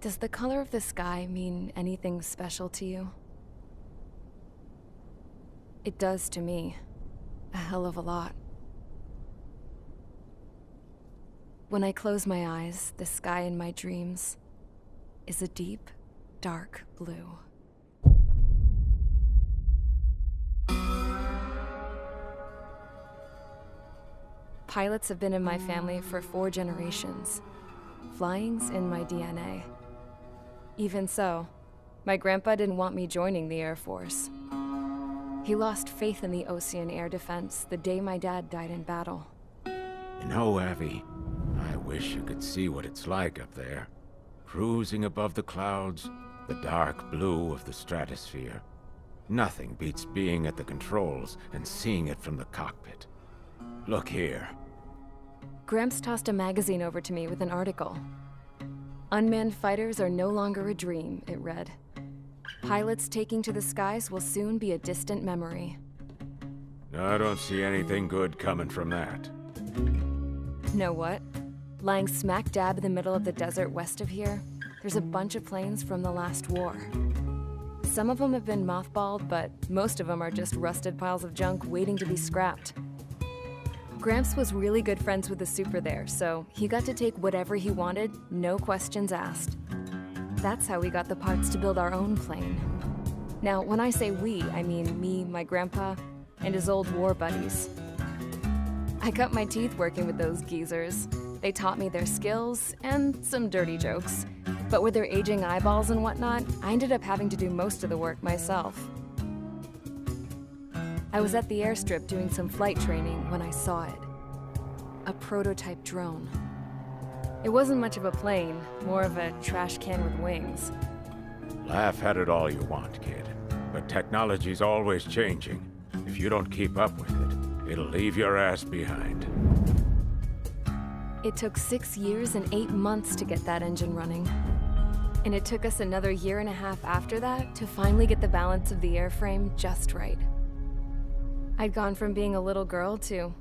Does the color of the sky mean anything special to you? It does to me. A hell of a lot. When I close my eyes, the sky in my dreams is a deep, dark blue. Pilots have been in my family for 4 generations. Flying's in my DNA. Even so, my grandpa didn't want me joining the Air Force. He lost faith in the Ocean Air Defense the day my dad died in battle. You know, Abby, I wish you could see what it's like up there. Cruising above the clouds, the dark blue of the stratosphere. Nothing beats being at the controls and seeing it from the cockpit. Look here. Gramps tossed a magazine over to me with an article. Unmanned fighters are no longer a dream, it read. Pilots taking to the skies will soon be a distant memory. I don't see anything good coming from that. Know what? Lying smack dab in the middle of the desert west of here, there's a bunch of planes from the last war. Some of them have been mothballed, but most of them are just rusted piles of junk waiting to be scrapped. Gramps was really good friends with the super there, so he got to take whatever he wanted, no questions asked. That's how we got the parts to build our own plane. Now, when I say we, I mean me, my grandpa, and his old war buddies. I cut my teeth working with those geezers. They taught me their skills and some dirty jokes. But with their aging eyeballs and whatnot, I ended up having to do most of the work myself. I was at the airstrip doing some flight training when I saw it. A prototype drone. It wasn't much of a plane, more of a trash can with wings. Laugh at it all you want, kid. But technology's always changing. If you don't keep up with it, it'll leave your ass behind. It took 6 years and 8 months to get that engine running. And it took us another 1.5 years after that to finally get the balance of the airframe just right. I'd gone from being a little girl to,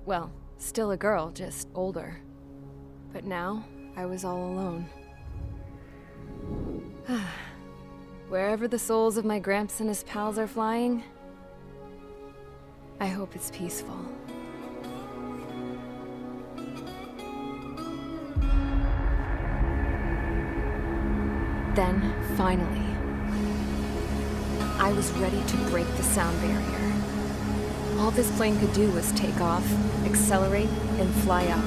well, still a girl, just older. But now, I was all alone. Wherever the souls of my Gramps and his pals are flying, I hope it's peaceful. Then, finally, I was ready to break the sound barrier. All this plane could do was take off, accelerate, and fly up.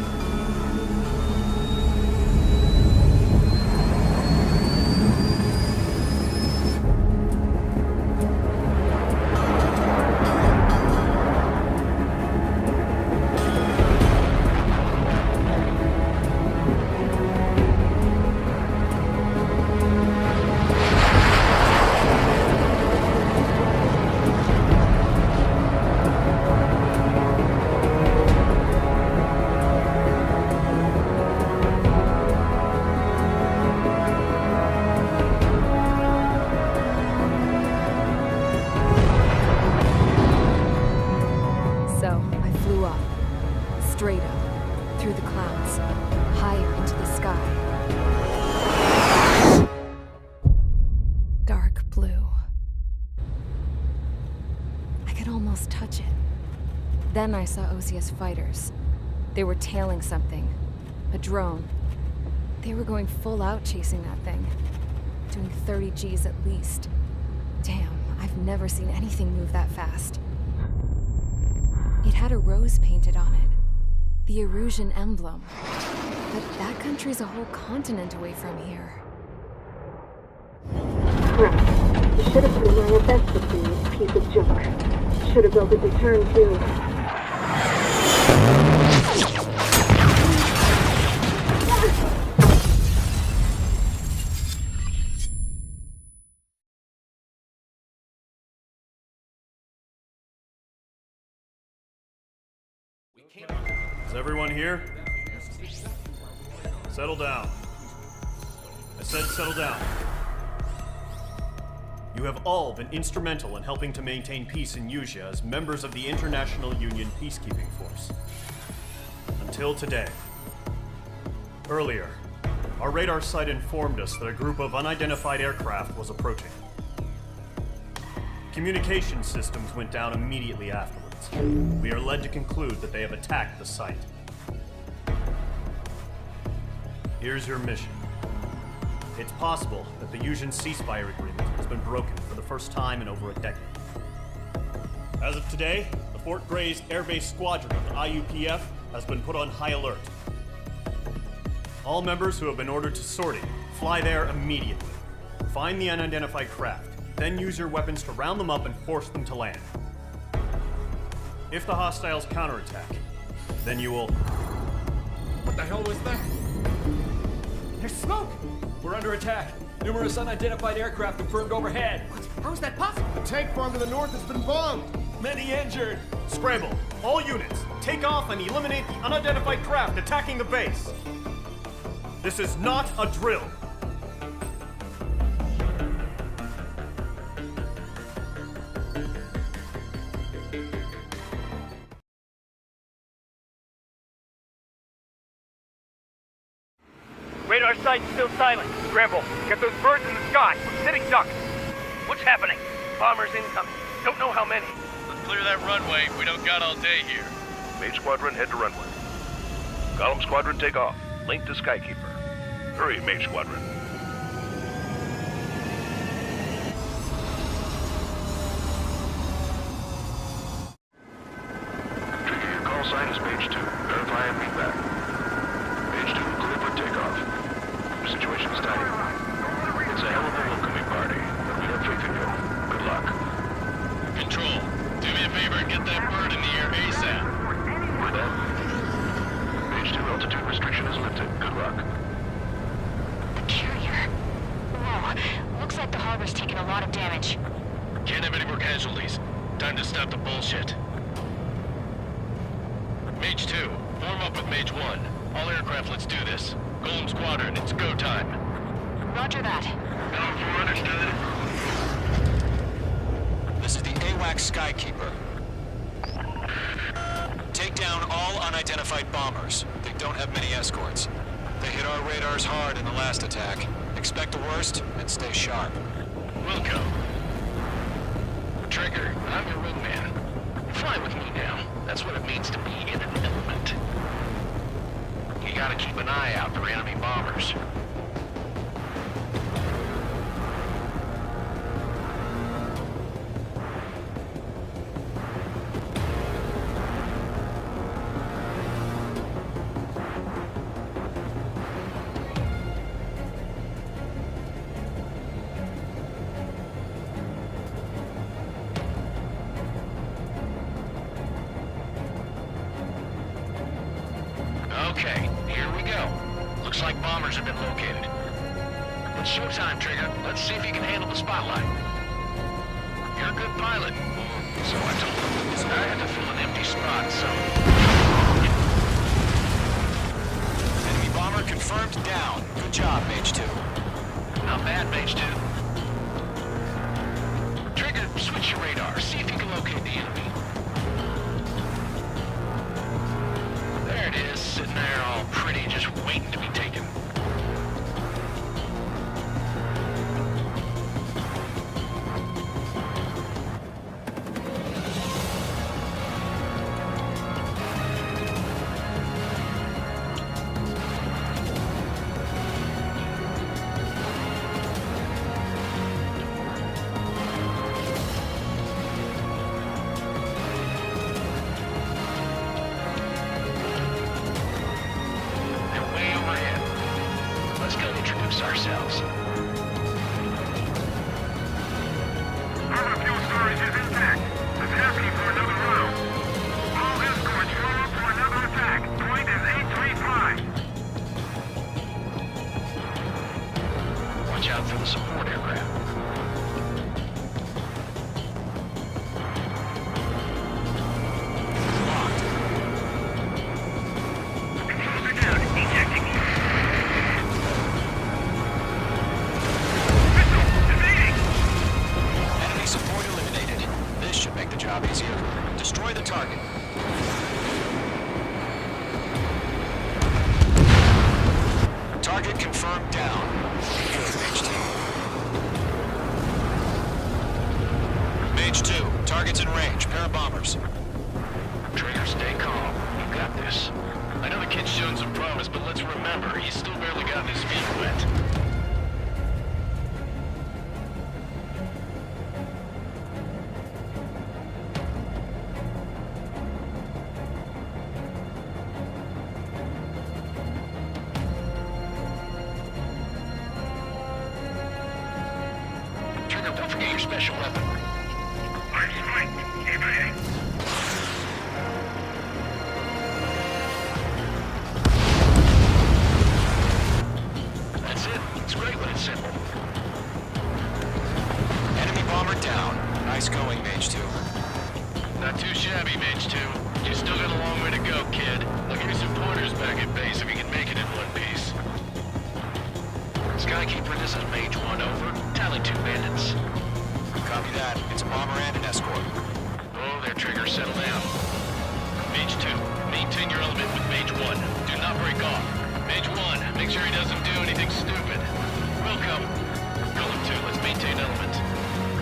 Straight up, through the clouds, higher into the sky. Dark blue. I could almost touch it. Then I saw Osia's fighters. They were tailing something. A drone. They were going full out chasing that thing. Doing 30 Gs at least. Damn, I've never seen anything move that fast. It had a rose painted on it. The Erusian emblem. But that country's a whole continent away from here. Right. You should have put in my best with you, piece of junk. Should have built a return too. Is everyone here? Settle down. I said settle down. You have all been instrumental in helping to maintain peace in Usea as members of the International Union Peacekeeping Force. Until today. Earlier, Our radar site informed us that a group of unidentified aircraft was approaching. Communication systems went down immediately afterwards. We are led to conclude that they have attacked the site. Here's your mission. It's possible that the Yuuzhan ceasefire agreement has been broken for the first time in over a decade. As of today, the Fort Grays Air Base Squadron of the IUPF has been put on high alert. All members who have been ordered to sortie, fly there immediately. Find the unidentified craft, then use your weapons to round them up and force them to land. If the hostiles counterattack, then you will... What the hell was that? There's smoke! We're under attack. Numerous unidentified aircraft confirmed overhead. How is that possible? The tank farm to the north has been bombed. Many injured. Scramble! All units, take off and eliminate the unidentified craft attacking the base! This is not a drill! Radar site's still silent. Scramble. Get those birds in the sky. We're sitting ducks. What's happening? Bombers incoming. Don't know how many. Let's clear that runway. We don't got all day here. Mage Squadron, head to runway. Column Squadron, take off. Link to Skykeeper. Hurry, Mage Squadron. Trigger, your call sign is Mage 2. Verify and read back. Mage 2, clear for takeoff. Your situation is tight. It's a hell of a welcoming party, but we have faith in you. Good luck. Control, do me a favor and get that bird in the air ASAP. With that, Mage 2, altitude restriction is lifted. Good luck. Carrier. Whoa. Looks like the harbor's taken a lot of damage. Can't have any more casualties. Time to stop the bullshit. Mage 2, form up with Mage 1. All aircraft, let's do this. Golem Squadron, it's go time. Roger that. Golem 4 understood. This is the AWACS Skykeeper. Take down all unidentified bombers. They don't have many escorts. They hit our radars hard in the last attack. Expect the worst and stay sharp. Wilco. Trigger, I'm your wingman. Fly with me now. That's what it means to be in an element. You gotta keep an eye out for enemy bombers. Okay, here we go. Looks like bombers have been located. It's showtime, Trigger. Let's see if you can handle the spotlight. You're a good pilot. So I told them. I had to fill an empty spot, so... Enemy bomber confirmed down. Good job, Mage 2. Not bad, Mage 2. Trigger, switch your radar. See if you can locate the enemy. There it is, sitting there all pretty, just waiting to be taken. Ourselves. Our fuel storage is intact. It's asking for another round. All escorts roll up for another attack. Point is 835. Watch out for the support aircraft. Destroy the target. Target Target confirmed down. Good, Mage 2. Mage 2, target's in range. Pair of bombers. Trigger, stay calm. You got this. I know the kid's shown some promise, but let's remember, he's still barely gotten his feet wet. Trigger, don't forget your special weapon. That's it. It's great when it's simple. Enemy bomber down. Nice going, Mage 2. Not too shabby, Mage 2. You still got a long way to go, kid. I'll give you some pointers back at base if you can make it in one piece. Skykeeper, this is Mage 1, over. Tally 2 bandits. Copy that. It's a bomber and an escort. Oh, there, Trigger. Settle down. Mage 2, maintain your element with Mage 1. Do not break off. Mage 1, make sure he doesn't do anything stupid. Welcome. Golem 2, let's maintain element.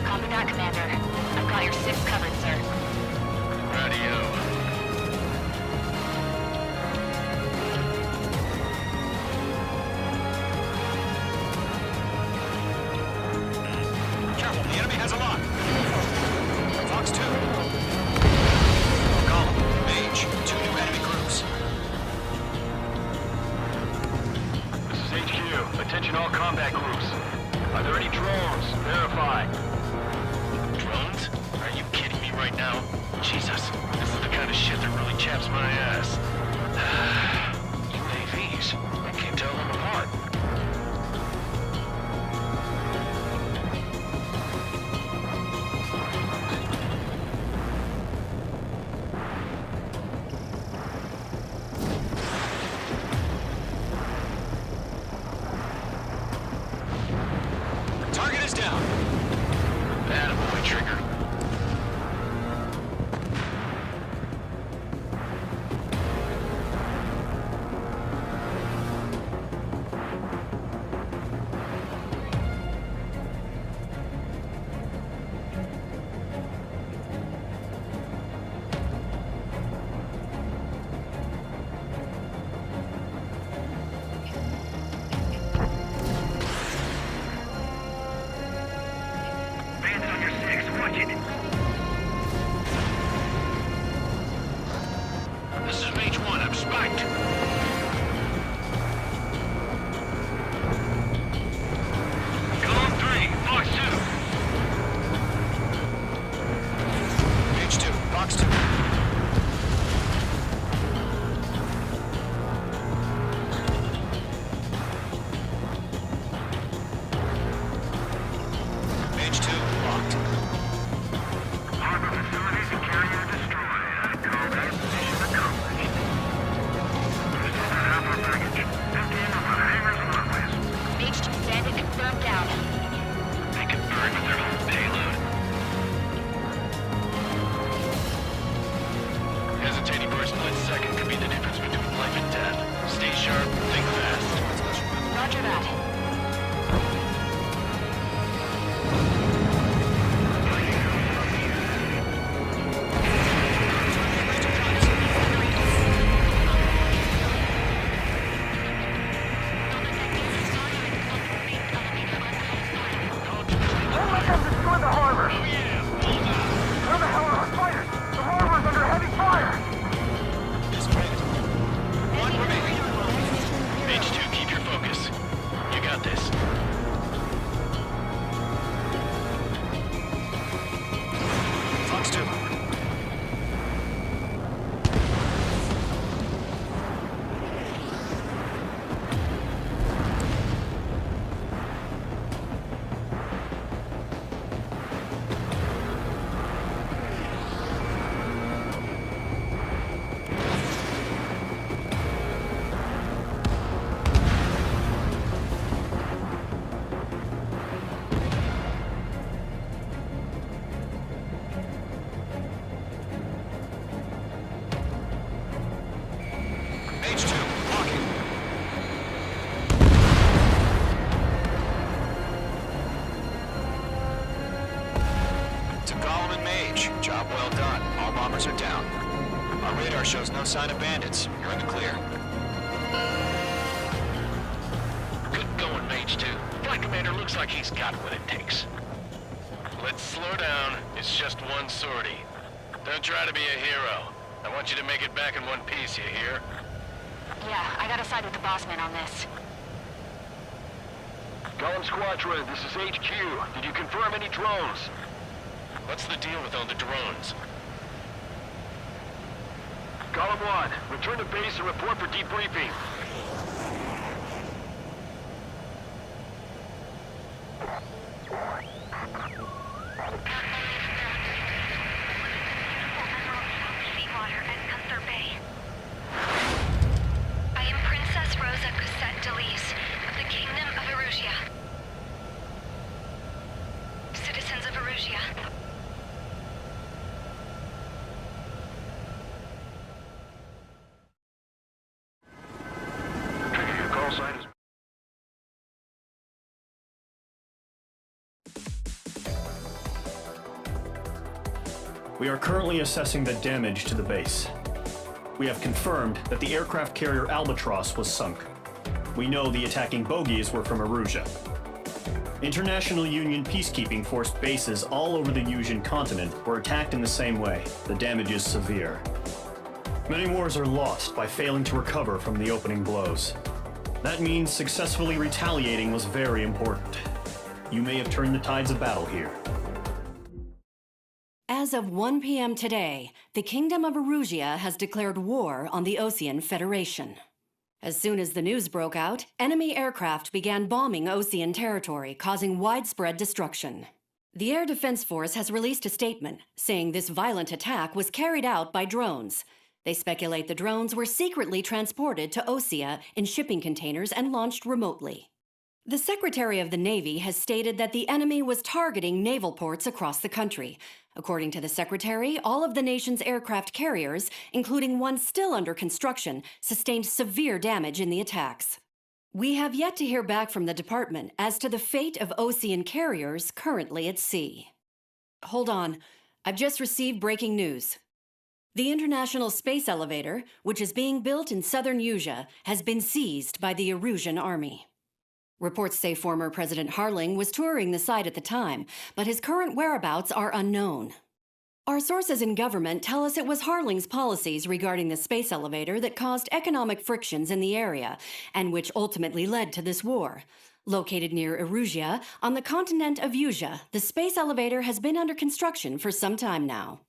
Copy that, Commander. I've got your 6 covered, sir. Radio. Careful, the enemy has a lock. Fox 2. Column, Mage, 2 new enemy groups. This is HQ. Attention all combat groups. Are there any drones? Verify. Drones? Are you kidding me right now? Jesus, this is the kind of shit that really chaps my ass. UAVs? I can't tell them apart. Target is down. Attaboy, Trigger. This is Mage 1, I'm spiked. Golem 3, Fox 2. Mage 2, Fox 2. Mage 2, locked. Harbor facilities and carrier destroyed. Call that mission accomplished. This is an alpha package. Empty into the hangars and runways. Mage 2 bandit confirmed down. They can burn with their own payload. Hesitating for a split second could be the difference between life and death. Stay sharp, think fast. Roger that. Mage 2, keep your focus. You Page. Job well done. All bombers are down. Our radar shows no sign of bandits. You're in the clear. Good going, Mage 2. Flight Commander looks like he's got what it takes. Let's slow down. It's just one sortie. Don't try to be a hero. I want you to make it back in one piece, you hear? Yeah, I gotta side with the boss man on this. Column Squadron, this is HQ. Did you confirm any drones? What's the deal with all the drones? Column 1, return to base and report for debriefing. I am Princess Rosa Cosette Delise of the Kingdom of Erusia. Citizens of Erusia. Trigger, your call sign is... We are currently assessing the damage to the base. We have confirmed that the aircraft carrier Albatross was sunk. We know the attacking bogies were from Erusia. International Union peacekeeping force bases all over the Yusian continent were attacked in the same way. The damage is severe. Many wars are lost by failing to recover from the opening blows. That means successfully retaliating was very important. You may have turned the tides of battle here. As of 1 p.m. today, the Kingdom of Erusia has declared war on the Osean Federation. As soon as the news broke out, enemy aircraft began bombing Osean territory, causing widespread destruction. The Air Defense Force has released a statement saying this violent attack was carried out by drones. They speculate the drones were secretly transported to Osea in shipping containers and launched remotely. The Secretary of the Navy has stated that the enemy was targeting naval ports across the country. According to the Secretary, all of the nation's aircraft carriers, including one still under construction, sustained severe damage in the attacks. We have yet to hear back from the department as to the fate of Osean carriers currently at sea. Hold on, I've just received breaking news. The International Space Elevator, which is being built in southern Yusia, has been seized by the Erusian army. Reports say former President Harling was touring the site at the time, but his current whereabouts are unknown. Our sources in government tell us it was Harling's policies regarding the space elevator that caused economic frictions in the area, and which ultimately led to this war. Located near Erusia, on the continent of Yusia, the space elevator has been under construction for some time now.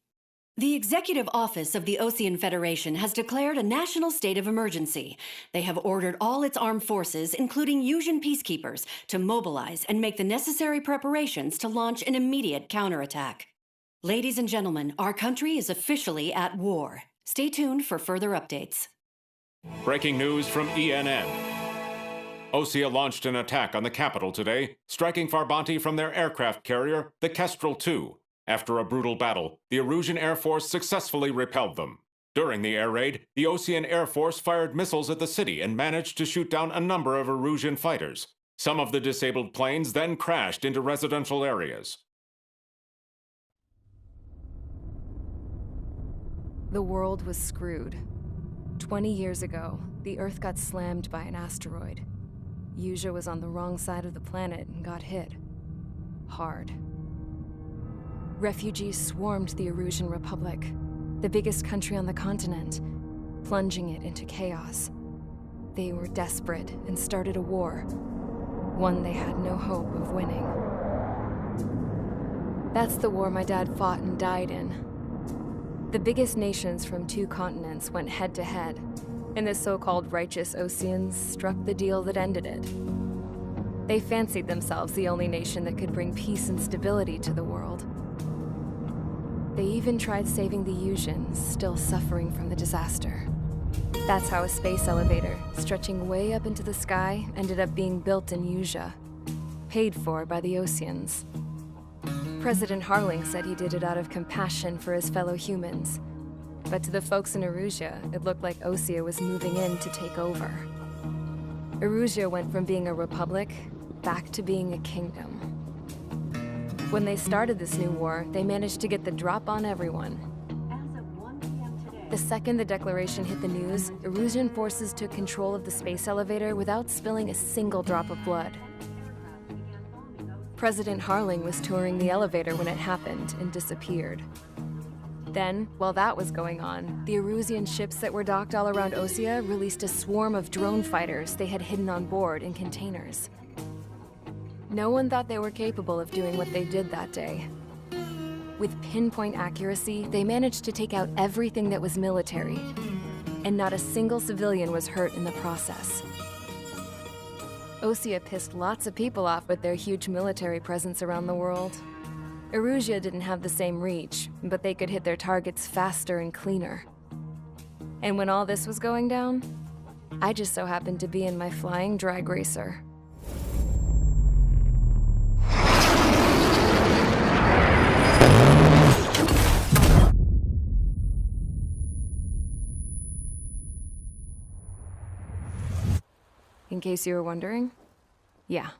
The Executive Office of the Osean Federation has declared a national state of emergency. They have ordered all its armed forces, including Yusian peacekeepers, to mobilize and make the necessary preparations to launch an immediate counterattack. Ladies and gentlemen, our country is officially at war. Stay tuned for further updates. Breaking news from ENN. Osea launched an attack on the capital today, striking Farbanti from their aircraft carrier, the Kestrel II. After a brutal battle, the Erusian Air Force successfully repelled them. During the air raid, the Osean Air Force fired missiles at the city and managed to shoot down a number of Erusian fighters. Some of the disabled planes then crashed into residential areas. The world was screwed. 20 years ago, the Earth got slammed by an asteroid. Yusia was on the wrong side of the planet and got hit. Hard. Refugees swarmed the Erusian Republic, the biggest country on the continent, plunging it into chaos. They were desperate and started a war, one they had no hope of winning. That's the war my dad fought and died in. The biggest nations from 2 continents went head-to-head, and the so-called righteous Oseans struck the deal that ended it. They fancied themselves the only nation that could bring peace and stability to the world. They even tried saving the Yusians, still suffering from the disaster. That's how a space elevator, stretching way up into the sky, ended up being built in Yusia, paid for by the Oseans. President Harling said he did it out of compassion for his fellow humans. But to the folks in Erusia, it looked like Osea was moving in to take over. Erusia went from being a republic back to being a kingdom. When they started this new war, they managed to get the drop on everyone. The second the declaration hit the news, Erusian forces took control of the space elevator without spilling a single drop of blood. President Harling was touring the elevator when it happened and disappeared. Then, while that was going on, the Erusian ships that were docked all around Osea released a swarm of drone fighters they had hidden on board in containers. No one thought they were capable of doing what they did that day. With pinpoint accuracy, they managed to take out everything that was military, and not a single civilian was hurt in the process. Osea pissed lots of people off with their huge military presence around the world. Erusia didn't have the same reach, but they could hit their targets faster and cleaner. And when all this was going down, I just so happened to be in my flying drag racer. In case you were wondering, yeah,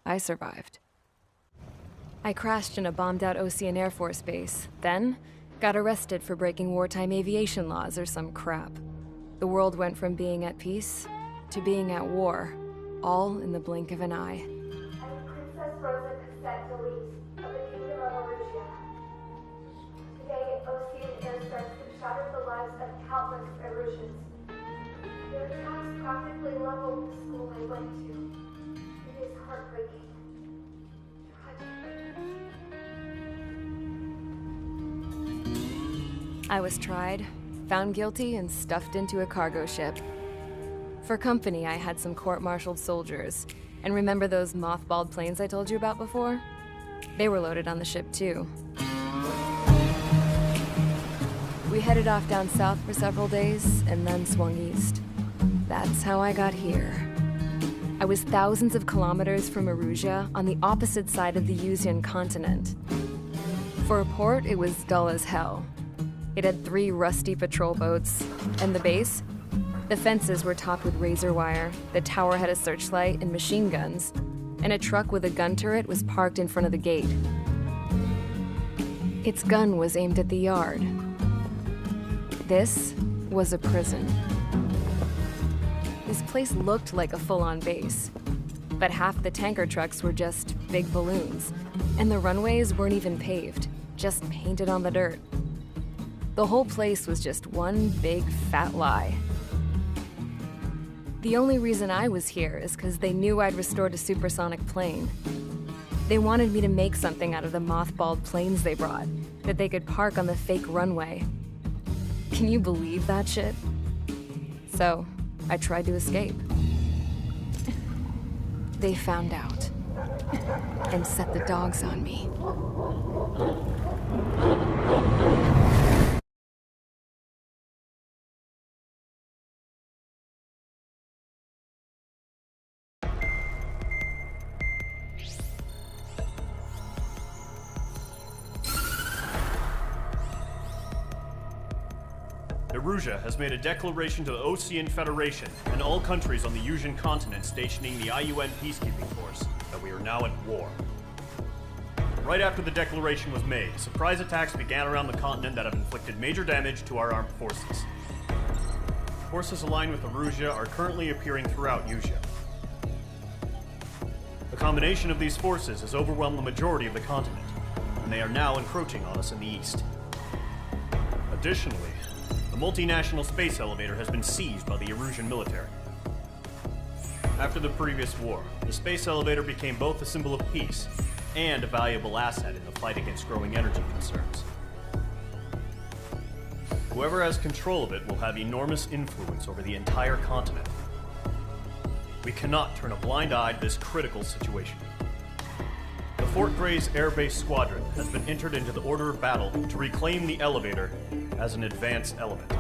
I survived. I crashed in a bombed-out Osean Air Force base, then got arrested for breaking wartime aviation laws or some crap. The world went from being at peace to being at war, all in the blink of an eye. I'm Princess Rosa Cassette of the Kingdom of Erusia. Today, Osean airstrikes have shattered the lives of countless Erusians. Their attacks practically leveled the school I went to. It is heartbreaking. I was tried, found guilty, and stuffed into a cargo ship. For company, I had some court-martialed soldiers. And remember those mothballed planes I told you about before? They were loaded on the ship, too. We headed off down south for several days, and then swung east. That's how I got here. I was thousands of kilometers from Erusia, on the opposite side of the Yuzian continent. For a port, it was dull as hell. It had 3 rusty patrol boats, and the base? The fences were topped with razor wire, the tower had a searchlight and machine guns, and a truck with a gun turret was parked in front of the gate. Its gun was aimed at the yard. This was a prison. This place looked like a full-on base, but half the tanker trucks were just big balloons, and the runways weren't even paved, just painted on the dirt. The whole place was just one big fat lie. The only reason I was here is because they knew I'd restored a supersonic plane. They wanted me to make something out of the mothballed planes they brought, that they could park on the fake runway. Can you believe that shit? So, I tried to escape. They found out, and set the dogs on me. Erusia has made a declaration to the Osean Federation and all countries on the Yuzian continent stationing the IUN peacekeeping force that we are now at war. Right after the declaration was made, surprise attacks began around the continent that have inflicted major damage to our armed forces. Forces aligned with Erusia are currently appearing throughout Yusia. The combination of these forces has overwhelmed the majority of the continent, and they are now encroaching on us in the east. Additionally, the multinational space elevator has been seized by the Erusian military. After the previous war, the space elevator became both a symbol of peace and a valuable asset in the fight against growing energy concerns. Whoever has control of it will have enormous influence over the entire continent. We cannot turn a blind eye to this critical situation. The Fort Gray's Air Base Squadron has been entered into the order of battle to reclaim the elevator as an advance element.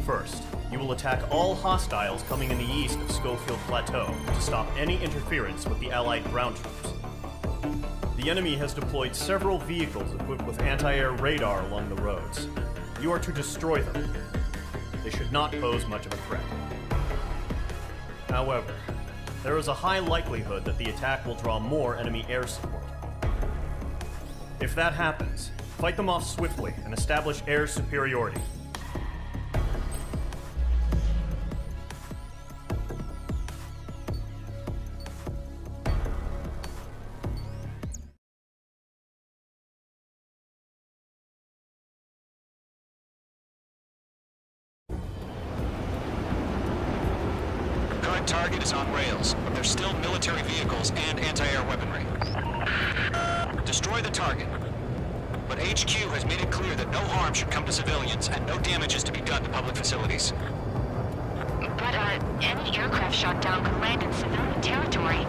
First, you will attack all hostiles coming in the east of Schofield Plateau to stop any interference with the Allied ground troops. The enemy has deployed several vehicles equipped with anti-air radar along the roads. You are to destroy them. They should not pose much of a threat. However, there is a high likelihood that the attack will draw more enemy air support. If that happens, fight them off swiftly and establish air superiority. Current target is on rails, but there's still military vehicles and anti-air weaponry. Destroy the target. But HQ has made it clear that no harm should come to civilians and no damage is to be done to public facilities. But, any aircraft shot down could land in civilian territory.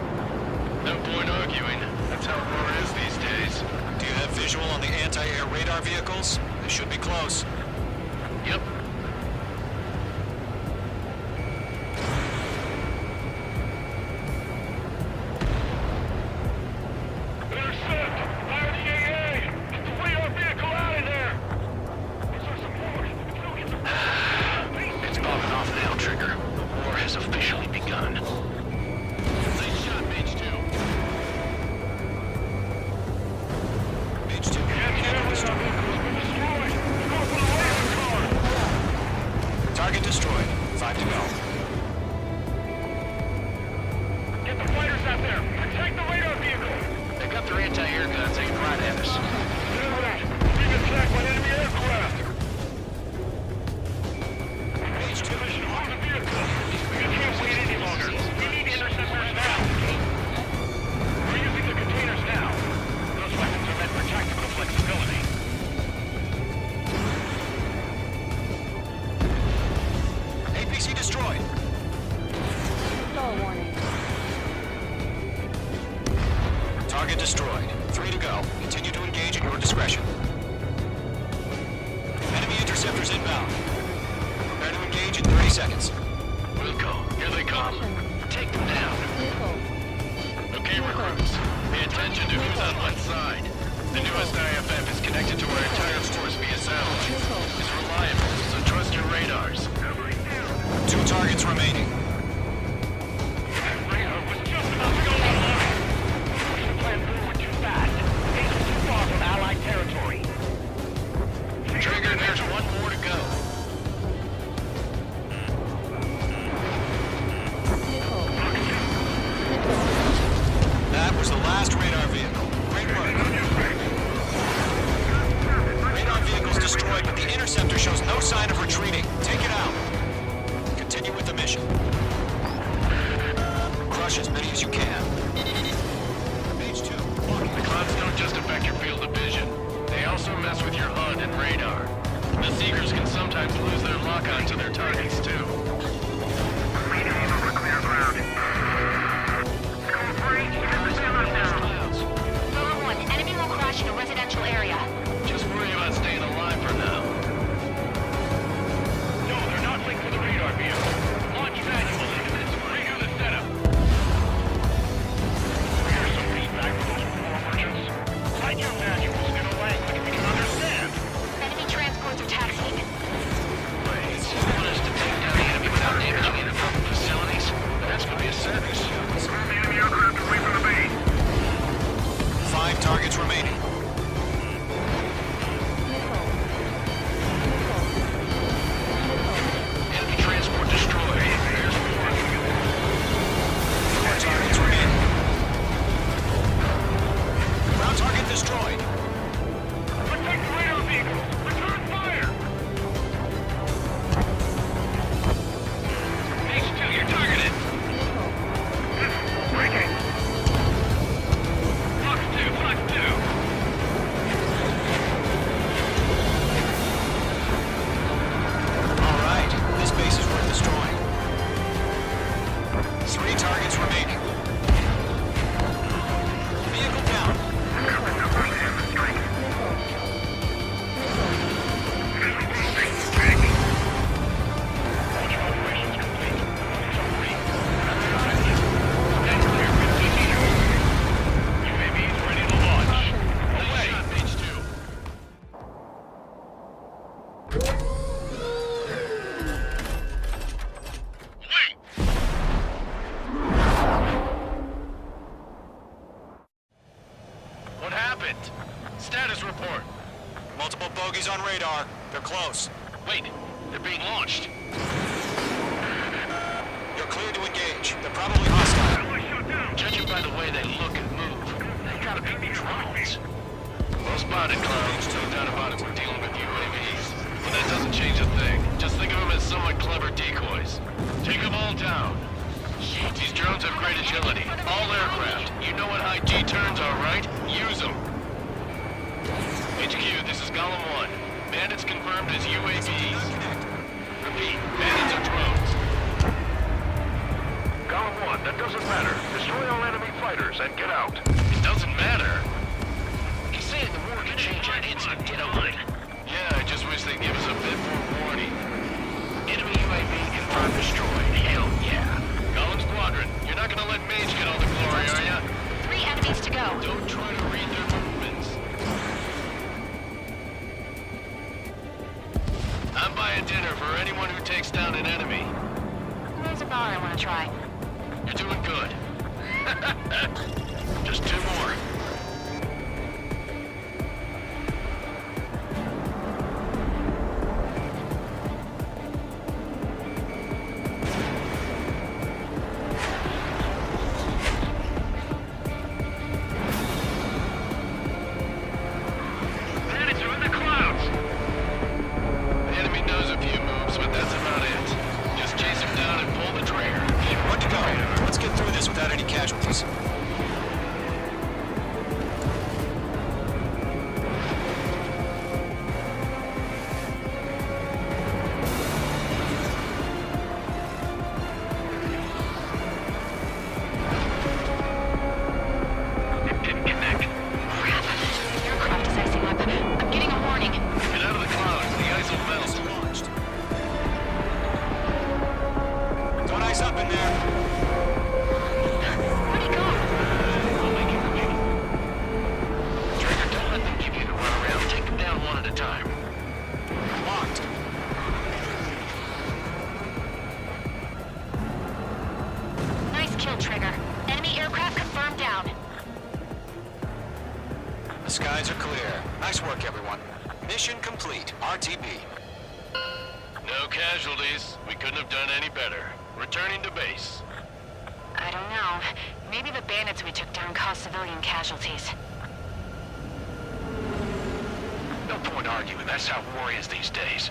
No point arguing. That's how war is these days. Do you have visual on the anti-air radar vehicles? They should be close. Yep. It's popping off now, Trigger. The war has officially begun. Nice shot, Mage 2. Mage 2. Target destroyed. 5 to go. Get the fighters out there! Protect the radar vehicle! They got their anti-air guns aimed right at us. Being attacked by enemy aircraft! Mage 2. Mission on the vehicle! We can't wait any longer! We need interceptors now! We're using the containers now! Those weapons are meant for tactical flexibility. APC destroyed. Target destroyed. 3 to go. Continue to engage at your discretion. Enemy interceptors inbound. Prepare to engage in 30 seconds. Wilco, here they come. Take them down. Okay, recruits. Pay attention to who's on what side. The newest IFF is connected to our entire force via satellite. It's reliable, so trust your radars. 2 targets remaining. That radar was just about to go online! We planned forward too fast. It's too far from Allied territory. Trigger, there's one more to go. That was the last radar vehicle. Great work. Radar vehicle's destroyed, but the interceptor shows no sign of retreating. Take it out. Continue with the mission. Crush as many as you can. Page 2. The clouds don't just affect your field of vision. They also mess with your HUD and radar. The Seekers can sometimes lose their lock-on to their targets, too. Number 1, enemy will crash in a residential area. Just worry about staying alive for now. No, they're not linked to the radar vehicle. Launch manually. Redo the setup. Here's some feedback for those war merchants. Write your manuals in a language we can understand. Enemy transports are taxiing. Wait, you want us to take down the enemy without damaging any public facilities? That's gonna be a service. Move the enemy aircraft away from the base. 5 targets remaining. Enemy transport destroyed. There's more. 4 targets remaining. Ground target destroyed. Protect the radar vehicle. Return fire. H2, you're targeted. Breaking. Fox 2, Fox 2. All right, this base is worth destroying. 3 targets remaining. Vehicle down. UAV ready to launch. Away. Page 2. What happened? Status report. Multiple bogeys on radar. They're close. Wait, they're being launched. You're clear to engage. They're probably hostile. Judging by the way they look and move, they gotta be drones. Well spotted, clowns. No doubt about it, we're dealing with UAVs. But that doesn't change a thing. Just think of them as somewhat clever decoys. Take them all down. These drones have great agility. All aircraft. You know what high G turns are, right? Use them. HQ, this is Golem 1. Bandits confirmed as UAVs. Repeat, bandits are drones. Golem 1, that doesn't matter. Destroy all enemy fighters and get out. It doesn't matter. He's saying the war can change in an instant. Get on it. Yeah, I just wish they'd give us a bit more warning. Enemy UAV confirmed destroyed. Hell yeah. Golem Squadron, you're not gonna let Mage get all the glory, are ya? 3 enemies to go. Don't try to read their movements. I'm buying dinner for anyone who takes down an enemy. There's a bar I want to try. You're doing good. Just 2 more. Bandits are in the clouds. The enemy knows a few moves, but that's about it. Just chase him down and pull the trigger. What to go? Let's get through this without any casualties. It didn't connect. Crap. Aircraft is icing up. I'm getting a warning. Get out of the clouds. The ice will melt. Launched. Don't ice up in there. Where'd he go? I'll make it quick. Trigger, don't let them give you the runaround. Take them down one at a time. Locked. Nice kill, Trigger. Enemy aircraft confirmed down. The skies are clear. Nice work, everyone. Mission complete. RTB. No casualties. We couldn't have done any better. Returning to base. I don't know. Maybe the bandits we took down caused civilian casualties. No point arguing. That's how war is these days.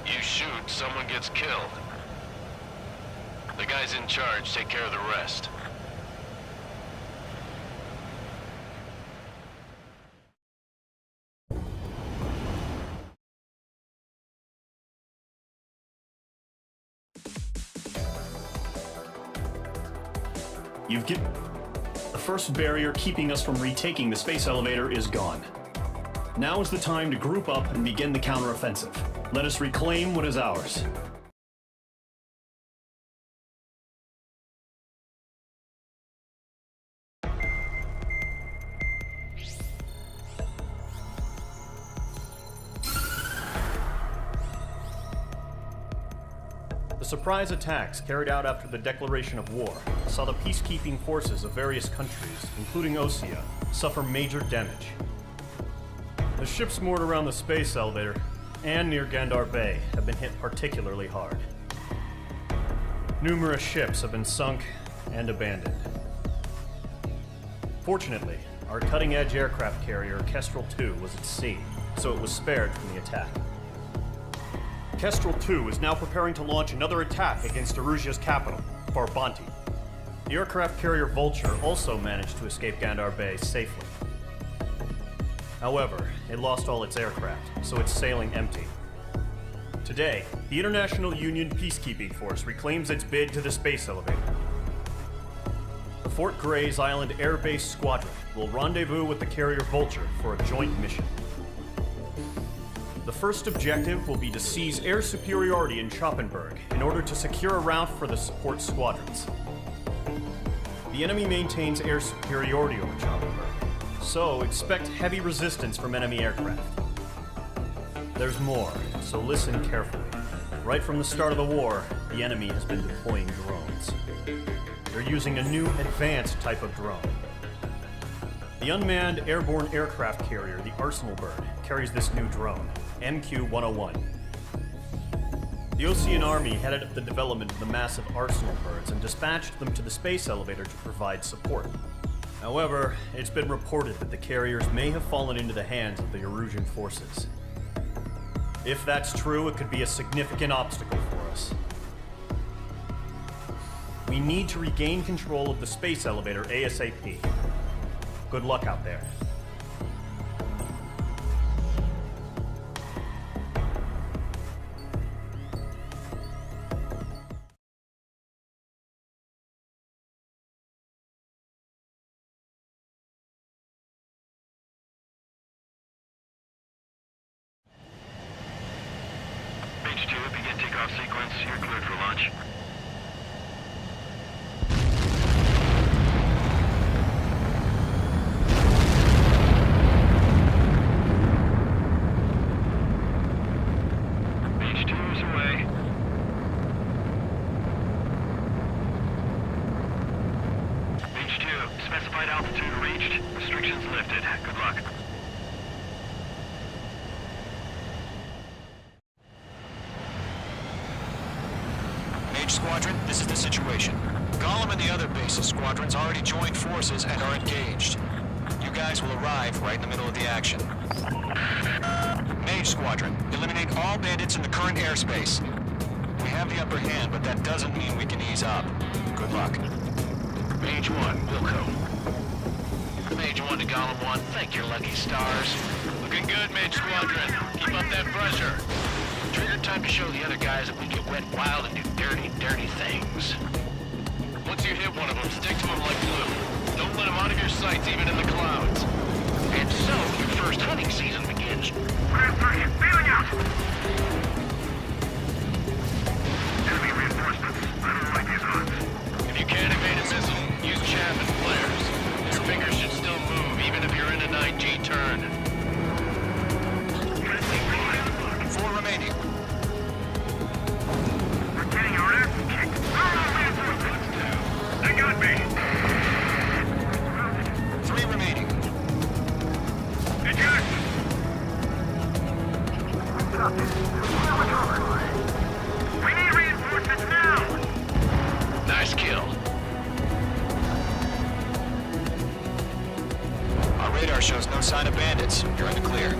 You shoot, someone gets killed. The guys in charge take care of the rest. The first barrier keeping us from retaking the space elevator is gone. Now is the time to group up and begin the counteroffensive. Let us reclaim what is ours. The surprise attacks carried out after the declaration of war saw the peacekeeping forces of various countries, including Osea, suffer major damage. The ships moored around the space elevator and near Gandar Bay have been hit particularly hard. Numerous ships have been sunk and abandoned. Fortunately, our cutting-edge aircraft carrier Kestrel 2 was at sea, so it was spared from the attack. Kestrel 2 is now preparing to launch another attack against Erusia's capital, Farbanti. The aircraft carrier Vulture also managed to escape Gandar Bay safely. However, it lost all its aircraft, so it's sailing empty. Today, the International Union Peacekeeping Force reclaims its bid to the space elevator. The Fort Gray's Island Air Base Squadron will rendezvous with the carrier Vulture for a joint mission. The first objective will be to seize air superiority in Schoppenberg in order to secure a route for the support squadrons. The enemy maintains air superiority over Schoppenberg, so expect heavy resistance from enemy aircraft. There's more, so listen carefully. Right from the start of the war, the enemy has been deploying drones. They're using a new advanced type of drone. The The unmanned airborne aircraft carrier, the Arsenal Bird, carries this new drone, MQ-101. The Ocean Army headed up the development of the massive Arsenal Birds and dispatched them to the space elevator to provide support. However, it's been reported that the carriers may have fallen into the hands of the Erusian forces. If that's true, it could be a significant obstacle for us. We need to regain control of the space elevator ASAP. Good luck out there. H2, begin takeoff sequence. You're cleared for launch. H2 is away. H2, specified altitude reached. Restrictions lifted. Good luck. Squadron, this is the situation. Gollum and the other bases squadrons already joined forces and are engaged. You guys will arrive right in the middle of the action. Mage Squadron, eliminate all bandits in the current airspace. We have the upper hand, but that doesn't mean we can ease up. Good luck. Mage 1, Wilco. Mage 1 to Gollum 1, thank your lucky stars. Looking good, Mage Squadron. Keep up that pressure. Trigger time to show the other guys that we get wet wild and do dirty, dirty things. Once you hit one of them, stick to them like glue. Don't let them out of your sights, even in the clouds. And so, your first hunting season begins. Feeling out! Enemy reinforcements. I don't like these odds. If you can't evade a missile, use chaff and flares. Your fingers should still move, even if you're in a 9G turn. 4 remaining. We're getting our ass kicked. They got me. 3 remaining. Eject! We need reinforcements now! Nice kill. Our radar shows no sign of bandits. You're in the clear.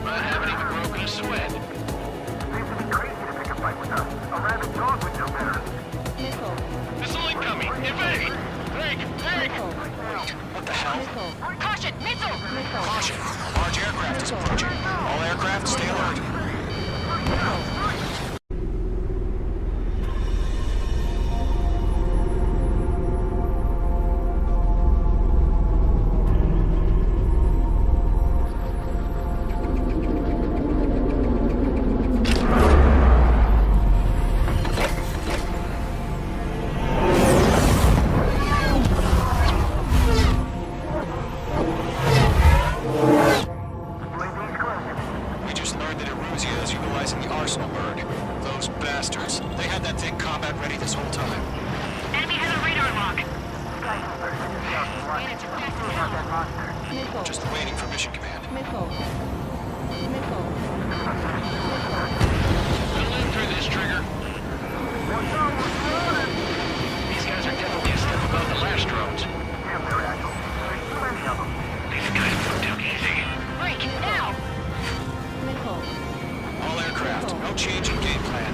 I haven't even broken a sweat. Seems to be crazy to pick a fight with us. A rabid dog would know better. Missile incoming! Evade! Break! What the hell? Caution! Missile! Caution! A large aircraft is approaching. All aircraft, stay alert. We just learned that Erusia is utilizing the Arsenal Bird. Those bastards. They had that thing combat ready this whole time. Enemy has a radar lock. Just waiting for mission command. We'll live through this, Trigger. These guys are definitely a step above the last drones. These guys moved too easy. Break! Now! All aircraft, no change in game plan.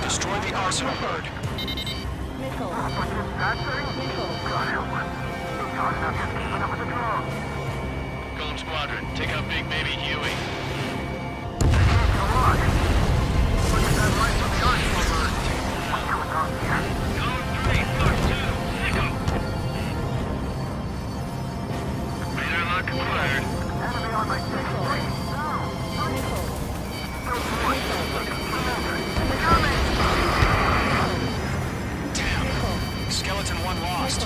Destroy the Arsenal Bird. Golem Squadron, take out Big Baby Huey. Radar lock acquired. Damn. Skeleton 1 lost.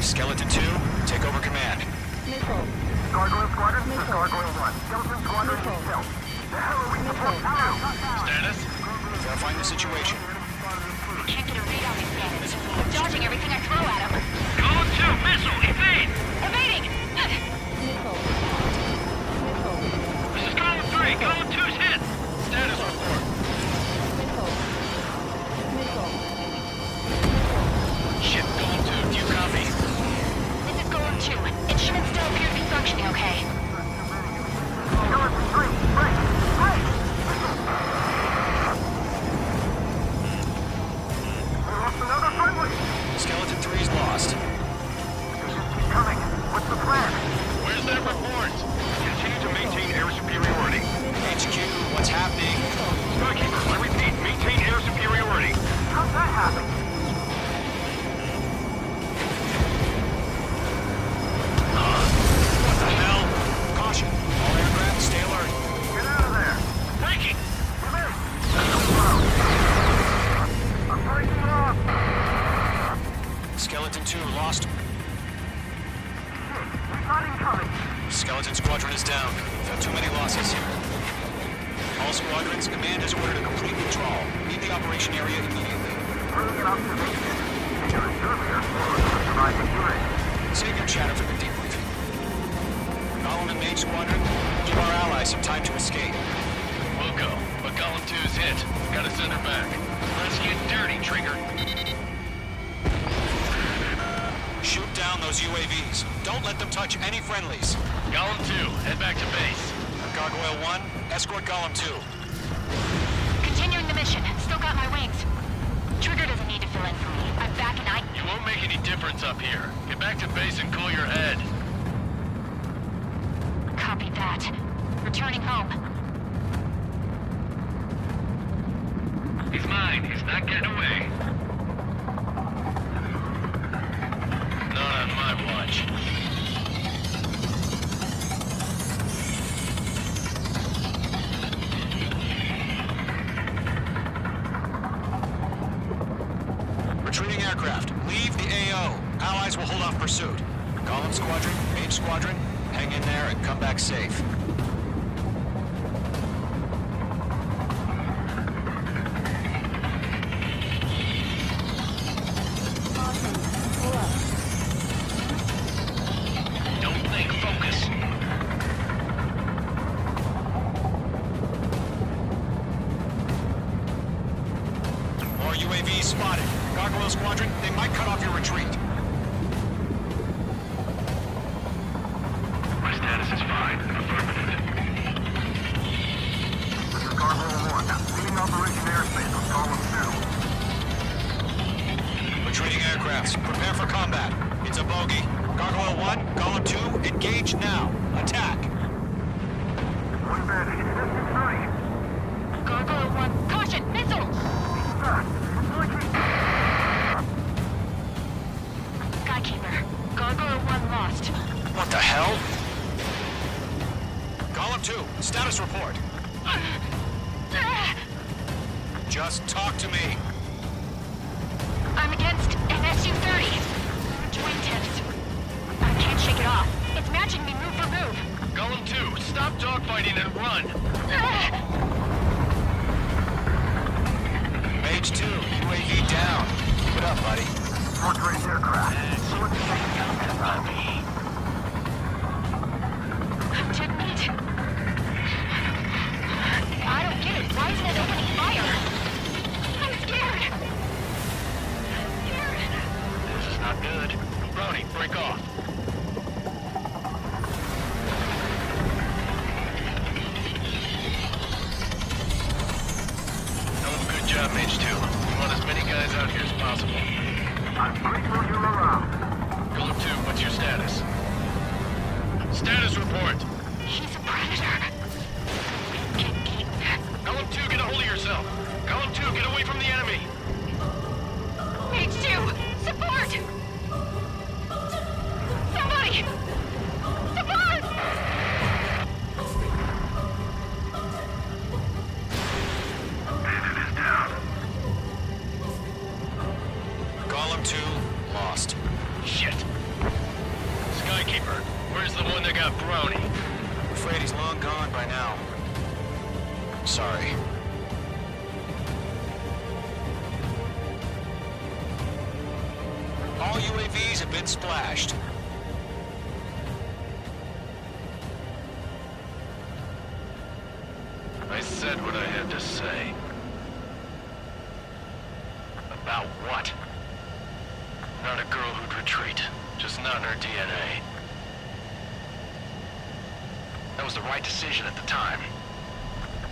Skeleton 2, take over command. Gargoyle Squadron, this is Gargoyle 1. Skeleton Squadron, yourself. The hell are we supposed to do? Status? Verifying the situation. Can't get a read on these bandits. Dodging everything 2, lost. Skeleton Squadron is down. We've had too many losses here. All squadrons, command has ordered a complete withdrawal. Leave the operation area immediately. Save your chatter for the debriefing. Golem and Mage Squadron, give our allies some time to escape. We'll go, but Golem 2's hit. Gotta send her back. Let's get dirty, Trigger. Shoot down those UAVs. Don't let them touch any friendlies. Golem 2, head back to base. Gargoyle 1, escort Golem 2. Continuing the mission. Still got my wings. Trigger doesn't need to fill in for me. I'm back and You won't make any difference up here. Get back to base and cool your head. Copy that. Returning home. He's mine. He's not getting away. Not on my watch. Retreating aircraft, leave the AO. Allies will hold off pursuit. Golem Squadron, Mage Squadron, hang in there and come back safe. Don't think, focus. More UAVs spotted. Gargoyle Squadron, they might cut off your retreat. My status is fine. Affirmative. This is Gargoyle 1. Leading Operation Airspace with Golem 2. Retreating aircrafts, prepare for combat. It's a bogey. Gargoyle 1, Golem 2, engage now. Attack. One bandit. Distance 30. Gargoyle 1. Caution! Missile! Skykeeper. Gargoyle 1 lost. What the hell? Golem 2, status report. Just talk to me. I'm against an SU-30. Twin tips. I can't shake it off. It's matching me move for move. Golem 2, stop dogfighting and run. Mage 2, UAV down. Keep it up, buddy. Fourth-range aircraft. Didn't it? I don't get it. Why isn't it opening fire? I'm scared. This is not good. Brony, break off. Good job, Mage 2. We want as many guys out here as possible. I'm grateful you're around. Golem 2, what's your status? Status report. He's a predator. Get eaten. Golem 2, get a hold of yourself. Golem 2, get away from the enemy. Mage 2, support! Somebody! Support! Golem 2, lost. Shit. Skykeeper, where's the one that got Brony? I'm afraid he's long gone by now. Sorry. All UAVs have been splashed. I said what I had to say. About what? Not a girl who'd retreat. Just not in her DNA. That was the right decision at the time.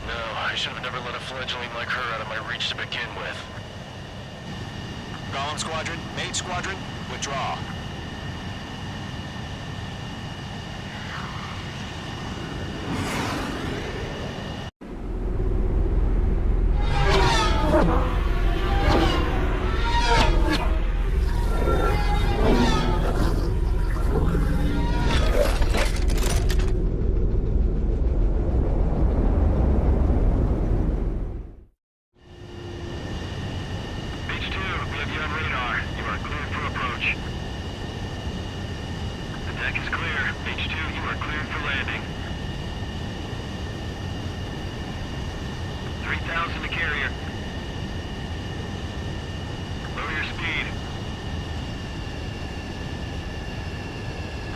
No, I should have never let a fledgling like her out of my reach to begin with. Golem Squadron, Mage Squadron, withdraw. Mage 2, we have you on radar. You are cleared for approach. Deck is clear. H2, you are cleared for landing. 3,000 to carrier. Lower your speed.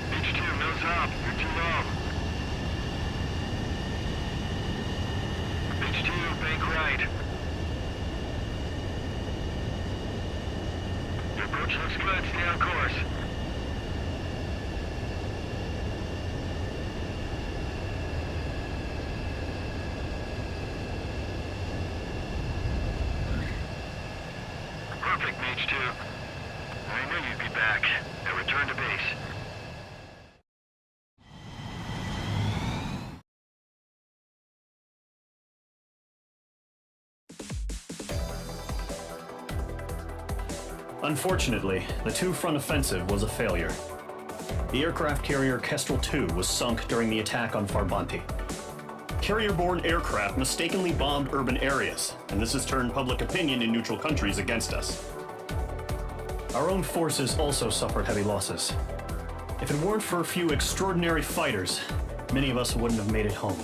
H2, nose up. You're too low. H2, bank right. Your approach looks good. Stay on course. Perfect, Mage 2. I knew you'd be back. Now return to base. Unfortunately, the two-front offensive was a failure. The aircraft carrier Kestrel II was sunk during the attack on Farbanti. Carrier-borne aircraft mistakenly bombed urban areas, and this has turned public opinion in neutral countries against us. Our own forces also suffered heavy losses. If it weren't for a few extraordinary fighters, many of us wouldn't have made it home.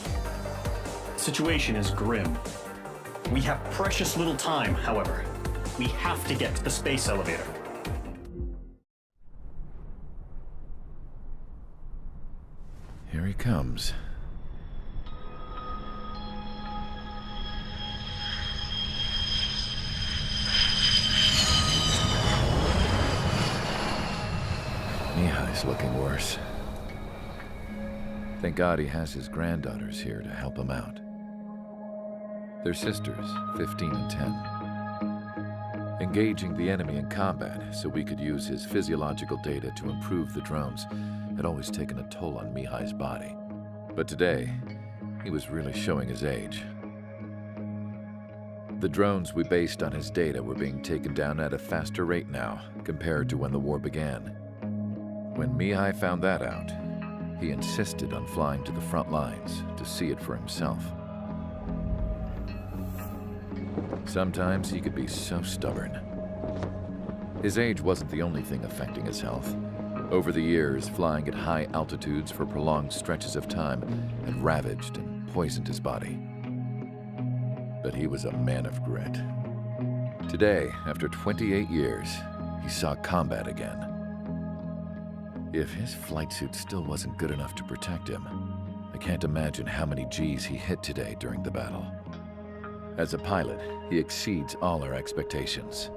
The situation is grim. We have precious little time, however. We have to get to the space elevator. Here he comes. Mihai's looking worse. Thank God he has his granddaughters here to help him out. They're sisters, 15 and 10. Engaging the enemy in combat so we could use his physiological data to improve the drones had always taken a toll on Mihai's body. But today, he was really showing his age. The drones we based on his data were being taken down at a faster rate now compared to when the war began. When Mihai found that out, he insisted on flying to the front lines to see it for himself. Sometimes he could be so stubborn. His age wasn't the only thing affecting his health. Over the years, flying at high altitudes for prolonged stretches of time had ravaged and poisoned his body. But he was a man of grit. Today, after 28 years, he saw combat again. If his flight suit still wasn't good enough to protect him, I can't imagine how many Gs he hit today during the battle. As a pilot, he exceeds all our expectations.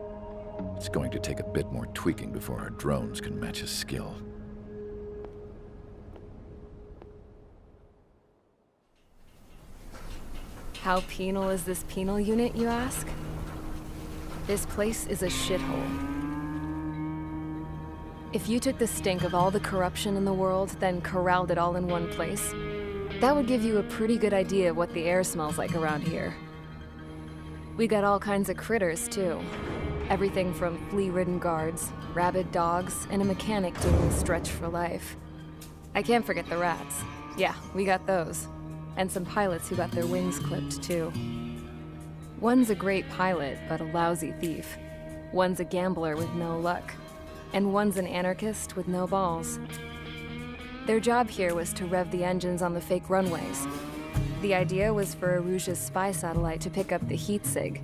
It's going to take a bit more tweaking before our drones can match his skill. How penal is this penal unit, you ask? This place is a shithole. If you took the stink of all the corruption in the world, then corralled it all in one place, that would give you a pretty good idea of what the air smells like around here. We got all kinds of critters, too. Everything from flea-ridden guards, rabid dogs, and a mechanic doing a stretch for life. I can't forget the rats. Yeah, we got those. And some pilots who got their wings clipped, too. One's a great pilot, but a lousy thief. One's a gambler with no luck. And one's an anarchist with no balls. Their job here was to rev the engines on the fake runways. The idea was for Erusia's spy satellite to pick up the heat sig.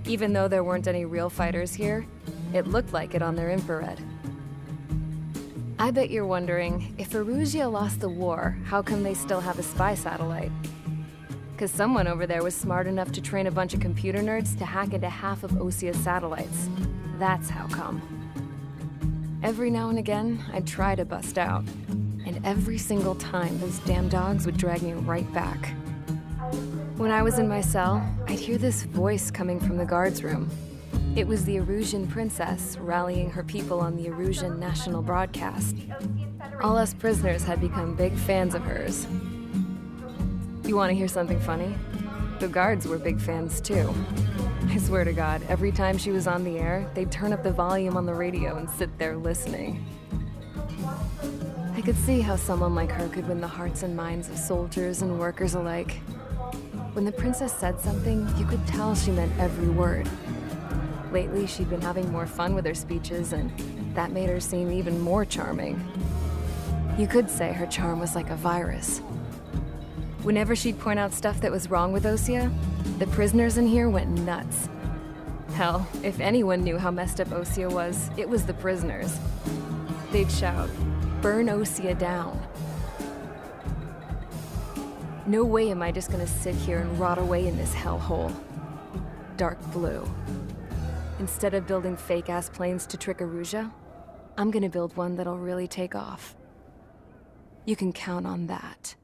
Even though there weren't any real fighters here, it looked like it on their infrared. I bet you're wondering, if Erusia lost the war, how come they still have a spy satellite? Because someone over there was smart enough to train a bunch of computer nerds to hack into half of Osia's satellites. That's how come. Every now and again, I'd try to bust out. And every single time, those damn dogs would drag me right back. When I was in my cell, I'd hear this voice coming from the guards room. It was the Erusian princess rallying her people on the Erusian national broadcast. All us prisoners had become big fans of hers. You want to hear something funny? The guards were big fans too. I swear to God, every time she was on the air, they'd turn up the volume on the radio and sit there listening. I could see how someone like her could win the hearts and minds of soldiers and workers alike. When the princess said something, you could tell she meant every word. Lately, she'd been having more fun with her speeches, and that made her seem even more charming. You could say her charm was like a virus. Whenever she'd point out stuff that was wrong with Osea, the prisoners in here went nuts. Hell, if anyone knew how messed up Osea was, it was the prisoners. They'd shout, "Burn Osea down." No way am I just gonna sit here and rot away in this hellhole. Dark blue. Instead of building fake-ass planes to trick Erusea, I'm gonna build one that'll really take off. You can count on that.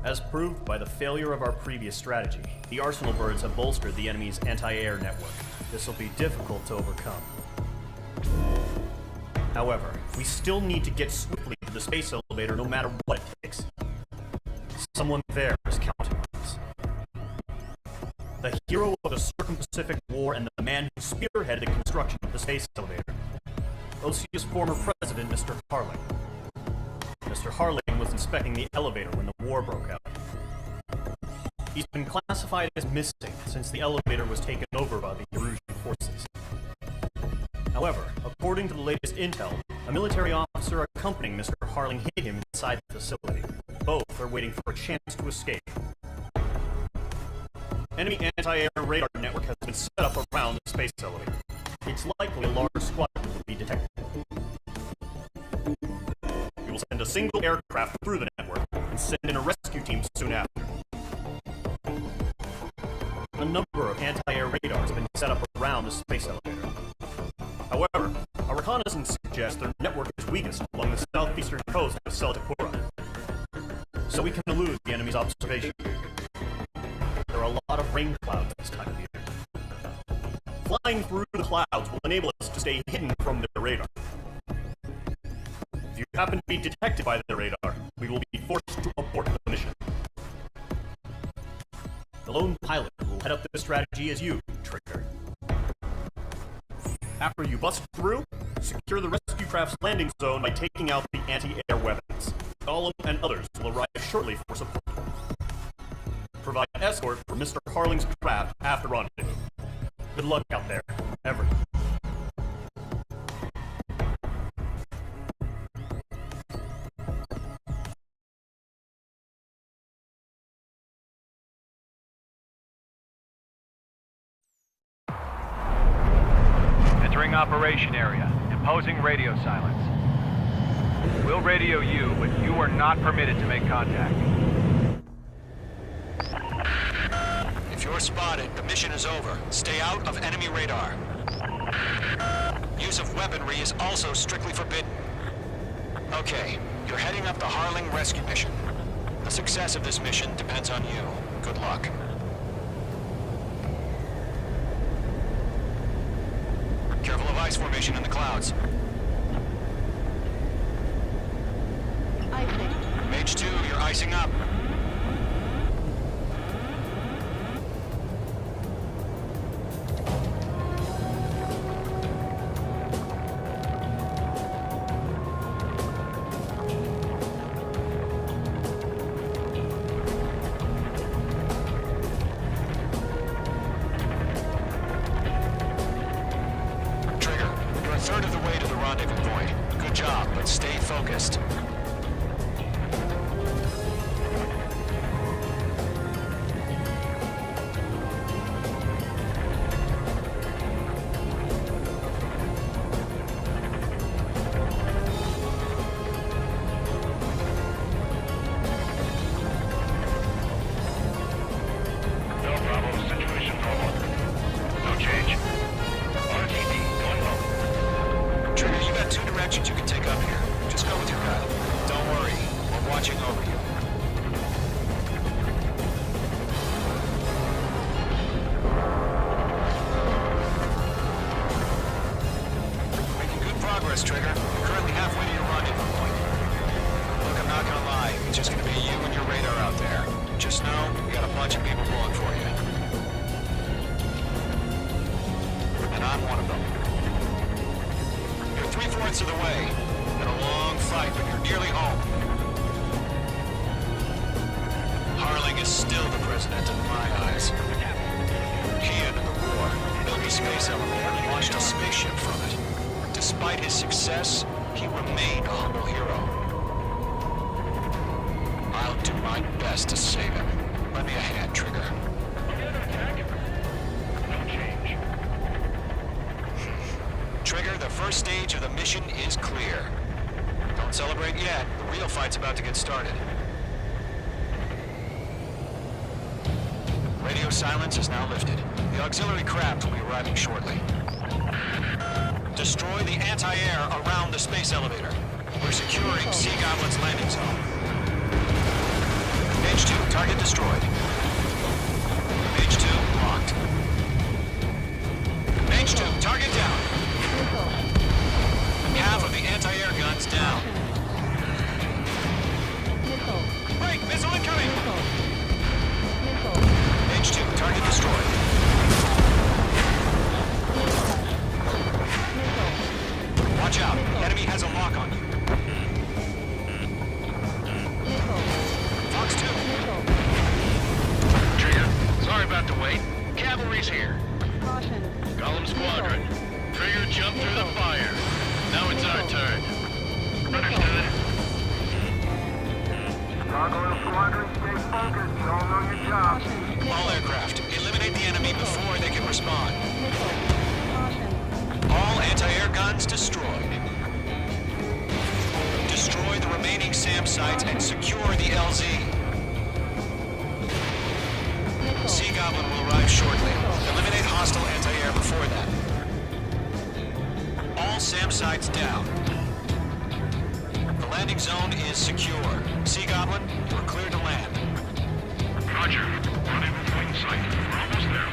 As proved by the failure of our previous strategy, the Arsenal birds have bolstered the enemy's anti-air network. This will be difficult to overcome. However, we still need to get swiftly to the space elevator no matter what it takes. Someone there is counting on us. The hero of the Circum-Pacific War and the man who spearheaded the construction of the space elevator. Osea's former president, Mr. Harling. Mr. Harling was inspecting the elevator when the war broke out. He's been classified as missing since the elevator was taken over by the Erusian forces. However, according to the latest intel, a military officer accompanying Mr. Harling hid him inside the facility. Both are waiting for a chance to escape. Enemy anti-air radar network has been set up around the space elevator. It's likely a large squadron will be detected. We will send a single aircraft through the network and send in a rescue team soon after. A number of anti-air radars have been set up around the space elevator. However, our reconnaissance suggests their network is weakest along the southeastern coast of Celticura, so we can elude the enemy's observation. There are a lot of rain clouds this time of year. Flying through the clouds will enable us to stay hidden from their radar. If you happen to be detected by the radar, we will be forced to abort the mission. The lone pilot will head up this strategy as you, Trigger. After you bust through, secure the rescue craft's landing zone by taking out the anti-air weapons. Gollum and others will arrive shortly for support. Provide escort for Mr. Harling's craft after rendezvous. Good luck out there, everyone. Entering operation area. Imposing radio silence. We'll radio you, but you are not permitted to make contact. If you're spotted, the mission is over. Stay out of enemy radar. Use of weaponry is also strictly forbidden. Okay, you're heading up the Harling rescue mission. The success of this mission depends on you. Good luck. Careful of ice formation in the clouds. Icing. Mage 2, you're icing up. Third of the way to the rendezvous point. Good job, but stay focused. No problem. Situation normal. No change. RTD going home. Trigger, you got two directions you can take up here. Just go with your gut. Don't worry, we're watching over you. Making good progress, Trigger. You're currently halfway to your rendezvous point. Look, I'm not gonna lie. It's just gonna be you and your radar out there. Just know, we got a bunch of people pulling for you. And I'm one of them. You're 3/4 2/3 of the way. Been a long fight, but you're nearly home. Harling is still the president in my eyes. He ended the war, built a space elevator, and launched a spaceship from it. Despite his success, he remained a humble hero. I'll do my best to save him. Lend me a hand, Trigger. Trigger, the first stage of the mission is clear. Don't celebrate yet. The real fight's about to get started. Radio silence is now lifted. The auxiliary craft will be arriving shortly. Destroy the anti-air around the space elevator. We're securing Sea Goblin's landing zone. Page 2, target destroyed. Page 2, locked. Page 2, target down. Half of the anti-air guns down. Break! Missile incoming! Page 2, target destroyed. Watch out, the enemy has a lock on you. Fox 2. Trigger, sorry about the wait. Cavalry's here. Golem Squadron. Trigger jumped through the fire. Now it's our turn. Understood. Gargoyle Squadron, stay focused. You all know your job. All aircraft, eliminate the enemy before they can respond. All anti-air guns destroyed. Destroy the remaining SAM sites and secure the LZ. Sea Goblin will arrive shortly. Eliminate hostile anti-air before that. All SAM sites down. The landing zone is secure. Sea Goblin, you are cleared to land. Roger. Running point in sight. We're almost there.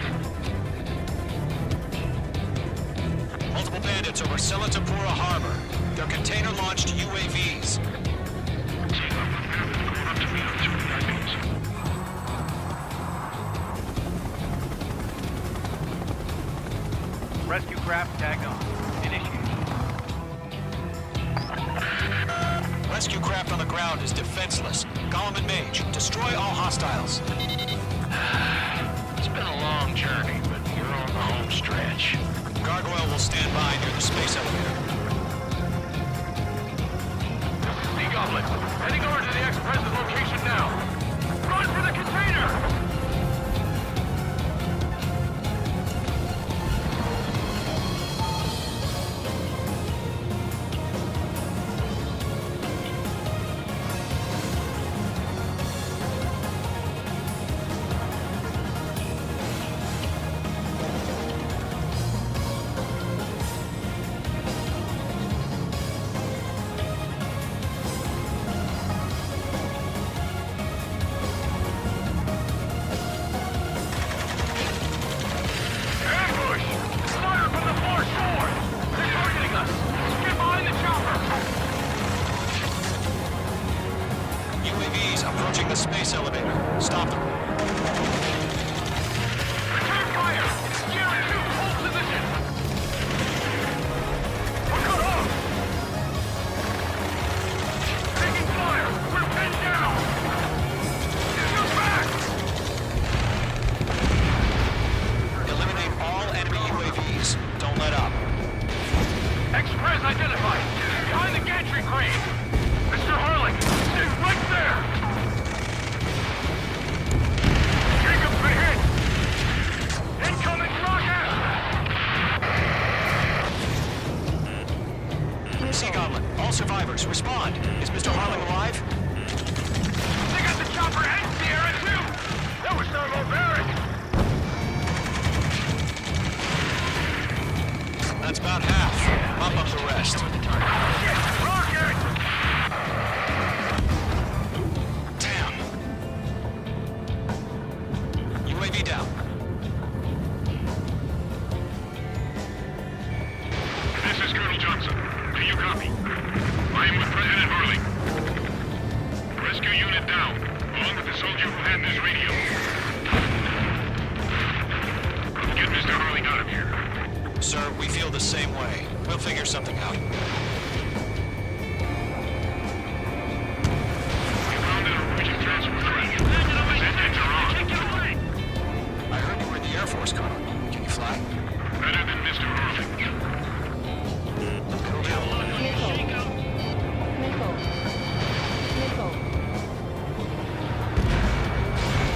Multiple bandits over Selatapura Harbor. They're container-launched UAVs. Rescue craft tagged on. Initiate. Rescue craft on the ground is defenseless. Golem and Mage, destroy all hostiles. It's been a long journey, but you're on the home stretch. Gargoyle will stand by near the space elevator. Sea Goblin, heading over to the ex-president location now. Run for the container! UAVs approaching the space elevator. Stop them. Return fire! Gear 2, hold position! We're cut off! Taking fire! We're pinned down! Shoot back! Eliminate all enemy UAVs. Don't let up. Express identified! Behind the gantry crane! Mr. Harling! Stay right there! Jacob's been hit! Incoming rocket! Sea Goblin, all survivors, respond. Is Mr. Harling alive? They got the chopper and Sierra too! That was thermobaric! That's about half. Bump up the rest. Rocket! Damn. UAV down. This is Colonel Johnson. Do you copy? I am with President Harling. Rescue unit down, along with the soldier who had this radio. Get Mr. Harling out of here. Sir, we feel the same way. We'll figure something out. course, Colonel. Can you fly? Better than Mr. Irving.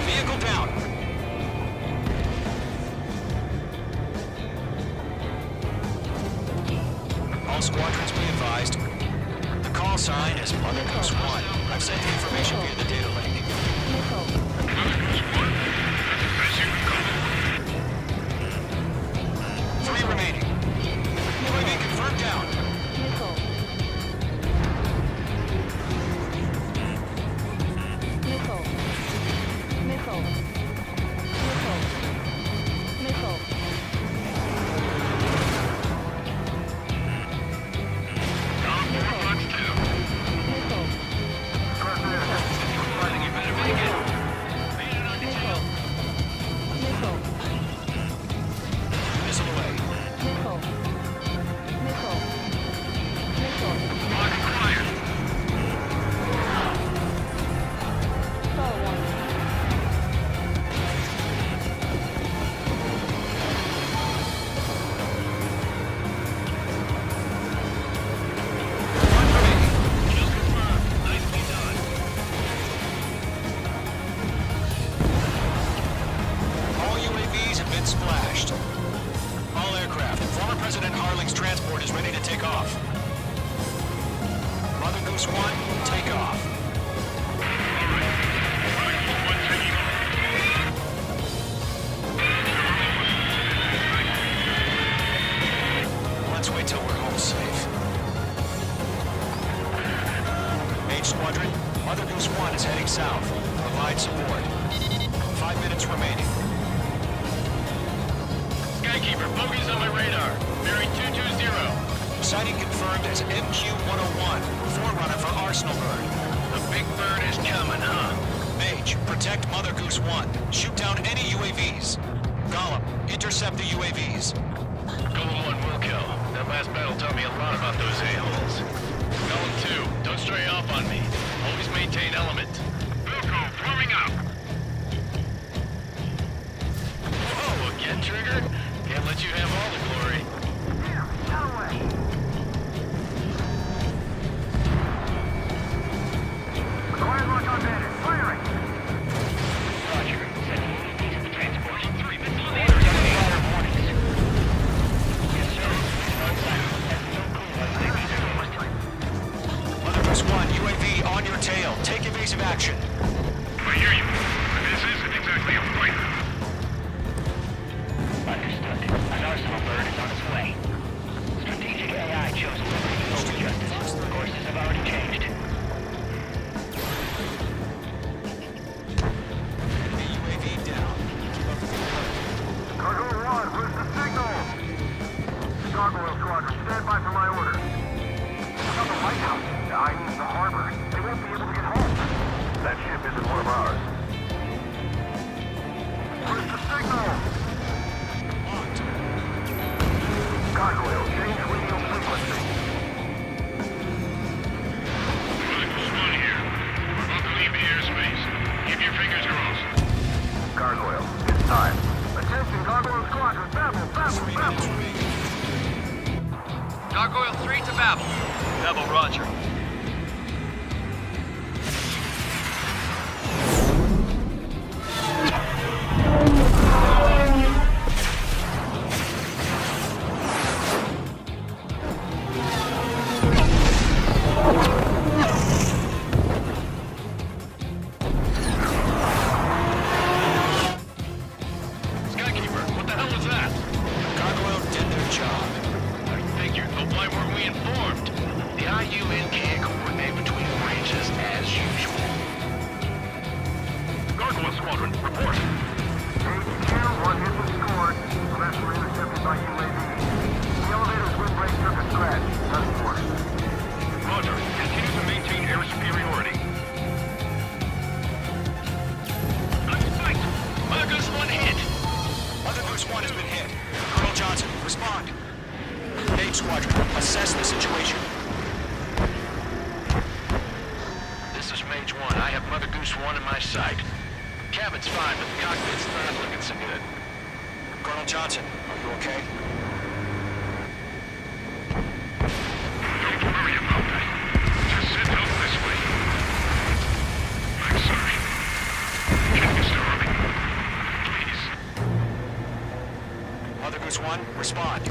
Vehicle down. All squadrons be advised. The call sign is Mother Goose 1. I've sent the information via the data link. Mother Goose 1. That's the best you can call. 3 remaining. UAV confirmed down. Missile away. Lock acquired. Kill confirmed. Nicely done. All UAVs have been splashed. All aircraft. Former President Harling's transport is ready to take off. Mother Goose 1, take off. Let's wait till we're home safe. Mage Squadron, Mother Goose 1 is heading south. Provide support. 5 minutes remaining. Skykeeper, bogeys on my radar. Bearing 220. Sighting confirmed as MQ-101, forerunner for Arsenal Bird. The big bird is coming, huh? Mage, protect Mother Goose 1. Shoot down any UAVs. Gollum, intercept the UAVs. Golem 1 will kill. That last battle taught me a lot about those a-holes. Golem 2, don't stray off on me. Always maintain element. Wilco, warming up. Whoa, again, Trigger? Can't let you have all the glory. Mother Goose 1, UAV on your tail. Take evasive action. I hear you. But this isn't exactly a fighter. Understood. An Arsenal bird is on its way. Strategic AI chose liberty over justice. Courses have already changed. The UAV down. Keep up the good work. Cargo 1, where's the signal? Gargoyle Squadron, stand by for my orders. About the lighthouse. I mean the harbor. They won't be able to get home. That ship isn't one of ours. Where's the signal? Locked. Gargoyle, change radio frequency. Mother Goose 1 here. We're about to leave the airspace. Keep your fingers crossed. Gargoyle, it's time. Attention, Gargoyle Squadron, babble, babble, 3 minutes babble. remaining. Gargoyle 3 to Babel. Babel, roger. Skykeeper, what the hell was that? Gargoyle did their job. I figured, but why weren't we informed? The IUN can't coordinate between branches as usual. Gargoyle Squadron, report. HQ, 1 hit was scored. The rest were intercepted by UAV. The elevator's windbreak took a scratch. None for it. Roger, continue to maintain air superiority. Good fight! Mother Goose 1 hit! Mother Goose 1 has been hit. Colonel Johnson, respond. Mage Squadron, assess the situation. This is Mage 1. I have Mother Goose 1 in my sight. Cabin's fine, but the cockpit's not looking so good. Johnson, are you okay? Don't worry about that. Just send help this way. I'm sorry. Get Mr. Harling. Please. Mother Goose 1, respond.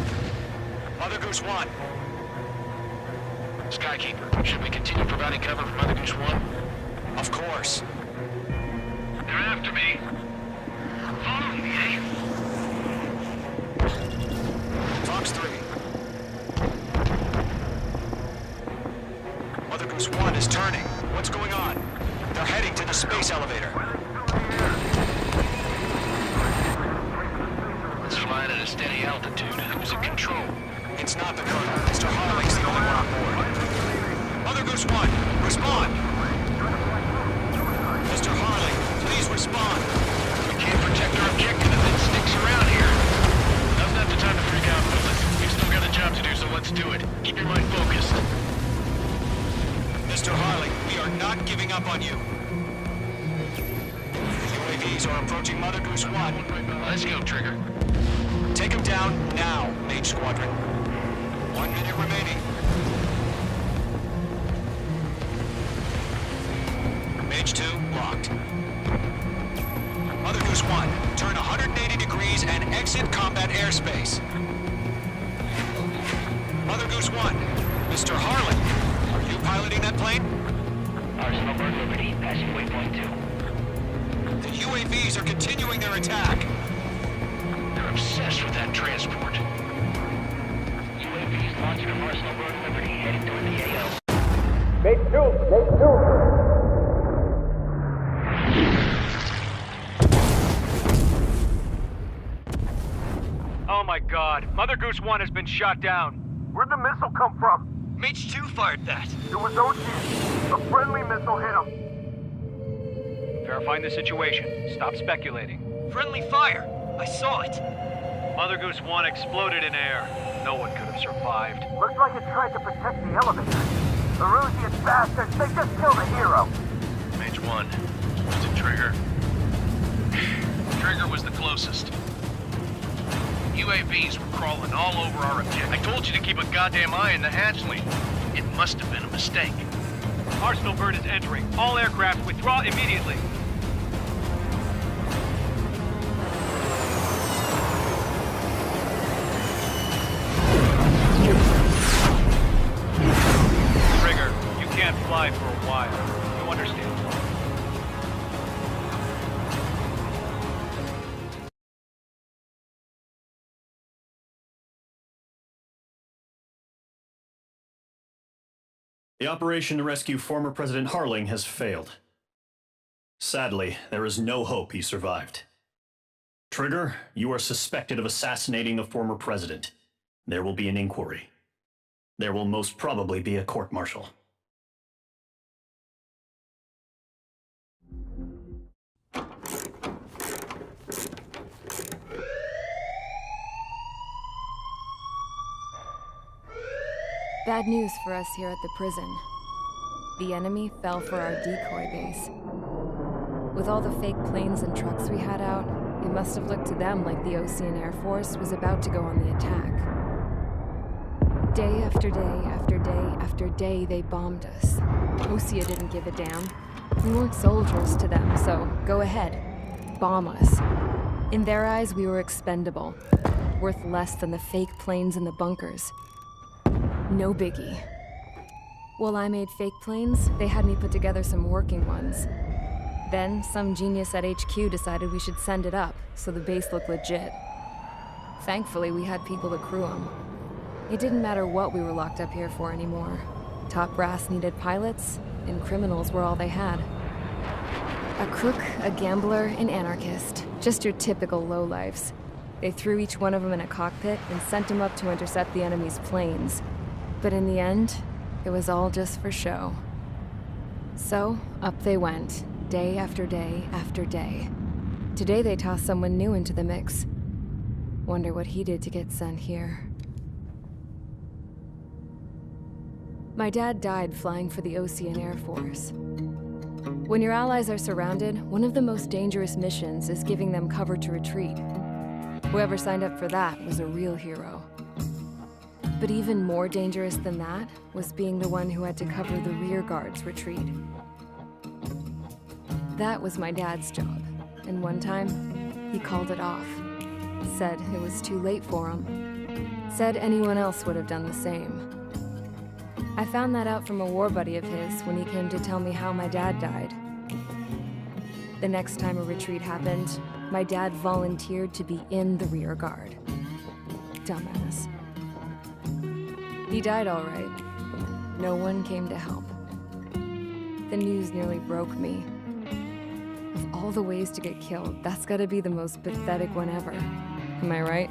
Mother Goose 1. Skykeeper, should we continue providing cover for Mother Goose 1? Of course. They're after me. Following me, eh? Fox 3. Mother Goose 1 is turning. What's going on? They're heading to the space elevator. It's flying at a steady altitude. Who's in control? It's not the Colonel. Mr. Harling's the only one on board. Mother Goose 1, respond! Mr. Harling, please respond. We can't protect our objective if it sticks around here. Now's not the time to freak out, fellas. We've still got a job to do, so let's do it. Keep your mind focused. Mr. Harling, we are not giving up on you. The UAVs are approaching Mother Goose 1. Let's go, Trigger. Take him down now, Mage Squadron. 1 minute remaining. Mage 2, locked. Mother Goose 1, turn 180 degrees and exit combat airspace. Mother Goose 1, Mr. Harling, are you piloting that plane? Arsenal Bird Liberty, passing waypoint 2. The UAVs are continuing their attack. They're obsessed with that transport. UAVs launched from Arsenal Bird Liberty, heading toward the AO. Oh my god, Mother Goose 1 has been shot down. Where'd the missile come from? Mage 2 fired that. It was Ocean. A friendly missile hit him. Verifying the situation. Stop speculating. Friendly fire. I saw it. Mother Goose 1 exploded in air. No one could have survived. Looks like it tried to protect the elevator. The Rusian bastards, they just killed a hero. Mage 1. Was it Trigger? Trigger was the closest. UAVs were crawling all over our objective. I told you to keep a goddamn eye on the hatchling. It must have been a mistake. Arsenal Bird is entering. All aircraft withdraw immediately. Trigger, you can't fly for a while. You understand? The operation to rescue former President Harling has failed. Sadly, there is no hope he survived. Trigger, you are suspected of assassinating the former president. There will be an inquiry. There will most probably be a court-martial. Bad news for us here at the prison. The enemy fell for our decoy base. With all the fake planes and trucks we had out, it must have looked to them like the Ocean Air Force was about to go on the attack. Day after day after day after day, they bombed us. Osea didn't give a damn. We weren't soldiers to them, so go ahead. Bomb us. In their eyes, we were expendable. Worth less than the fake planes in the bunkers. No biggie. While I made fake planes, they had me put together some working ones. Then, some genius at HQ decided we should send it up, so the base looked legit. Thankfully, we had people to crew them. It didn't matter what we were locked up here for anymore. Top brass needed pilots, and criminals were all they had. A crook, a gambler, an anarchist. Just your typical lowlifes. They threw each one of them in a cockpit and sent them up to intercept the enemy's planes. But in the end, it was all just for show. So, up they went, day after day after day. Today they tossed someone new into the mix. Wonder what he did to get sent here. My dad died flying for the Ocean Air Force. When your allies are surrounded, one of the most dangerous missions is giving them cover to retreat. Whoever signed up for that was a real hero. But even more dangerous than that was being the one who had to cover the rear guard's retreat. That was my dad's job, and one time, he called it off. Said it was too late for him. Said anyone else would have done the same. I found that out from a war buddy of his when he came to tell me how my dad died. The next time a retreat happened, my dad volunteered to be in the rear guard. Dumbass. He died all right. No one came to help. The news nearly broke me. Of all the ways to get killed, that's gotta be the most pathetic one ever. Am I right?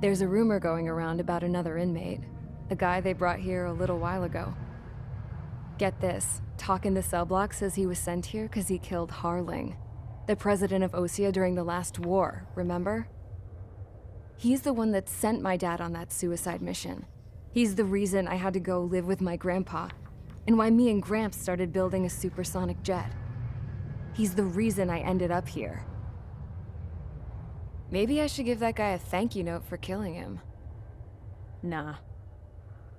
There's a rumor going around about another inmate. A guy they brought here a little while ago. Get this, talk in the cell block says he was sent here because he killed Harling, the president of Osea during the last war, remember? He's the one that sent my dad on that suicide mission. He's the reason I had to go live with my grandpa, and why me and Gramps started building a supersonic jet. He's the reason I ended up here. Maybe I should give that guy a thank you note for killing him. Nah.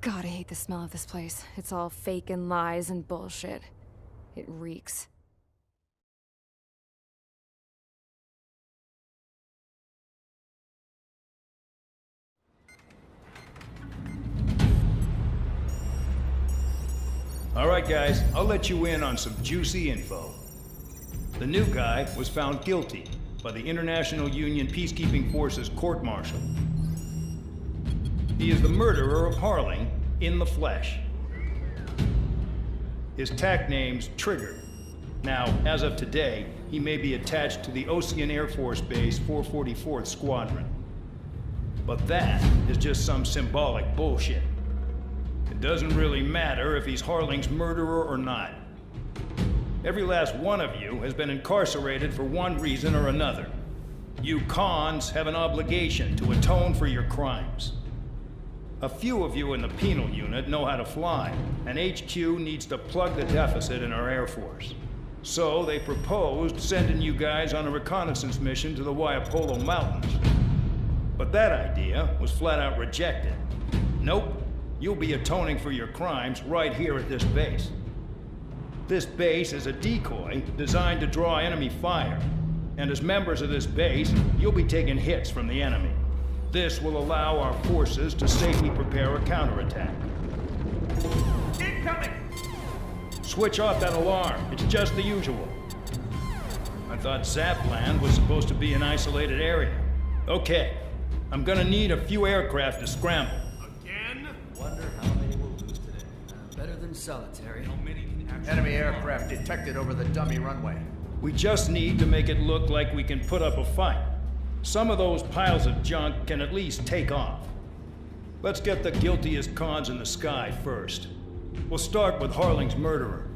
God, I hate the smell of this place. It's all fake and lies and bullshit. It reeks. All right, guys, I'll let you in on some juicy info. The new guy was found guilty by the International Union Peacekeeping Forces court-martial. He is the murderer of Harling in the flesh. His tack name's Trigger. Now, as of today, he may be attached to the Ocean Air Force Base 444th Squadron. But that is just some symbolic bullshit. It doesn't really matter if he's Harling's murderer or not. Every last one of you has been incarcerated for one reason or another. You cons have an obligation to atone for your crimes. A few of you in the penal unit know how to fly, and HQ needs to plug the deficit in our Air Force. So they proposed sending you guys on a reconnaissance mission to the Waiapolo Mountains. But that idea was flat out rejected. Nope. You'll be atoning for your crimes right here at this base. This base is a decoy designed to draw enemy fire. And as members of this base, you'll be taking hits from the enemy. This will allow our forces to safely prepare a counterattack. Incoming! Switch off that alarm. It's just the usual. I thought Zapland was supposed to be an isolated area. Okay. I'm gonna need a few aircraft to scramble. Wonder how many will lose today. Better than solitary. Enemy aircraft detected over the dummy runway. We just need to make it look like we can put up a fight. Some of those piles of junk can at least take off. Let's get the guiltiest cons in the sky first. We'll start with Harling's murderer.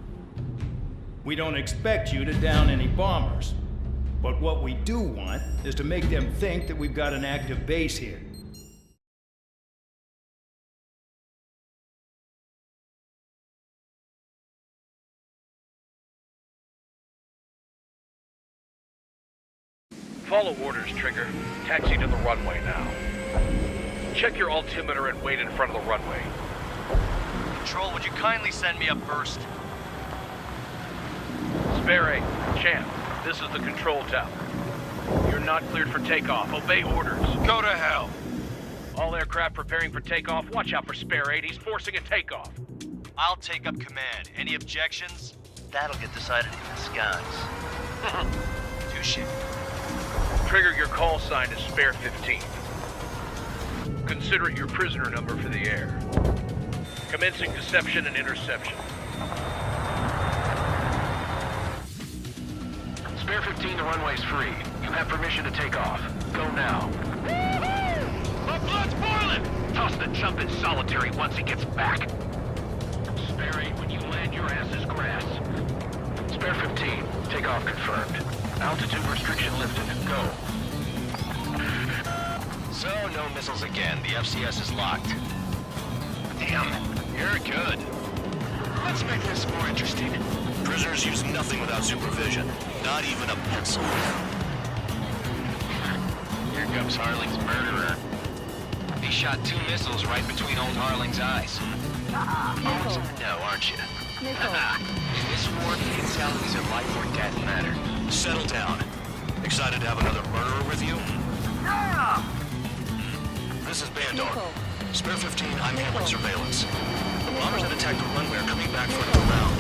We don't expect you to down any bombers. But what we do want is to make them think that we've got an active base here. Follow orders, Trigger. Taxi to the runway now. Check your altimeter and wait in front of the runway. Control, would you kindly send me up first? Spare 8, Champ, this is the control tower. You're not cleared for takeoff. Obey orders. Go to hell. All aircraft preparing for takeoff. Watch out for Spare 8. He's forcing a takeoff. I'll take up command. Any objections? That'll get decided in the skies. Touche. Trigger, your call sign is Spare 15. Consider it your prisoner number for the air. Commencing deception and interception. Spare 15, the runway's free. You have permission to take off. Go now. My blood's boiling! Toss the chump in solitary once he gets back. Spare 8, when you land, your ass is grass. Spare 15, takeoff confirmed. Altitude restriction lifted. Go. So, no missiles again. The FCS is locked. Damn, you're good. Let's make this more interesting. Prisoners use nothing without supervision. Not even a pencil. Here comes Harling's murderer. He shot 2 missiles right between old Harling's eyes. Always in the know, aren't you? In this war, intel is a life or death matter. Settle down. Excited to have another murderer with you? This is Bandar. Spare 15, I'm handling surveillance. The bombers that attacked the runway are coming back for another round.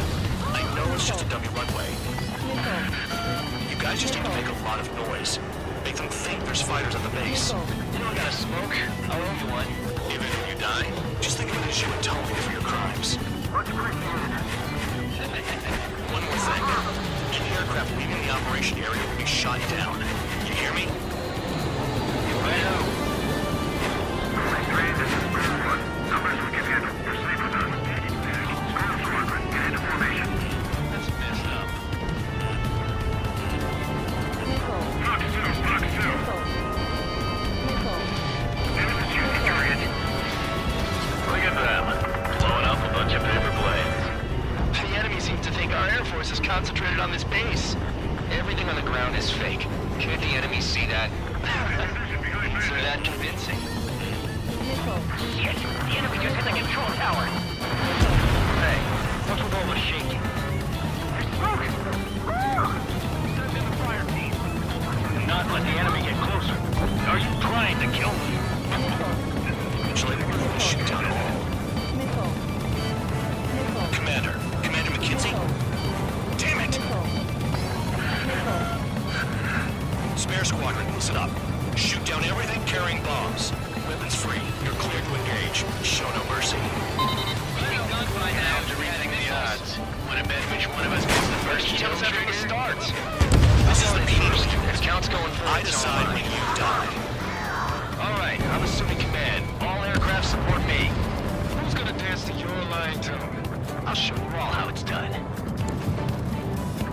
I know it's just a dummy runway. You guys just need to make a lot of noise. Make them think there's fighters at the base. You don't gotta smoke. I'll owe you one. Even if you die, just think of it as you atone for your crimes. One more thing. Any aircraft leaving the operation area will be shot down. You hear me? Right out. Numbers we can handle. Proceed with us. Squad squadron, get into formation. That's messed up. Fox 2, Fox 2. Enemy shooting target. Look at them. Blowing up a bunch of paper planes. The enemy seems to think our Air Force is concentrated on this base. Everything on the ground is fake. Can't the enemy see that? Is it that convincing? Shit! The enemy just hit the control tower! Hey, what's with all the shaking? There's smoke! Send in the fire team. Do not let the enemy get closer. Are you trying to kill me? Shall I order the shoot down all? Commander McKinsey? Damn it! Spare squadron, listen up. Shoot down everything carrying bombs. Weapons free. You're cleared to engage. Show no mercy. Done by now. After reading the odds, wanna bet which one of us gets the first Tell kill us after trigger? it starts. This is the meeting. If counts going forward, I decide when you die. Alright, I'm assuming command. All aircraft support me. Who's gonna dance to your line tune? I'll show you all how it's done.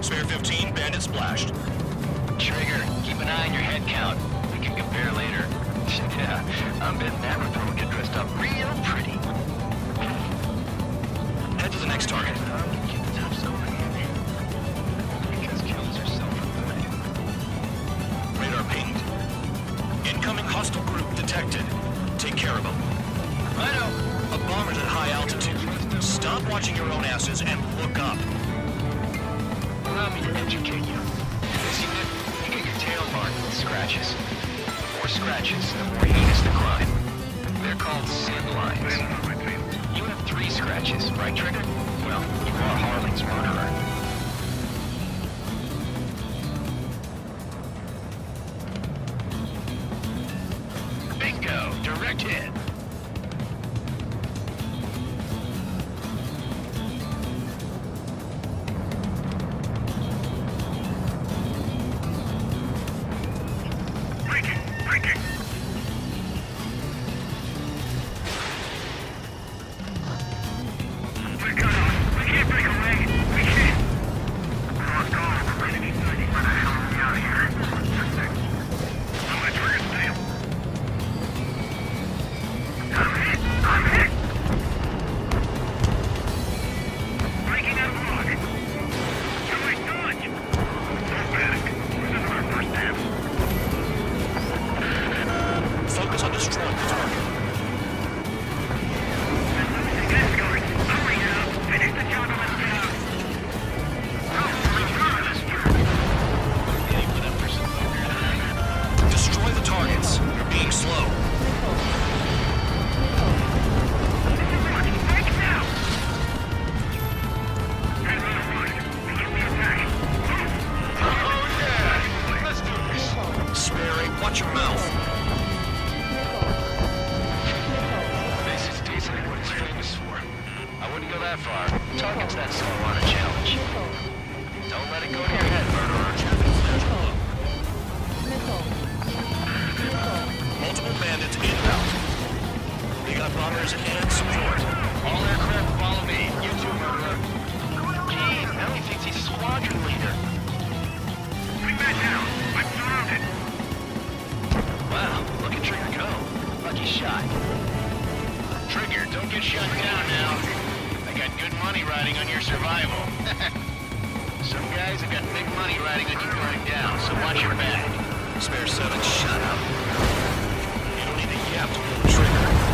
Spare 15, bandit splashed. Trigger, keep an eye on your head count. We can compare later. Yeah, I'm betting that report will get dressed up real pretty. Head to the next target. Because kills are self-inflicted. Radar pinged. Incoming hostile group detected. Take care of them. Righto. A bomber's at high altitude. Stop watching your own asses and look up. Allow me to educate you. This unit, you get your tail marked with scratches. The more scratches, the more heinous the crime. They're called sin lines. You have 3 scratches, right, Trigger? Well, you are Harling's murderer. Bingo! Direct hit! Focus on destroying the target. Destroy the targets. You're being slow. Swearing, watch your mouth. This is decently what he's famous for. I wouldn't go that far. Target's that slow on a challenge. Don't let it go to your head, murderer. Multiple bandits inbound. We got bombers and support. All aircraft follow me. You too, murderer. Jeez, now he thinks he's a squadron leader. Bring that down. I'm surrounded. Wow, look at Trigger go. Lucky shot. Trigger, don't get shut down now. I got good money riding on your survival. Some guys have got big money riding on you going down, so watch your back. Spare 7, shut up. You don't need to yap to pull the trigger.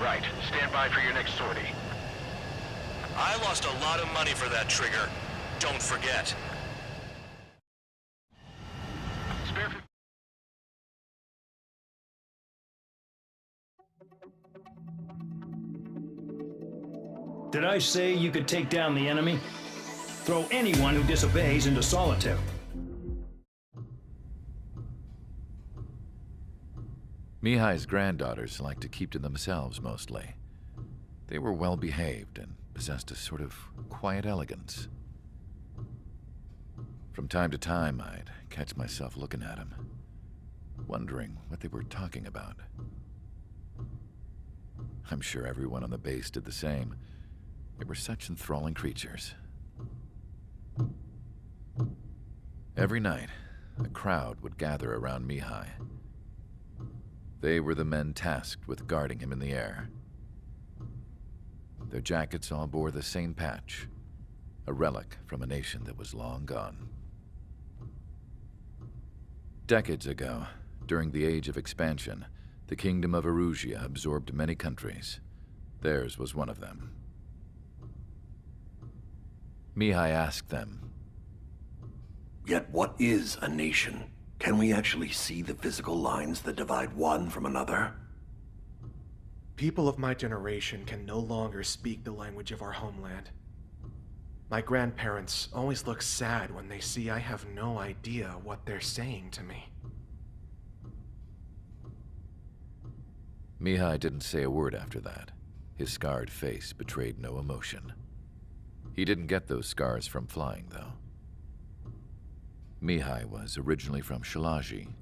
Right. Stand by for your next sortie. I lost a lot of money for that trigger. Don't forget. Did I say you could take down the enemy? Throw anyone who disobeys into solitary. Mihai's granddaughters liked to keep to themselves mostly. They were well behaved and possessed a sort of quiet elegance. From time to time, I'd catch myself looking at them, wondering what they were talking about. I'm sure everyone on the base did the same. They were such enthralling creatures. Every night, a crowd would gather around Mihai. They were the men tasked with guarding him in the air. Their jackets all bore the same patch, a relic from a nation that was long gone. Decades ago, during the Age of Expansion, the Kingdom of Erusia absorbed many countries. Theirs was one of them. Mihai asked them, "Yet what is a nation? Can we actually see the physical lines that divide one from another?" People of my generation can no longer speak the language of our homeland. My grandparents always look sad when they see I have no idea what they're saying to me. Mihai didn't say a word after that. His scarred face betrayed no emotion. He didn't get those scars from flying, though. Mihai was originally from Shalaji.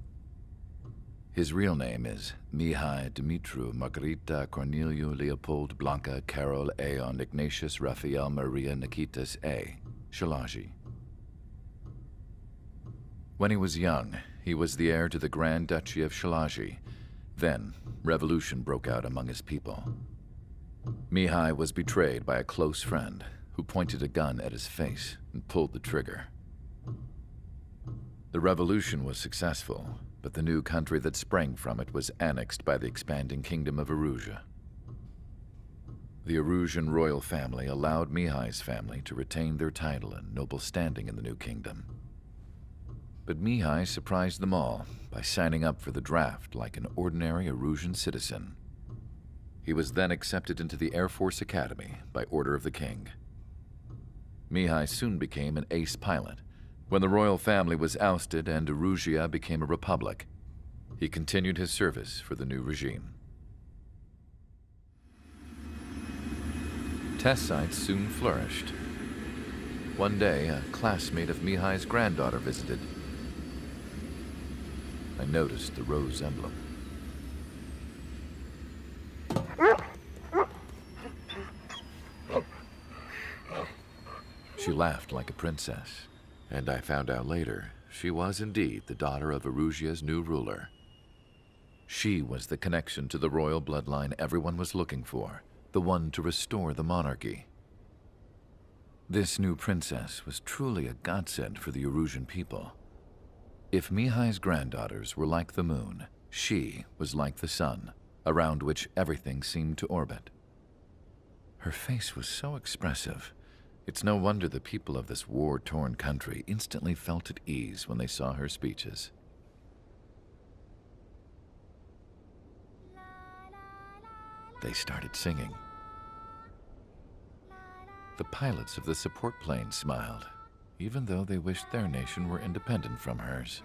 His real name is Mihai Dumitru Margarita Corneliu Leopold Blanca Carol Aeon Ignatius Raphael Maria Nikitas A. Shalaji. When he was young, he was the heir to the Grand Duchy of Shalaji. Then, revolution broke out among his people. Mihai was betrayed by a close friend who pointed a gun at his face and pulled the trigger. The revolution was successful, but the new country that sprang from it was annexed by the expanding kingdom of Erusia. The Erusian royal family allowed Mihai's family to retain their title and noble standing in the new kingdom. But Mihai surprised them all by signing up for the draft like an ordinary Erusian citizen. He was then accepted into the Air Force Academy by order of the king. Mihai soon became an ace pilot. When the royal family was ousted and Erusia became a republic, he continued his service for the new regime. Test sites soon flourished. One day, a classmate of Mihai's granddaughter visited. I noticed the rose emblem. She laughed like a princess, and I found out later she was indeed the daughter of Erusia's new ruler. She was the connection to the royal bloodline everyone was looking for, the one to restore the monarchy. This new princess was truly a godsend for the Erusian people. If Mihai's granddaughters were like the moon, she was like the sun, around which everything seemed to orbit. Her face was so expressive. It's no wonder the people of this war-torn country instantly felt at ease when they saw her speeches. They started singing. The pilots of the support plane smiled, even though they wished their nation were independent from hers.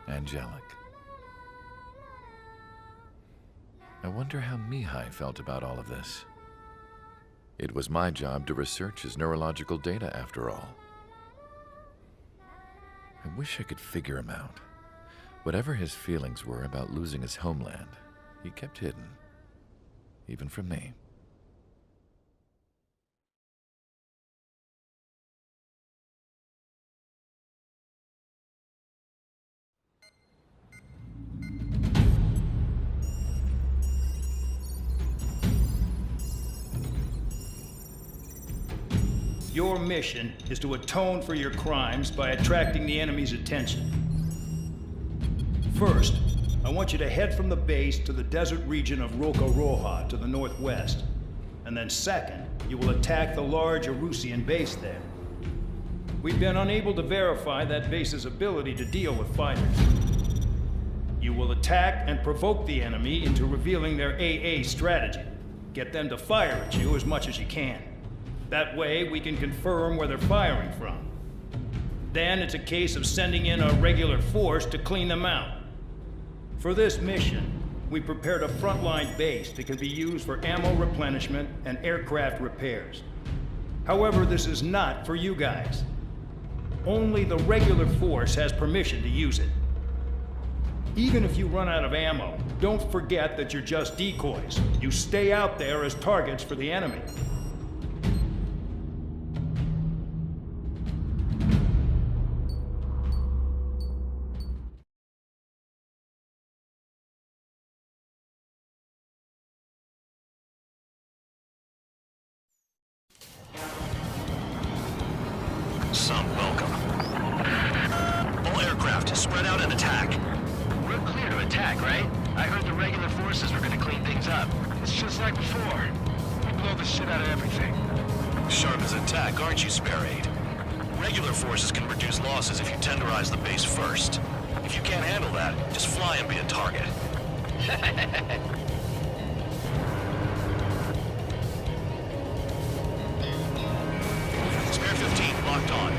Angelic. I wonder how Mihai felt about all of this. It was my job to research his neurological data, after all. I wish I could figure him out. Whatever his feelings were about losing his homeland, he kept hidden, even from me. Your mission is to atone for your crimes by attracting the enemy's attention. First, I want you to head from the base to the desert region of Roca Roja to the northwest. And then second, you will attack the large Erusian base there. We've been unable to verify that base's ability to deal with fighters. You will attack and provoke the enemy into revealing their AA strategy. Get them to fire at you as much as you can. That way, we can confirm where they're firing from. Then it's a case of sending in a regular force to clean them out. For this mission, we prepared a frontline base that can be used for ammo replenishment and aircraft repairs. However, this is not for you guys. Only the regular force has permission to use it. Even if you run out of ammo, don't forget that you're just decoys. You stay out there as targets for the enemy. Some welcome. All aircraft, spread out and attack. We're clear to attack, right? I heard the regular forces were gonna clean things up. It's just like before. We blow the shit out of everything. Sharp as attack, aren't you, Spare 8? Regular forces can reduce losses if you tenderize the base first. If you can't handle that, just fly and be a target. Spare 15 locked on.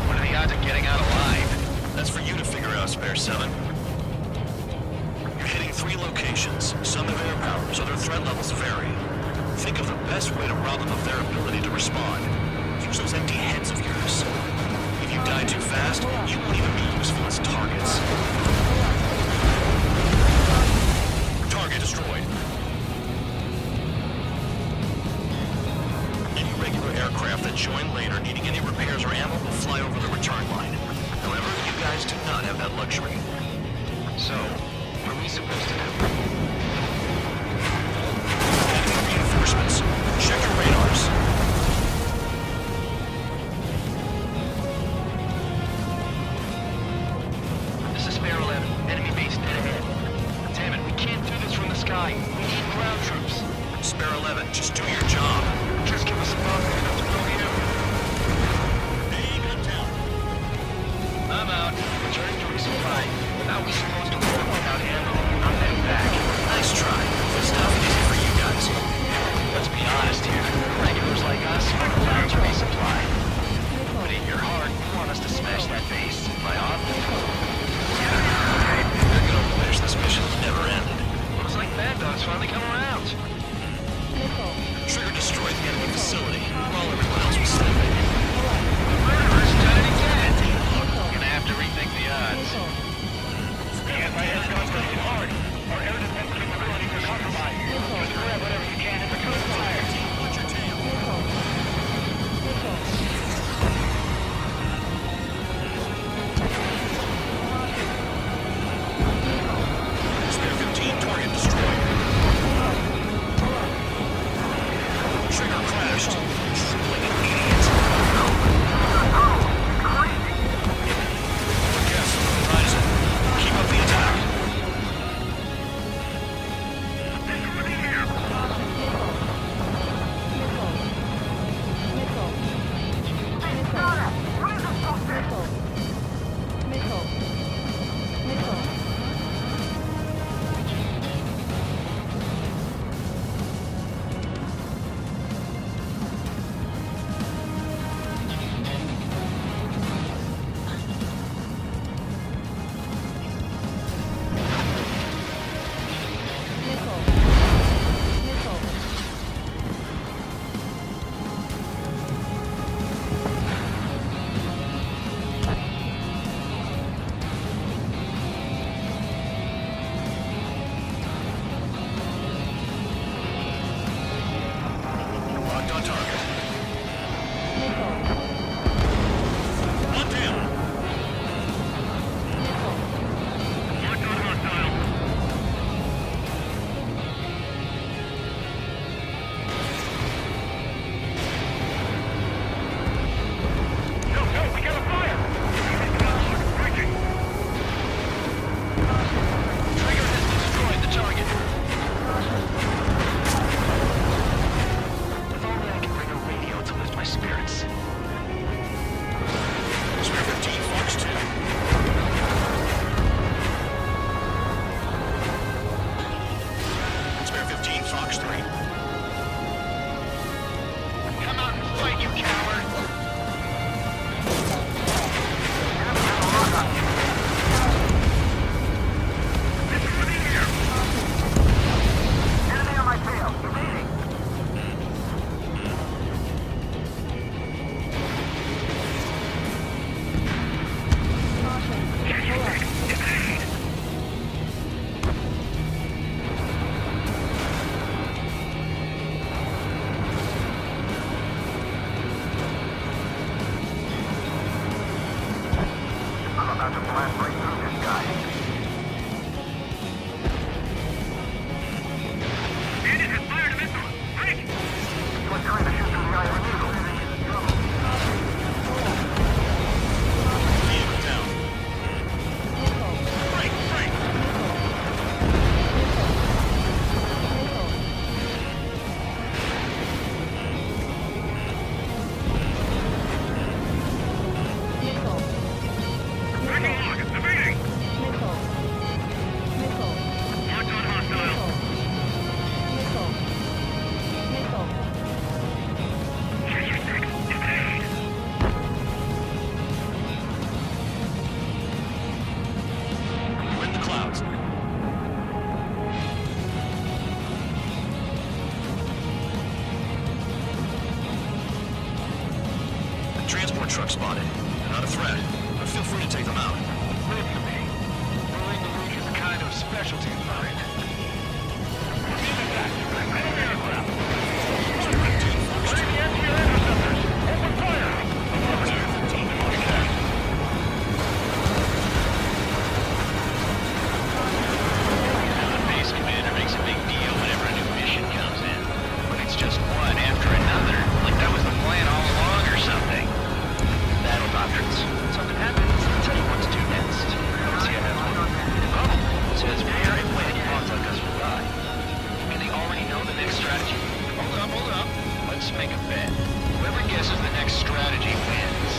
What are the odds of getting out alive? That's for you to figure out, Spare 7. You're hitting 3 locations. Some have air powers, other threat levels vary. Think of the best way to rob them of their ability to respond. Use those empty heads of yours. If you die too fast, you won't even be useful as targets. Target destroyed. Any regular aircraft that join later needing any repairs or ammo will fly over the return line. However, you guys do not have that luxury. So, what are we supposed to do? Enemy reinforcements. Check your radars. This is Spare 11. Enemy base dead ahead. Damn it, we can't do this from the sky. We need ground troops. Spare 11, just do your job. Just give us a bug and enough to blow you. Hey, gun down. I'm out. Returning to resupply. How are we supposed to work without ammo? I'm heading back. Nice try. This stuff easy for you guys. Let's be honest here. Regulars like us are allowed to resupply. But in your heart, you want us to smash that base. Am I off? You're gonna wish this mission's never ended. Looks like Bad Dog's finally come around. Trigger destroyed the enemy facility while everyone else was sleeping. The murderer's done it again. Gonna have to rethink the odds. The anti-air guns are hitting hard. Our air defense capabilities are compromised. Just grab whatever you can and return fire. Watch your tail. Spare 15 target destroyed. Trigger crashed. Like an idiot. Gas on the horizon. Keep up the attack. Locked on target. One down. Locked on hostile. No, we got a fire! Breaching! Trigger has destroyed the target. If only I could bring a radio to lift my spirits. Spare 15 Fox 2. Spare 15 Fox 3. Come out and fight, you coward! Enemy on my tail. Evading. I'm about to blast right through this guy. Bandit has fired a missile. Break! He was trying to shoot through the eye of an eagle. Vehicle down. Transport truck spotted. They're not a threat, but feel free to take them out. Leave it to me. Rolling the leak is a kind of specialty of mine. Repeat that. Enemy aircraft. Ready the MTL interceptors. Open fire. Affirmative. Okay. The base commander makes a big deal whenever a new mission comes in. But it's just one after another. Like that was the plan all along or something. Battle doctrines. Something happens, I'll tell you what to do next. See, I have one. Oh, it says where and when pawns like us will die. You mean they already know the next strategy? Hold up. Let's make a bet. Whoever guesses the next strategy wins.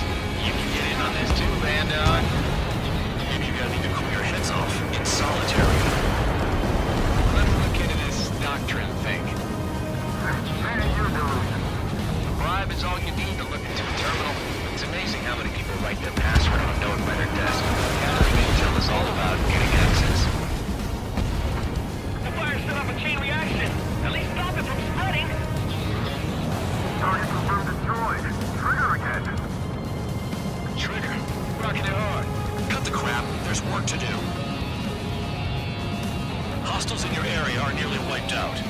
You can get in on this too, Bandai. Maybe you guys need to cool your heads off in solitary. Let me look into this doctrine thing. A bribe is all you need to look into a terminal. It's amazing how many people write their password on a note by their desk. They tell us all about getting access. The fire set off a chain reaction. At least stop it from spreading. Target confirmed destroyed. Trigger again. Trigger, rocking it hard. Cut the crap, there's work to do. Hostiles in your area are nearly wiped out.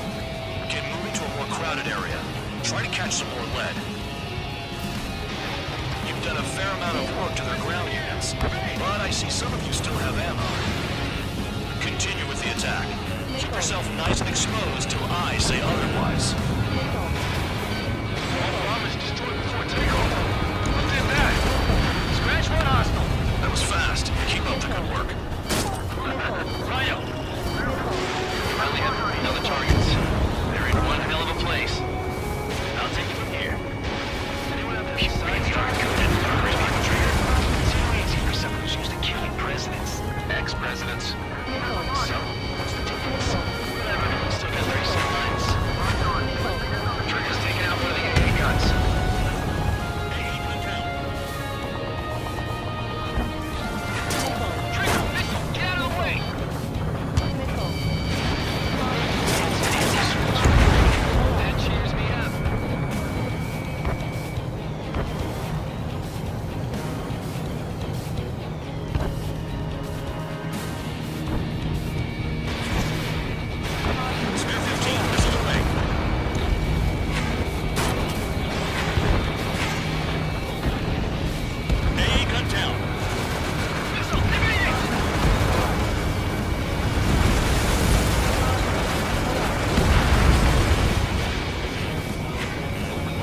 Get moving to a more crowded area. Try to catch some more lead. You've done a fair amount of work to their ground units, but I see some of you still have ammo. Continue with the attack. Keep yourself nice and exposed till I say otherwise. All bombers destroyed before takeoff. Who did that? Scratch one hostile. That was fast. Keep up the good work. Rhino. Finally have another targets. They're in one hell of a place. I'll take it from here. Anyone have any signs of good and numbers, Trigger? It's so easy for someone who's used to killing presidents. Ex-presidents. So, what's the difference? Whatever. Still got 37 lines. Trigger's taking out one of the AA guns. Trigger, missile! Get out of the way! That cheers me up. Spear 15, missile away. AA gun down. Missile igniting.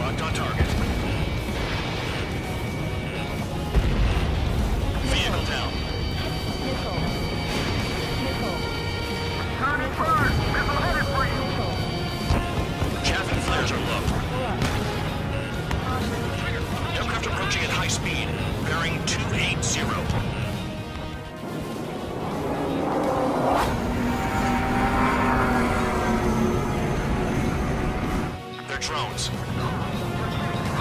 Locked on target. Vehicle down. Turn and burn. Missile headed for you. Chaff and flares are low. Aircraft approaching at high speed, bearing 280. They're drones.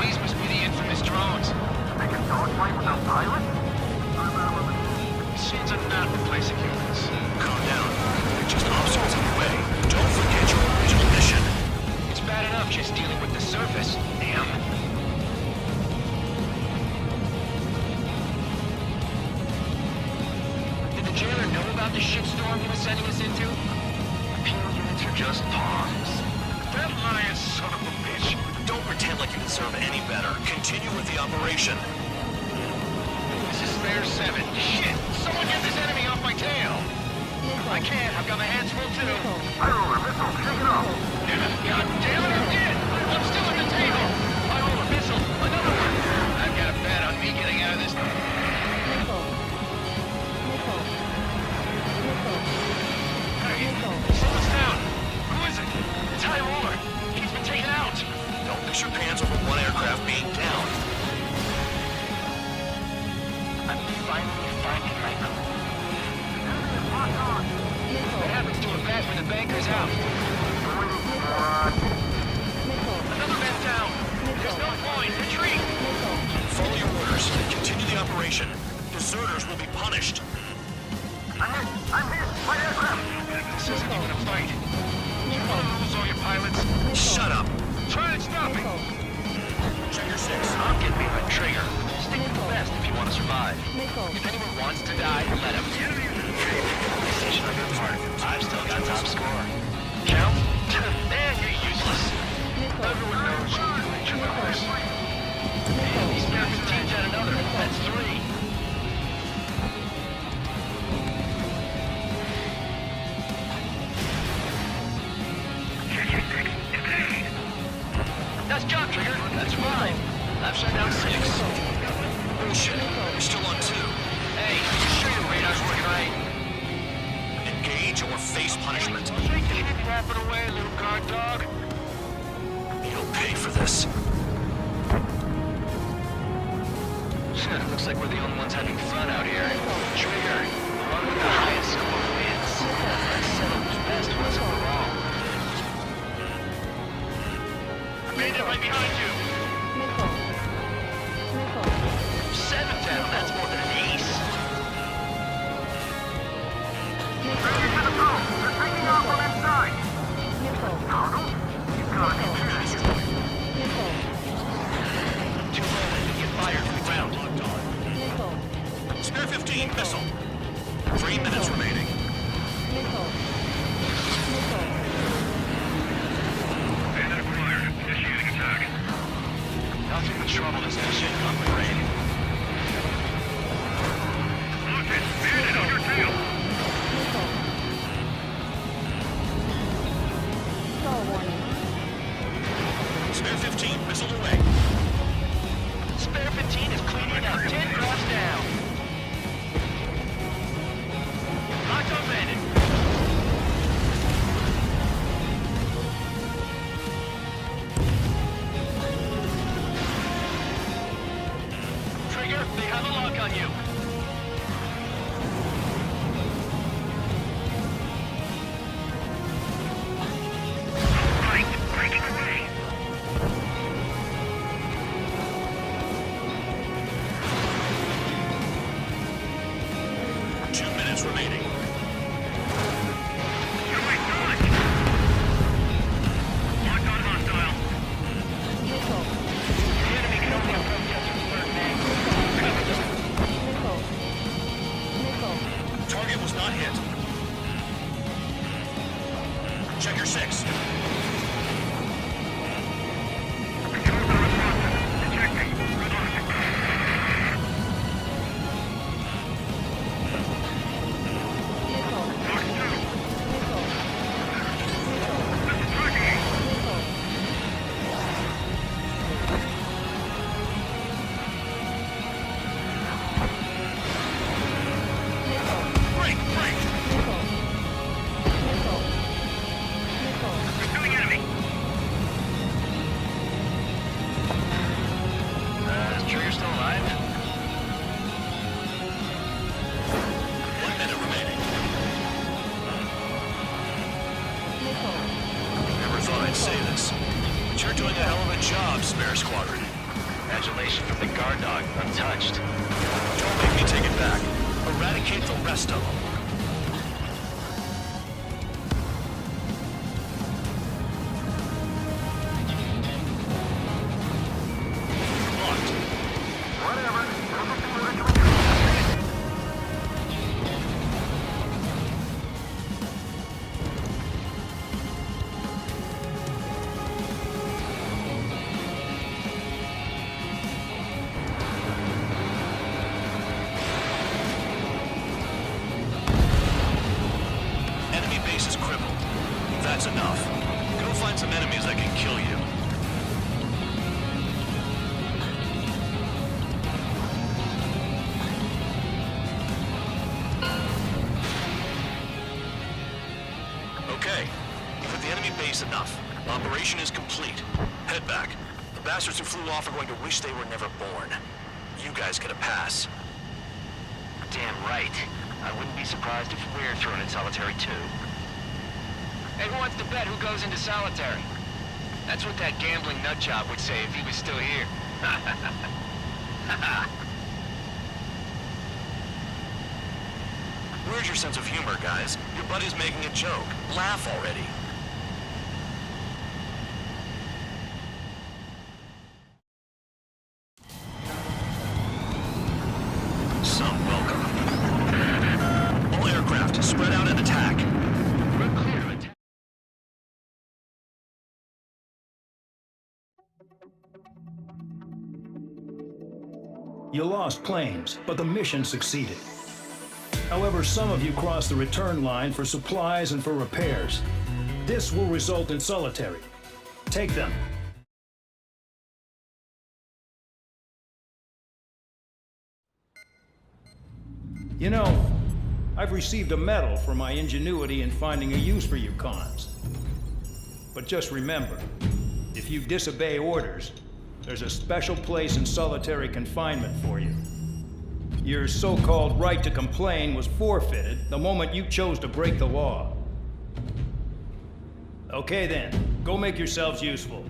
These must be the infamous drones. They can dogfight without pilot? Machines are not replacing humans. Calm down. They're just obstacles in the way. Don't forget your original mission. It's bad enough just dealing with the surface. Damn. Did the jailer know about the shitstorm he was sending us into? Penal units are just pawns. That lying son of a bitch. Don't pretend like you deserve any better. Continue with the operation. This is Spare 7. Shit! Someone get this enemy off my tail! I can't. I've got my hands full too. I roll a missile. Shake it off. God damn it, I'm dead! I'm still at the table! I roll a missile. Another one! I've got a bet on me getting out of this. Hey, someone's down. Who is it? It's High Roller. He's been taken out. Don't mix your pants over one aircraft being down. I'm finally finding my crew. What happens to a bat when the banker's out? Another man down. There's no point. Retreat. Follow your orders. Continue the operation. Deserters will be punished. I'm hit. My aircraft. This isn't even a fight. You want to lose all your pilots? Shut up. Try and stop it. Trigger 6. I'll get me a trigger. survive. If anyone wants to die, let him. Decision on your part. I've still got top score. Count? Man, you're useless. Everyone knows you can reach your numbers. These spare 15's at another. That's 3. Nice job, Trigger. That's 5. I've shut down 6. Bullshit. You're still on 2. Hey, you sure your radar's working right? Engage or face punishment. Keep yapping away, little guard dog. You'll pay for this. Looks like we're the only ones having fun out here. Trigger, the one with the highest score wins. Let's settle who's best once and for all. Made it right behind you. 7 down, that's more than an ace. Ready for the boat. They're taking off from inside. Donald, you've got to be kidding. Too low, you get fired from the ground. Spare 15, missile. 3 minutes remaining. Bandit acquired. Initiating attack. Nothing but trouble this mission, I'm afraid. Look, it's Bandit on your tail. Spare 15, missile away. Spare 15 is cleaning up. 10 drops down. Locked on Bandit. Trigger, they have a lock on you. Breaking away. 2 minutes remaining. Locked on hostile. The enemy can only approach us from certain angles. Cover them. Target was not hit. Check your 6. Break! Pursuing enemy. Is Trigger still alive? 1 minute remaining. Never thought I'd say this, but you're doing a hell of a job, Spare Squadron. Congratulations from the guard dog, untouched. Don't make me take it back. Eradicate the rest of them. That's enough. Go find some enemies that can kill you. Okay. You've hit the enemy base enough. Operation is complete. Head back. The bastards who flew off are going to wish they were never born. You guys get a pass. Damn right. I wouldn't be surprised if we're thrown in solitary too. Hey, who wants to bet who goes into solitary? That's what that gambling nutjob would say if he was still here. Where's your sense of humor, guys? Your buddy's making a joke. Laugh already. You lost planes, but the mission succeeded. However, some of you crossed the return line for supplies and for repairs. This will result in solitary. Take them. You know, I've received a medal for my ingenuity in finding a use for you cons. But just remember, if you disobey orders, there's a special place in solitary confinement for you. Your so-called right to complain was forfeited the moment you chose to break the law. Okay then, go make yourselves useful.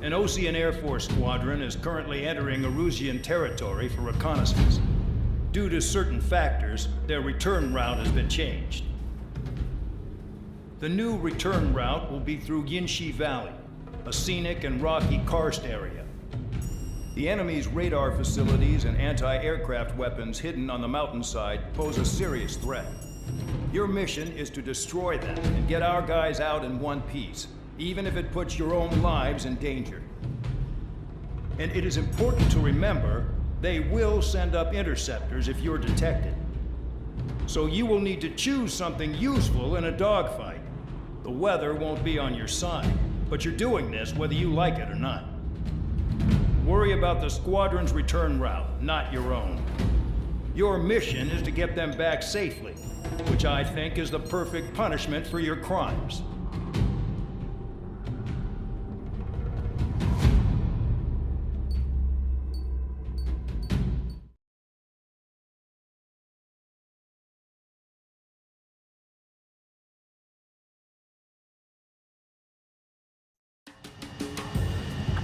An Osean Air Force squadron is currently entering Erusian territory for reconnaissance. Due to certain factors, their return route has been changed. The new return route will be through Yinshi Valley, a scenic and rocky karst area. The enemy's radar facilities and anti-aircraft weapons hidden on the mountainside pose a serious threat. Your mission is to destroy them and get our guys out in one piece, even if it puts your own lives in danger. And it is important to remember, they will send up interceptors if you're detected. So you will need to choose something useful in a dogfight. The weather won't be on your side, but you're doing this whether you like it or not. Worry about the squadron's return route, not your own. Your mission is to get them back safely, which I think is the perfect punishment for your crimes.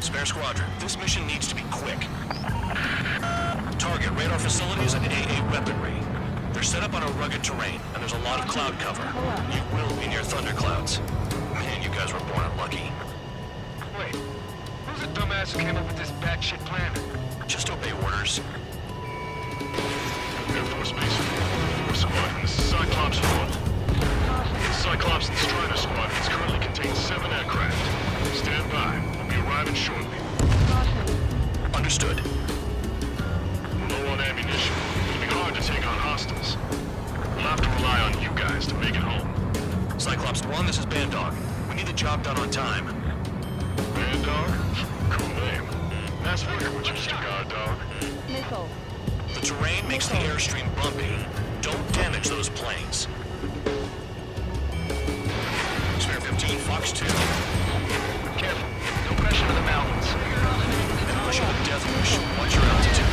Spare Squadron, this mission needs to be quick. Target radar facilities and AA weaponry. They're set up on a rugged terrain, and there's a lot of cloud cover. You will be near thunderclouds. Man, you guys were born unlucky. Wait, who's the dumbass who came up with this batshit plan? Just obey orders. Air Force Base 4 Squadron, this is Cyclops 1. The Cyclops and Strider squadrons currently contain 7 aircraft. Stand by. We'll be arriving shortly. Understood. Low on ammunition. It'll be hard to take on hostiles. We'll have to rely on you guys to make it home. Cyclops 1, this is Bandog. We need the job done on time. Bandog? Cool name. Nice working with you, cigar dog. Missile. The terrain makes the airstream bumpy. Don't damage those planes. Spare 15, Fox 2. Careful, no pressure to the mountains. Push with death wish. Watch your altitude.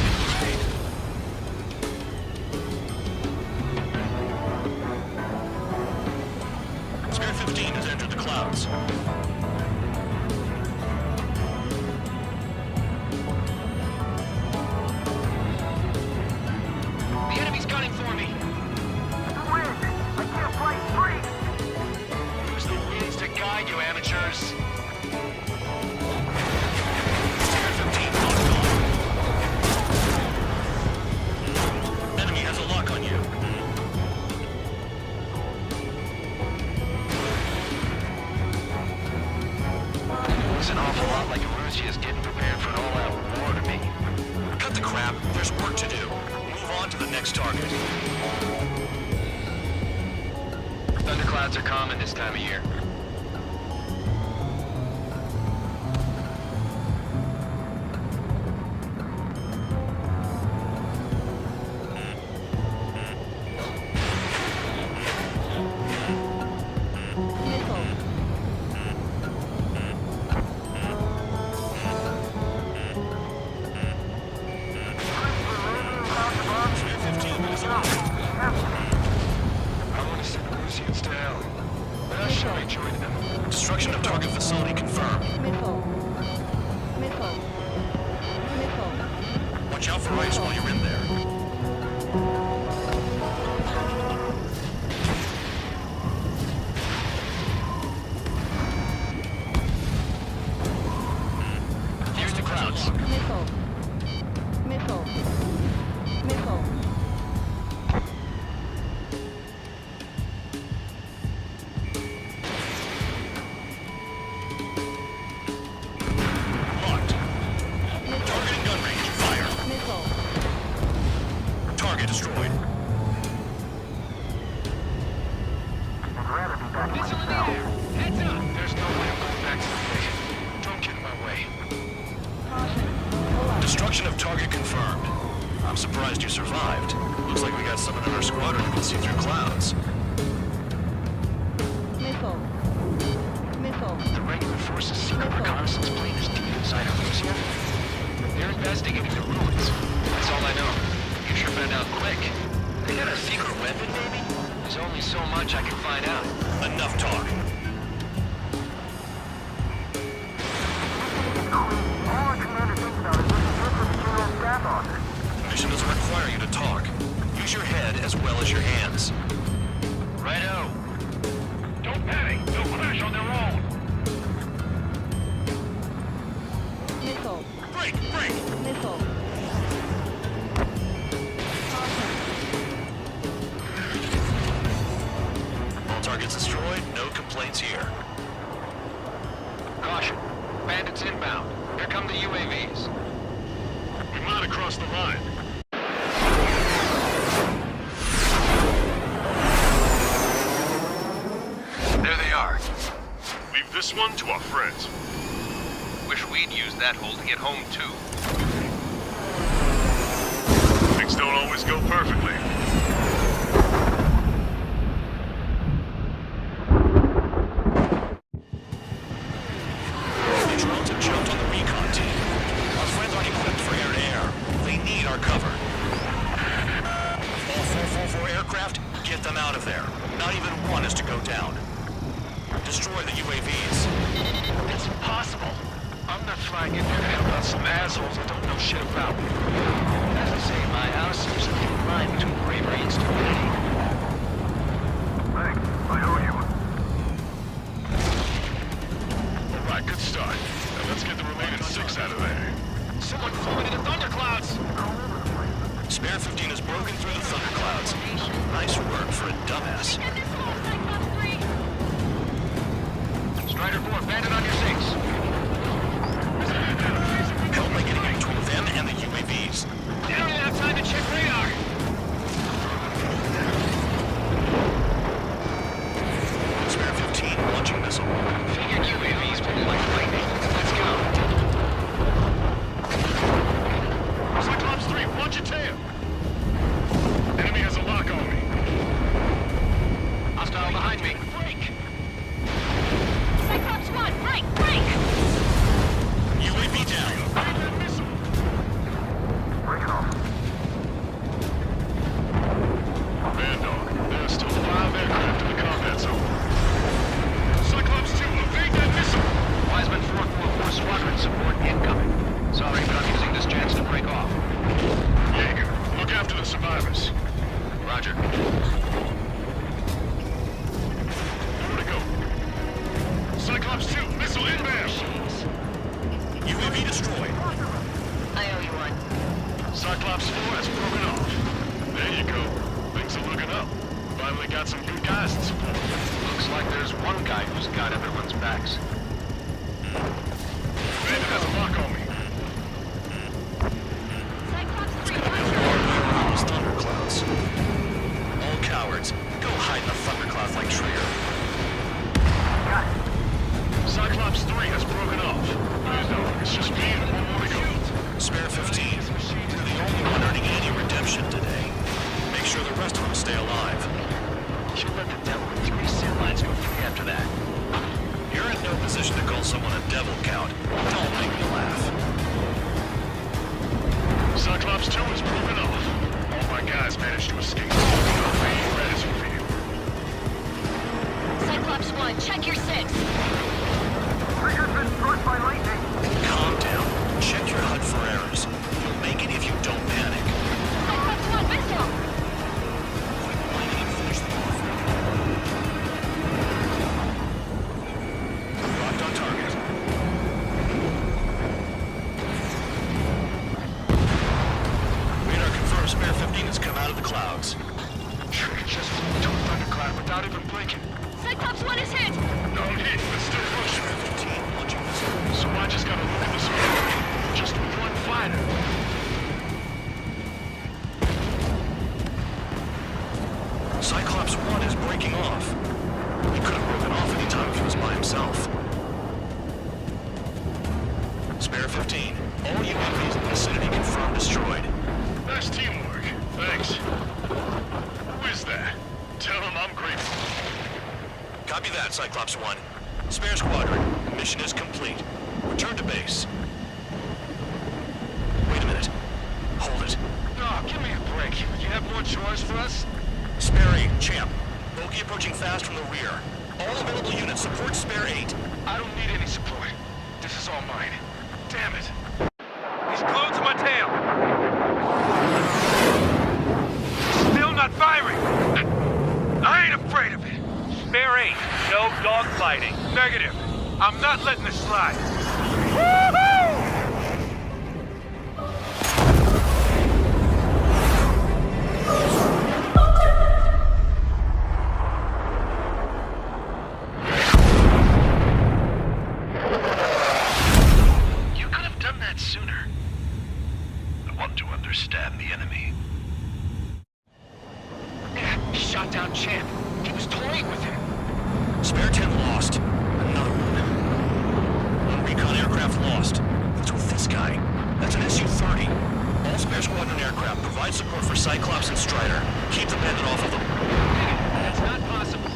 Spare 15 has entered the clouds. The enemy's gunning for me. I can't fight free! Use the winds to guide you, amateurs. Enemy has a lock on you. Looks an awful lot like Erusia's getting prepared for an all-out war to me. Cut the crap. There's work to do. Move on to the next target. Thunderclouds are common this time of year. Destruction of target facility confirmed. Missile. Watch out for ice while you're in there. Here's the crowds. Missile. Locked. Targeting gun range. Fire. Missile. destroyed. Missile in the air! Heads up! There's no way I'm going back to the base. Don't get in my way. Destruction of target confirmed. I'm surprised you survived. Looks like we got someone in our squadron who can see through clouds. Missile. The regular force's secret reconnaissance plane is deep inside Arusha. They're investigating the ruins. That's all I know. You sure found out quick. They got a secret weapon, maybe? There's only so much I can find out. Enough talk. Mission doesn't require you to talk. Use your head as well as your hands. Righto. Don't panic. They'll crash on their own. Missile. Break! Missile. All targets destroyed, no complaints here. Caution. Bandits inbound. Here come the UAVs. We might have crossed the line. There they are. Leave this one to our friends. Wish we'd used that hole to get home, too. Things don't always go perfectly. The drones have jumped on the recon team. Our friends aren't equipped for air-to-air. They need our cover. All 444 aircraft, get them out of there. Not even one is to go down. Destroy the UAVs. It's impossible. I'm not flying in there to help out some assholes I don't know shit about. As I say in my house, there's a thin line between bravery and stupidity. Thanks. I owe you. All right, good start. Now let's get the remaining 6 out of there. Someone flew into the thunderclouds! Spare 15 has broken through the thunderclouds. Nice work for a dumbass. Strider 4, bandit on your 6. Help by getting in between them and the UAVs. They don't even have time to check radar! Spare 15 launching missile. Figured UAVs would be like lightning. Let's go. Cyclops 3, watch your tail! Enemy has a lock on me. Hostile behind me. Break! Cyclops 1, break! UAV down. Bring that missile! Break it off. Bandog, there are still 5 aircraft in the combat zone. Cyclops 2, evade that missile! Wiseman 444 squadron support incoming. Sorry, but I'm using this chance to break off. Jaeger, look after the survivors. Cyclops 1. Spare Squadron, mission is complete. Return to base. Wait a minute. Hold it. Oh, give me a break. You have more chores for us? Spare 8, Champ. Bogey approaching fast from the rear. All available units support Spare 8. I don't need any support. This is all mine. Damn it. He's glued to my tail. Still not firing. I ain't afraid of it. Spare 8, no dogfighting. Negative. I'm not letting this slide. Woohoo! You could have done that sooner. I want to understand the enemy. Yeah, shot down Champ. He was toying with him. Spare 10 lost. Another one. One recon aircraft lost. What's with this guy? That's an Su-30. All Spare Squadron aircraft provide support for Cyclops and Strider. Keep the bandit off of them. That's not possible.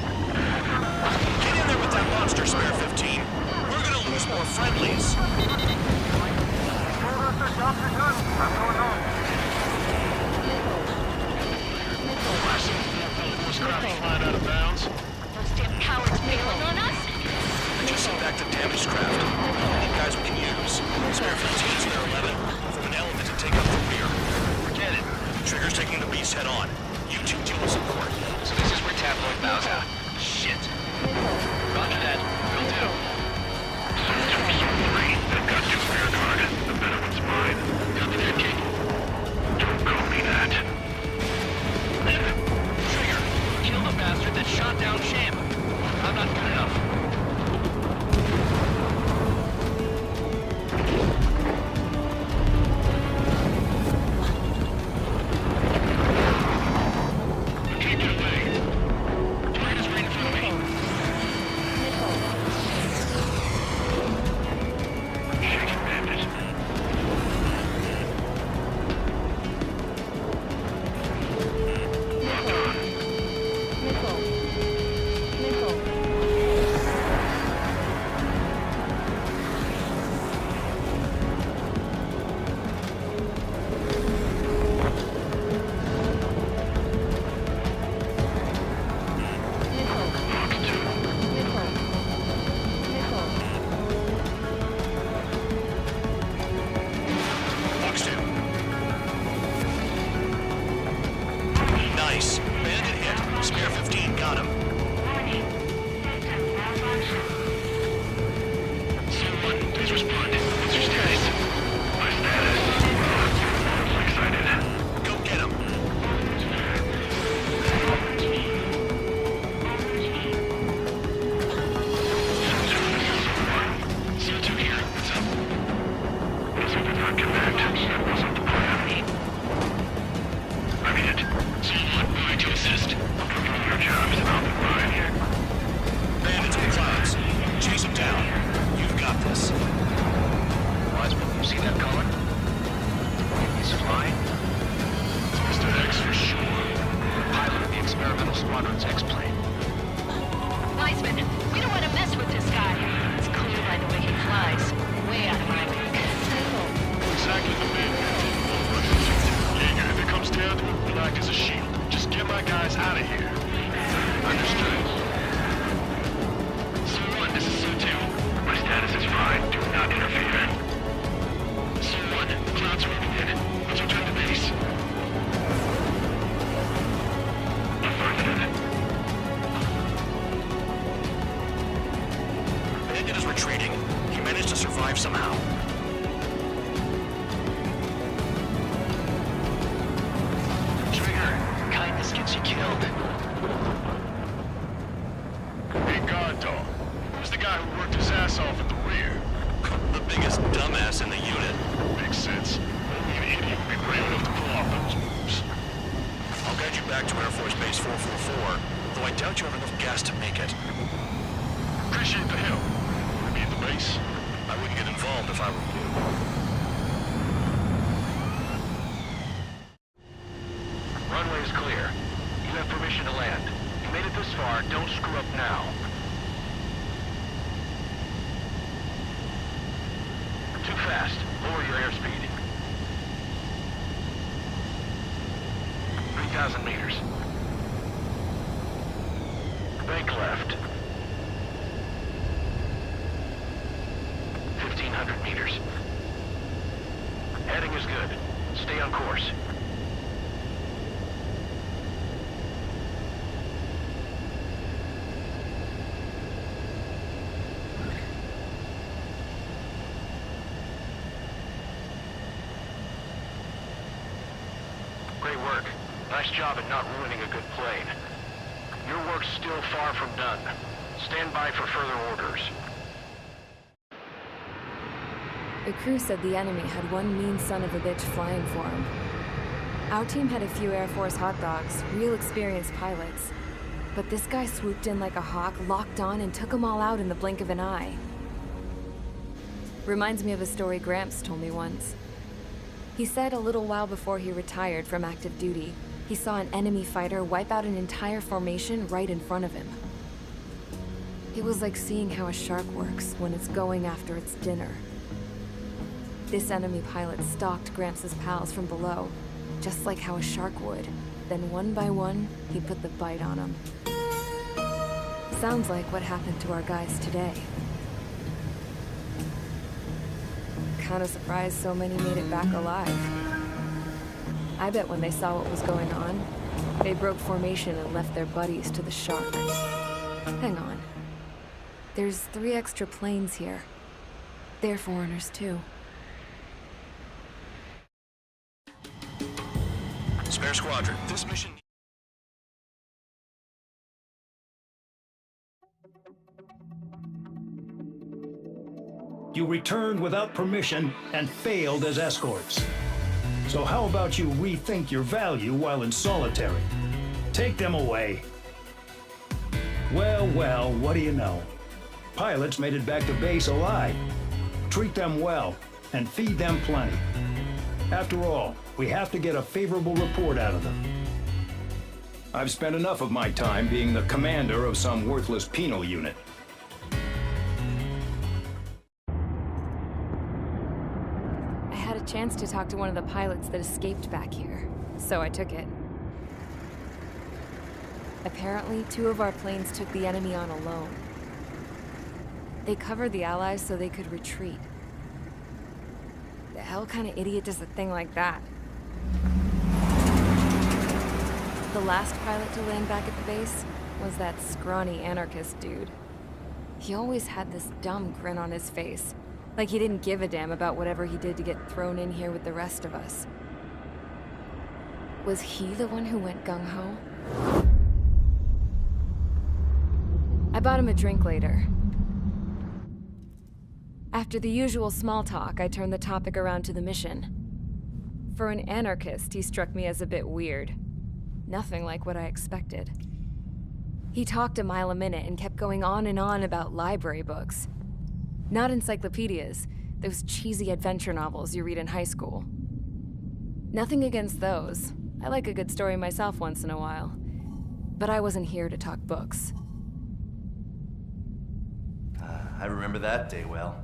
Get in there with that monster, Spare 15. We're gonna lose more friendlies. Flying out of bounds. Those damn cowards bailing on us? I just sent back the damaged craft. Any guys we can use. Spare 15, Spare 11. From an element to take up the rear. Forget it. Trigger's taking the beast head on. You two deal with support. So this is where Tabloid bows out. Shit. Roger that. Will do. They've got 2 spare guard. The better one's mine. Copy that, King. Don't call me that. Trigger, kill the bastard that shot down Champ. I'm not good enough. Keep your way. Target is right in front of me. Shaking bandit. Locked on. Box 2. Nice. Bandit hit. Spare 15 got him. Someone, please respond. What's your status? My status? I'm so excited. Go get him. CO2 here. What's up? Wasn't without command. That wasn't the plan. I mean it. Someone going to assist. Your job's about to mine here. Bandits in the clouds. Chase him down. You've got this. Wiseman, you see that color? He's flying. It's Mr. X for sure. Pilot of the experimental squadron's X-plane. Wiseman, we don't want to mess with this guy. It's clear by the way he flies. Way out of my league. Exactly the man we didn't want to run into. Jaeger, if it comes down to it, we'll act as a shield. Just get my guys out of here. Understood. So-1, this is So-2. My status is fine. Do not interfere. So-1, the clouds are moving in. Let's return to base. Affirmative. Bandit is retreating. He managed to survive somehow. Trigger, kindness gets you killed. Hey, guard dog. Who's the guy who worked his ass off at the rear? The biggest dumbass in the unit. Makes sense. Only an idiot would be brave enough to pull off those moves. I'll guide you back to Air Force Base 444, though I doubt you have enough gas to make it. Appreciate the help. Want to be at the base? I wouldn't get involved if I were you. Runway is clear. You have permission to land. You made it this far, don't screw up now. 2,000 meters. Bank left. 1,500 meters. Heading is good. Stay on course. Great work. Nice job at not ruining a good plane. Your work's still far from done. Stand by for further orders. The crew said the enemy had one mean son of a bitch flying for him. Our team had a few Air Force hot dogs, real experienced pilots. But this guy swooped in like a hawk, locked on, and took them all out in the blink of an eye. Reminds me of a story Gramps told me once. He said a little while before he retired from active duty, he saw an enemy fighter wipe out an entire formation right in front of him. It was like seeing how a shark works when it's going after its dinner. This enemy pilot stalked Gramps' pals from below, just like how a shark would. Then one by one, he put the bite on them. Sounds like what happened to our guys today. Kinda surprised so many made it back alive. I bet when they saw what was going on, they broke formation and left their buddies to the shark. Hang on. There's 3 extra planes here. They're foreigners too. Spare Squadron, this mission... You returned without permission and failed as escorts. So how about you rethink your value while in solitary? Take them away. Well, well, what do you know? Pilots made it back to base alive. Treat them well and feed them plenty. After all, we have to get a favorable report out of them. I've spent enough of my time being the commander of some worthless penal unit. I had a chance to talk to one of the pilots that escaped back here, so I took it. Apparently, 2 of our planes took the enemy on alone. They covered the Allies so they could retreat. The hell kind of idiot does a thing like that? The last pilot to land back at the base was that scrawny anarchist dude. He always had this dumb grin on his face, like he didn't give a damn about whatever he did to get thrown in here with the rest of us. Was he the one who went gung-ho? I bought him a drink later. After the usual small talk, I turned the topic around to the mission. For an anarchist, he struck me as a bit weird. Nothing like what I expected. He talked a mile a minute and kept going on and on about library books. Not encyclopedias, those cheesy adventure novels you read in high school. Nothing against those. I like a good story myself once in a while. But I wasn't here to talk books. I remember that day well.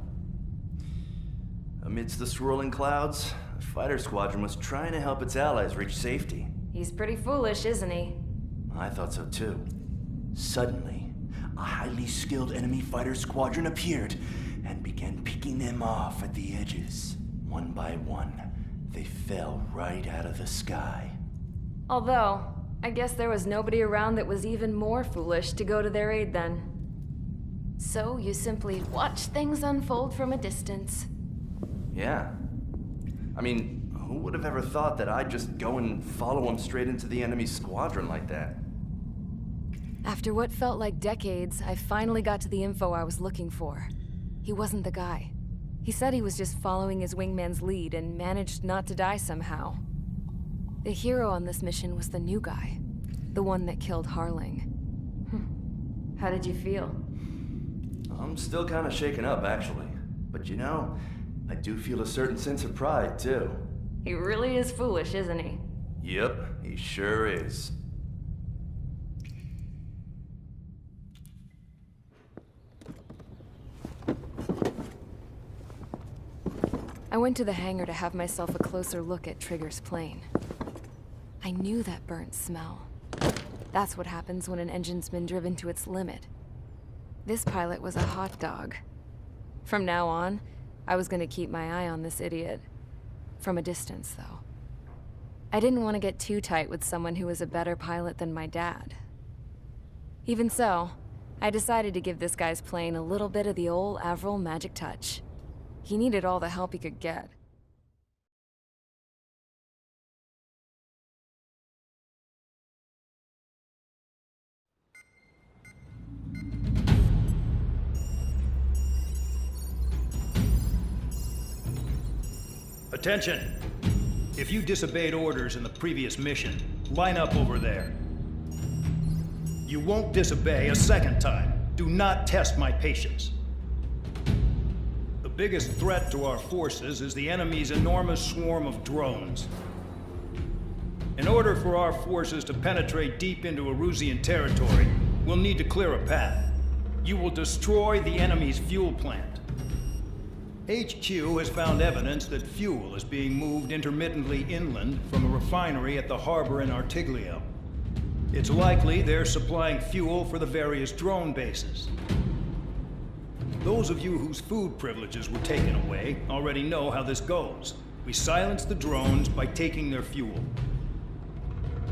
Amidst the swirling clouds, a fighter squadron was trying to help its allies reach safety. He's pretty foolish, isn't he? I thought so too. Suddenly, a highly skilled enemy fighter squadron appeared and began picking them off at the edges. One by one, they fell right out of the sky. Although, I guess there was nobody around that was even more foolish to go to their aid then. So you simply watch things unfold from a distance. Yeah. I mean, who would have ever thought that I'd just go and follow him straight into the enemy squadron like that? After what felt like decades, I finally got to the info I was looking for. He wasn't the guy. He said he was just following his wingman's lead and managed not to die somehow. The hero on this mission was the new guy. The one that killed Harling. How did you feel? I'm still kind of shaken up, actually. But you know, I do feel a certain sense of pride, too. He really is foolish, isn't he? Yep, he sure is. I went to the hangar to have myself a closer look at Trigger's plane. I knew that burnt smell. That's what happens when an engine's been driven to its limit. This pilot was a hot dog. From now on, I was gonna keep my eye on this idiot. From a distance, though. I didn't want to get too tight with someone who was a better pilot than my dad. Even so, I decided to give this guy's plane a little bit of the old Avril magic touch. He needed all the help he could get. Attention! If you disobeyed orders in the previous mission, line up over there. You won't disobey a second time. Do not test my patience. The biggest threat to our forces is the enemy's enormous swarm of drones. In order for our forces to penetrate deep into Erusian territory, we'll need to clear a path. You will destroy the enemy's fuel plant. HQ has found evidence that fuel is being moved intermittently inland from a refinery at the harbor in Artiglio. It's likely they're supplying fuel for the various drone bases. Those of you whose food privileges were taken away already know how this goes. We silence the drones by taking their fuel.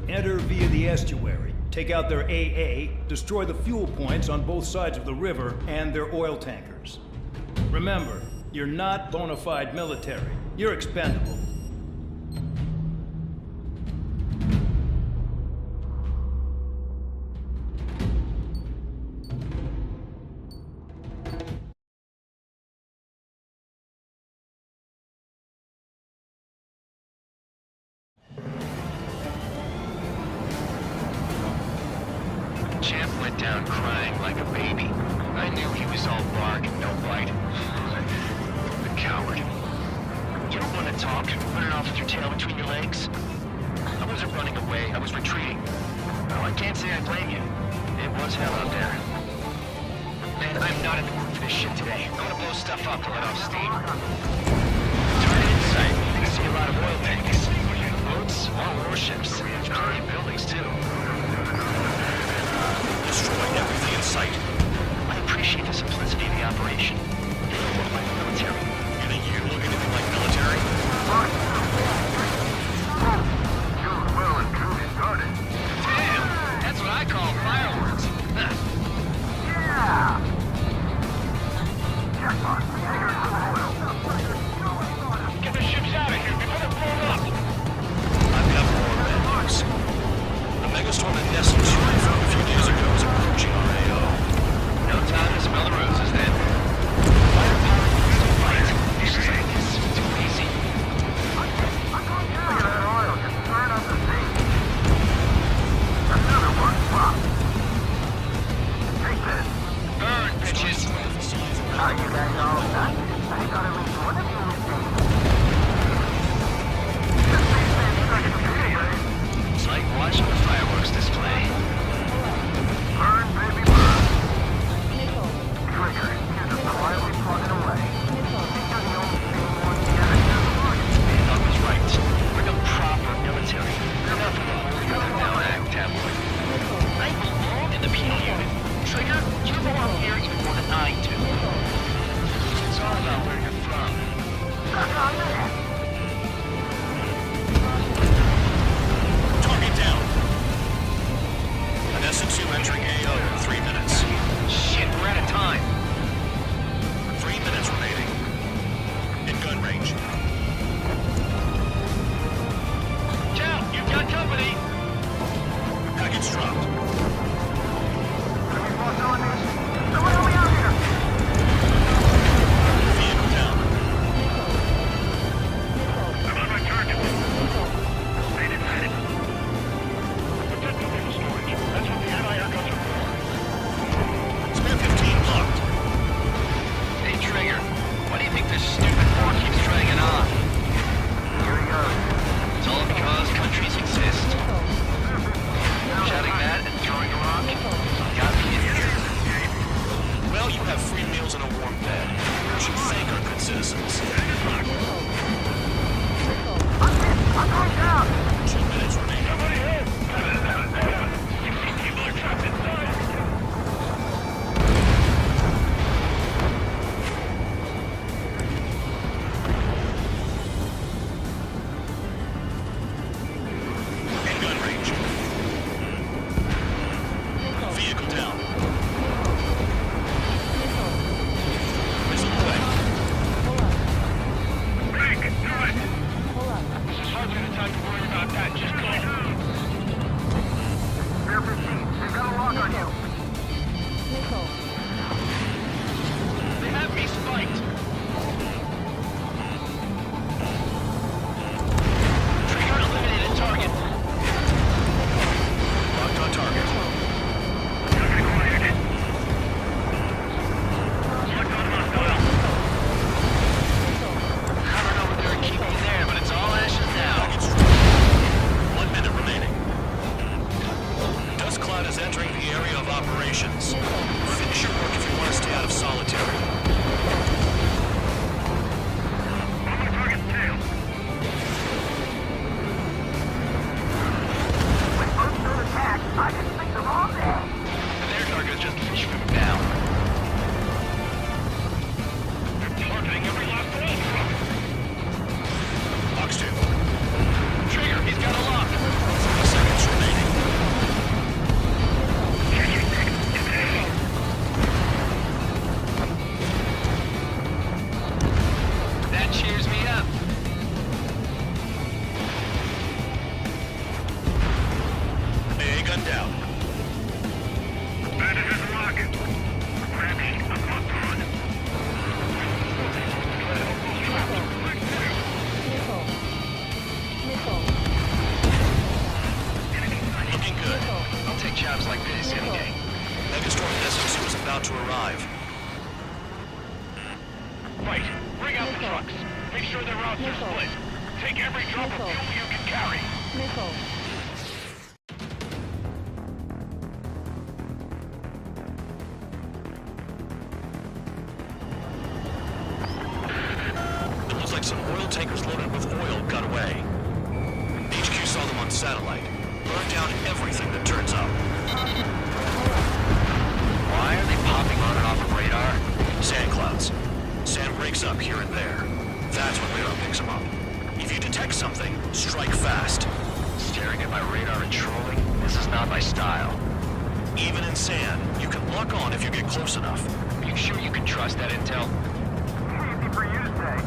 Enter via the estuary, take out their AA, destroy the fuel points on both sides of the river and their oil tankers. Remember, you're not bona fide military. You're expendable. Champ went down crying like a baby. I knew he was all bark and no bite. The coward. You don't want to talk, running off with your tail between your legs? I wasn't running away, I was retreating. Well, I can't say I blame you. It was hell out there. Man, I'm not in the mood for this shit today. I want to blow stuff up to let off steam. Target in sight. You can see a lot of oil tanks. Boats, more warships. Giant buildings, too. Destroying everything in sight. I appreciate the simplicity of the operation. You don't look like the military. You think you look anything like military? Well and truly started. Damn! That's what I call fireworks. Yeah! Jackpot. Get the ships out of here before they're blown have to worry about that. Just go. Spear 15, they've got a lock on you. They have me spiked. Trigger eliminated target. Locked on target. Target acquired. Locked on hostile. I don't know what they were keeping there, but it's all ashes now. 1 minute remaining. Dust cloud is entering the area of operations. Finish your work if you want to stay out of solitary. On my target's tail. When first they're attacked, I can think them all day. Their target just keeps shooting down. They're targeting every last wall truck. Box 2. Trigger, he's got a lock. 4 seconds remaining. That cheers me up. A gun down. Bandit has a rocket. Grabbing a photon. Looking good. I'll take jobs like this any day. Megastorm SOC is about to arrive. Right. Bring out the trucks. Make sure their routes are split. Take every drop of fuel you can carry. It looks like some oil tankers loaded with oil got away. HQ saw them on satellite. Burned down everything that turns up. Why are they popping on and off of radar? Sand clouds. Sand breaks up here and there. That's when radar picks them up. If you detect something, strike fast. Staring at my radar and trolling? This is not my style. Even in sand, you can lock on if you get close enough. Are you sure you can trust that intel? Easy for you to say.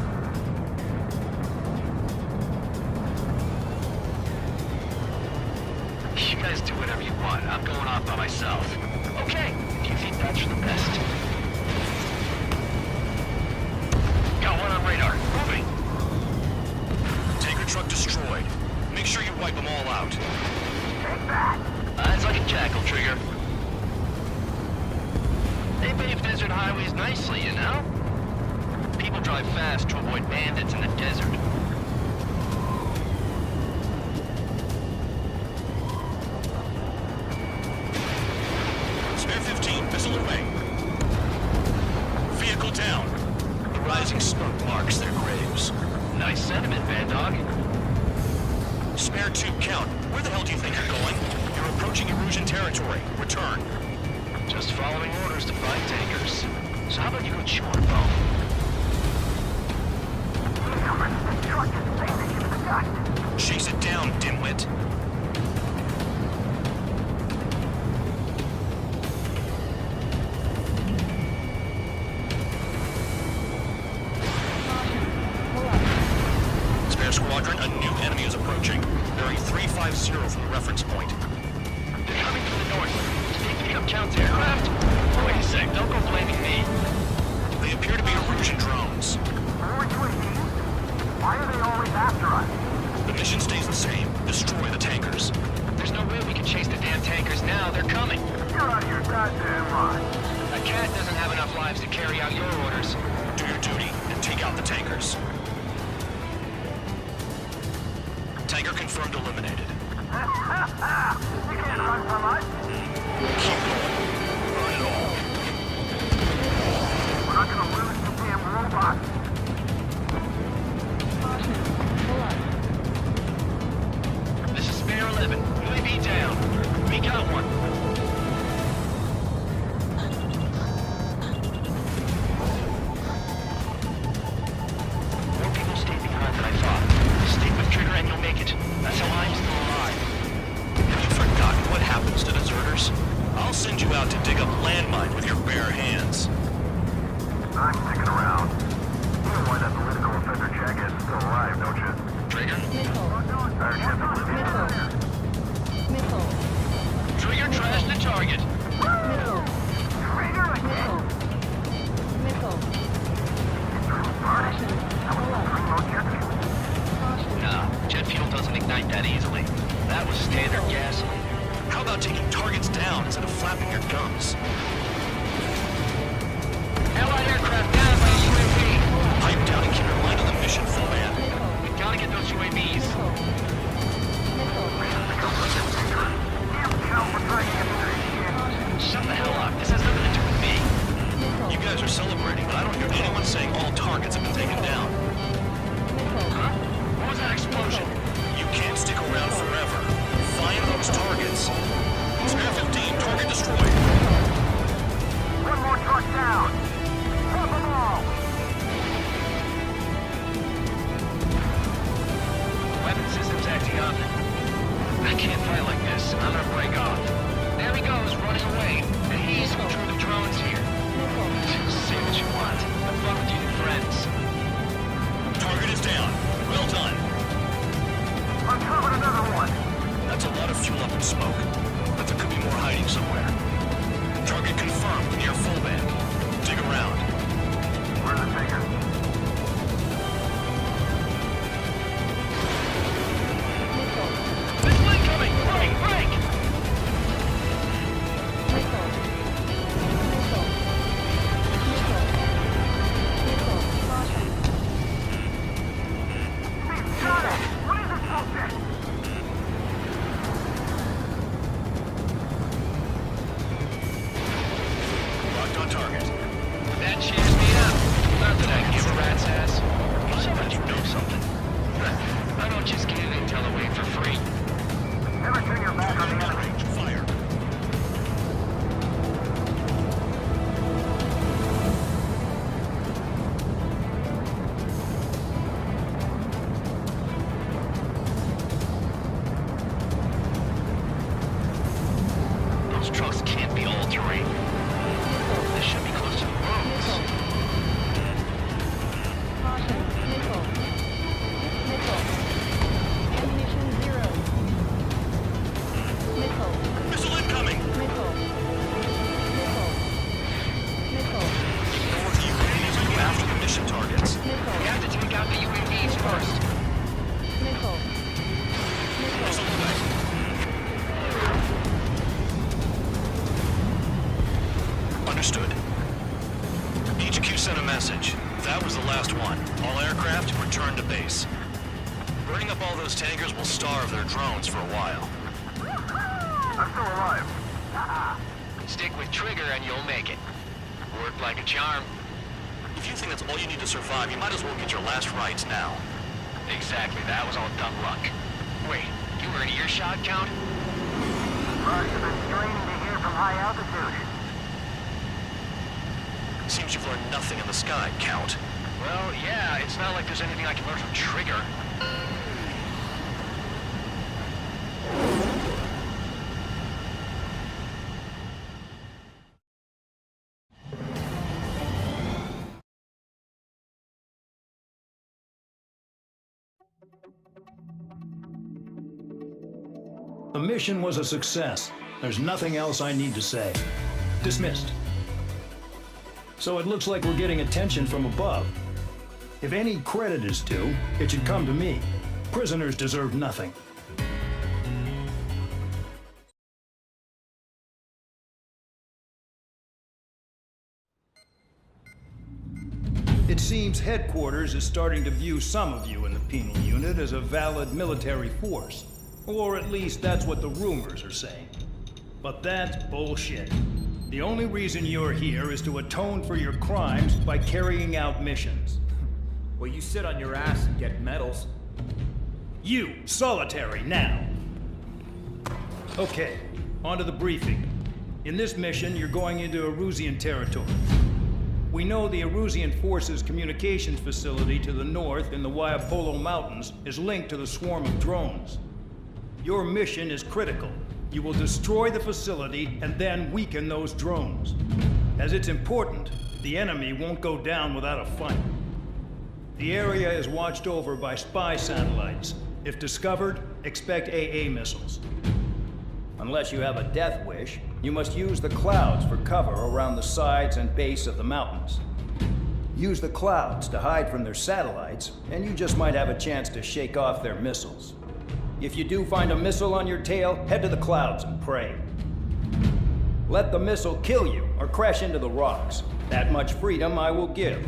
You guys do whatever you want. I'm going off by myself. Okay, if you think that's for the best. Got one on radar. Moving. Tanker truck destroyed. Make sure you wipe them all out. Take that. It's like a jackal, Trigger. They pave desert highways nicely, you know? People drive fast to avoid bandits in the desert. Spare 15, missile away. Vehicle down. The rising smoke marks their graves. Nice sentiment, Bad Dog. Spare 2, count. Where the hell do you think you're going? You're approaching Erusian territory. Return. Just following orders to find tankers. So how about you go chew on a bone? The truck is standing in the dust. Chase it down, dimwit. Spare squadron, a new enemy is approaching. Bearing 350 from the reference point. They're coming from the north. They pick up counter-aircraft. Wait a sec, don't go blaming me. They appear to be Erusian drones. More UAVs? Why are they always after us? The mission stays the same. Destroy the tankers. There's no way we can chase the damn tankers now. They're coming. You're out of your goddamn mind. A cat doesn't have enough lives to carry out your orders. Do your duty and take out the tankers. Tanker confirmed eliminated. You can't run from us. Keep going. Burn it all. We're not gonna lose the damn robots. This is Spare 11. UAV down. We got one. More people stayed behind than I thought. Stick with Trigger and you'll make it. That's how I'm still alive. Have you forgotten what happens to deserters? I'll send you out to dig up landmine with your bare hands. I'm sticking around. You know why that political offender jackass is still alive, don't you? Trigger? Heard ignite that easily. That was standard gasoline. How about taking targets down instead of flapping your gums? Allied aircraft down by UAV. Pipe down and keep your mind on the mission, full man. We gotta get those UAVs. Shut the hell up. This has nothing to do with me. You guys are celebrating, but I don't hear anyone saying all targets have been taken down. Huh? What was that explosion? You can't stick around forever. Find those targets. Spare 15, target destroyed. One more truck down. Drop them all. Weapon system's acting up. I can't fight like this. I'm gonna break off. There he goes, running away. And he's who drew the drones here. Say what you want. Have fun with your new friends. Target is down. Well done. Uncovered another one. That's a lot of fuel up in smoke, but there could be more hiding somewhere. Target confirmed near full band. Dig around. Where's the taker? Missile incoming! Break! Break! What is this bullshit? Locked on target. That cheers me up. Not that I give a rat's ass. Sometimes you know something. I don't just give intel away for free. Never turn your back on the enemy. Fire. Those trucks can't be all terrain. They should be close to the roads. Caution, missile. Missile. Ammunition 0. Missile. Missile incoming! Missile. Missile. Missile. Ignore the UAVs and go after the mission targets. Missile. We have to take out the UAVs first. Missile. Missile away. Understood. HQ sent a message. That was the last one. All aircraft return to base. Burning up all those tankers will starve their drones for a while. I'm still alive. Stick with Trigger and you'll make it. Worked like a charm. If you think that's all you need to survive, you might as well get your last rites now. Exactly, that was all dumb luck. Wait, you were in earshot, Count? Must have been straining to hear from high altitude. Seems you've learned nothing in the sky, Count. Well, yeah, it's not like there's anything I can learn from Trigger. The mission was a success. There's nothing else I need to say. Dismissed. So it looks like we're getting attention from above. If any credit is due, it should come to me. Prisoners deserve nothing. It seems headquarters is starting to view some of you in the penal unit as a valid military force. Or at least that's what the rumors are saying. But that's bullshit. The only reason you're here is to atone for your crimes by carrying out missions. Well, you sit on your ass and get medals. You, solitary, now. Okay, on to the briefing. In this mission, you're going into Erusian territory. We know the Erusian Forces communications facility to the north in the Waiapolo Mountains is linked to the swarm of drones. Your mission is critical. You will destroy the facility and then weaken those drones. As it's important, the enemy won't go down without a fight. The area is watched over by spy satellites. If discovered, expect AA missiles. Unless you have a death wish, you must use the clouds for cover around the sides and base of the mountains. Use the clouds to hide from their satellites, and you just might have a chance to shake off their missiles. If you do find a missile on your tail, head to the clouds and pray. Let the missile kill you or crash into the rocks. That much freedom I will give.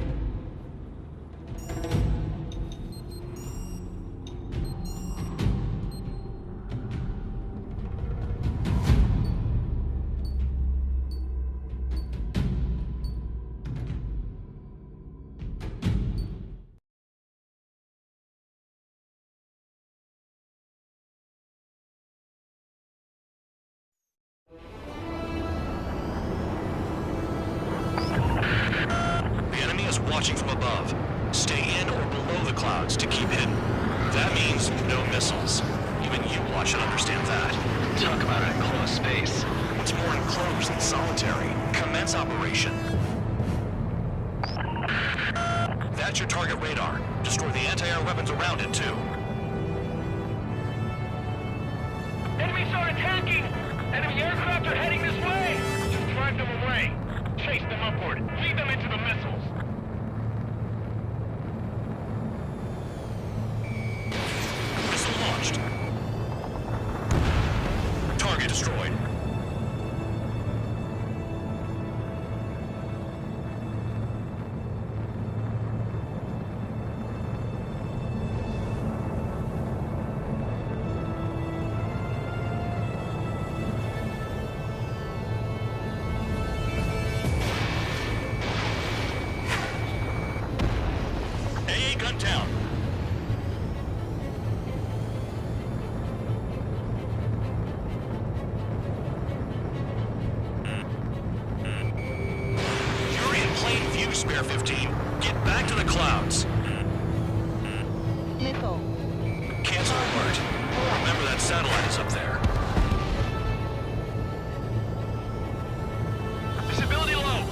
Watching from above. Stay in or below the clouds to keep hidden. That means no missiles. Even you lot should understand that. Talk about an enclosed space. What's more enclosed than solitary? Commence operation. That's your target radar. Destroy the anti-air weapons around it, too. Enemies are attacking! Enemy aircraft are heading this way! Just drive them away. Chase them upward. Lead them into the missiles. Launched. Target destroyed. AA gun down. Spare 15. Get back to the clouds. Missile. Cancel alert. Remember that satellite is up there. Visibility low.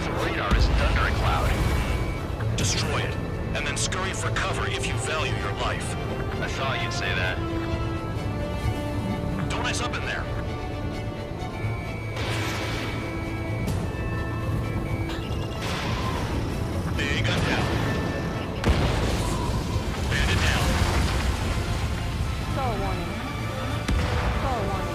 The radar isn't under a cloud. Destroy it, and then scurry for cover if you value your life. I thought you'd say that. Don't mess up in there. Big gun down. Bandit down. Stall warning. Stall warning.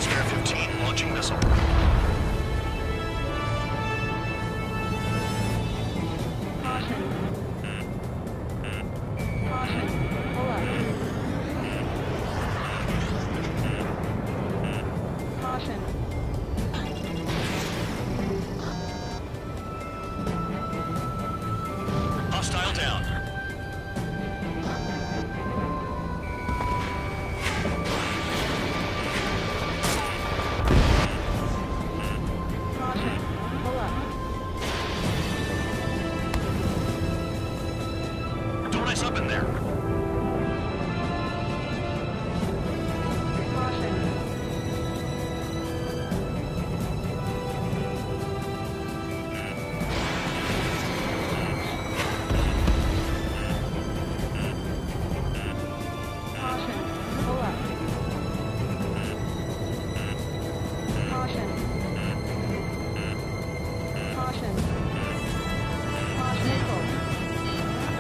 Spare 15 launching missile. Hostile down. Don't mess up in there.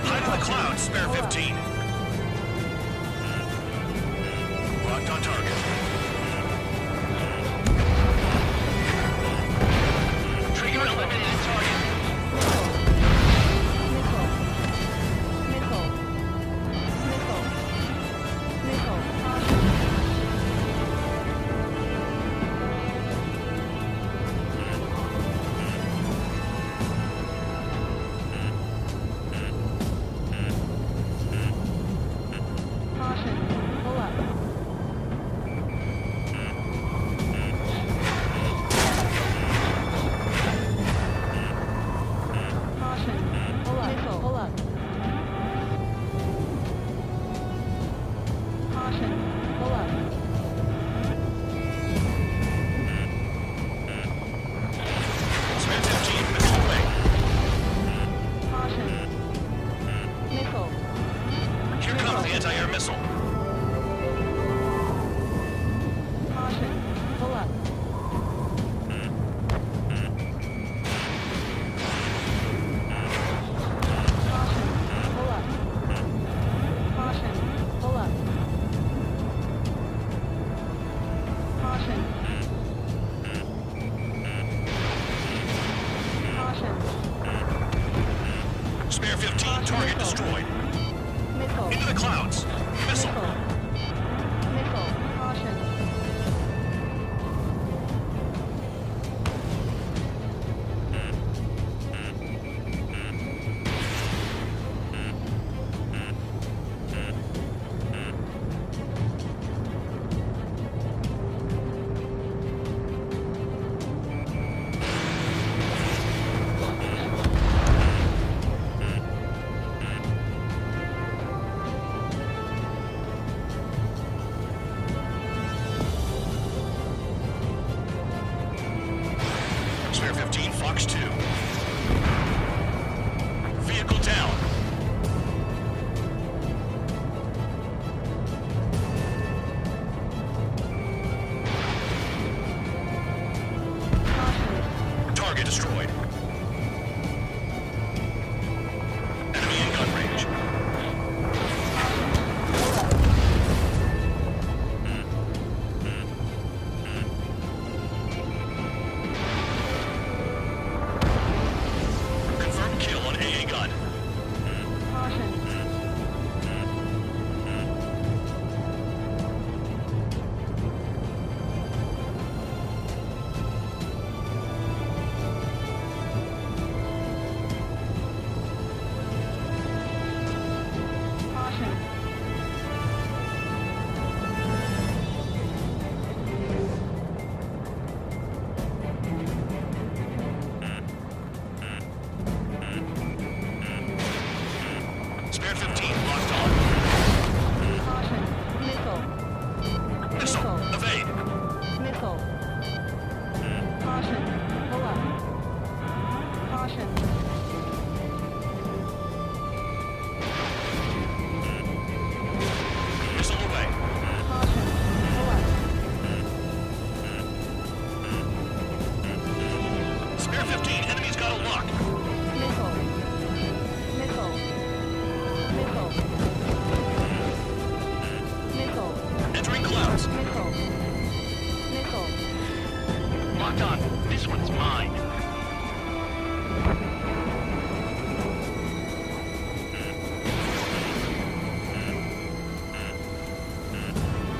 Hide in the clouds, spare 15. Locked on target. Trigger eliminated target. destroyed. Missile. Into the clouds. Missile. Missile. Caution. Spare 15, Fox 2. Vehicle down. Target destroyed. Enemy in gun range. Confirmed kill on AA gun. Spare 15, locked on. Caution. Missile. Missile, evade. Missile. Caution. Pull up. Caution. Missile away. Caution. Pull up. Spare 15, enemy's got a lock. Missile. Missile. Missile. Missile. Entering clouds. Missile. Missile. Locked on. This one's mine.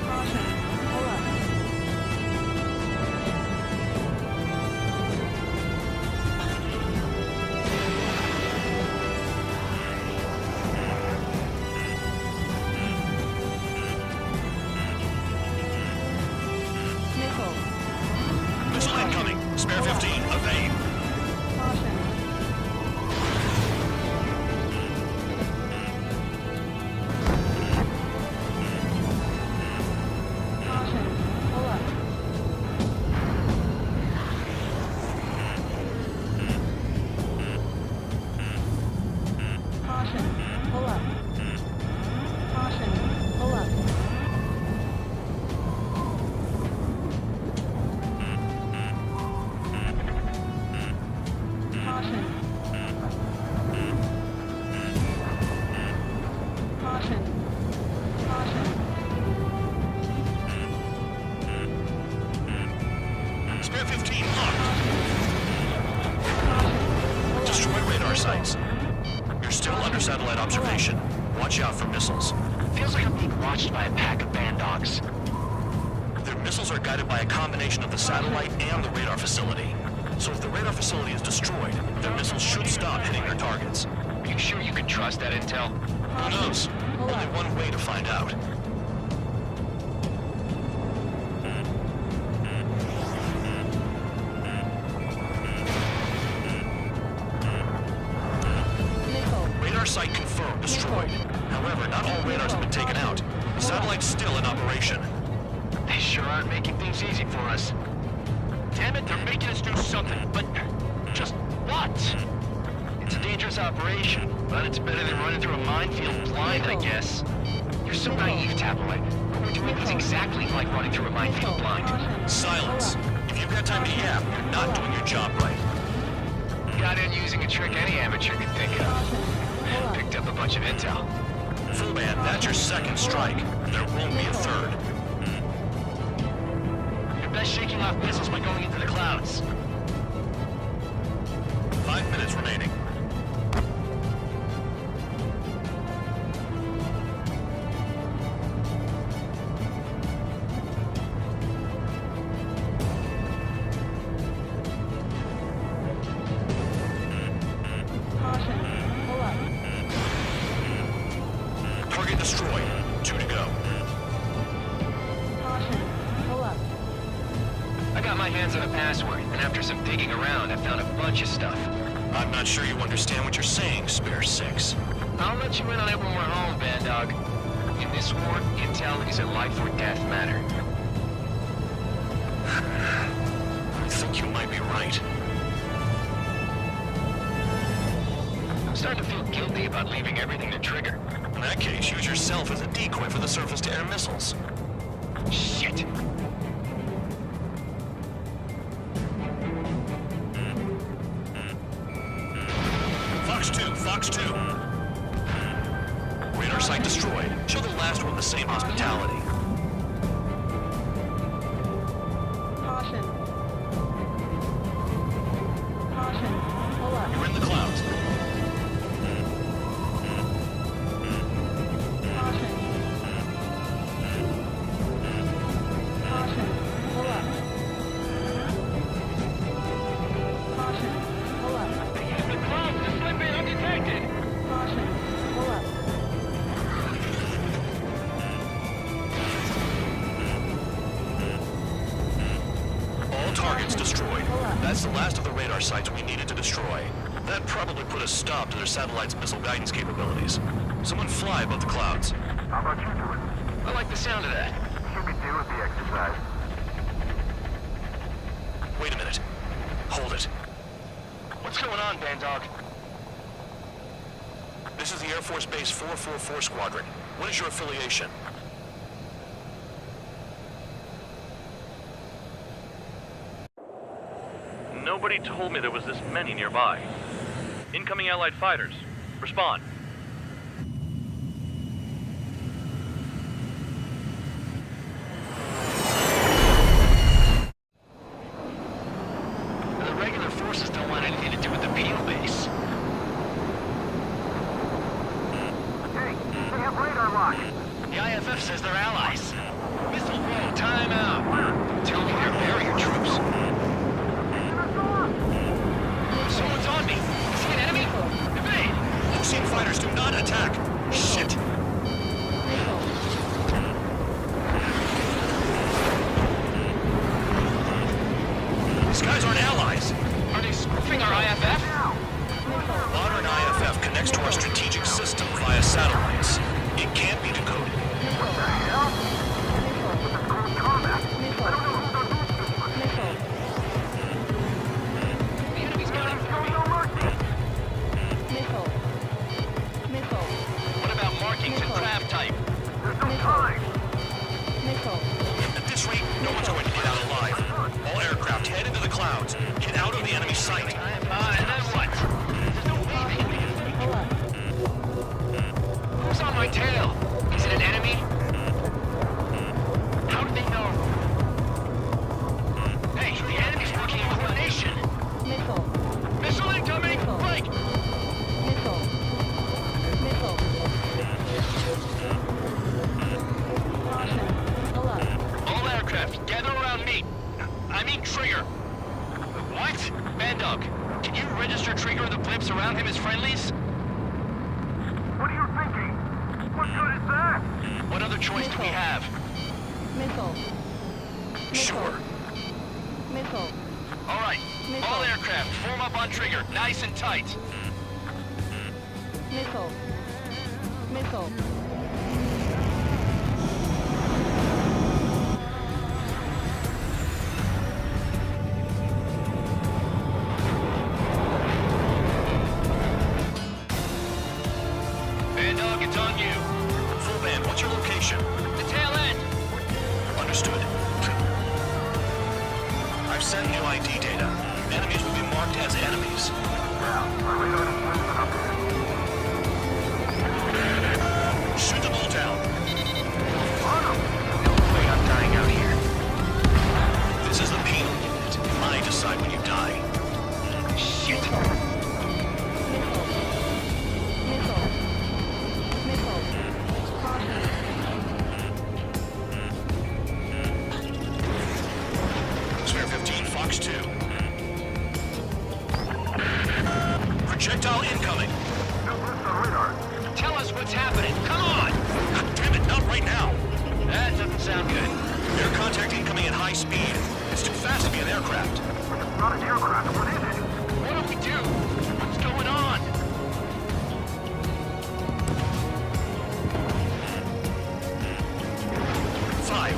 Caution. Pull up. Missile. Missile incoming. Spare 15, evade. Caution. Caution. Pull up. Caution. Pull up. Caution. Pull up. Caution. Caution. Caution. Spare 15, locked. Destroy radar sites. You're still under satellite observation. Watch out for missiles. Feels like I'm being watched by a pack of band dogs. Their missiles are guided by a combination of the satellite and the radar facility. So if the radar facility is destroyed, their missiles should stop hitting their targets. Are you sure you can trust that intel? Who knows? Only one way to find out. Radar site confirmed destroyed. However, not all radars have been taken out. The satellite's still in operation. They sure aren't making things easy for us. Damn it, they're making us do something, but just what? It's a dangerous operation, but it's better than running through a minefield blind, I guess. You're so naive, Tabloid. What we're doing is exactly like running through a minefield blind. Silence. If you've got time to yap, you're not doing your job right. Got in using a trick any amateur could think of. Picked up a bunch of intel. Full band, that's your second strike. There won't be a third. You're best shaking off missiles by going into the clouds. 5 minutes remaining. got my hands on a password, and after some digging around, I found a bunch of stuff. I'm not sure you understand what you're saying, Spare Six. I'll let you in on it when we're home, Bandog. In this war, intel is a life or death matter. I think you might be right. I'm starting to feel guilty about leaving everything to Trigger. In that case, use yourself as a decoy for the surface-to-air missiles. Shit! Fox 2. Radar site destroyed. Show the last one the same hospitality. Caution. Caution. Pull up. You're in the clouds. Caution. Caution. Pull up. Caution. Pull up. The clouds are slipping undetected. Caution. Pull up. All targets destroyed. That's the last of the radar sites we needed to destroy. That probably put a stop to their satellite's missile guidance capabilities. Someone fly above the clouds. How about you do it? I like the sound of that. You could do with the exercise. Wait a minute. Hold it. What's going on, Bandog? This is the Air Force Base 444 Squadron. What is your affiliation? Nobody told me there was this many nearby. Incoming Allied fighters. Respond. The regular forces don't want anything to do with the Peel base. Hey, they have radar lock. The IFF says they're allies. Missile roll, time out. Tell me they're barrier troops. Someone's on me. Is he an enemy? Evade! Ocean fighters do not attack! Shit! These guys aren't allies! Are they spoofing our IFF? Modern IFF connects to our strategic system via satellites. It can't be decoded. The enemy's coming for me. What about markings and craft type? At this rate, no one's going to get out alive. All aircraft head into the clouds. Get out of the enemy sight. And then what? There's no leaving. Who's on my tail? Is it an enemy? How do they know? Hey, the enemy's working in coordination. Missile incoming! Break! All aircraft, gather around me. I mean Trigger. What? Bandog, can you register Trigger and the blips around him as friendlies? What are you thinking? What good is that? What other choice do we have? Sure. All right, all aircraft, form up on Trigger, nice and tight. Bandog, it's on you. Full band, what's your location? The tail end. Understood. I've sent new ID data. Enemies will be marked as enemies. Shoot them all down. No way I'm dying out here. This is the penal unit. I decide when you die. Shit. Spare 15, Fox 2. Projectile incoming. Tell us what's happening. Come on. Damn it, not right now. That doesn't sound good. Air contact incoming at high speed. It's too fast to be an aircraft. It's not an aircraft. What is it? What do we do? What's going on? Five,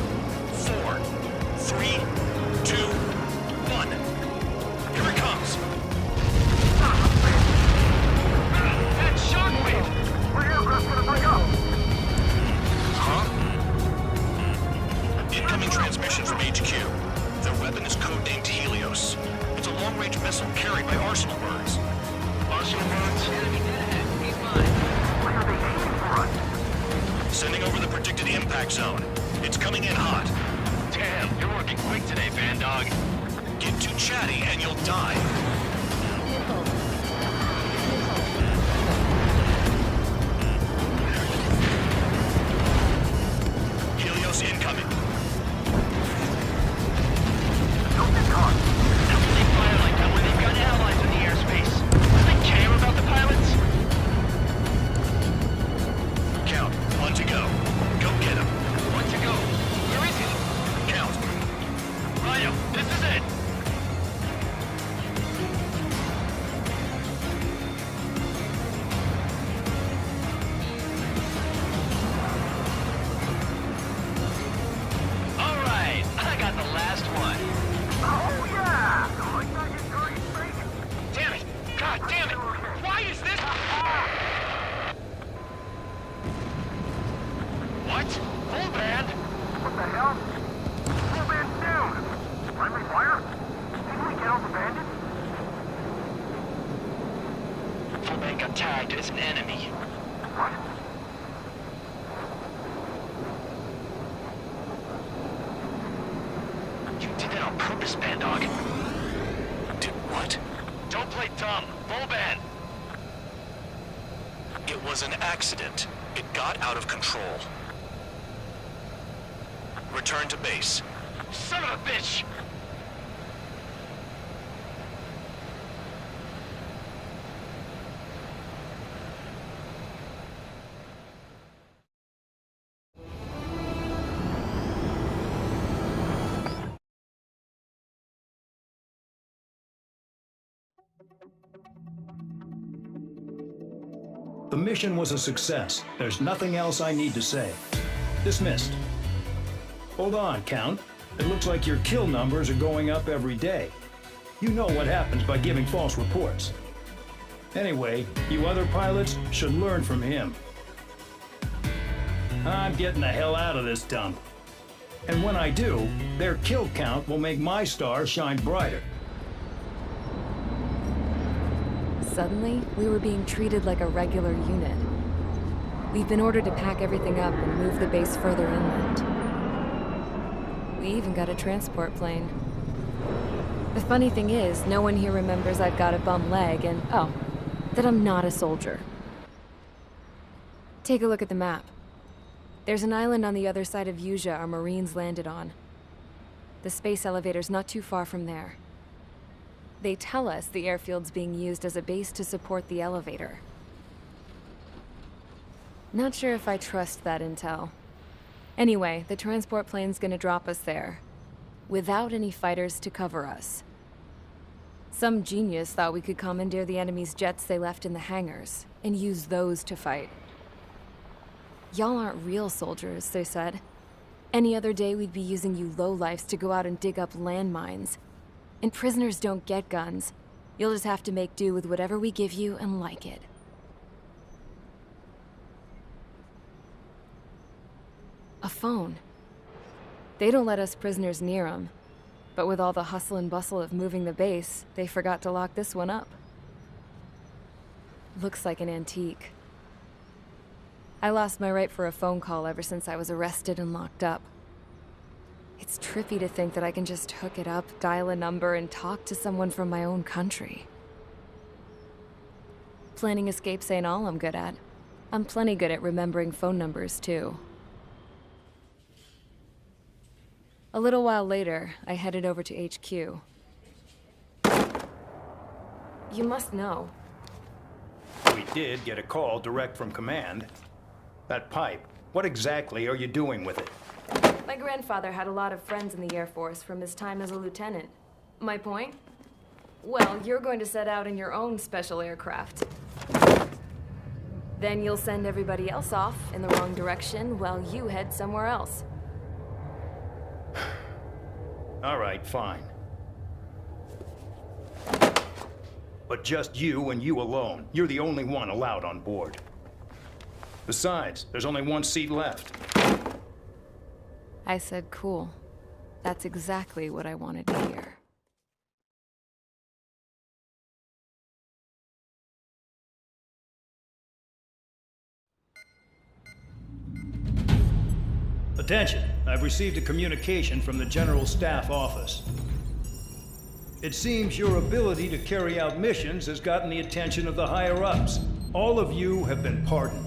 four, three, two, one. Here it comes. That shockwave! What aircraft's gonna break up? Huh? Incoming transmission from HQ. Their weapon is codenamed Helios. It's a long-range missile carried by Arsenal birds. Arsenal birds? Enemy dead ahead. Keep line. Why are they aiming for us? Sending over the predicted impact zone. It's coming in hot. Damn, you're working quick today, Bandog. Get too chatty and you'll die. Helios incoming. Don't get caught. How can they fire like that when they've got allies in the airspace? Do they care about the pilots? Count. One to go. Go get him. One to go. Where is he? Count. Rhino, this is it. All right, I got the last one. Oh, yeah! I like that you're dirty freak. Damn it! God damn it! Why is this? What? Full band? What the hell? Full band's down. Friendly fire? Didn't we get all the bandits? Full band got tagged as an enemy. What? You did that on purpose, Bandog. Did what? Don't play dumb. Full band. It was an accident. It got out of control. Return to base. Son of a bitch! The mission was a success. There's nothing else I need to say. Dismissed. Hold on, Count. It looks like your kill numbers are going up every day. You know what happens by giving false reports. Anyway, you other pilots should learn from him. I'm getting the hell out of this dump. And when I do, their kill count will make my star shine brighter. Suddenly, we were being treated like a regular unit. We've been ordered to pack everything up and move the base further inland. We even got a transport plane. The funny thing is, no one here remembers I've got a bum leg and, oh, that I'm not a soldier. Take a look at the map. There's an island on the other side of Usea our Marines landed on. The space elevator's not too far from there. They tell us the airfield's being used as a base to support the elevator. Not sure if I trust that intel. Anyway, the transport plane's gonna drop us there, without any fighters to cover us. Some genius thought we could commandeer the enemy's jets they left in the hangars, and use those to fight. Y'all aren't real soldiers, they said. Any other day we'd be using you lowlifes to go out and dig up landmines. And prisoners don't get guns. You'll just have to make do with whatever we give you and like it. A phone. They don't let us prisoners near them. But with all the hustle and bustle of moving the base, they forgot to lock this one up. Looks like an antique. I lost my right for a phone call ever since I was arrested and locked up. It's trippy to think that I can just hook it up, dial a number, and talk to someone from my own country. Planning escapes ain't all I'm good at. I'm plenty good at remembering phone numbers, too. A little while later, I headed over to HQ. You must know. We did get a call direct from command. That pipe, what exactly are you doing with it? My My grandfather had a lot of friends in the Air Force from his time as a lieutenant. My point? Well, you're going to set out in your own special aircraft. Then you'll send everybody else off in the wrong direction while you head somewhere else. All right, fine. But just you and you alone. You're the only one allowed on board. Besides, there's only one seat left. I said cool. That's exactly what I wanted to hear. Attention, I've received a communication from the General Staff Office. It seems your ability to carry out missions has gotten the attention of the higher-ups. All of you have been pardoned.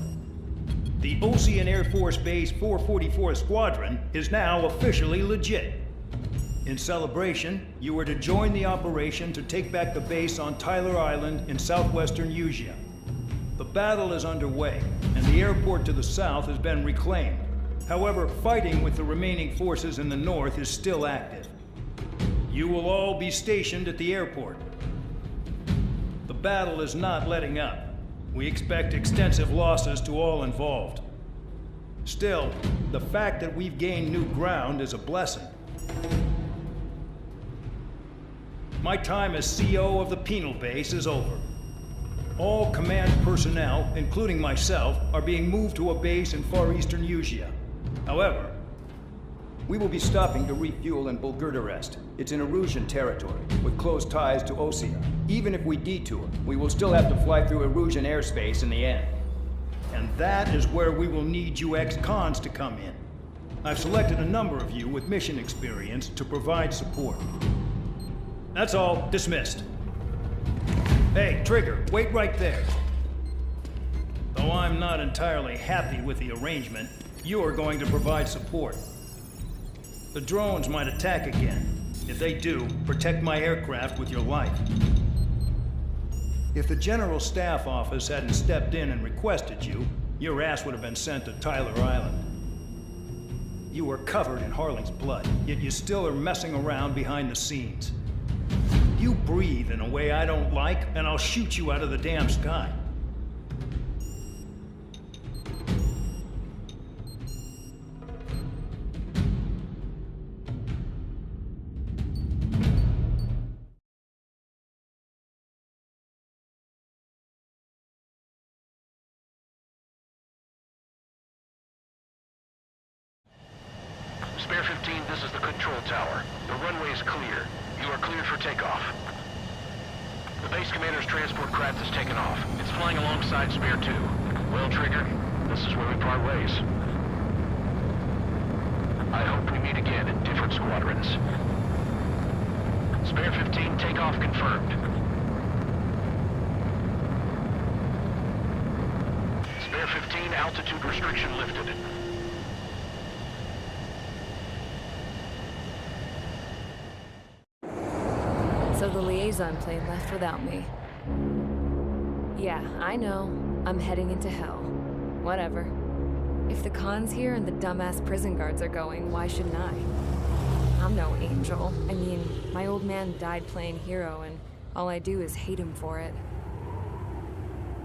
The Ocean Air Force Base 444 Squadron is now officially legit. In celebration, you are to join the operation to take back the base on Tyler Island in southwestern Usea. The battle is underway, and the airport to the south has been reclaimed. However, fighting with the remaining forces in the north is still active. You will all be stationed at the airport. The battle is not letting up. We expect extensive losses to all involved. Still, the fact that we've gained new ground is a blessing. My time as CO of the penal base is over. All command personnel, including myself, are being moved to a base in far eastern Usea. However, we will be stopping to refuel in Bulgurdarest. It's in Erusian territory, with close ties to Osea. Even if we detour, we will still have to fly through Erusian airspace in the end. And that is where we will need you ex-cons to come in. I've selected a number of you with mission experience to provide support. That's all. Dismissed. Hey, Trigger, wait right there. Though I'm not entirely happy with the arrangement, you are going to provide support. The drones might attack again. If they do, protect my aircraft with your life. If the General Staff Office hadn't stepped in and requested you, your ass would have been sent to Tyler Island. You were covered in Harling's blood, yet you still are messing around behind the scenes. You breathe in a way I don't like, and I'll shoot you out of the damn sky. Spare 15, this is the control tower. The runway is clear. You are cleared for takeoff. The base commander's transport craft has taken off. It's flying alongside Spare 2. Well, Trigger, this is where we part ways. I hope we meet again in different squadrons. Spare 15, takeoff confirmed. Spare 15, altitude restriction lifted. So the liaison plane left without me. Yeah, I know. I'm heading into hell. Whatever. If the con's here and the dumbass prison guards are going, why shouldn't I? I'm no angel. I mean, my old man died playing hero, and all I do is hate him for it.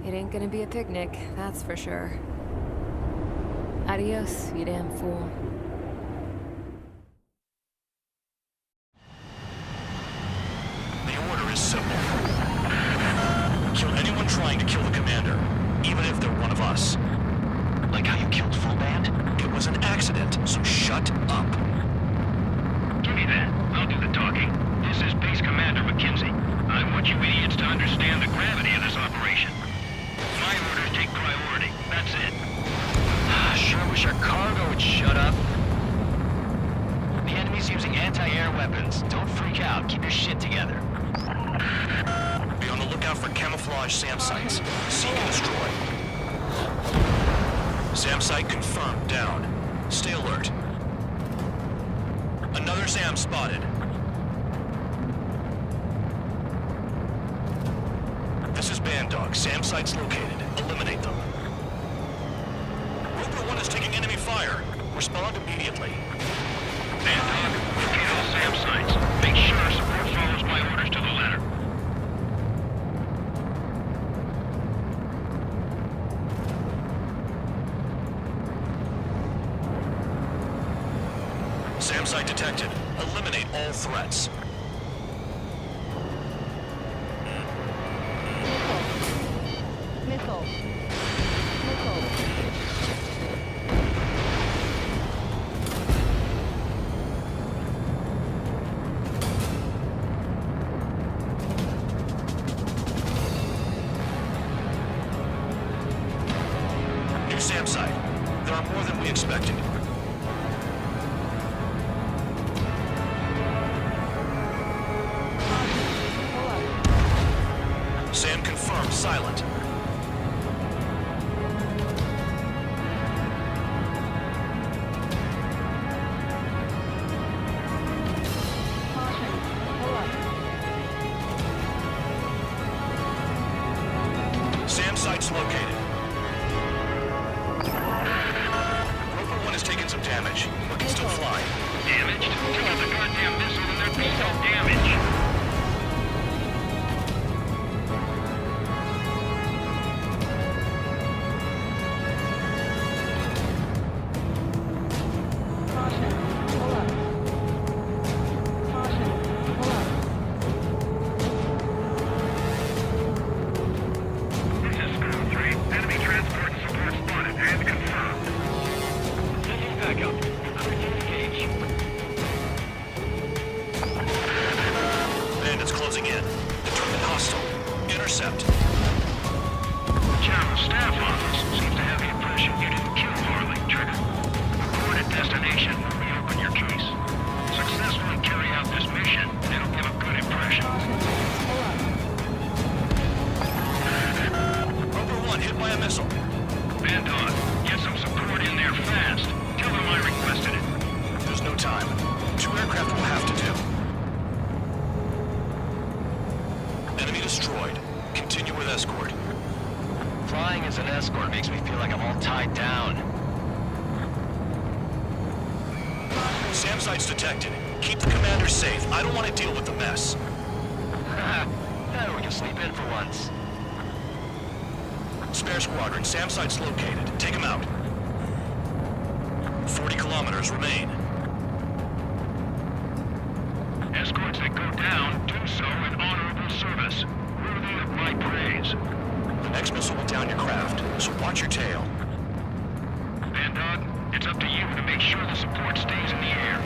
It ain't gonna be a picnic, that's for sure. Adios, you damn fool. Is simple. Kill anyone trying to kill the commander, even if they're one of us. Like how you killed Full Band? It was an accident, so shut up. Give me that. I'll do the talking. This is Base Commander McKenzie. I want you idiots to understand the gravity of this operation. My orders take priority. That's it. Sure wish our cargo would shut up. The enemy's using anti-air weapons. Don't freak out. Keep your shit together. Be on the lookout for camouflage SAM sites. Seek and destroy. SAM site confirmed. Down. Stay alert. Another SAM spotted. This is Bandog. SAM sites located. Eliminate them. Roper 1 is taking enemy fire. Respond immediately. Bandog, locate all SAM sites. Make sure support follows my orders to the letter. SAM site detected. Eliminate all threats. Missile. New SAM site. There are more than we expected. SAM confirmed silent. SAM site's located. Rover 1 has taken some damage, but can still fly. Damaged? Took out the goddamn missile and there'd be no damage. Bandits closing in. Determined hostile. Intercept. General Staff Office seems to have the impression you didn't kill Harley, Trigger. Report at destination when we open your case. Successfully carry out this mission, and it'll give a good impression. Rover 1 hit by a missile. Bandog, get some support in there fast. Tell them I requested it. There's no time. 2 aircraft will have to do. Enemy destroyed. Continue with escort. Flying as an escort makes me feel like I'm all tied down. SAM site's detected. Keep the commander safe. I don't want to deal with the mess. We can sleep in for once. Spare squadron. SAM site's located. Take him out. 40 kilometers remain. Escorts that go down do so in honorable service, worthy of my praise. The next missile will down your craft, so watch your tail. Bandog, it's up to you to make sure the support stays in the air.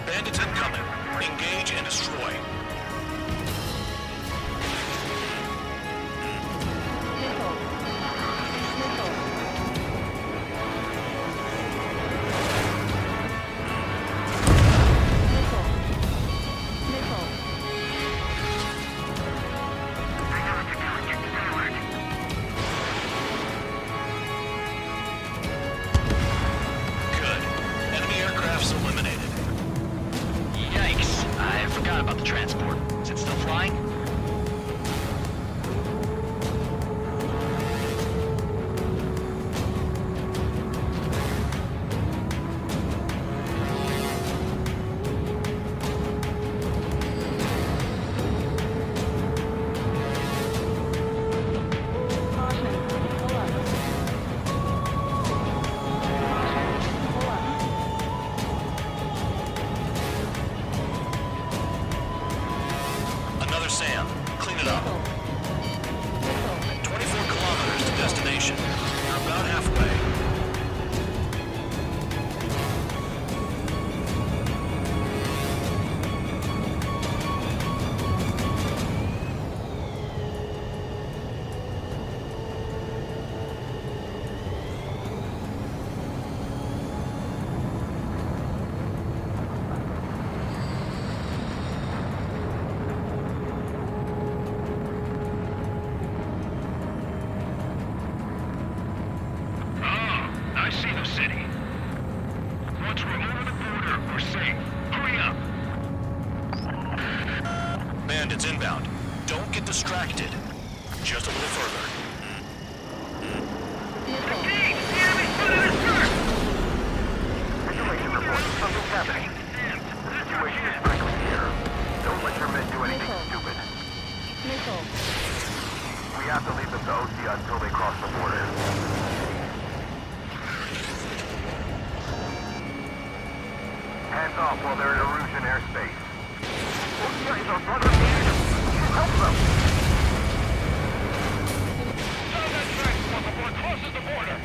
Bandits incoming. Engage and destroy. Eliminated. Yikes. I forgot about the transport. Is it still flying? Another SAM. Rusia until they cross the border. Hands off while they're in Erusian airspace. Rusia is our brother in the enemy. We should help them. Tell that transport before it crosses the border.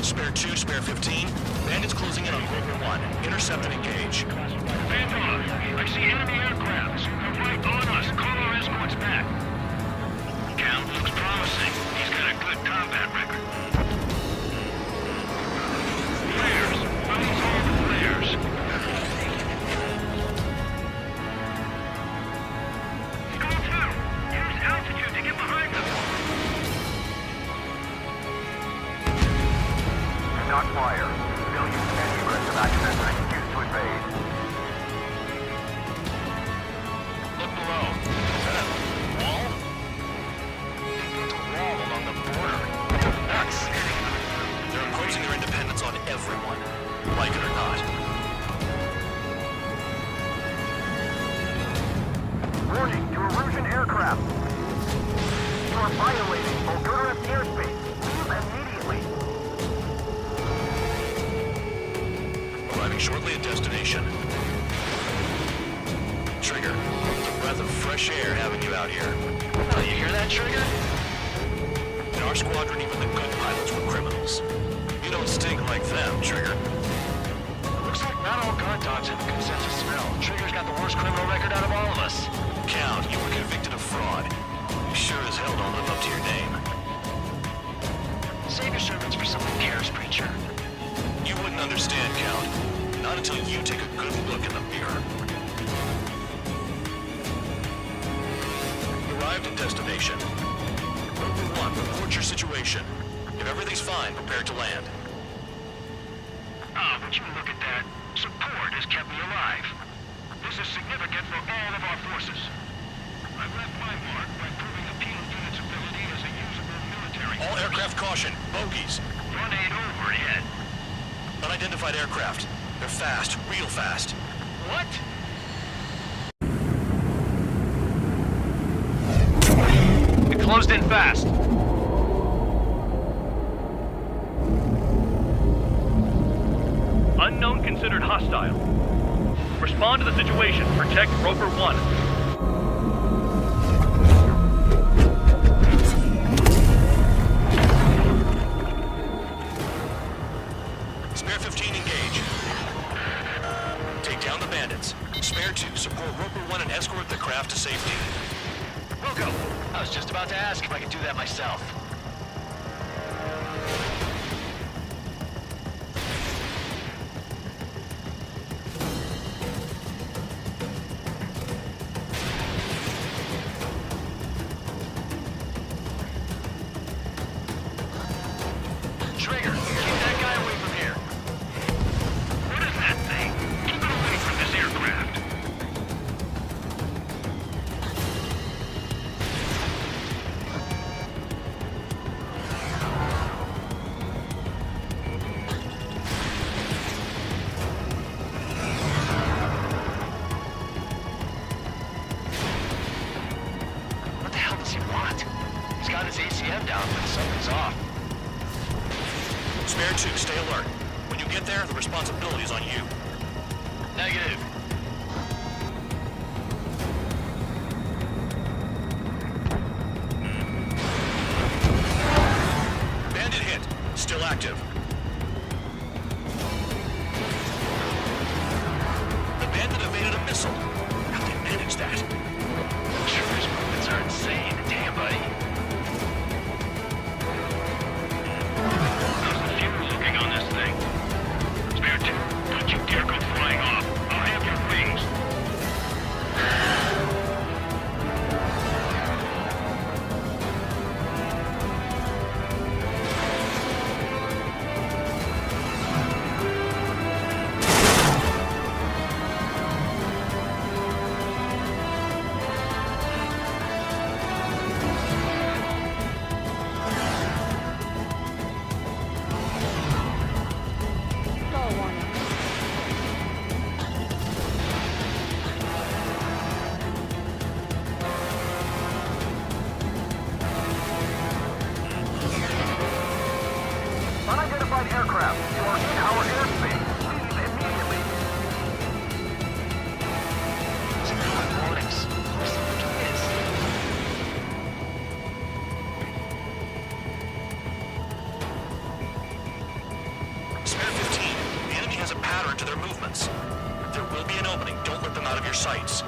Spare 2, spare 15. Bandits closing in on Rover 1. Intercept and engage. Bandai, I see enemy aircraft. They're right on us. Call our escorts back. Count looks promising. He's got a good combat record. Flares. Release all the flares. Go through. Use altitude to get behind them. Do not fire. They'll use any aggressive access and excuse to invade. Look below. Is that a wall? It's a wall along the border. Nuts! They're imposing their independence on everyone, like it or not. Warning to Erusian aircraft. You are violating Bulgarian airspace. Leave immediately. Arriving shortly at destination. Trigger, it's a breath of fresh air having you out here. Oh, you hear that, Trigger? In our squadron, even the good pilots were criminals. You don't stink like them, Trigger. Looks like not all guard dogs have a good sense of smell. Trigger's got the worst criminal record out of all of us. Count, you were convicted of fraud. You sure as hell don't live up to your name. Save your servants for someone who cares, preacher. You wouldn't understand, Count. Not until you take a good look in the mirror. Arrived at destination. Rover 1, report your situation. If everything's fine, prepare to land. Ah, would you look at that? Support has kept me alive. This is significant for all of our forces. I've left my mark by proving the penal unit's ability as a usable military. All aircraft caution. Bogies. Grenade overhead. Unidentified aircraft. They're fast. Real fast. What? It closed in fast. Unknown considered hostile. Respond to the situation. Protect Rover 1. Spare 15, engage. Take down the bandits. Spare 2, support Rover 1 and escort the craft to safety. We'll go. I was just about to ask if I could do that myself. Trigger, keep that guy away from here. What is that thing? Keep it away from this aircraft. What the hell does he want? He's got his ACM down, but something's off. Spare 2, stay alert. When you get there, the responsibility is on you. Negative. Bandit hit. Still active. The bandit evaded a missile. How'd they manage that? Trigger's movements are insane. Damn, buddy. How's the fuel looking on this thing? Spare 2, don't you dare out of your sights.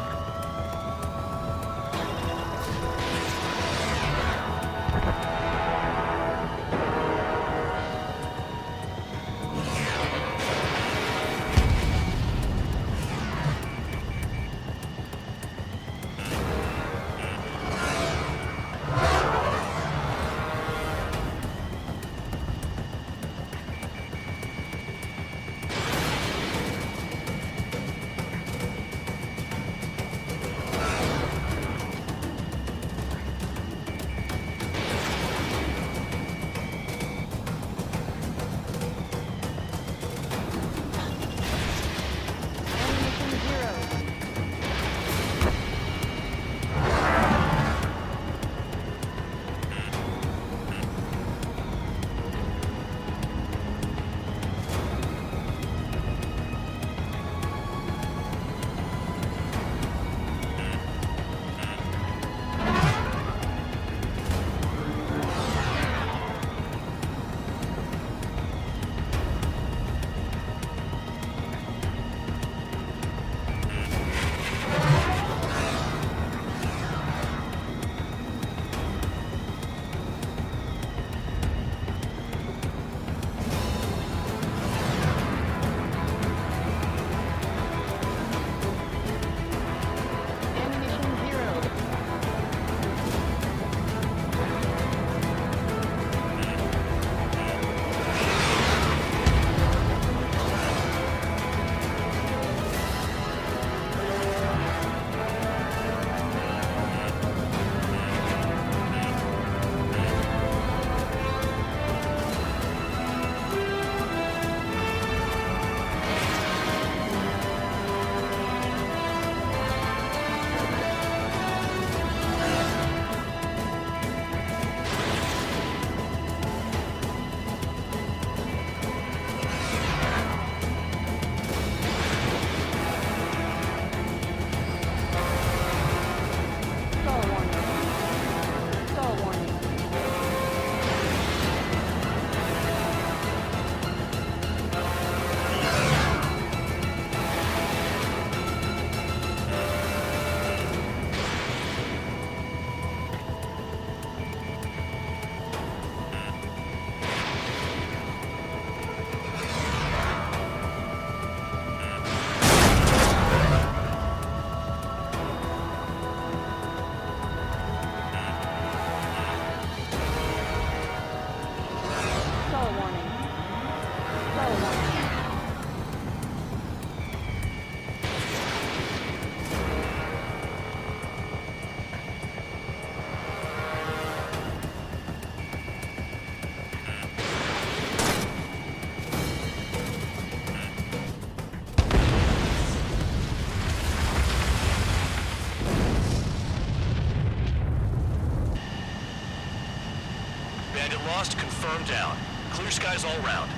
Lost, confirmed down. Clear skies all round.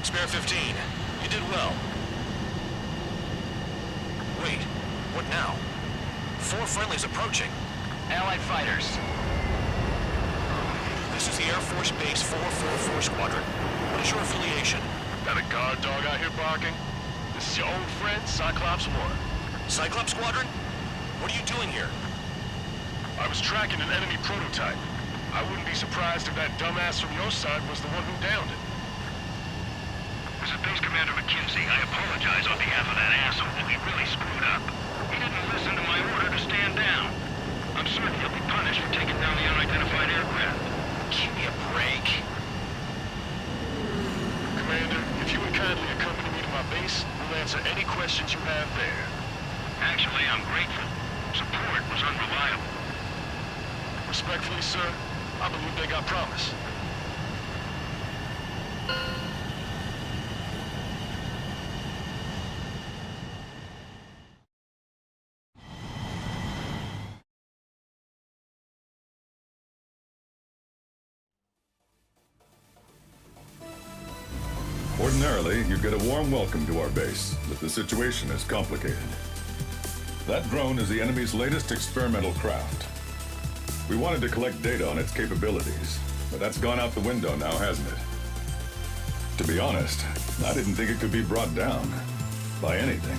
Spare 15. You did well. Wait, what now? 4 friendlies approaching. Allied fighters. This is the Air Force Base 444 Squadron. What is your affiliation? Got a guard dog out here barking? This is your old friend, Cyclops 1. Cyclops Squadron? What are you doing here? I was tracking an enemy prototype. I wouldn't be surprised if that dumbass from your side was the one who downed it. This is Base Commander McKinsey. I apologize on behalf of that asshole. He really screwed up. He didn't listen to my order to stand down. I'm certain he'll be punished for taking down the unidentified aircraft. Give me a break. Commander, if you would kindly accompany me to my base, we'll answer any questions you have there. Actually, I'm grateful. Support was unreliable. Respectfully, sir, I believe they got promise. Ordinarily, you'd get a warm welcome to our base, but the situation is complicated. That drone is the enemy's latest experimental craft. We wanted to collect data on its capabilities, but that's gone out the window now, hasn't it? To be honest, I didn't think it could be brought down by anything.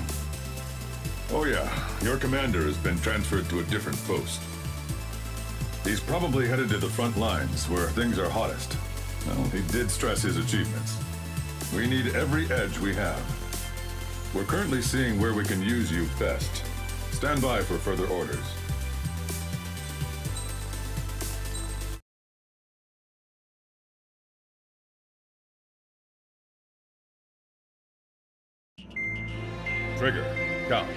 Oh Oh yeah, your commander has been transferred to a different post. He's probably headed to the front lines where things are hottest. Well, he did stress his achievements. We need every edge we have. We're currently seeing where we can use you best. Stand by for further orders. Trigger, Count.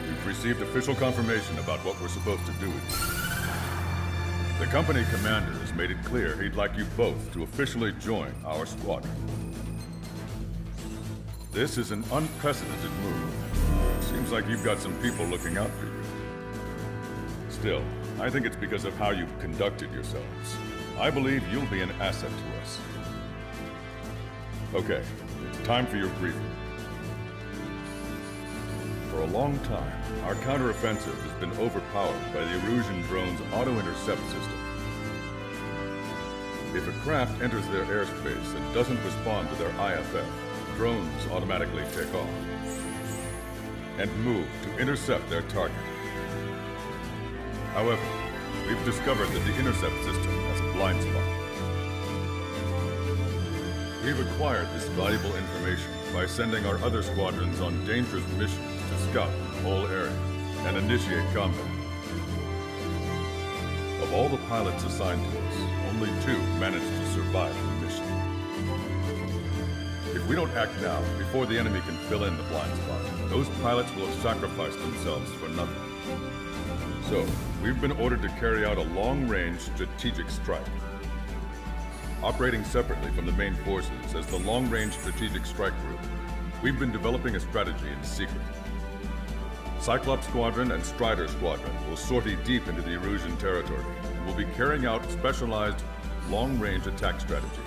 We've received official confirmation about what we're supposed to do with you. The company commander has made it clear he'd like you both to officially join our squadron. This is an unprecedented move. Seems like you've got some people looking out for you. Still, I think it's because of how you've conducted yourselves. I believe you'll be an asset to us. Okay, it's time for your briefing. For a long time, our counteroffensive has been overpowered by the Erusian drone's auto-intercept system. If a craft enters their airspace and doesn't respond to their IFF, drones automatically take off and move to intercept their target. However, we've discovered that the intercept system has a blind spot. We've acquired this valuable information by sending our other squadrons on dangerous missions to scout the whole area and initiate combat. Of all the pilots assigned to us, only 2 managed to survive the mission. If we don't act now, before the enemy can fill in the blind spot, those pilots will have sacrificed themselves for nothing. So, we've been ordered to carry out a long-range strategic strike. Operating separately from the main forces as the Long-Range Strategic Strike Group, we've been developing a strategy in secret. Cyclops Squadron and Strider Squadron will sortie deep into the Erusian territory and will be carrying out specialized long-range attack strategies.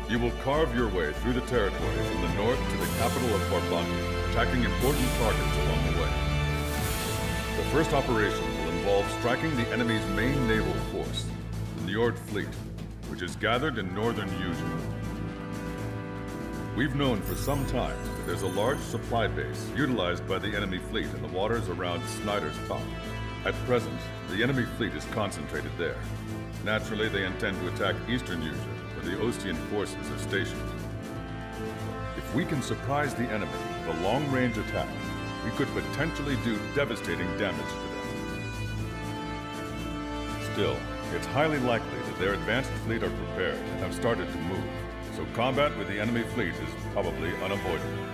You will carve your way through the territory from the north to the capital of Farbanti, attacking important targets along the way. The first operation will involve striking the enemy's main naval force, the Njord Fleet, which is gathered in northern Eugene. We've known for some time that there's a large supply base utilized by the enemy fleet in the waters around Snyder's Top. At present, the enemy fleet is concentrated there. Naturally, they intend to attack eastern Eugene, where the Ostian forces are stationed. If we can surprise the enemy with a long-range attack, we could potentially do devastating damage to them. Still, it's highly likely that their advanced fleet are prepared and have started to move, so combat with the enemy fleet is probably unavoidable.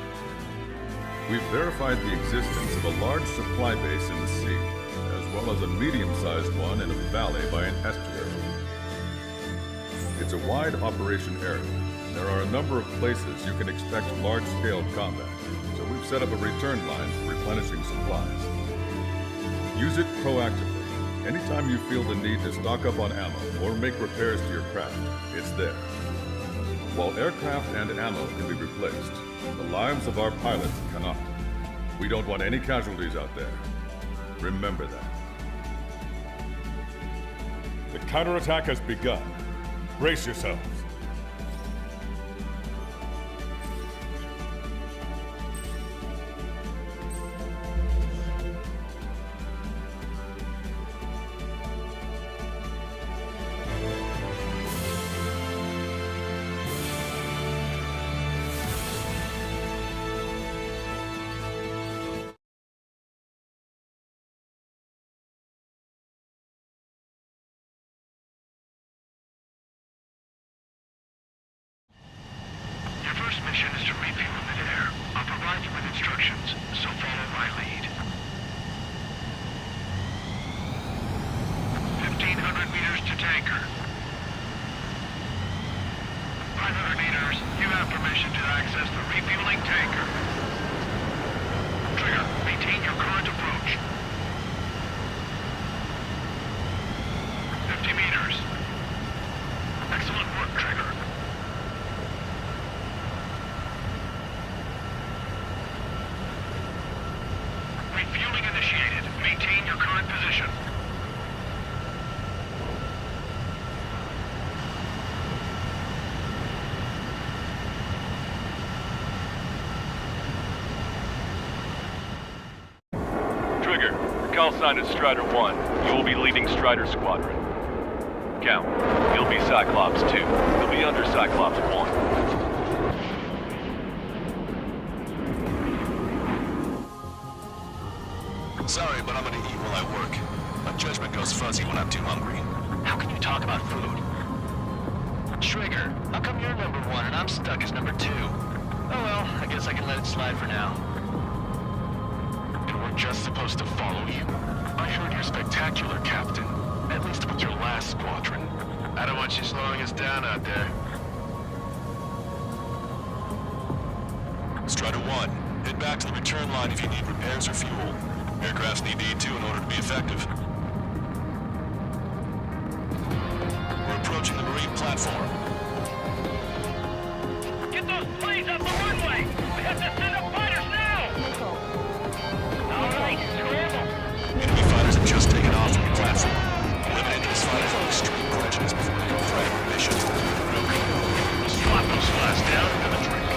We've verified the existence of a large supply base in the sea, as well as a medium-sized one in a valley by an estuary. It's a wide operation area, and there are a number of places you can expect large-scale combat, so we've set up a return line for replenishing supplies. Use it proactively. Anytime you feel the need to stock up on ammo or make repairs to your craft, it's there. While aircraft and ammo can be replaced, the lives of our pilots cannot. We don't want any casualties out there. Remember that. The counterattack has begun. Brace yourselves. Mission is to refuel midair. I'll provide you with instructions, so follow my lead. 1,500 meters to tanker. 500 meters, you have permission to access the refueling tanker. Trigger, maintain your current approach. 50 meters. Excellent work, Trigger. Refueling initiated. Maintain your current position. call sign is Strider 1. You will be leading Strider Squadron. Count. You'll be Cyclops 2. You'll be under Cyclops 1. Sorry, but I'm gonna eat while I work. My judgment goes fuzzy when I'm too hungry. How can you talk about food? Trigger, how come you're number 1 and I'm stuck as number 2? Oh well, I guess I can let it slide for now. And we're just supposed to follow you? I heard you're spectacular, Captain. At least with your last squadron. I don't want you slowing us down out there. Strider 1, head back to the return line if you need repairs or fuel. Aircrafts need E2 in order to be effective. We're approaching the marine platform. Get those planes off the runway! We have to send up fighters now! All right, scramble! Enemy fighters have just taken off from the platform. Eliminate those fighters with extreme prejudice before they can threaten our mission. Okay. Let's drop those flies down into the drink.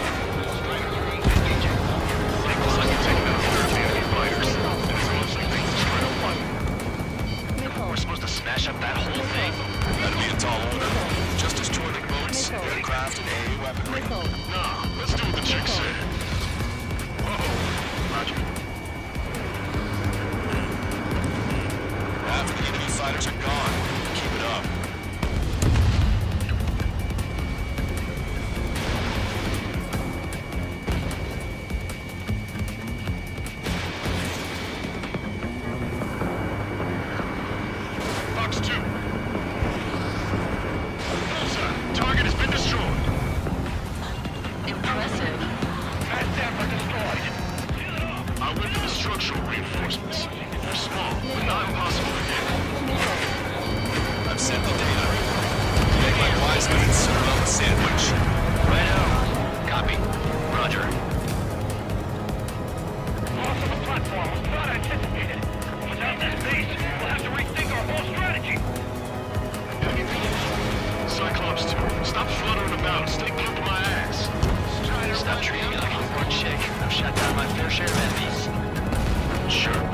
Looks like you're taking out a third of the enemy fighters. And it's mostly things to Strider 1. We're supposed to smash up that whole thing? That'd be a tall order. Just destroy the boats, aircraft, and AA weaponry. Nah, let's do what the chick said. Uh-oh. Roger. Half of the enemy fighters are gone. Keep it up. Fox 2. Bullseye. Target has been destroyed. Impressive. Mass damper destroyed. I went for the structural reinforcements. They're small, but not impossible to hit. I've sent the data. Make my wise men and serve up a sandwich. Righto. Copy. Roger. Loss of a platform was not anticipated. Without this base, we'll have to rethink our whole strategy. Cyclops 2, stop fluttering about. Stay put my ass. Stop treating me like a poor chick. I've shot down my fair share of enemies. Chirp,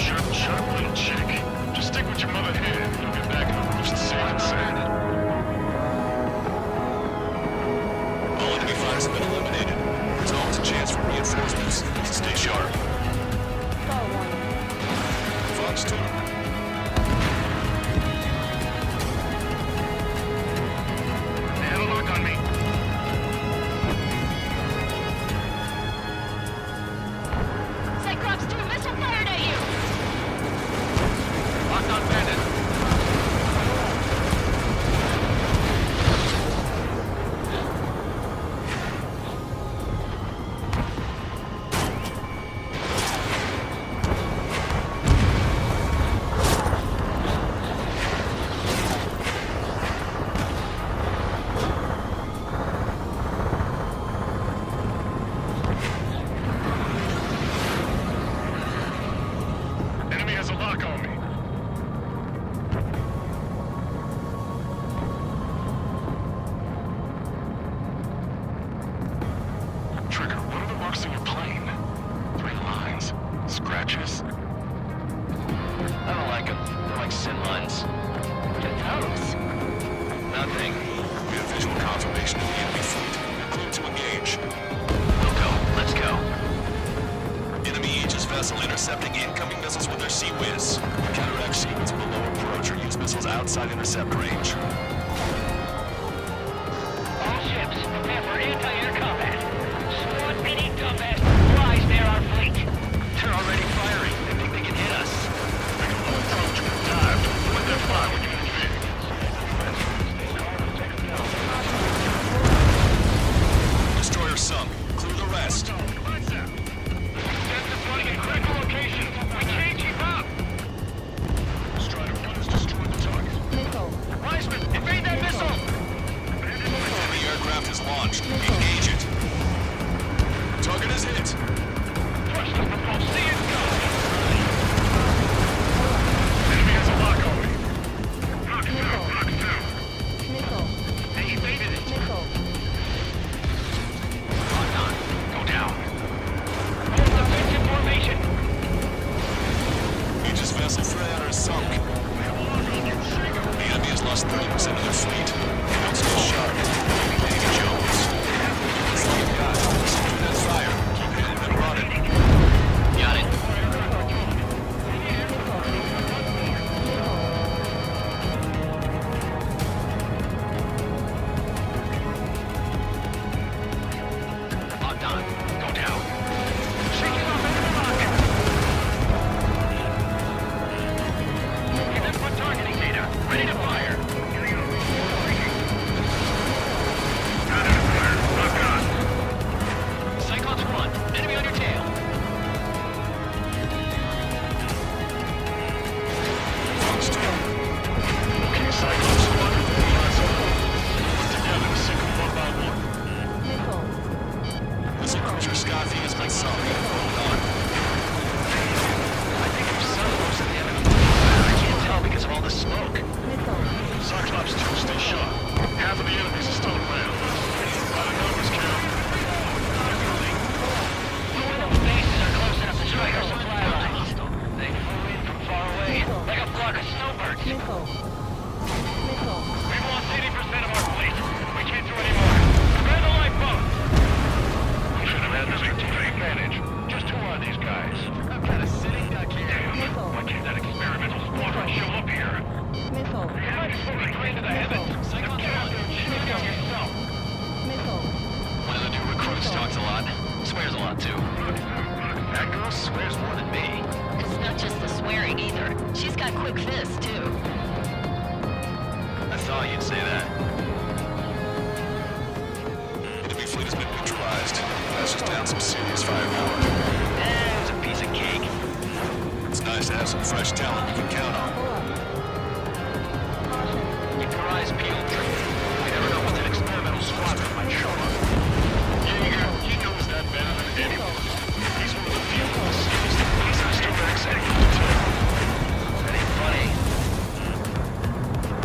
little chick. Just stick with your mother here. You'll get back in the roost safe and sound. All enemy fighters have been eliminated. There's always a chance for reinforcements, so stay sharp. Fox 2. They had a lock on me. Cyclops 2 missile fired at you! Locked on bandit. Enemy has a lock on me. Trigger, what are the marks on your plane? 3 lines. Scratches? I don't like them. They're like sin lines. What are those? Nothing. We have visual confirmation of the enemy fleet. They're clear to engage. We'll go. Let's go. Enemy Aegis vessel intercepting incoming missiles with their Sea Whiz. Counteract sequence with a low approach or use missiles outside intercept range. All ships, prepare for anti-air combat. Squad any dumbass flies near our fleet. They're already firing. They think they can hit us. Make a low approach with time to avoid their fire when you move in. Destroyer sunk. Clear the rest. Deploying in critical locations. We can't keep up. Strider 1 has destroyed the target. Wiseman, evade that missile! Enemy aircraft is launched. Engage it. Target is hit. Thrusters from both sea and sky. lost 30% of their fleet. Don't still sharp. Maybe Davy Jones. That's all you got. Keep that fire. Keep hitting them running. Got it. Locked on. Go down. Shaking off enemy lock. Give input targeting data. Ready to fire. Cyclops 1. Enemy on your tail. Okay, Cyclops 1. Eyes up. Work together to sink them one by one. Missile cruiser Scotty has been sorry. Hold on. I think there's some most of the enemy. I can't tell because of all the smoke. Cyclops 2, stay sharp. Half of the enemies are still around. By the numbers count. Bases are close enough to strike our supply lines. They flew in from far away, like a flock of snowbirds. We've lost 80% of our fleet. We can't do any more. Grab the lifeboat. We should have had this to take advantage. Just who are these guys? I'm kind of sitting duck here. Why can't that experimental squadron show up here? You might as well be to the heavens. Cyclops 1, shoot it down yourself. One of the new recruits talks a lot. Swears a lot, too. That girl swears more than me. It's not just the swearing either. She's got quick fists, too. I thought you'd say that. Enemy fleet has been neutralized. That's just down some serious firepower. There's a piece of cake. It's nice to have some fresh talent we can count on. Keep your eyes peeled, Drake. We never know when that experimental squadron might show up. Yeah, he knows that better than anyone. He's one of the few who seems to be Mr. Max That ain't funny.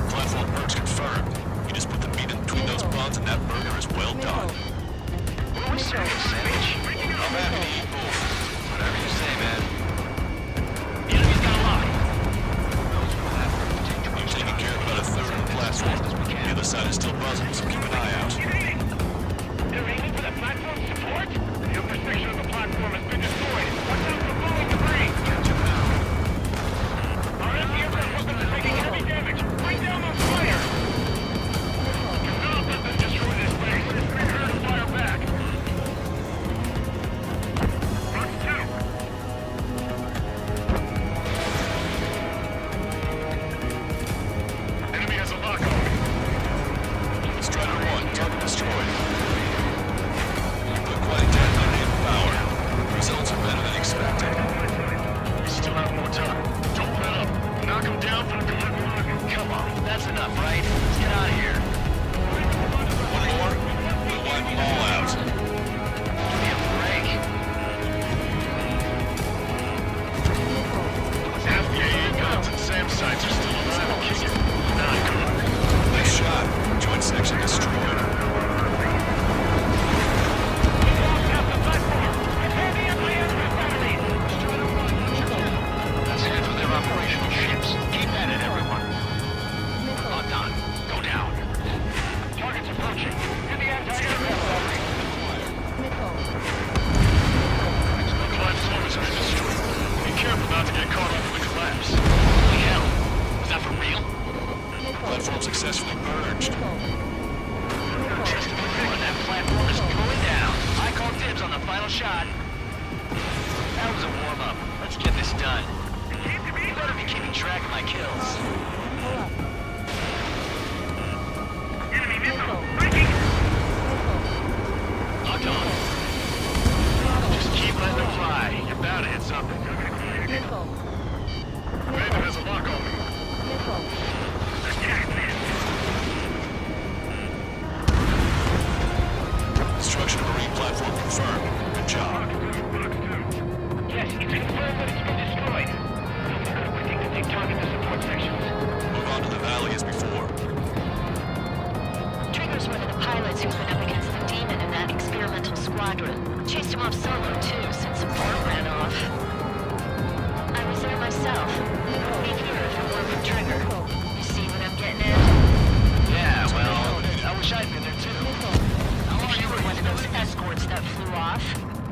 Platform perks confirmed. You just put the meat in between those buns and that burger is well done. What are we serving, sandwich? I'm happy to eat both. Whatever you say, man. The enemy's got a lock. We've taken care of about a third of the platform. The other side is still buzzing, so keep an eye out. They're aiming for the platform support? The upper section of the platform has been destroyed. Watch out for falling debris! Our anti-aircraft weapons are taking heavy damage. Bring down those fires! Do not let them destroy this base. Prepare to fire back. Rock 2. Enemy has a lock on me. Strider 1, target destroyed. Put quite a detonating power. Results are better than expected. We still have more time. Don't let up. Knock him down for the good. Come on, that's enough, right? Let's get out of here. One more, we'll wipe them all out. Give me a break. Half the AA guns and SAM sites are still alive and kicking. Not good. Nice shot. Joint section destroyed. That's it for their operational ships. Keep at it, everyone. Locked on. Go down. Target's approaching. Get the anti-aircraft battery. The platform has been destroyed. Be careful not to get caught up in the collapse. Holy hell. Was that for real? Platform successfully purged. That platform is going down. I call dibs on the final shot. That was a warm-up. Let's get this done. You better be keeping track of my kills. Enemy missile. Breaking. Locked on. Just keep letting them fly. You're bound to hit something. Raven has a lock on me. Destruction of marine platform confirmed. Good job. Yes, it's confirmed that it's been destroyed. We think to take target the support sections. Move on to the valley as before. Trigger's one of the pilots who's been up against the demon in that experimental squadron. Chased him off solo, too, since some more ran off. I was there myself. Be here if it weren't for Trigger. You see what I'm getting at? Wish I'd been there too. If you were one of those escorts that flew off,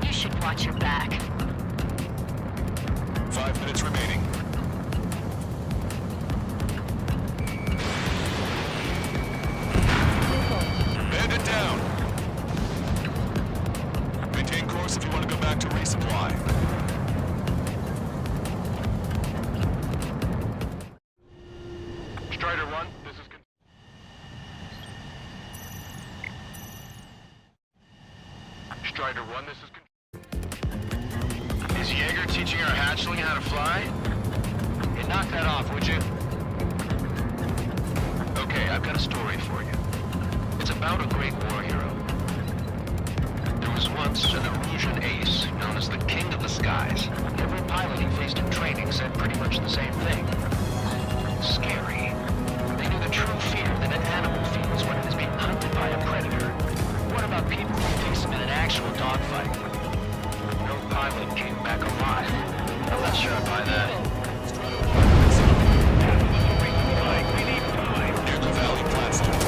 you should watch your back. 5 minutes remaining. Bandit down. Maintain course if you want to go back to resupply. Strider 1, this is... Strider 1, this is... Is Jaeger teaching our hatchling how to fly? Hey, knock that off, would you? Okay, I've got a story for you. It's about a great war hero. There was once an Erusian ace known as the King of the Skies. Every pilot he faced in training said pretty much the same thing. Scary. They knew the true fear that an animal feels when it is being hunted by a predator. What about people who face them in an actual dogfight? No pilot came back alive. I'm not sure I buy that. Near the Valley platform.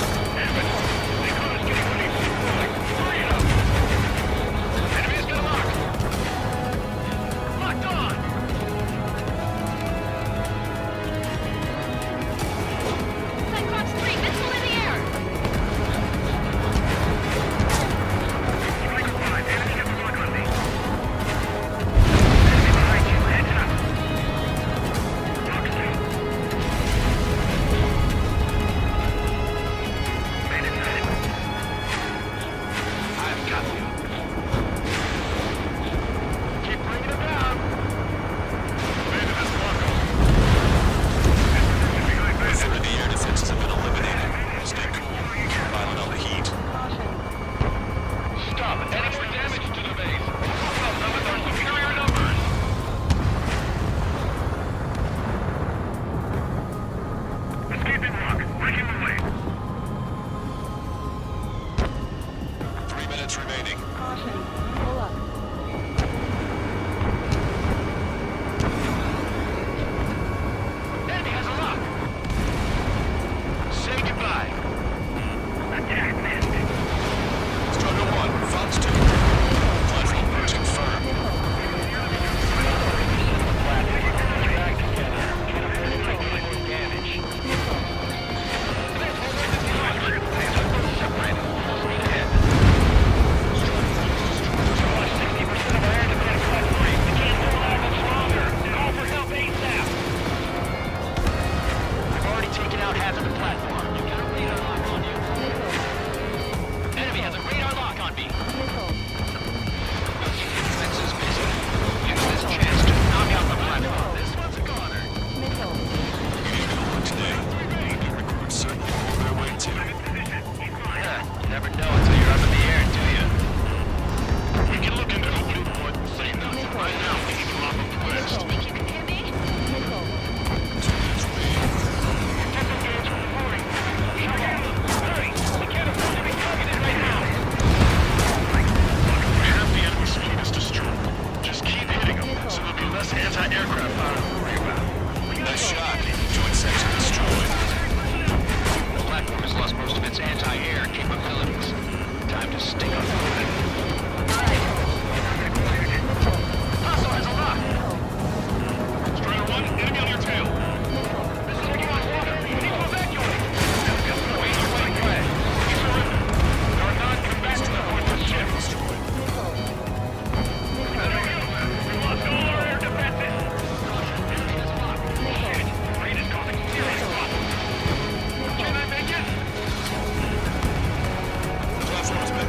Enemies got locked! Locked on! Cyclops 3, missile in the air!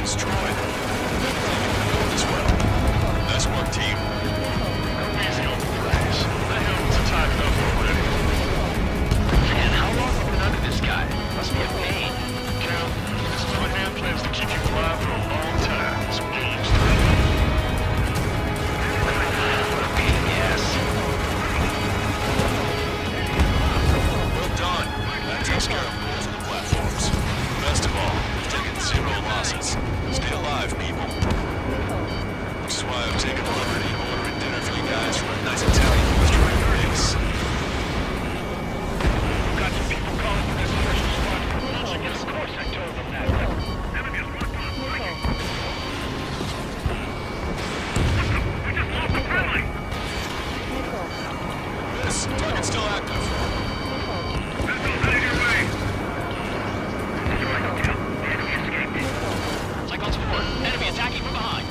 Destroyed. Target's still active. Missiles heading your way. Cyclones forward. Enemy attacking from behind.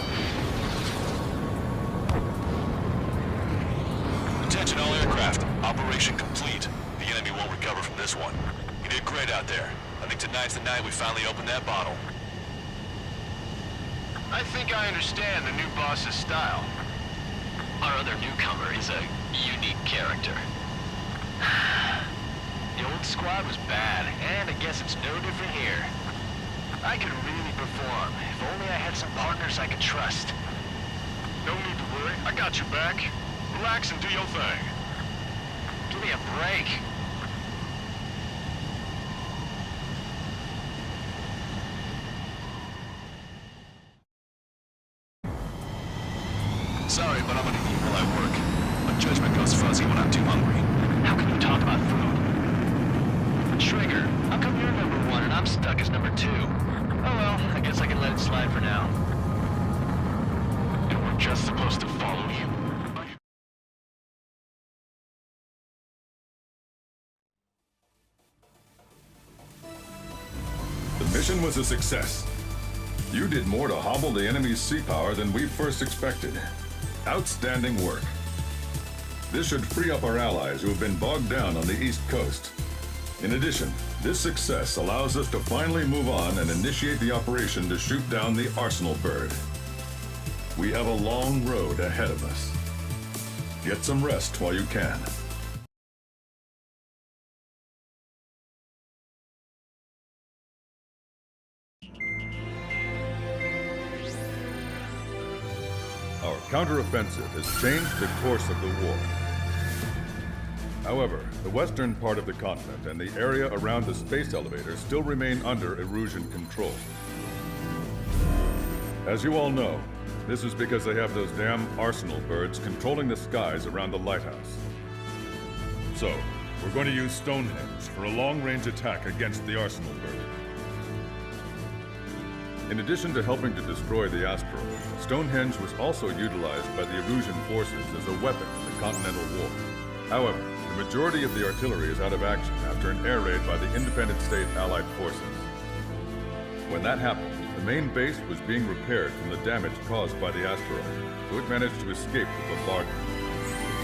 Attention all aircraft. Operation complete. The enemy won't recover from this one. You did great out there. I think tonight's the night we finally open that bottle. I think I understand the new boss's style. Our other newcomer is a unique character. The old squad was bad, and I guess it's no different here. I could really perform, if only I had some partners I could trust. No need to worry. I got your back. Relax and do your thing. Give me a break. Sorry, but I'm gonna eat while I work. My judgment goes fuzzy when I'm too hungry. How can you talk about food? Trigger, how come you're number 1 and I'm stuck as number 2? Oh well, I guess I can let it slide for now. And we're just supposed to follow you. The mission was a success. You did more to hobble the enemy's sea power than we first expected. Outstanding work. This should free up our allies who have been bogged down on the East Coast. In addition, this success allows us to finally move on and initiate the operation to shoot down the Arsenal bird. We have a long road ahead of us. Get some rest while you can. Our counteroffensive has changed the course of the war. However, the western part of the continent and the area around the space elevator still remain under Erusian control. As you all know, this is because they have those damn Arsenal birds controlling the skies around the lighthouse. So, we're going to use Stonehenge for a long-range attack against the Arsenal bird. In addition to helping to destroy the asteroid, Stonehenge was also utilized by the Erusian forces as a weapon in the Continental War. However, the majority of the artillery is out of action after an air raid by the independent state Allied forces. When that happened, the main base was being repaired from the damage caused by the asteroid, so it managed to escape the bombardment.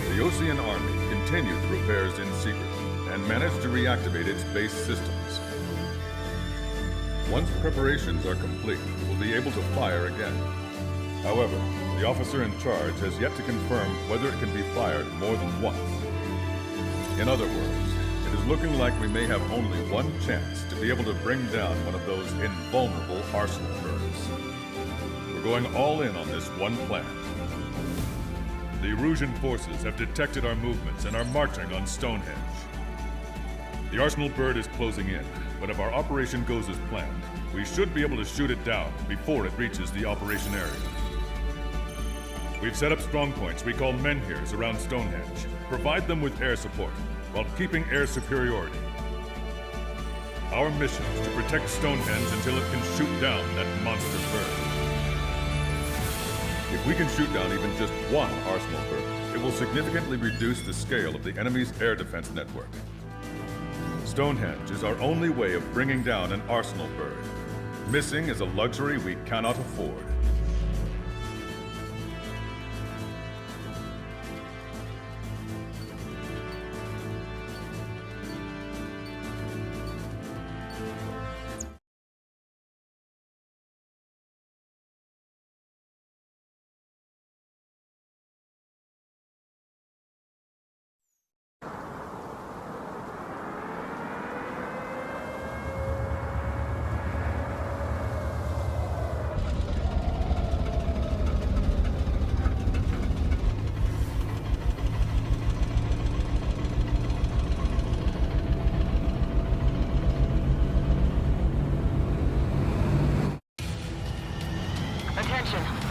The Osean Army continued the repairs in secret and managed to reactivate its base systems. Once preparations are complete, we'll be able to fire again. However, the officer in charge has yet to confirm whether it can be fired more than once. In other words, it is looking like we may have only one chance to be able to bring down one of those invulnerable Arsenal birds. We're going all in on this one plan. The Erusian forces have detected our movements and are marching on Stonehenge. The Arsenal bird is closing in, but if our operation goes as planned, we should be able to shoot it down before it reaches the operation area. We've set up strong points we call menhirs around Stonehenge. Provide them with air support, while keeping air superiority. Our mission is to protect Stonehenge until it can shoot down that monster bird. If we can shoot down even just one Arsenal bird, it will significantly reduce the scale of the enemy's air defense network. Stonehenge is our only way of bringing down an Arsenal bird. Missing is a luxury we cannot afford.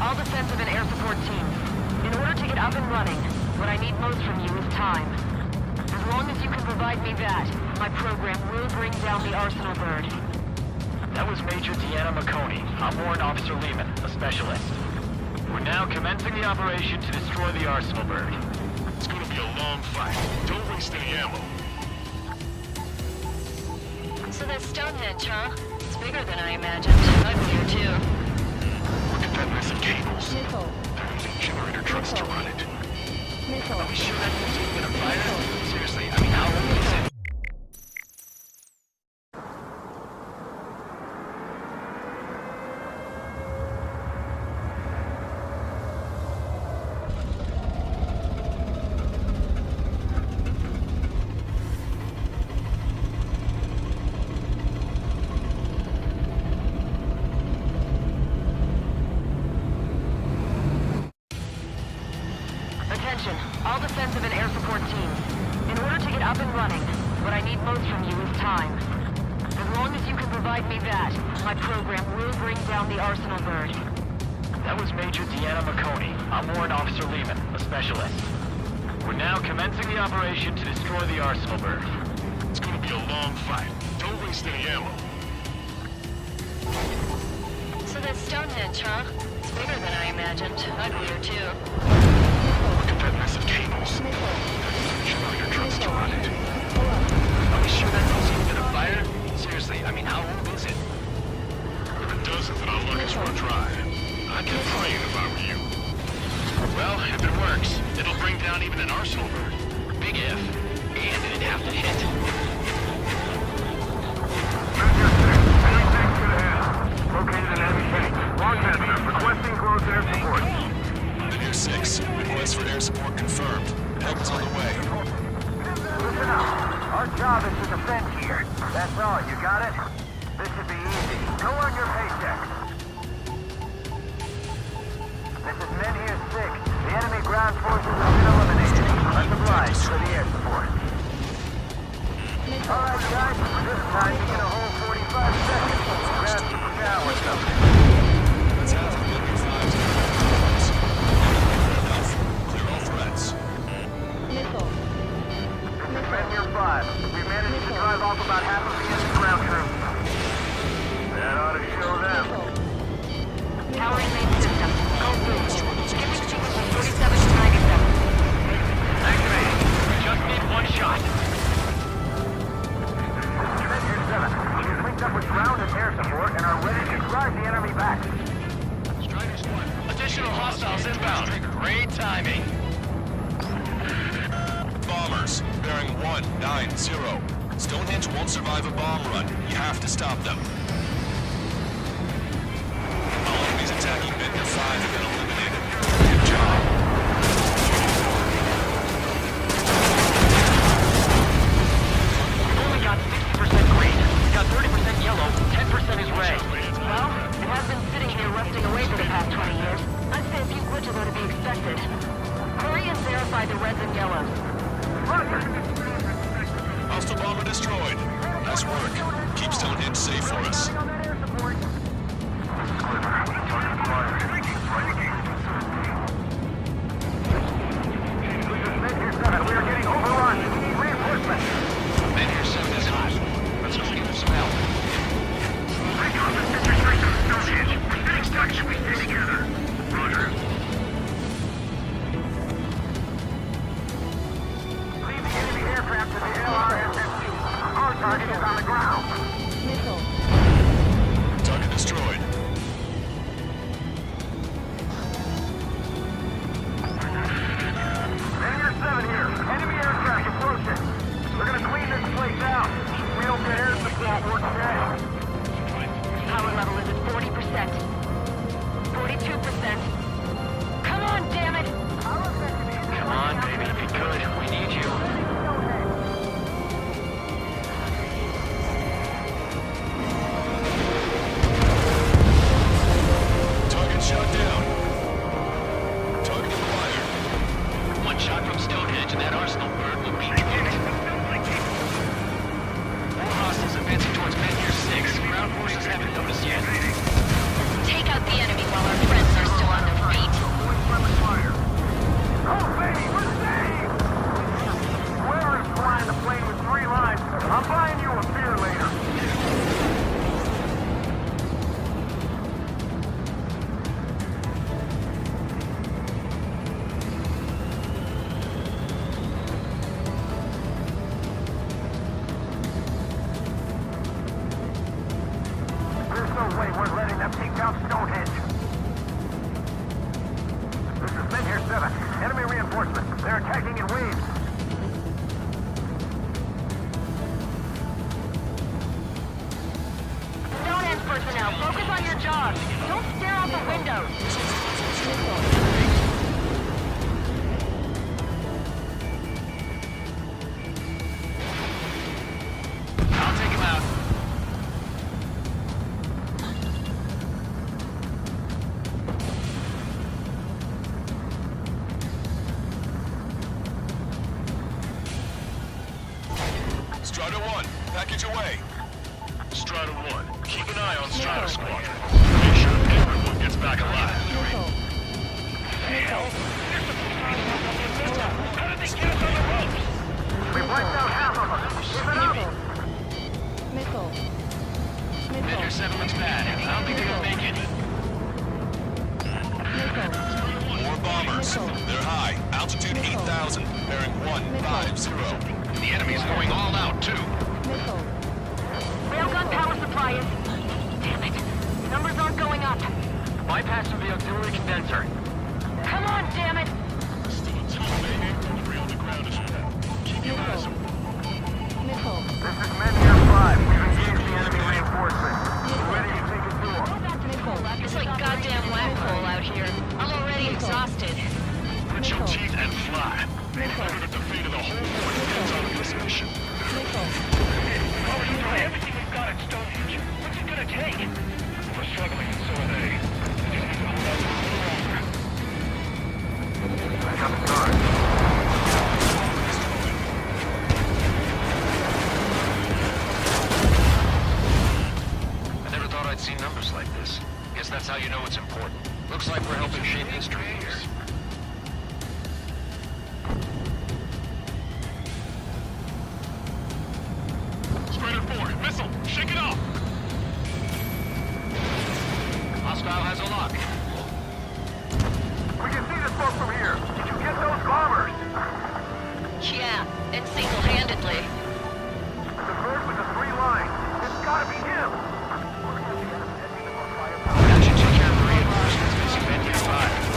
All defensive and air support teams. In order to get up and running, what I need most from you is time. As long as you can provide me that, my program will bring down the Arsenal bird. That was Major Deanna McConey. I'm Warrant Officer Lehman, a specialist. We're now commencing the operation to destroy the Arsenal bird. It's gonna be a long fight. Don't waste any ammo. So that's Stonehenge, huh? It's bigger than I imagined. Uglier, too. Look at that mess of cables. Missile. They're using generator trucks to run it. Missile. Are we sure that thing's even gonna fire? Seriously, I mean, how old is it? Attention, all defensive and air support teams. In order to get up and running, what I need most from you is time. As long as you can provide me that, my program will bring down the Arsenal bird. That was Major Deanna McConey. I'm Warrant Officer Lehman, a specialist. We're now commencing the operation to destroy the Arsenal bird. It's gonna be a long fight. Don't waste any ammo. So that's Stonehenge, huh? It's bigger than I imagined. Uglier, too. Look at that mess of cables. They're using generator trucks to run it. Are we sure that thing's even gonna fire? Seriously, I mean, how old is it? If it doesn't, then I'll look for a drive. I'd get praying if I were you. Well, if it works, it'll bring down even an Arsenal bird. Big if. And it'd have to hit. Located an enemy tank. Long sensor. Requesting close air support. Linear 6. Request for air support confirmed. Help is on the way. Listen up. Our job is to defend here. That's all. You got it? This should be easy. Go on your paycheck. This is men here 6. The enemy ground forces have been eliminated. Much obliged for the air support. Alright guys, this time you get a whole 45 seconds. Grab some chow or something. Let's have them looking 5 to enough. Clear all threats. Missile. This is men here 5. We managed to drive off about half of the enemy ground troops. That ought to show them. Powering main system. Go boost. Skipping sequence from 47 to 97. Activating. We just need one shot. Men here 7. We've linked up with ground and air support and are ready to drive the enemy back. Striders 1. Additional hostiles inbound. Great timing. Bombers, bearing 190. Stonehenge won't survive a bomb run. You have to stop them. All enemies attacking Bender 5 have been eliminated. Good job. We've only got 60% green. We got 30% yellow, 10% is red. Well, it has been sitting here rusting away for the past 20 years. I'd say a few glitches are to be expected. Hurry and verify the reds and yellows. Hostile bomber destroyed. Nice work. Keep Stonehenge safe for us. We are getting overrun. We need reinforcements. Men here 7 is hot. Let's go get them some help. I got the intersection of Stonehenge. We're getting stuck. Should we stay together? Roger. Leave the enemy aircraft to the LRSFC. Our target is on the ground. Missile. Strider 1, package away. Strider 1, keep an eye on Strider Squadron. Make sure everyone gets back alive. Hell, how did they get us on the ropes? We wiped out half of them. Give it up. Missile. Vendor 7 looks bad. I don't think they're gonna make it. More bombers. They're high. Altitude 8,000. Bearing 150. The enemy's going all out, too. Railgun power supply is... Damn it. Numbers aren't going up. Bypass through the auxiliary condenser. Come on, damn it. Keep your eyes open. Missile. This is Menhir 5. We've engaged the enemy reinforcements. We're ready to take it through them. It's like goddamn whack hole out here. I'm already exhausted. Grit your teeth and fly. Remember that the fate of the whole force depends on this mission. Everything we've got at Stonehenge. What's it gonna take? We're struggling, and so are they. We just need to hold out a little longer. I got the guard. I never thought I'd see numbers like this. Guess that's how you know it's important. Looks like we're helping shape history here. Strider 4, missile! Shake it off! Hostile has a lock. We can see the smoke from here. Did you get those bombers? Yeah, and single-handedly. The bird with the 3 lines. It's gotta be him! That should take care of the reinforcements missing Menhir 5.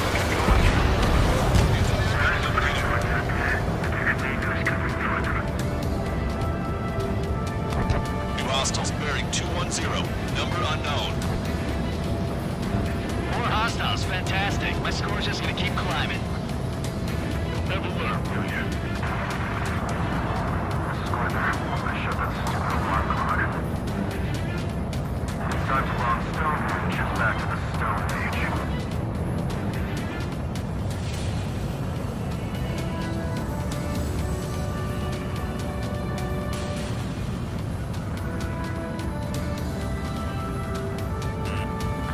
New hostiles bearing 210. Number unknown. More hostiles, fantastic. My score's just gonna keep climbing. You'll never learn, will you? I shut that stupid alarm clock. Time to long Stonehenge is back to the Stone Age.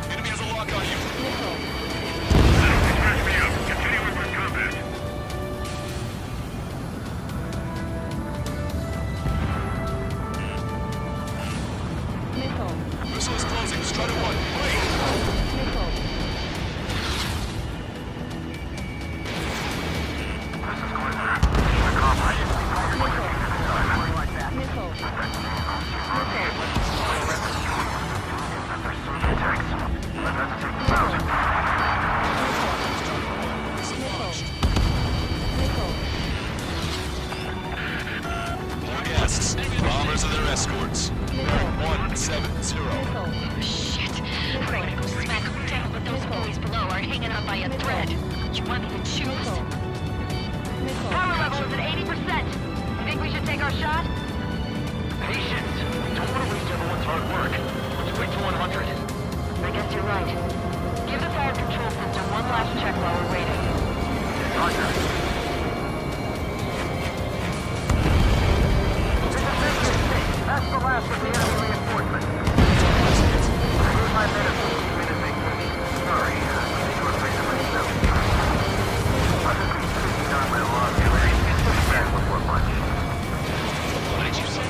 Enemy has a lock on you. Smash me up. Continue with combat. Missile. Missile is closing. Strider 1, wait! Missile. This is Glitter. Accomplished. Missile. Let's take them out. More guests. Bombers and their escorts. Bearing 170. Shit. Afraid to go smack them down, but those boys below are hanging on by a thread. You want me to choose? Power level is at 80%. You think we should take our shot? Patience. Don't want to waste everyone's hard work. Let's wait till 100. I guess you're right. Give the fire control system one last check while we're waiting. Roger. That's the last of the enemy reinforcements. Here's my medicine. Sorry, I think you were afraid of myself. I was sitting on my log train. Back before lunch. What did you say?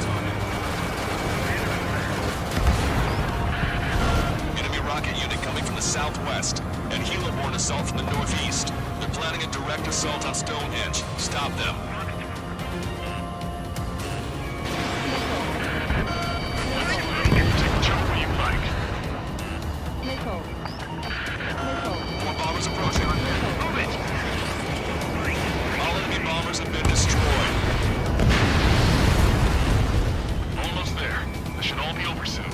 Enemy rocket unit coming from the southwest, and helo-borne assault from the northeast. They're planning a direct assault on Stonehenge. Stop them. Missile. Missile. More bombers approaching. Move it! All enemy bombers have been destroyed. Almost there. This should all be over soon.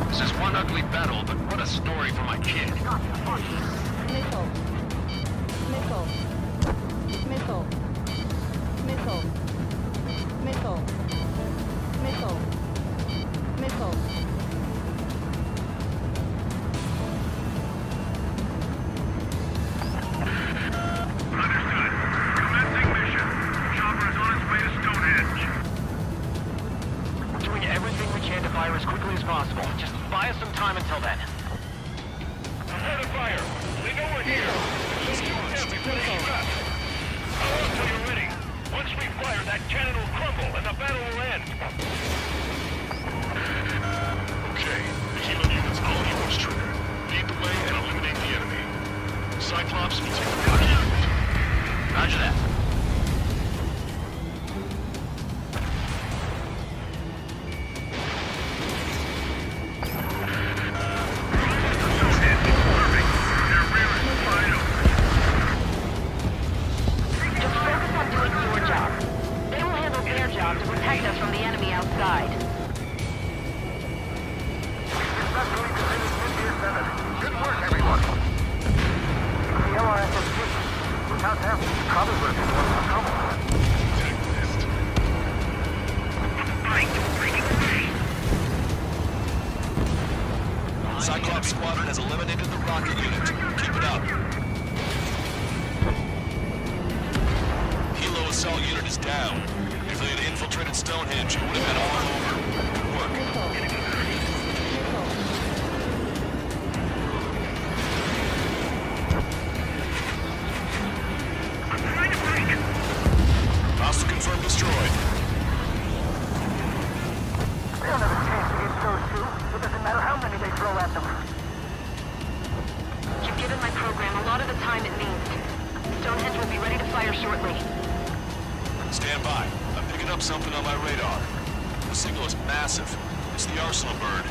This is one ugly battle, but what a story for my kid. Missile. Missile. Missile. possible. Just buy us some time until then. Prepare to fire. They know we're here. So shoot them before they erupt. How long till you're ready? Once we fire, that cannon will crumble and the battle will end. Okay, the Kilo unit's all yours, Trigger. Lead the way and eliminate the enemy. Cyclops will take the block. Roger that. Cyclops Squadron has eliminated the rocket unit. Keep it up. Hilo Assault Unit is down. If they had infiltrated Stonehenge, it would have been all over. Good work. Hostile confirmed destroyed. They'll never chance against those two. It doesn't matter how many they throw at them. You've given my program a lot of the time it needs. Stonehenge will be ready to fire shortly. Stand by. I'm picking up something on my radar. The signal is massive. It's the Arsenal bird.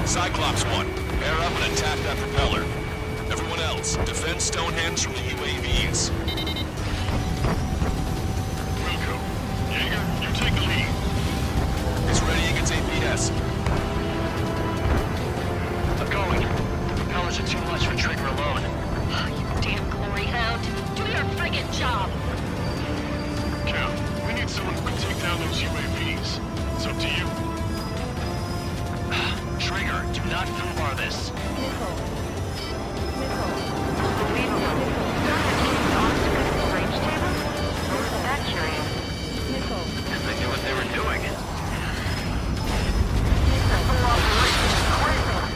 Cyclops 1, air up and attack that propeller. Everyone else, defend Stonehenge from the UAVs. Wilco, Jaeger, you take the lead. It's ready against APS. I'm going. The propellers are too much for Trigger alone. You damn glory hound. Do your friggin' job. Cal, we need someone who can take down those UAVs. It's up to you. Trigger, do not foobar this. If they knew what they were doing. This whole operation is crazy.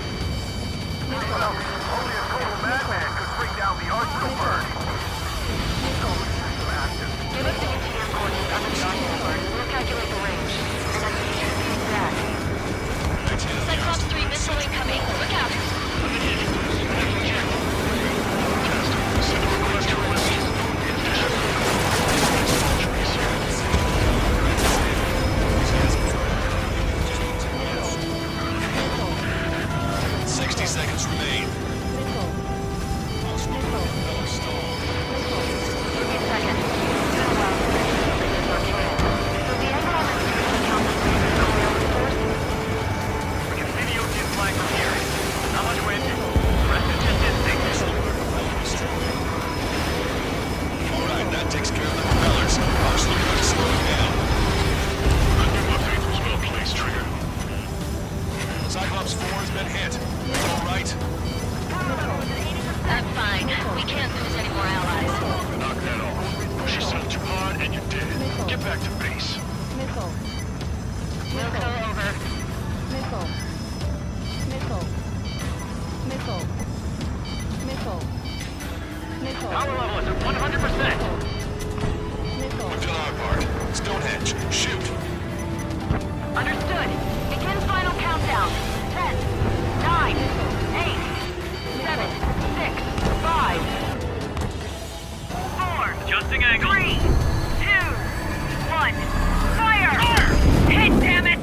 approach. Shoot! Understood. Begin final countdown. 10, 9, 8, 7, 6, 5, 4, Adjusting angle. 3, 2, 1. Fire! Hit, damn it!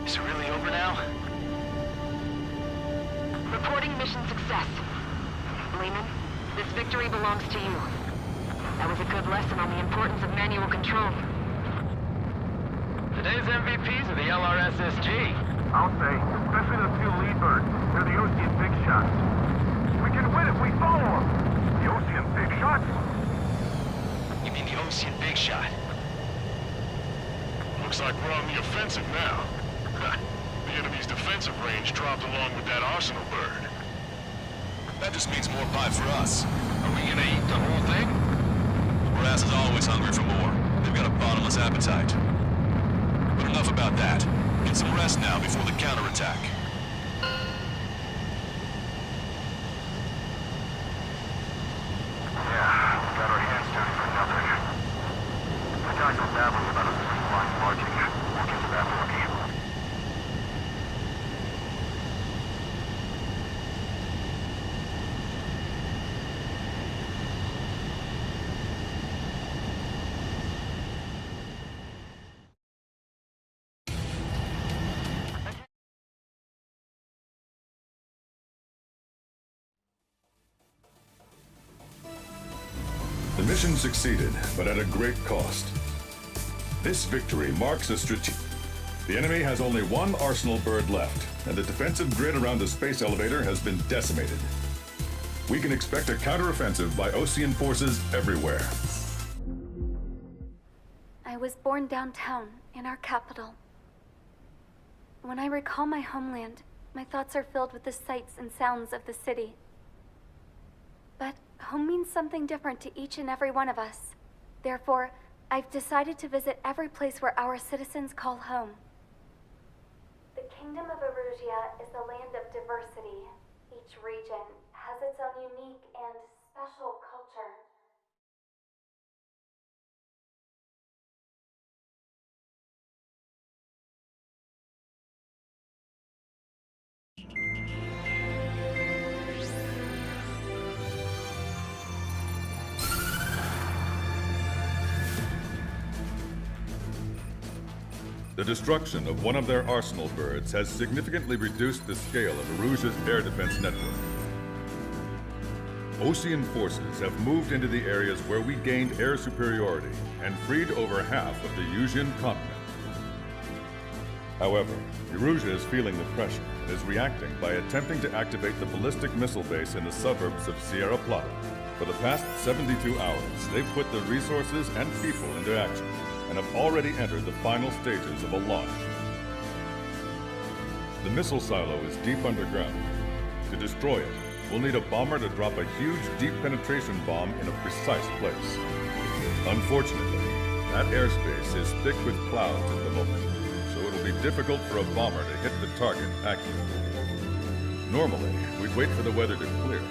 Is it really over now? Reporting mission success. Lehman, this victory belongs to you. That was a good lesson on the importance of manual control. Today's MVPs are the LRSSG. I'll say, especially those two lead birds. They're the Ocean Big Shots. We can win if we follow them. The Ocean Big Shots? You mean the Ocean Big Shot? Looks like we're on the offensive now. The enemy's defensive range dropped along with that arsenal bird. That just means more pie for us. Are we gonna eat the whole thing? Brass is always hungry for more. They've got a bottomless appetite. But enough about that. Get some rest now before the counterattack. Yeah, we got our hands dirty for nothing. The guys are babbling about a three-line marching. We'll get to that rookie. The mission succeeded, but at a great cost. This victory marks a strategic... The enemy has only one arsenal bird left, and the defensive grid around the space elevator has been decimated. We can expect a counteroffensive by Osean forces everywhere. I was born downtown, in our capital. When I recall my homeland, my thoughts are filled with the sights and sounds of the city. But home means something different to each and every one of us. Therefore, I've decided to visit every place where our citizens call home. The Kingdom of Erusia is a land of diversity. Each region has its own unique and special culture. The destruction of one of their arsenal birds has significantly reduced the scale of Erusia's air defense network. Osean forces have moved into the areas where we gained air superiority and freed over half of the Eusian continent. However, Erusia is feeling the pressure and is reacting by attempting to activate the ballistic missile base in the suburbs of Sierra Plata. For the past 72 hours, they've put the resources and people into action and have already entered the final stages of a launch. The missile silo is deep underground. To destroy it, we'll need a bomber to drop a huge deep penetration bomb in a precise place. Unfortunately, that airspace is thick with clouds at the moment, so it'll be difficult for a bomber to hit the target accurately. Normally, we'd wait for the weather to clear,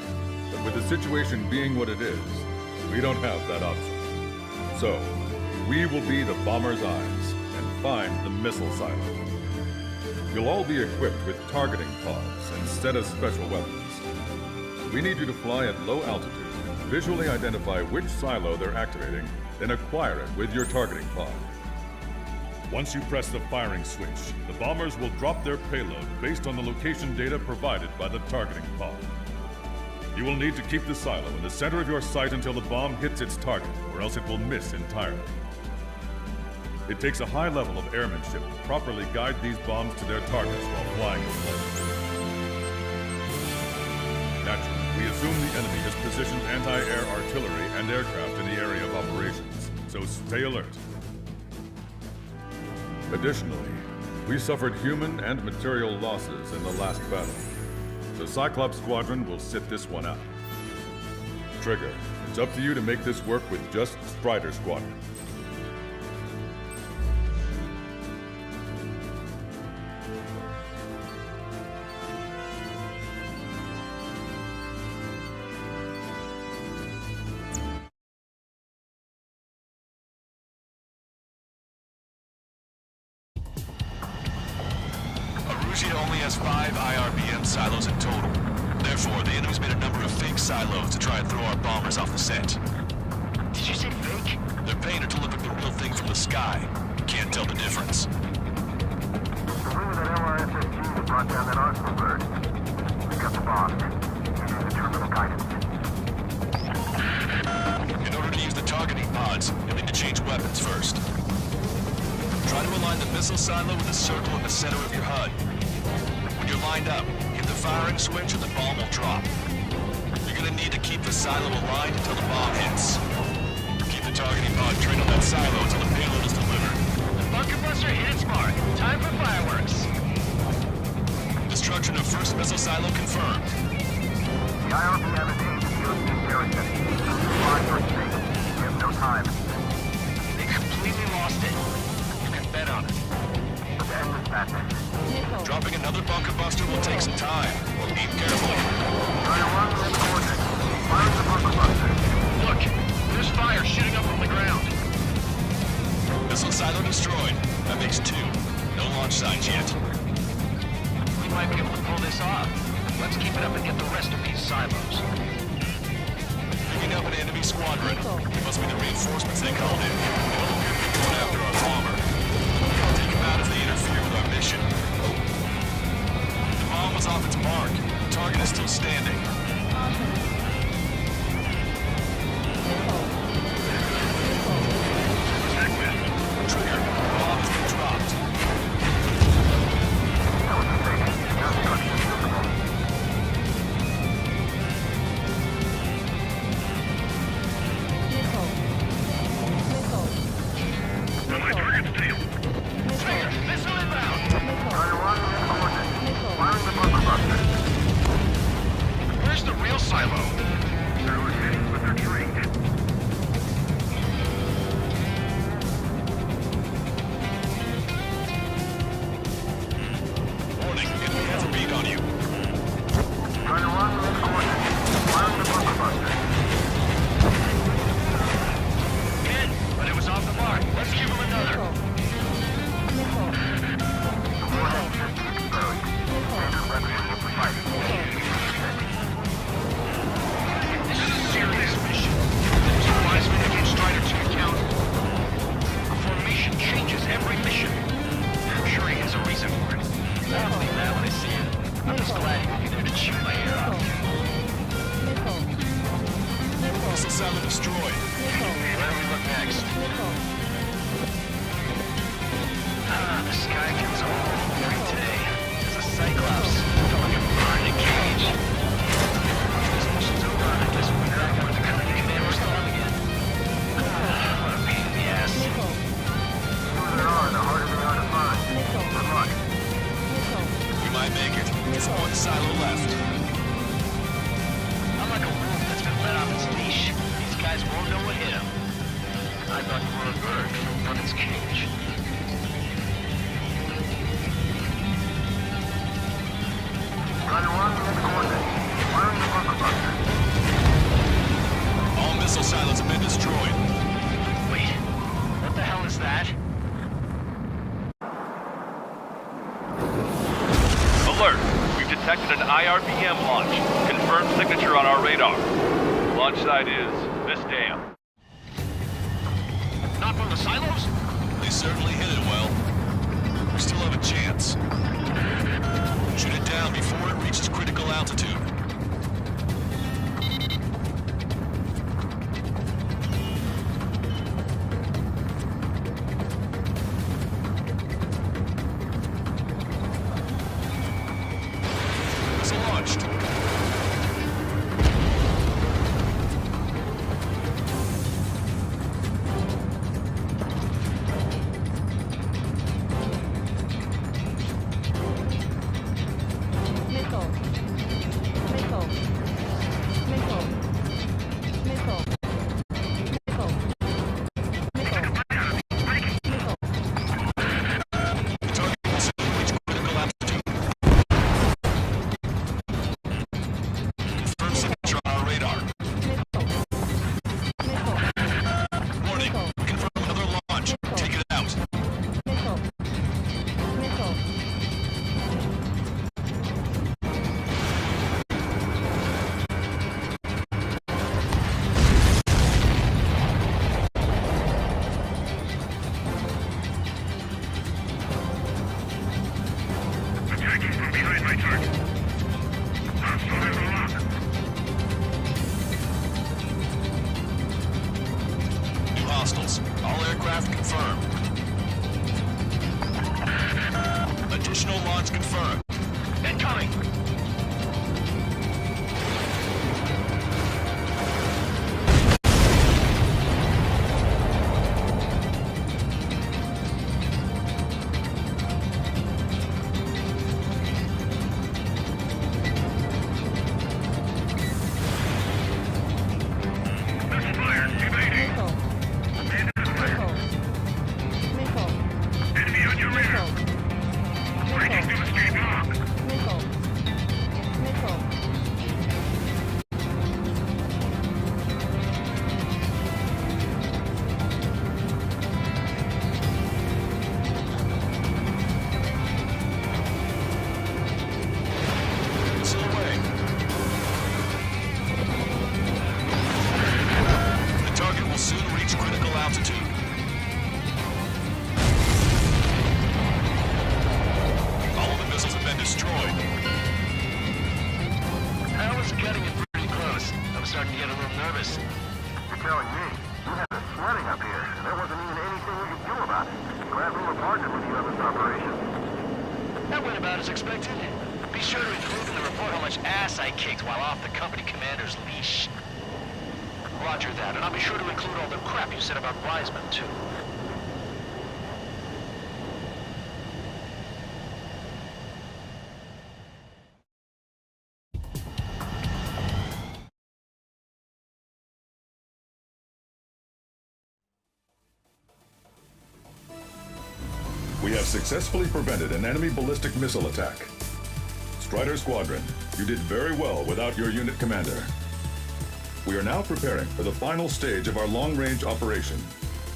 but with the situation being what it is, we don't have that option. So, we will be the bomber's eyes and find the missile silo. You'll all be equipped with targeting pods instead of special weapons. We need you to fly at low altitude, visually identify which silo they're activating, then acquire it with your targeting pod. Once you press the firing switch, the bombers will drop their payload based on the location data provided by the targeting pod. You will need to keep the silo in the center of your sight until the bomb hits its target, or else it will miss entirely. It takes a high level of airmanship to properly guide these bombs to their targets while flying the plane. Naturally, we assume the enemy has positioned anti-air artillery and aircraft in the area of operations, so stay alert. Additionally, We suffered human and material losses in the last battle. The Cyclops Squadron will sit this one out. Trigger, it's up to you to make this work with just Strider Squadron. Arusia only has 5 IRBM silos in total. Therefore, the enemy's made a number of fake silos to try and throw our bombers off the scent. Did you say fake? They're painted to look like the real thing from the sky. You can't tell the difference. The wing of that LRSSG that brought down that arsenal bird. We got the boss. Using the terminal guidance. In order to use the targeting pods, you'll need to change weapons first. Try to align the missile silo with a circle in the center of your HUD. When you're lined up, hit the firing switch and the bomb will drop. You're gonna need to keep the silo aligned until the bomb hits. Keep the targeting pod trained on that silo until the payload is delivered. The bunker buster hit its mark. Time for fireworks. Destruction of first missile silo confirmed. The IRBM is aimed at the Ocean Garrison. Fly your escape. We have no time. They completely lost it. You can bet on it. Let's end this madness. Dropping another bunker buster will take some time. Aim carefully. Try to run in coordinates. Fire the bunker buster. Look, there's fire shooting up from the ground. Missile silo destroyed. That makes 2. No launch signs yet. We might be able to pull this off. Let's keep it up and get the rest of these silos. Picking up an enemy squadron. It must be the reinforcements they called in. They don't appear to be going after our bomber. Take them out if they interfere with our mission. The bomb was off its mark. The target is still standing. Trigger, the bomb has been dropped. My target's failed. Missile inbound. Try to run in coordinates. Firing the bunker buster. Where's the real silo? They're rotating, but they're trained. Warning, enemy has a beat on you. Try to run in coordinates. Firing the bunker buster. Hit, but it was off the mark. Let's give him another. Warhead system exposed. Standard weaponry for fighting. This is a serious mission. Supervisement against Strider 2 count. The formation changes every mission. I'm sure he has a reason for it. I'll believe that when I see it. I'm just glad he will be there to chew my ear off. Missile silo destroyed. Where do we look next? The sky gets all blurry today. There's a Cyclops. Felt like a bird in a cage. This mission's over, and I guess we're not going to come again. Man, we're still on again. What a pain in the ass. The fewer there are, the harder they are to find. Good luck. We might make it. Just one silo left. I'm like a wolf that's been let off its leash. These guys won't know what hit him. I thought you were a bird from its cage. Try to run in coordinates. Firing the bunker buster. All missile silos have been destroyed. Wait, what the hell is that? Alert! We've detected an IRBM launch. Confirmed signature on our radar. Launch site is this dam. Not from the silos? They certainly hit it well. We still have a chance. Shoot it down before it reaches critical altitude. Missile launched. Hostiles. All aircraft confirmed. Additional launch confirmed. Incoming! We have successfully prevented an enemy ballistic missile attack. Strider Squadron, you did very well without your unit commander. We are now preparing for the final stage of our long-range operation,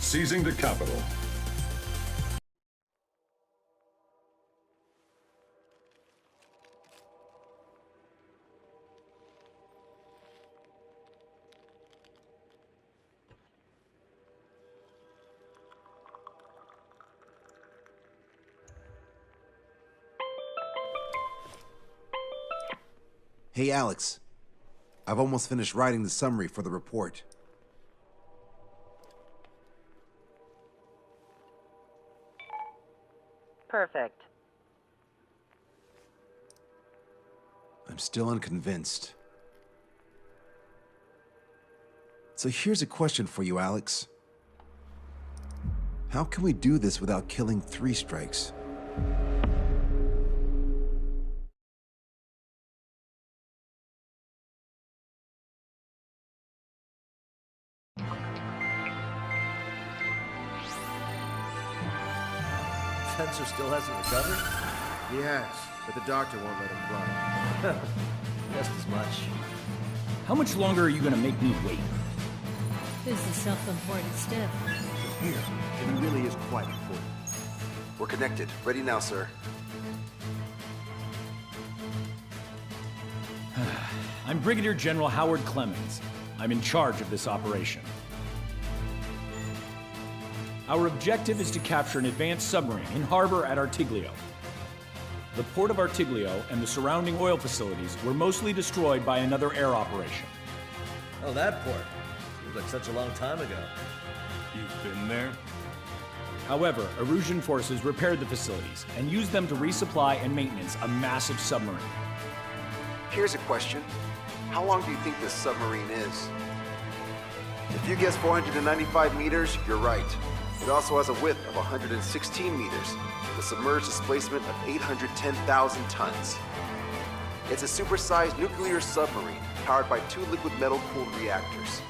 seizing the capital. Hey, Alex. I've almost finished writing the summary for the report. Perfect. I'm still unconvinced. So here's a question for you, Alex. How can we do this without killing 3 strikes? Spencer still hasn't recovered? He has, but the doctor won't let him fly. Just as much. How much longer are you gonna make me wait? This is self-important stuff. Here, it really is quite important. We're connected. Ready now, sir. I'm Brigadier General Howard Clemens. I'm in charge of this operation. Our objective is to capture an advanced submarine in harbor at Artiglio. The port of Artiglio and the surrounding oil facilities were mostly destroyed by another air operation. Oh, that port. Seems like such a long time ago. You've been there? However, Erusian forces repaired the facilities and used them to resupply and maintenance a massive submarine. Here's a question. How long do you think this submarine is? If you guess 495 meters, you're right. It also has a width of 116 meters, with a submerged displacement of 810,000 tons. It's a supersized nuclear submarine powered by 2 liquid metal-cooled reactors.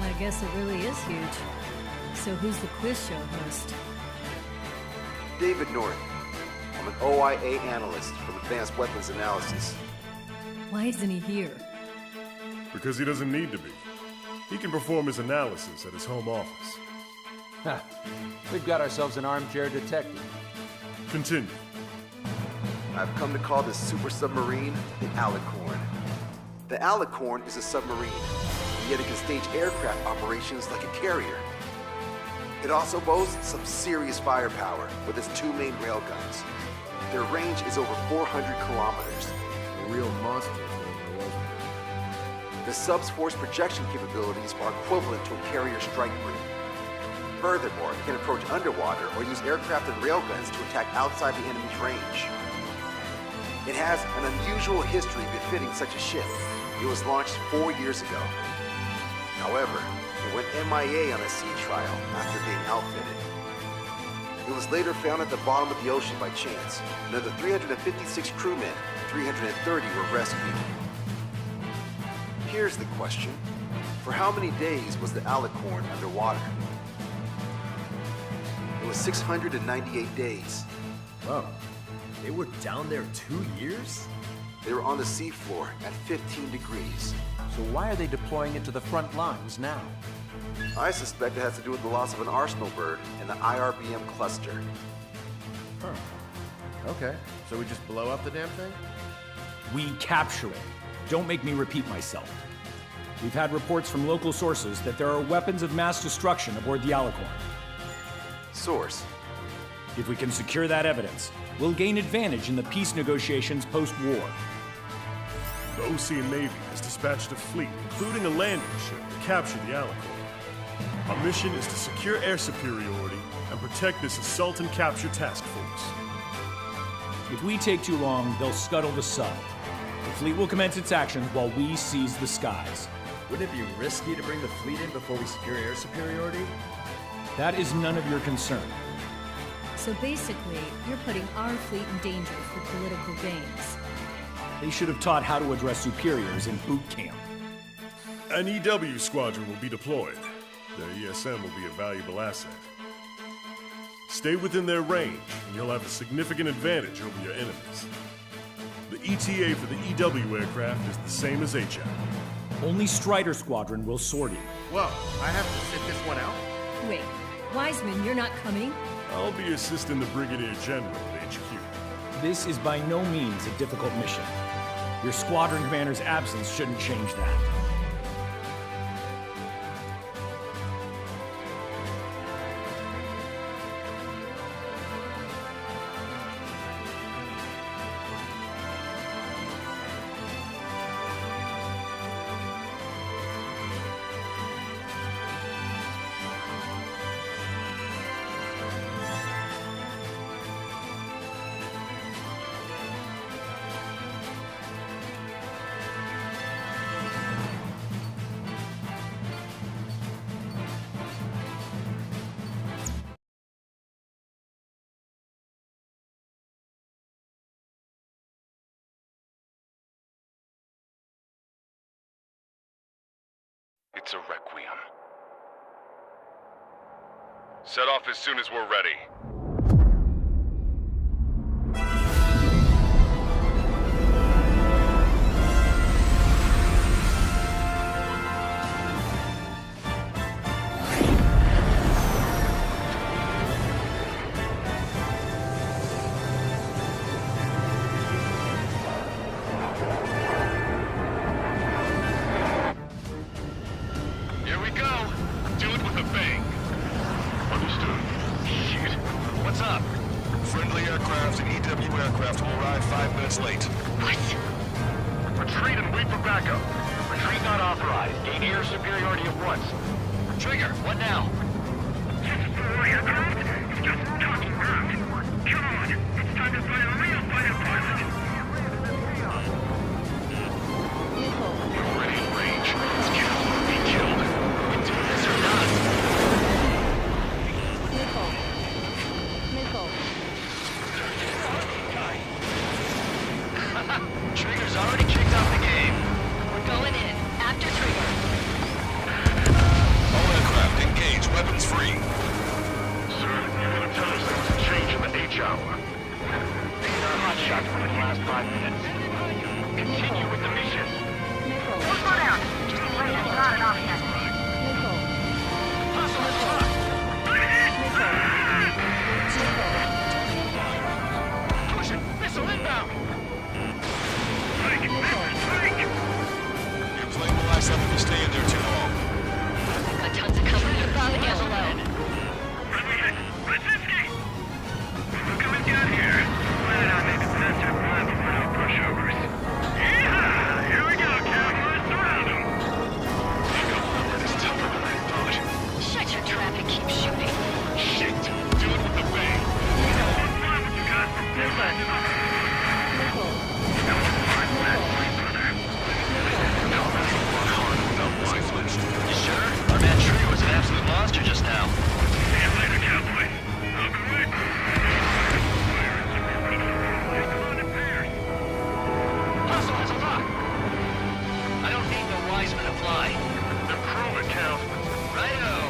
I guess it really is huge. So who's the quiz show host? David North. I'm an OIA analyst from Advanced Weapons Analysis. Why isn't he here? Because he doesn't need to be. He can perform his analysis at his home office. Ha! We've got ourselves an armchair detective. Continue. I've come to call this super submarine the Alicorn. The Alicorn is a submarine, and yet it can stage aircraft operations like a carrier. It also boasts some serious firepower with its 2 main railguns. Their range is over 400 kilometers. A real monster. The sub's force projection capabilities are equivalent to a carrier strike group. Furthermore, it can approach underwater or use aircraft and railguns to attack outside the enemy's range. It has an unusual history befitting such a ship. It was launched 4 years ago. However, it went MIA on a sea trial after being outfitted. It was later found at the bottom of the ocean by chance, and of the 356 crewmen, 330 were rescued. Here's the question. For how many days was the Alicorn underwater? It was 698 days. Whoa. They were down there 2 years? They were on the seafloor at 15 degrees. So why are they deploying it to the front lines now? I suspect it has to do with the loss of an arsenal bird in the IRBM cluster. Huh. Okay, so we just blow up the damn thing? We capture it. Don't make me repeat myself. We've had reports from local sources that there are weapons of mass destruction aboard the Alicorn. Source? If we can secure that evidence, we'll gain advantage in the peace negotiations post-war. The Ocean Navy has dispatched a fleet, including a landing ship, to capture the Alicorn. Our mission is to secure air superiority and protect this assault and capture task force. If we take too long, they'll scuttle the sub. The fleet will commence its actions while we seize the skies. Wouldn't it be risky to bring the fleet in before we secure air superiority? That is none of your concern. So basically, you're putting our fleet in danger for political gains. They should have taught how to address superiors in boot camp. An EW squadron will be deployed. Their ESM will be a valuable asset. Stay within their range, and you'll have a significant advantage over your enemies. The ETA for the EW aircraft is the same as HF. Only Strider Squadron will sort you. Whoa, I have to sit this one out? Wait, Wiseman, you're not coming? I'll be assisting the Brigadier General at HQ. This is by no means a difficult mission. Your squadron commander's absence shouldn't change that. It's a requiem. Set off as soon as we're ready. Trigger's already kicked off the game. We're going in. After Trigger. All aircraft engage, weapons free. Sir, you're gonna tell us there was a change in the H hour. These are hot shots for the last 5 minutes. Continue with the mission. Slow down. Wait, that's not an option. Hustle is hot. Push it. Missile inbound. Your plane will ice up if you stay in there too long. Got tons of cover. You're about to get below. Brzezinski! We're coming down here. Planning on maybe past our plan before no pushovers. Yeah! Here we go, cowboys. Surround them! This is tougher than I thought. Shut your trap and keep shooting. Shit! Do it with the bang. Fine what you got from You sure? Our man Trigger was an absolute monster just now. See you later, cowboy. I'll be waiting. Hustle has a lock. I don't need no Wiseman to fly. The crew that counts. Righto.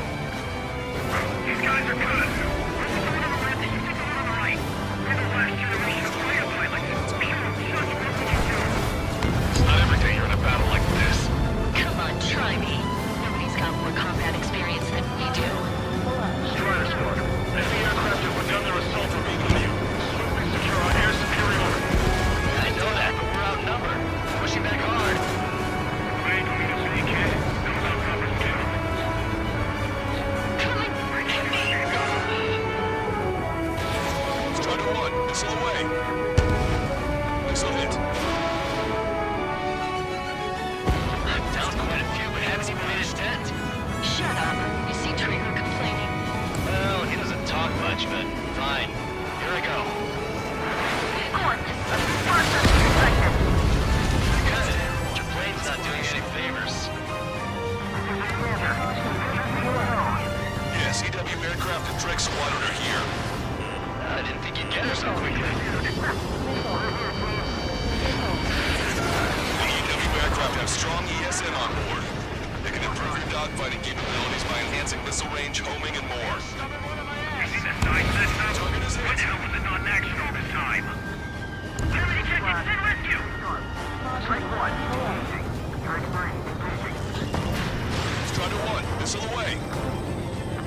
These guys are good. Where's the one on the left? You take the one on the right. We're the last generation of fighter pilots. It's not every day you're in a battle like this. Come on, try me. Nobody's got more combat experience than we do. Strider Squadron. Enemy aircraft have begun their assault from EW. Swiftly secure our air superiority. I know that, but we're outnumbered. Pushing back hard. Wait, we need to see, kid. That was our proper skill. Strider 1, missile away. Missile hit. Down quite a few, but haven't even made his dent. Shut up. You see Trigger complaining. Well, he doesn't talk much, but fine. Here I go. Good. Your plane's not doing you any favors. Yes, EW aircraft and Drake Squadron are here. I didn't think you'd get her so quickly. The EW aircraft have strong ESN on board. They can improve your dogfighting capabilities by enhancing missile range, homing, and more. You see that sign system? Target is Why the hit. hell was it not in action all this time? Enemy detected! Send rescue! Strike 1. Strike 3. Strider 1, missile away.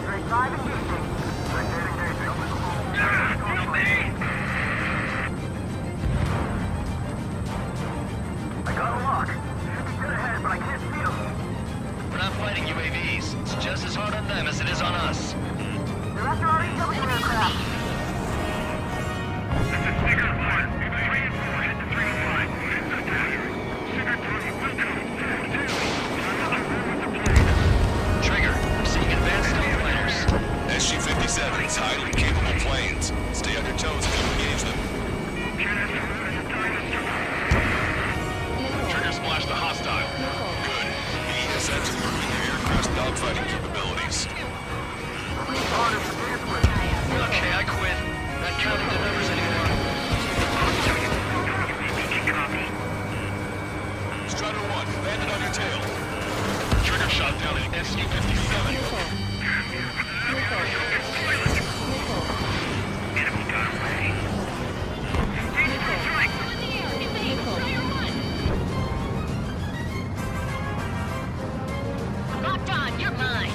Strike 5 engaging. I got a lock. Should be good ahead, but I can't see them. We're not fighting UAVs. It's just as hard on them as it is on us. They're after our EW aircraft. This is Sticker 1. 3 and 4, head to 3 and 5. Sticker 3, welcome. Trigger, I'm seeing advanced stealth fighters. SG-57s, highly capable planes. Stay on your toes if you engage them. Trigger splashed the hostile. Good. The ESN's improving their aircraft's dogfighting capabilities. Okay, I quit. Not counting the numbers anymore. Strider 1, landed on your tail. Trigger shot down an SU-57. Locked on. You're mine.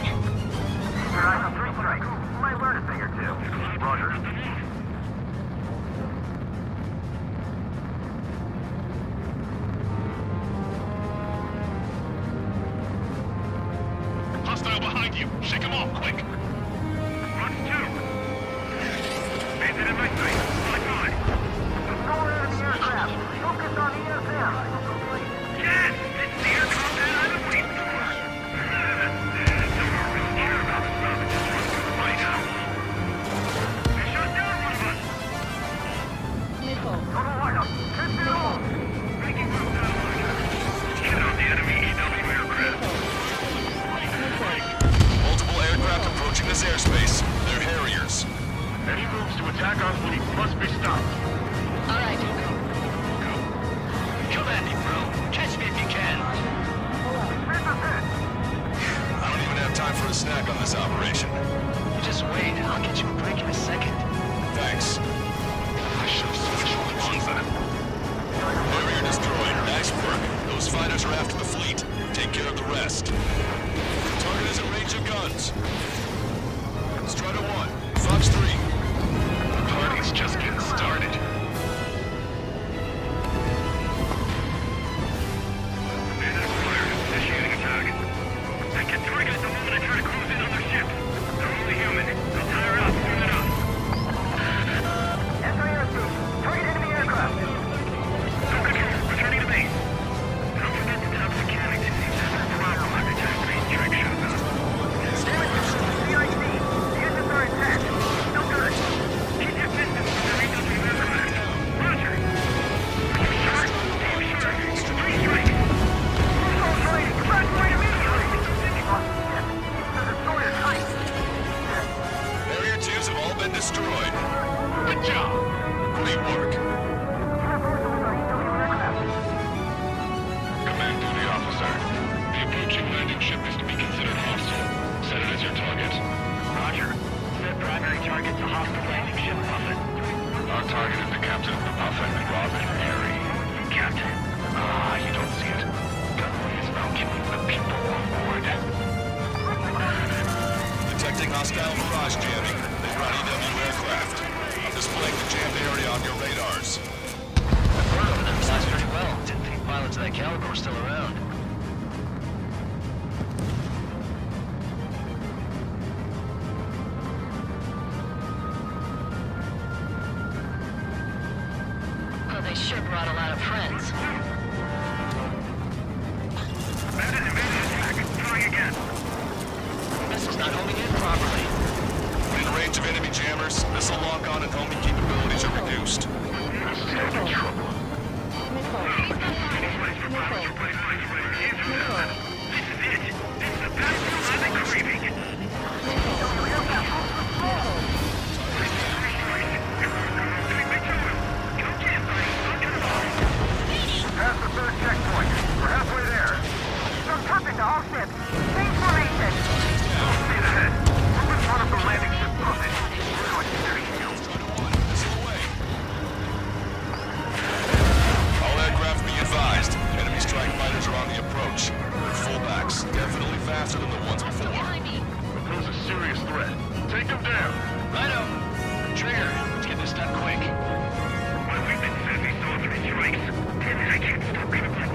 Your eyes on 3 strikes. Might learn a thing or two. Roger. Hostile behind you. Shake him off, quick. Run 2. Bandit in my sight. Fly by. Control enemy aircraft. Focus on ESM. Yes! It's the air combat I've been waiting for. Multiple aircraft approaching this airspace. They're Harriers. Any moves to attack our fleet must be stopped. All right. fighters are after the fleet. Take care of the rest. Target is in range of guns. Strider 1, Fox 3. The party's just getting started. Initiating attack. I can target at the moment I try to cruise in on their ship. They're only human. They'll tire out soon enough. Anti-airfield. Target enemy aircraft. No control. Returning to base. Don't forget to tap mechanics if there's a problem with the Japanese trick shows up. CIC. The engines are intact. Still good. Keep your distance from the AW aircraft. Roger. Are you sure? Damn sure. Three strikes. Assault training. Evacuate immediately. The destroyer tight. Barrier 2s have all been destroyed. Good job. Great work. Command duty officer. The approaching landing ship is to be considered hostile. Set it as your target. Roger. Set primary target to hostile landing ship Puffin. Our target is the captain of the Puffin, Robin Airy. Captain? Ah, you don't see it. Gunway is about killing the people on board. Detecting hostile mirage jamming. They brought EW aircraft. I'm displaying the jammed area on your radars. I've heard of them. Flies pretty well. Didn't think pilots of that caliber were still around. Oh, they sure brought a lot of friends. Trying again. Missile's not homing in properly. In range of enemy jammers, missile lock-on and homing capabilities are reduced. This is gonna be trouble. This is it. This is the battlefield I've been craving. Past the third checkpoint. We're halfway there. Some Puffin to all ships. Change formation. Speed ahead. Move in front of the landing ship Puffin. We're going to their shield. All aircraft be advised. Enemy strike fighters are on the approach. They're fullbacks, definitely faster than the ones before. Pose a serious threat. Take them down. Righto. Trigger, let's get this done quick. Well, we've been savvy so 3 strikes. Damn it, I can't stop crippling.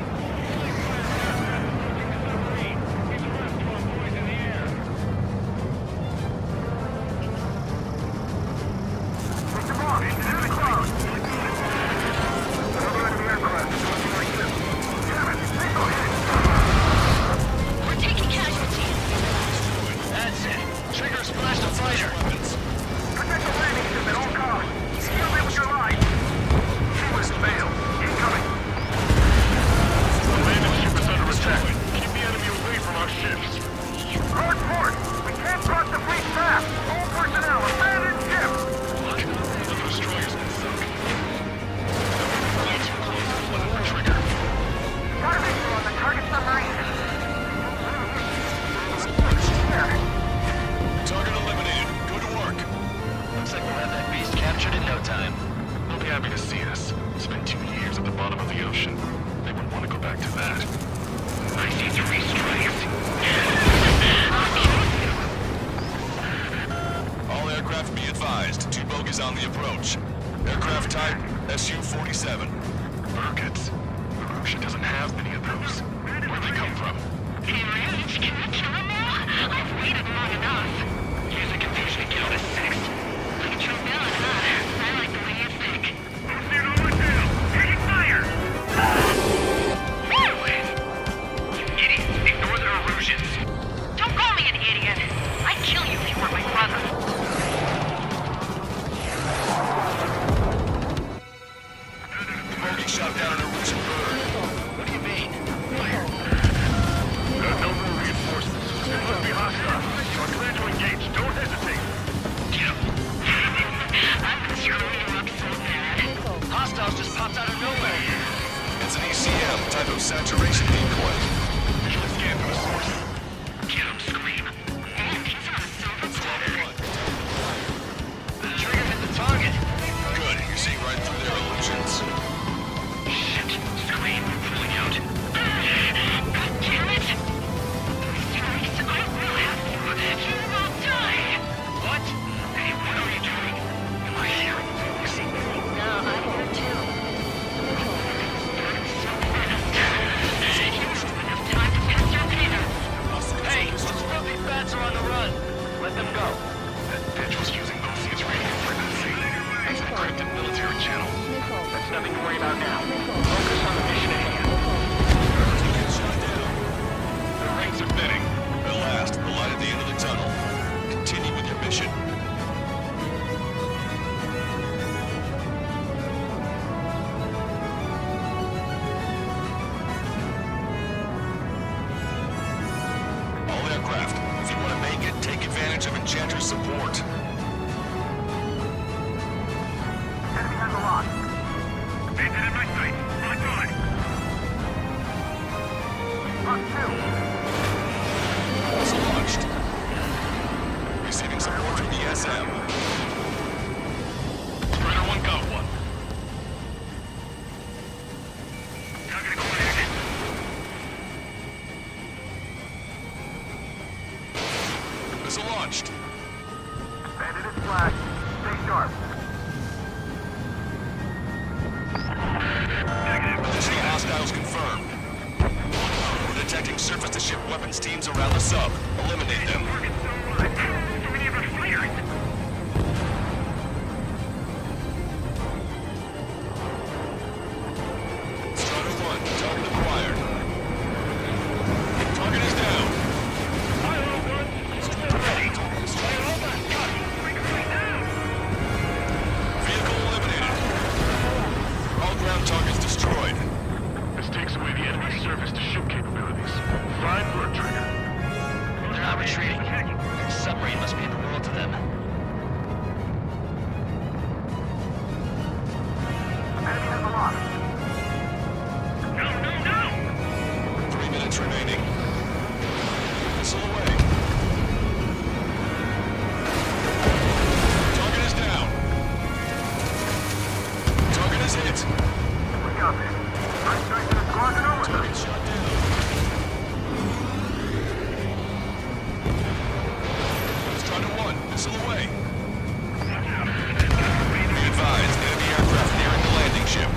Mr. Bond, it's in the clouds. Another enemy aircraft. Like this. Damn it. Go ahead. We're taking casualties. That's it. Trigger splashed a fighter. Protect the landing ship at all costs. Seal it with your life. Force failed. Incoming. The landing ship is under attack. Keep the enemy away from our ships. Hard port. We can't cross the fleet fast. All personnel, abandon ship. Look, the destroyer's been sunk. One more trigger. Got a visual on the target submarine. Target eliminated. Go to work. Looks like we'll have that beast captured in no time. They'll be happy to see us. Spent 2 years at the bottom of the ocean. They wouldn't want to go back to that. I see 3 strikes. All aircraft be advised. 2 bogies on the approach. Aircraft type Su-47. Burkets. Russia doesn't have many of those. Where'd they come from? Aliens, can we kill him now? I've waited long enough. Use the confusion to get on a 6. Like Joe Villain, huh? I like the way you think. Proceed on my tail. Taking fire. You idiots. Ignore their illusions. Don't call me an idiot. I'd kill you if you were my brother. Bogie shot down an Russian bird. What do you mean? There are no more reinforcements. They must be hostile. You are clear to engage. Don't hesitate. I'm screwing you up so bad. Hostiles just popped out of nowhere. It's an ECM, type of saturation decoy. Visual scan for the source. Get him, Scream. And he's on a silver platter. The trigger hit the target. Good, you're seeing right through their illusions. Shit, Scream, pulling out. Enchanter's support. Enemy has a lock. Bandit in my sight. Lock on. Lock 2. Also launched. Receiving support from ESM. Strider 1 got one. Target acquired. Missile launched. Bandit is flash. Stay sharp. Additional hostiles confirmed. We're detecting surface-to-ship weapons teams around the sub. Eliminate them. So many of our fighters. Strider 1, target acquired. Target is down. Fire over. Strider ready. Fire over. Got it. Recruiting down. Vehicle eliminated. All ground targets destroyed. This takes away the enemy's surface-to-ship capabilities. Fine work, Trigger. They're not retreating. The submarine must be in the world to them. Enemy has a lock. No, no, no. 3 minutes remaining. Missile away. Target is down. Target is hit. We got this. First choice in the squadron over. Target shot down. Strider 1, missile away. Be advised, enemy aircraft nearing the landing ship.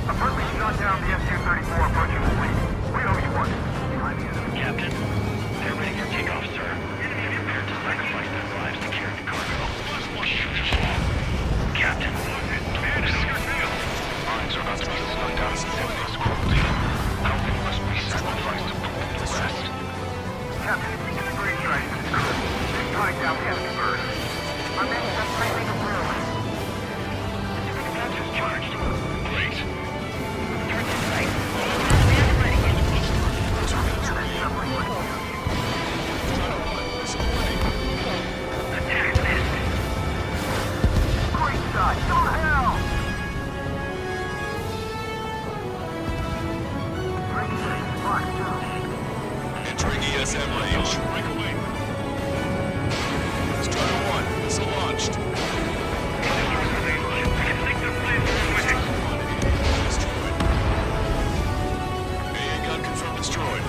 A friendly shot down the Su-34 approaching the fleet. We owe you one. Captain, they're ready for takeoff, sir. Prepare to sacrifice their lives to carry the cargo. Captain, Mines are about to be slowed down to senseless cruelty. How many must we sacrifice to prevent the rest? Captain, great strike to the crew. They're tying down the enemy bird. Our men just raising a room. Captain's charged. Great. Turret in sight. Command ready. Attack missed. Great shot. Go to hell! Great save. Mark 2. Entering ESM range. Break away. Strider 1, missile launched. Destroyed. AA gun confirmed destroyed.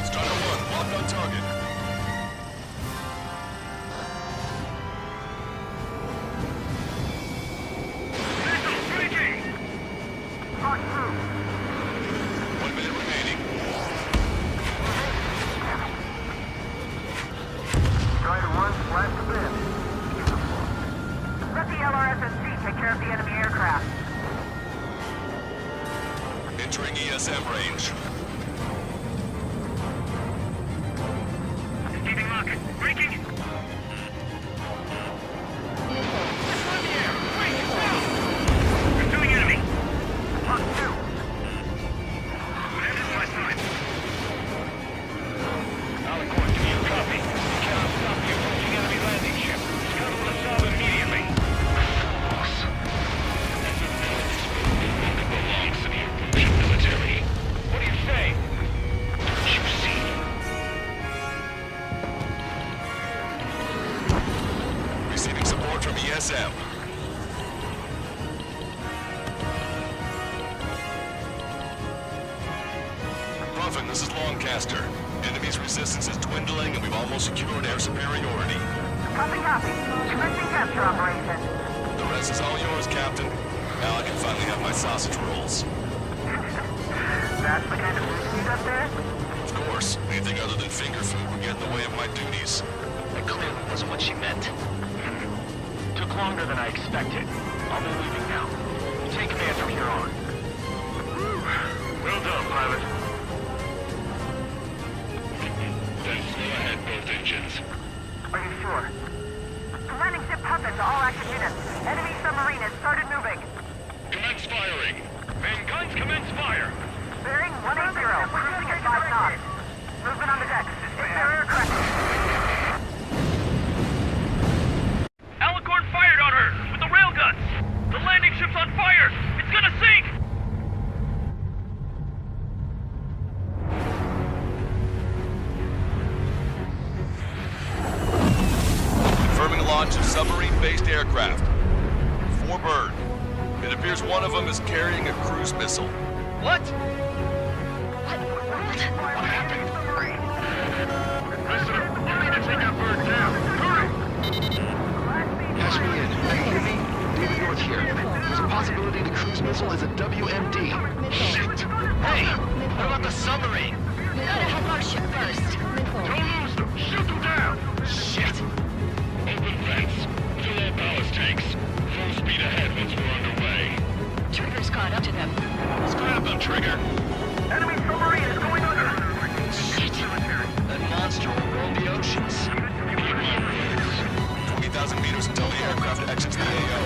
Strider 1, locked on target. Mark 2. 1 minute remaining. Strider 1, blast the bin. Let the LRSSG take care of the enemy aircraft. Entering ESM range. Keeping lock. Breaking. Pursuing enemy. Mark 2. That is my time. Alicorn, do you copy? You cannot stop the approaching enemy landing ship. Scuttle the sub immediately. Boss. Belongs to the Russian military. What do you say? Don't you see? Receiving support from ESM. Ruffin, this is Longcaster. Enemy's resistance is dwindling and we've almost secured air superiority. Copy. Commencing capture operation. The rest is all yours, Captain. Now I can finally have my sausage rolls. That's the kind of food you eat up there? Of course, anything other than finger food would get in the way of my duties. that clearly wasn't what she meant. Took longer than I expected. I'll be leaving now. Take command from here on. Well done, pilot. Then slow ahead both engines. aircraft. 4 bird. It appears one of them is carrying a cruise missile. What? What happened? Listen, you need to take that bird down. Hurry! Patch me in. Can you hear me? David North here. There's a possibility the cruise missile is a WMD. Shit! Hey, what about the submarine? We gotta help our ship first. Don't lose them! Shoot them down! Shit! Open vents. Fill all ballast tanks. Full speed ahead once we're underway. Trigger's caught up to them. Scrap them, Trigger. Enemy submarine is going under! Shit! That monster will roll the oceans. 20,000 meters until the aircraft exits the AO.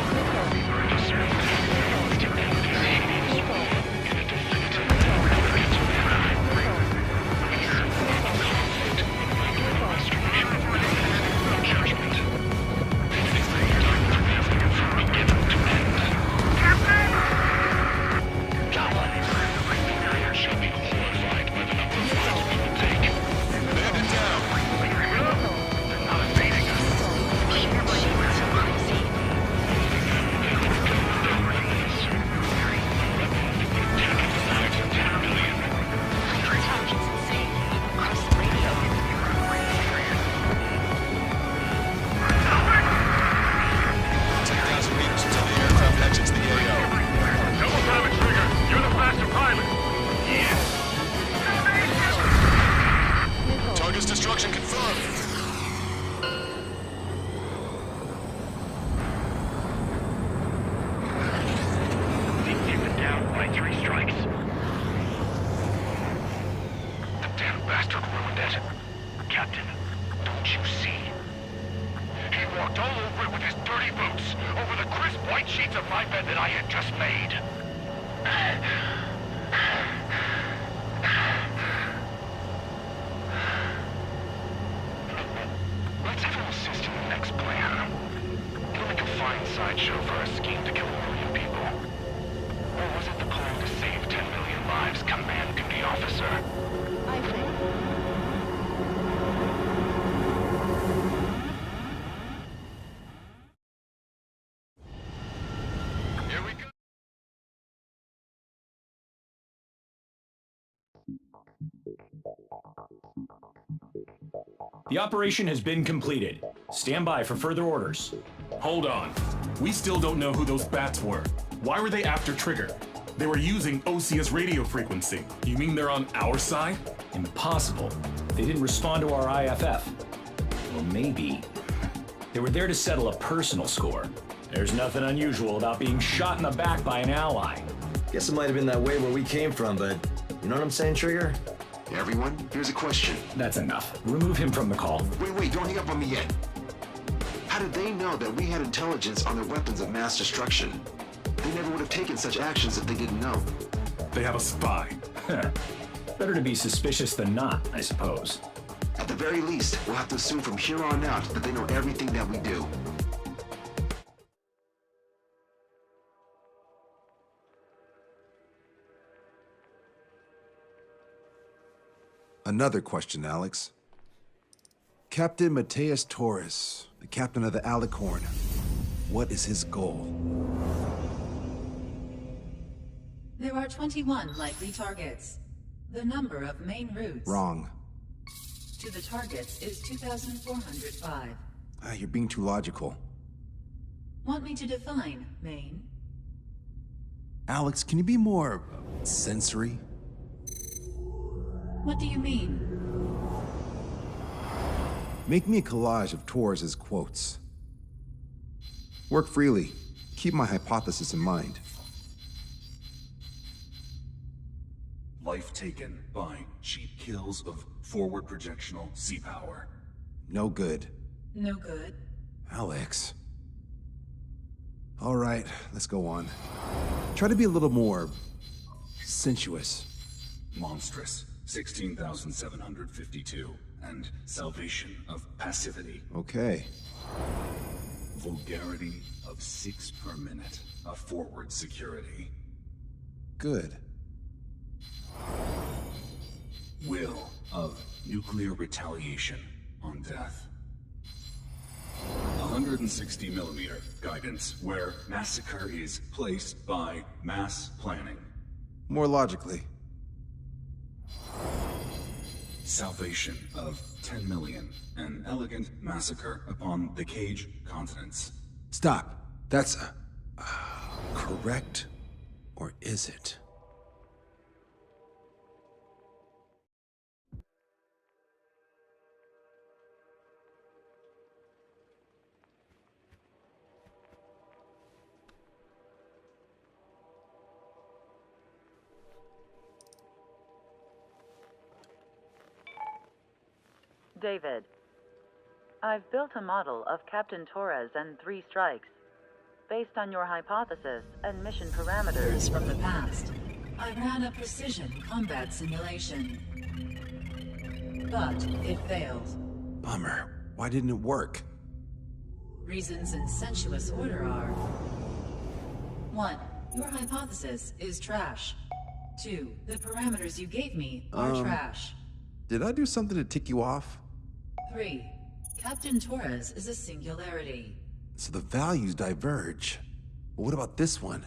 Destruction confirmed. Take them down by 3 strikes. The damn bastard ruined it. Captain, don't you see? He walked all over it with his dirty boots, over the crisp white sheets of my bed that I had just made. Let's have him assist in the next plan. It'll make a fine sideshow for our scheme to kill 1 million people. Or was it the plan to save 10 million lives, command duty officer? I think. Here we go. The operation has been completed. Stand by for further orders. Hold on. We still don't know who those bats were. Why were they after Trigger? They were using Osea's radio frequency. You mean they're on our side? Impossible. They didn't respond to our IFF. Or maybe they were there to settle a personal score. There's nothing unusual about being shot in the back by an ally. Guess it might have been that way where we came from, but you know what I'm saying, Trigger? Everyone, here's a question. That's enough. Remove him from the call. Wait, don't hang up on me yet. How did they know that we had intelligence on their weapons of mass destruction? They never would have taken such actions if they didn't know. They have a spy. Better to be suspicious than not, I suppose. At the very least, we'll have to assume from here on out that they know everything that we do. Another question, Alex. Captain Mateus Torres, the captain of the Alicorn. What is his goal? There are 21 likely targets. The number of main routes Wrong. to the targets is 2,405. You're being too logical. Want me to define main? Alex, can you be more sensory? What do you mean? Make me a collage of Torres' quotes. Work freely. Keep my hypothesis in mind. Life taken by cheap kills of forward projectional sea power. No good. No good. Alex. All right, let's go on. Try to be a little more sensuous. Monstrous, 16,752. And salvation of passivity. Okay. Vulgarity of 6 per minute. A forward security. Good. Will of nuclear retaliation on death. 460mm guidance, where massacre is placed by mass planning. More logically. Salvation of 10 million. An elegant massacre upon the Cage continents. Stop. That's correct? Or is it? David, I've built a model of Captain Torres and 3 strikes. Based on your hypothesis and mission parameters from the past, I ran a precision combat simulation. But it failed. Bummer. Why didn't it work? Reasons in sensuous order are: 1. Your hypothesis is trash. 2. The parameters you gave me are trash. Did I do something to tick you off? 3. Captain Torres is a singularity. So the values diverge. But what about this one?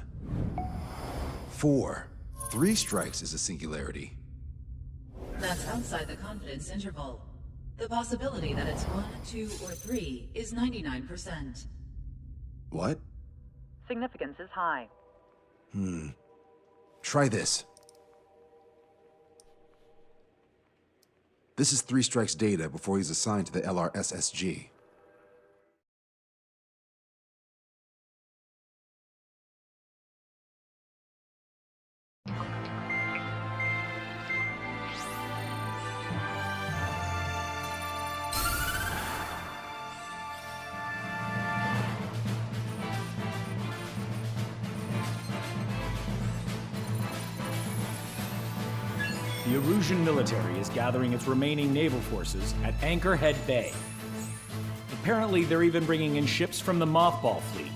4. 3 strikes is a singularity. That's outside the confidence interval. The possibility that it's 1, 2, or 3 is 99%. What? Significance is high. Try this. This is 3 strikes data before he's assigned to the LRSSG. The Erusian military is gathering its remaining naval forces at Anchorhead Bay. Apparently, they're even bringing in ships from the Mothball fleet.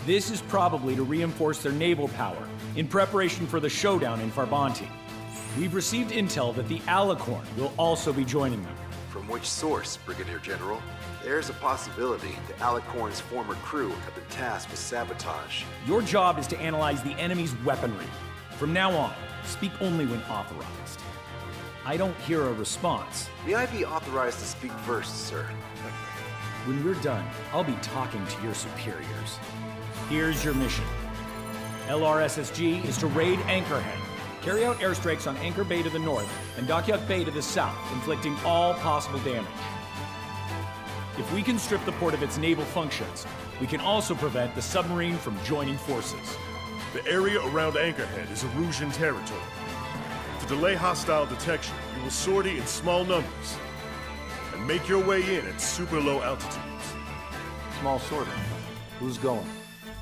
This is probably to reinforce their naval power in preparation for the showdown in Farbanti. We've received intel that the Alicorn will also be joining them. From which source, Brigadier General? There's a possibility that Alicorn's former crew have been tasked with sabotage. Your job is to analyze the enemy's weaponry. From now on, speak only when authorized. I don't hear a response. May I be authorized to speak first, sir? When we're done, I'll be talking to your superiors. Here's your mission. LRSSG is to raid Anchorhead, carry out airstrikes on Anchor Bay to the north and Dockyard Bay to the south, inflicting all possible damage. If we can strip the port of its naval functions, we can also prevent the submarine from joining forces. The area around Anchorhead is Erusian territory. To delay hostile detection, you will sortie in small numbers and make your way in at super low altitudes. Small sortie. Who's going?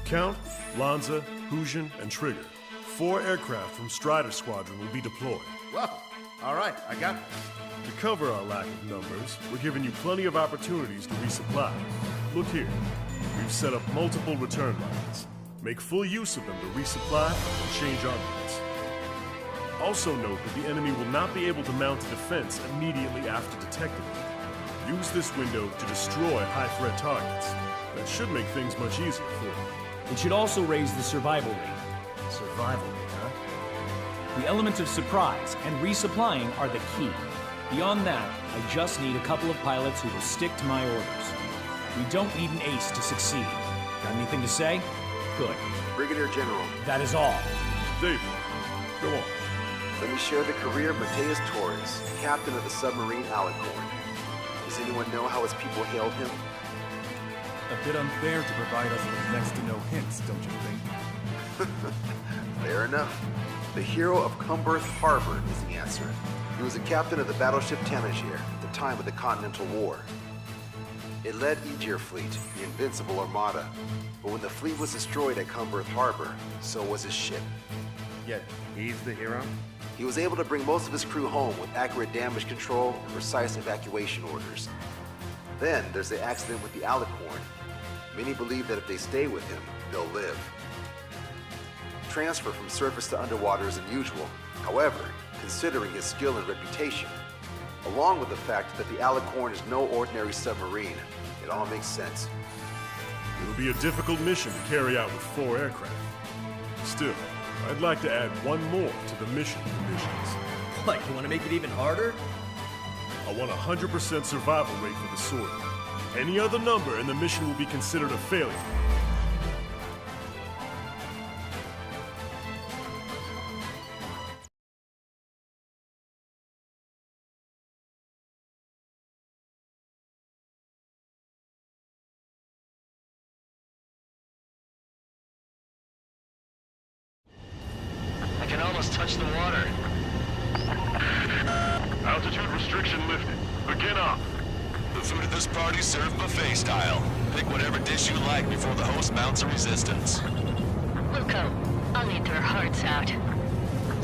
Count, Lanza, Hujan, and Trigger. 4 aircraft from Strider Squadron will be deployed. Well, all right, I got this. To cover our lack of numbers, we're giving you plenty of opportunities to resupply. Look here. We've set up multiple return lines. Make full use of them to resupply and change armaments. Also note that the enemy will not be able to mount a defense immediately after detecting them. Use this window to destroy high-threat targets. That should make things much easier for you. It should also raise the survival rate. Survival rate, huh? The element of surprise and resupplying are the key. Beyond that, I just need a couple of pilots who will stick to my orders. We don't need an ace to succeed. Got anything to say? Good. Brigadier General. That is all. David, go on. Let me share the career of Mateus Torres, captain of the submarine Alicorn. Does anyone know how his people hailed him? A bit unfair to provide us with next to no hints, don't you think? Fair enough. The hero of Cumberth Harbor is the answer. He was a captain of the battleship Tanager at the time of the Continental War. It led Aegir Fleet, the Invincible Armada. But when the fleet was destroyed at Cumberth Harbor, so was his ship. Yet, he's the hero? He was able to bring most of his crew home with accurate damage control and precise evacuation orders. Then there's the accident with the Alicorn. Many believe that if they stay with him, they'll live. Transfer from surface to underwater is unusual. However, considering his skill and reputation, along with the fact that the Alicorn is no ordinary submarine, It all makes sense. It'll be a difficult mission to carry out with 4 aircraft. Still, I'd like to add one more to the mission conditions. What, you want to make it even harder? I want a 100% survival rate for the sortie. Any other number and the mission will be considered a failure. I can almost touch the water. Altitude restriction lifted. Begin up. The food at this party's served buffet style. Pick whatever dish you like before the host mounts a resistance. Wilco, I'll eat their hearts out.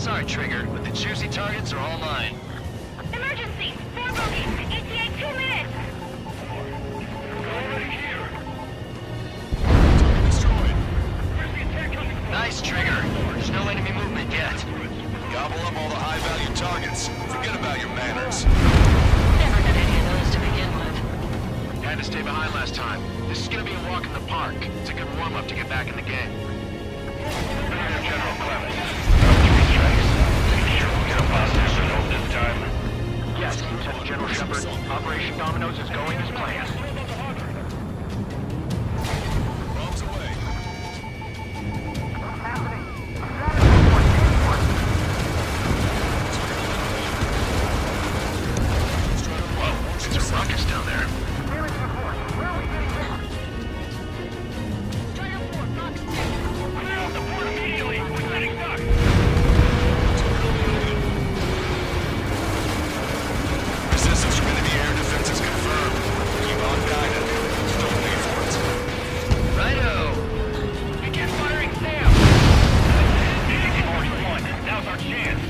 Sorry, Trigger, but the juicy targets are all mine. Emergency! 4 bogeys! ETA 2 minutes! Already here. Destroyed. Nice, Trigger. There's no enemy movement yet. Gobble up all the high-value targets. Forget about your manners. Never had any of those to begin with. Had to stay behind last time. This is gonna be a walk in the park. It's a good warm-up to get back in the game. General Clemens. 3 strikes. Sure we'll get a positive result this time. Yes, Lieutenant General Shepard. Operation Dominoes is going as planned. Bombs away. Whoa, some rockets down there. Resistance from enemy air defense is confirmed. Keep on guided. Don't pay for it. Righto! Begin firing Sam! 41. Now's our chance.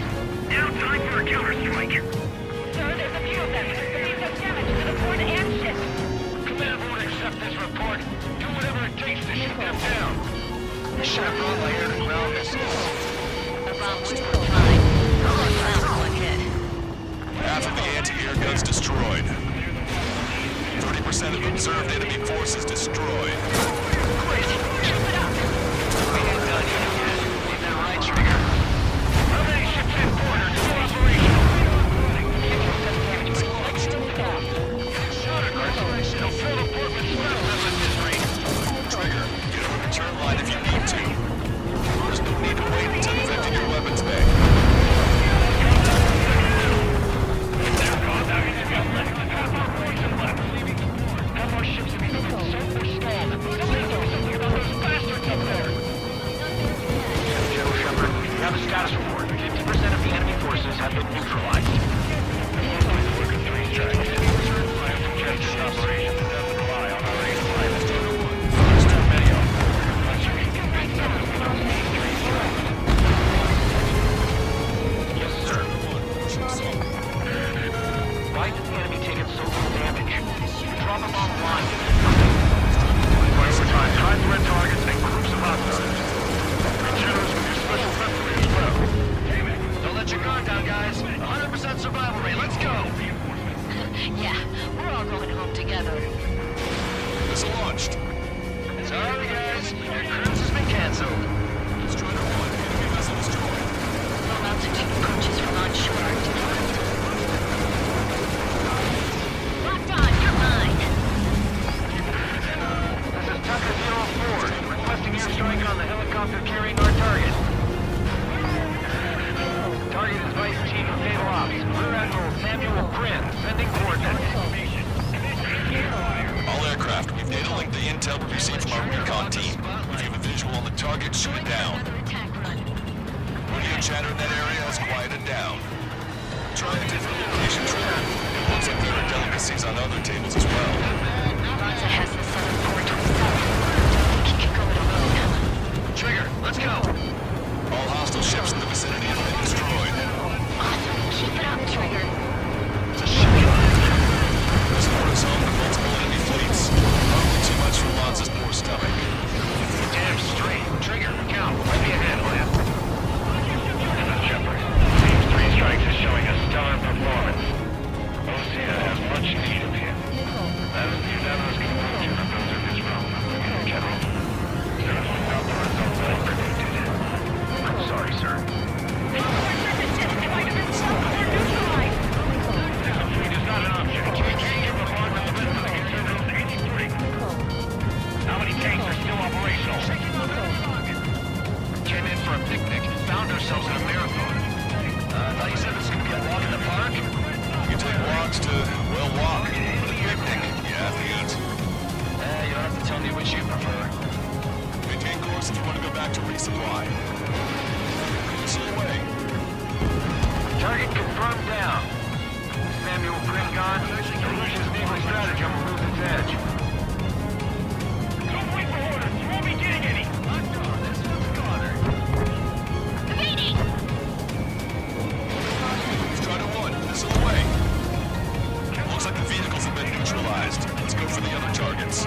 Now time for a counterstrike. Sir, there's a few of them. They've done damage to the port and ship. Command won't accept this report. Do whatever it takes to shoot them down. You should have brought my air to ground missiles. The bomb was still fine. Only found one hit. Half of the anti-air guns destroyed. 30% of observed enemy forces destroyed. Great! Keep it up! We ain't done yet. Ain't that right, Trigger? How many ships in port are still operational? Let's still go. Shot aggressive. They'll fill the port with specimens at this rate. Trigger, get on the return line if you need to. There's no need to wait until you've emptied your weapons bay. How more ships have been sunk or stalled? Somebody do something about those bastards up there! General Shepard, we have a status report. 50% of the enemy forces have been neutralized. Look at 3 strikes. I have suggested operation that doesn't rely on our aid pilot. There's too many of them. Unless you can convince them we don't need 3 strikes. Yes, sir. Why did the enemy take it so little damage? Drop them offline. Prioritize high-threat targets and groups of hostiles. Be generous with your special weaponry as well. Don't let your guard down, guys. 100% survival rate. Let's go! Yeah, we're all going home together. Missile launched. Sorry, guys. Your cruise has been canceled. Destroyer 1, enemy vessel destroyed. Low altitude approaches from onshore. Locked on, you're mine. This is Tucker 04, requesting airstrike on the helicopter carrying our target. Target is Vice Chief of Naval Ops, Rear Admiral Samuel Prin, sending coordinates. All aircraft, we've data linked the intel we received from our recon team. If you have a visual on the target, shoot it down. Radio chatter in that area has quieted down. Try a different location, Trigger. It looks like there are delicacies on other tables as well. Raza has the southern port to itself. Don't think he can go it alone. Trigger, let's go! All hostile ships in the vicinity have been destroyed. Awesome. Keep it up, Trigger. It's a ship. This port is home to multiple enemy fleets. Probably too much for Lanza's poor stomach. Damn straight. Trigger, count. Right be ahead, will ya? This is Shepard. Team 3 strikes is showing a stellar performance. Osea has much need of him. That is the unanimous conclusion. ourselves in a marathon. I thought you said this was gonna be a walk in the park? You take walks to, well, walk. Picnic, yeah, afternoons. You don't have to tell me which you prefer. Maintain course if you want to go back to resupply. See you away. Target confirmed down. Samuel Pringon, Delusion's naval stratagem will lose its edge. Don't wait for orders. You won't be getting any. This one's Connor. Evading! Strider 1, missile away. Looks like the vehicles have been neutralized. Let's go for the other targets.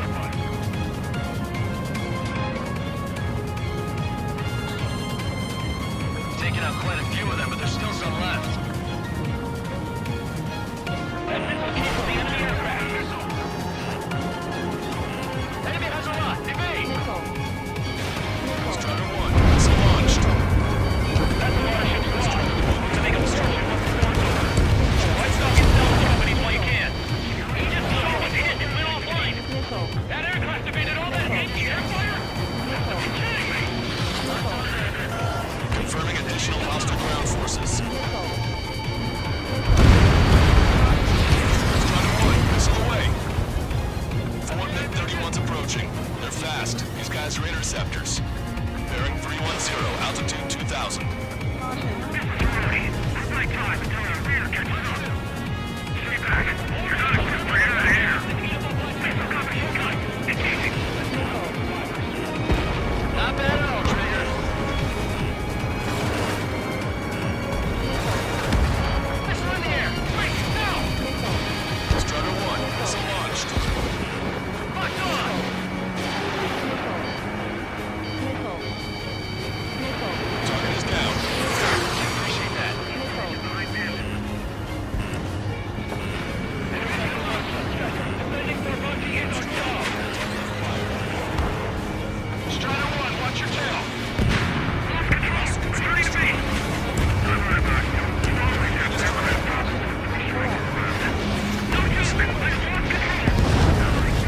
Taking out quite a few of them, but there's still some left. Enemy has a lot. Evade! Strider 1, missile launched. That's a lot of ships lost. To make obstruction once the war's over. Why stop your stealth companies while you can? You just saw what's hit and went offline. That aircraft evaded all that anti-air fire? You're kidding me! Confirming additional hostile ground forces. Strider 1, missile away. Forward MiG-31's approaching. They're fast. These guys are interceptors. Bearing 310, altitude 2000. Not bad at all, Trigger. Missile in the air! Wait, now! Strider 1, missile launched. Locked on! Target is down. Appreciate that. Defending their monkey in our job. Strider 1, watch your tail. Lost control. Ready to be.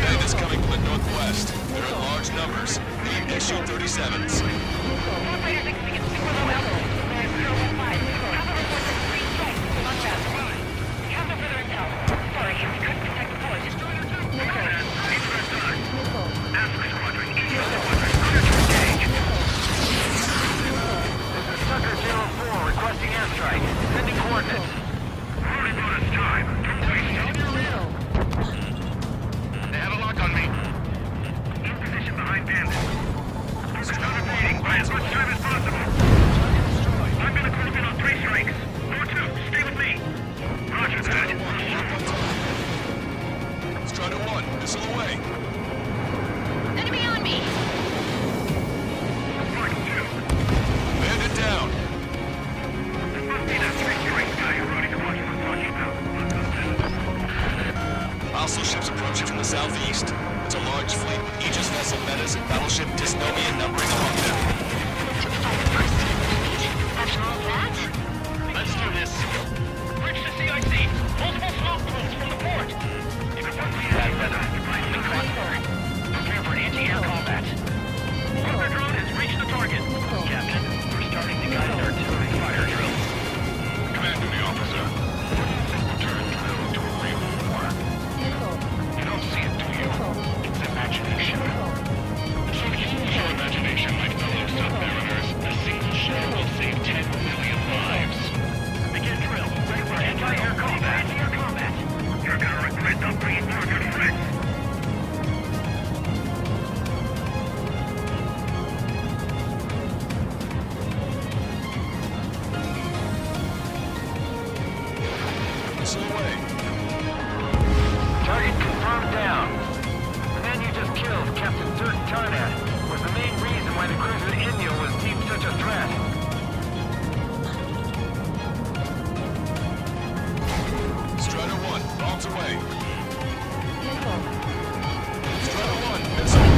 Bandits coming from the northwest. They're in large numbers. Need SU-37s. Operator thinks we can super low altitude. There's 015. Have a report that 3 strikes to launch out. Have no further intel. Sorry, we couldn't detect the force. This is Tucker 04 requesting airstrike. Sending coordinates. They have a lock on me. In position behind bandits. Focus on evading. Buy as much time as possible. I'm gonna close in on 3 strikes. Number 2, stay with me. Roger that. Strider 1, missile away. Enemy on me! Bandit down. Hostile ships approaching from the southeast. It's a large fleet with Aegis vessel Metas and battleship Dysnomia numbering among them. After all that? Let's do this. Bridge to CIC. Multiple smoke plumes from the port. If it works, bad weather. The crossfire. Prepare for anti-air combat. Weather drone has reached the target. Captain, we're starting to guide artillery fire drill. Command to the officer. Turn drill to a real war. You don't see it, do you? It's imagination. So use your imagination, my fellow submariners. A single shell will save 10 million lives. Begin drill. Ready for anti-air combat. Anti-air combat. You're gonna regret not bringing more good friends. Missile away. Target confirmed down. The man you just killed, Captain Dirk Tarnat, was the main reason why the cruiser Inyo was deemed such a threat. Strider 1, bombs away. Strider 1, missile.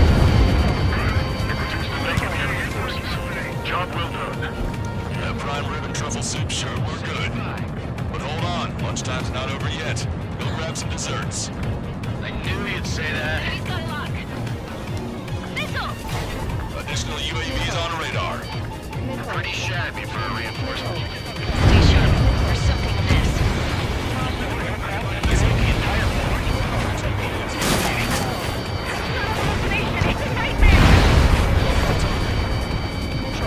Reduce the make of the enemy forces. Job well done. That prime rib and truffle soup sure were good. But hold on, lunchtime's not over yet. Go grab some desserts. I knew you'd say that. He's got a lock. Missile! Additional UAVs on radar. Pretty shabby for a reinforcement. Stay sharp. There's something amiss.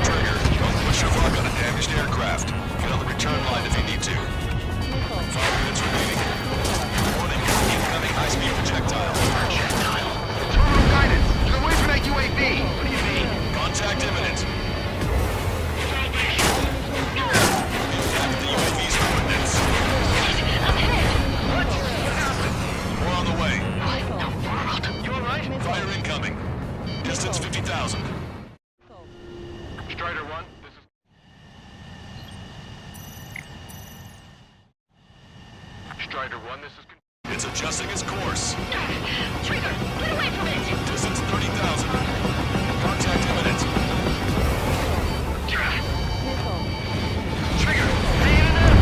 Trigger, don't push your luck on a damaged aircraft. Get on the return line if you need to. 5 minutes remaining. Warning, incoming high-speed projectile. Total guidance. Get away from that UAV. What do you mean? Contact imminent. Impact the UAV's coordinates. We're on the way. You alright? Fire incoming. Distance 50,000. Strider 1, this is... Strider 1, this is... It's adjusting its course. Trigger, get away from it! Distance 30,000. Contact imminent. Trigger, hanging it up!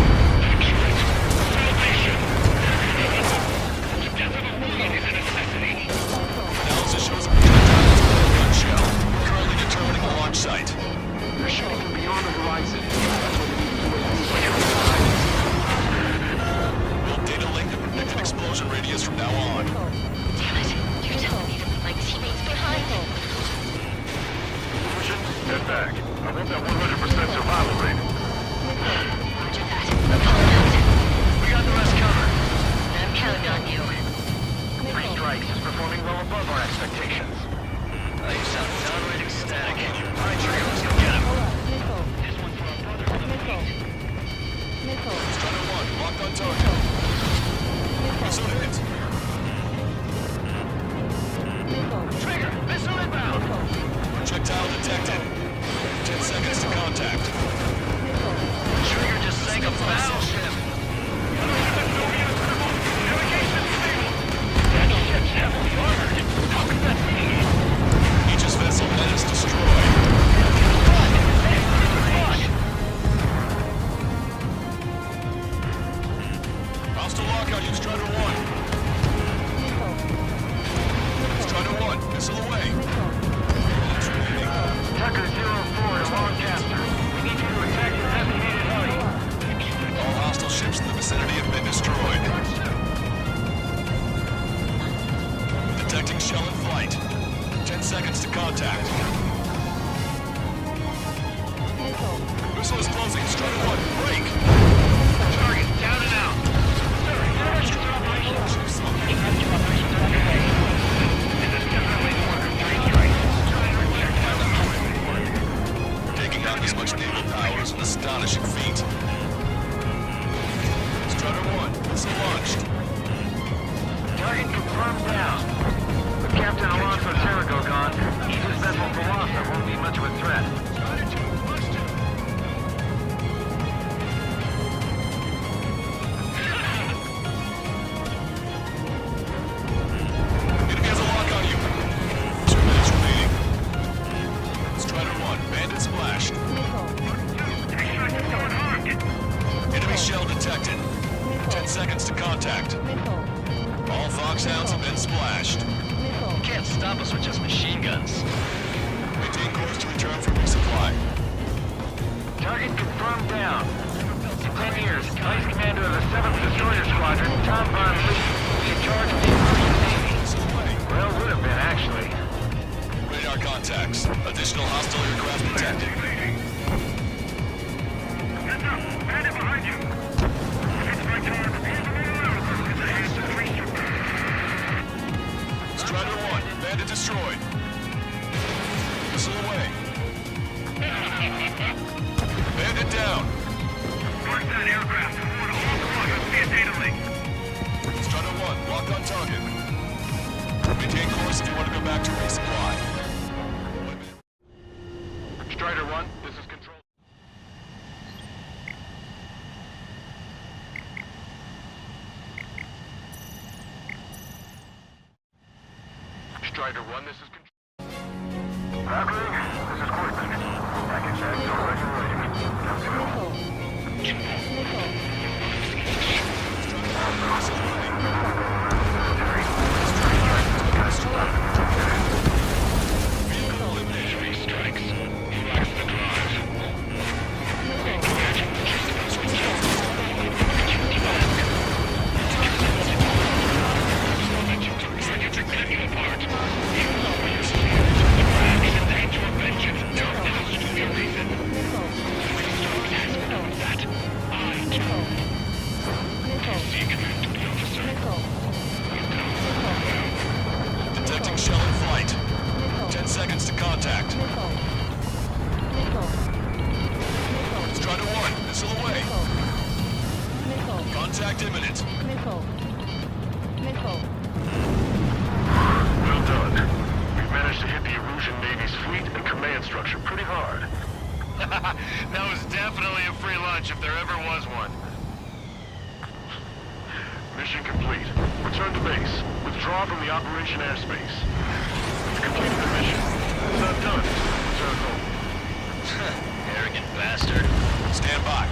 Salvation! Death of a million is a necessity. Analysis shows a projectile is a gun shell. Currently determining the launch site. They're shooting from beyond the horizon. Build data link to predicted explosion radius from now on. Damn it. You're telling me to put my teammates behind? Mission, head back. I want that 100% survival rate. Roger that. I'm pulling out. We got the rest covered. I'm counting on you. 3 strikes is performing well above our expectations. You sound downright ecstatic. Alright, Trigger, let's go get him. This one's for our brother on the fleet. Strider 1, locked on target. Missile hit. Trigger, missile inbound! Projectile detected. 10 seconds to contact. Trigger just sank a battleship. Navigation stable. That ship's heavily armored. How could that be? Aegis vessel menace destroyed. Hostile lockout, you Strider 1. Strider 1, missile away. Tucker 04 to Lancaster. We need you to attack the designated heli. All hostile ships in the vicinity have been destroyed. Detecting shell in flight. 10 seconds to contact. Missile is closing. Strider 1, break. Target down and out. Intervention operations. Intervention operations are underway. This is definitely more than 3 strikes. Taking out this much naval power is an astonishing feat. Strider 1, missile launched. Target confirmed down. With Captain Alonso Terrigo gone, Aegis vessel Colossus won't be much of a threat. Enemy has a lock on you. 2 minutes remaining. Strider 1, bandit splashed. Enemy shell detected. 10 seconds to contact. All Foxhounds have been splashed. Can't stop us with just machine guns. Maintain course to return for resupply. Target confirmed down. In 10 years, Vice Commander of the 7th Destroyer Squadron, Tom Von Lee, will be in charge of the Imperial Navy. Well, would have been, actually. Radar contacts. Additional hostile aircraft detected. Heads up! Bandit behind you! Strider 1, bandit destroyed. Missile away. Bandit down. Mark that aircraft. I want all squadrons via data link. Strider 1, locked on target. Maintain course if you want to go back to resupply. Strider 1, this is control. Strider 1, this is control. Valkyrie, this is Courtman. Package bags already Contact imminent. Missile. Missile. Well done. We've managed to hit the Erusian Navy's fleet and command structure pretty hard. That was definitely a free lunch if there ever was one. Mission complete. Return to base. Withdraw from the Operation Airspace. We've completed the mission. It's not done. Return home. Arrogant bastard. Stand by.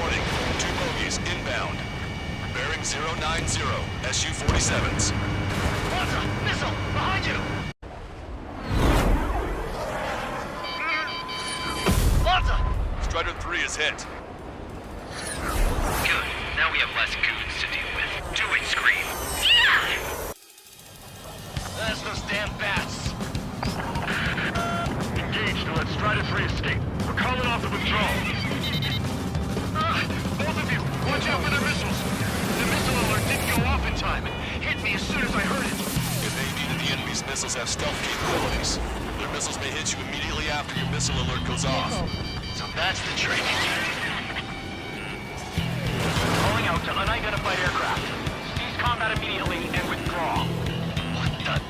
Warning. 2 bogies inbound. Bearing 090. SU-47s. Monza! Missile! Behind you! Monza! Strider 3 is hit. Good. Now we have less goons to deal with. Do it, Scream. That's those damn bats. Engage to let Strider 3 escape. We're calling off the withdrawal. Both of you, watch out for their missiles. The missile alert didn't go off in time. It hit me as soon as I heard it. If they needed, the enemy's missiles have stealth capabilities. Their missiles may hit you immediately after your missile alert goes off. So that's the trick. Calling out to unidentified aircraft. Cease combat immediately and withdraw. What the?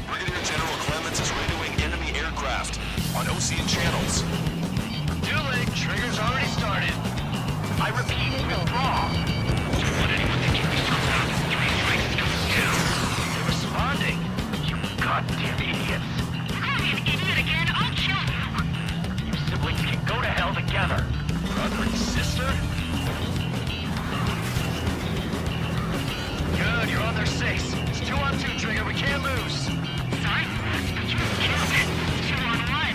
Brigadier General Clemens is radioing enemy aircraft on Ocean channels. Too late. Trigger's already started. I repeat, withdraw. Don't want anyone thinking we saw that. 3 strikes is going down. They're responding. You goddamn idiots. I'm an idiot again. I'll kill you. You siblings can go to hell together. Brother and sister? Good, you're on their 6. It's 2 on 2, Trigger. We can't lose. Sorry, but you killed it. 2 on 1.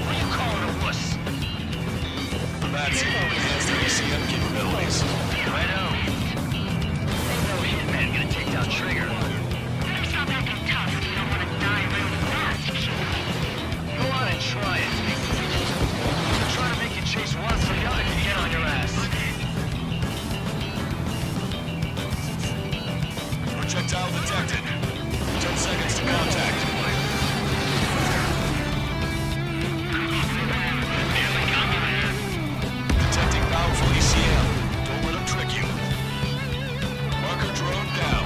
What are you calling a wuss? The bats enhance their ECM capabilities. Righto. Ain't no hitman gonna take down Trigger. It's not that tough if you don't want to die real fast. Go on and try it. I'm trying to make you chase one so the other can get on your ass. Projectile detected. 10 seconds to contact. Detecting powerful ECM. Don't let them trick you. Marker drone down.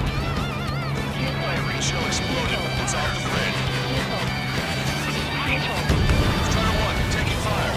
Ratio exploded. It's off the grid. Strider 1, taking fire.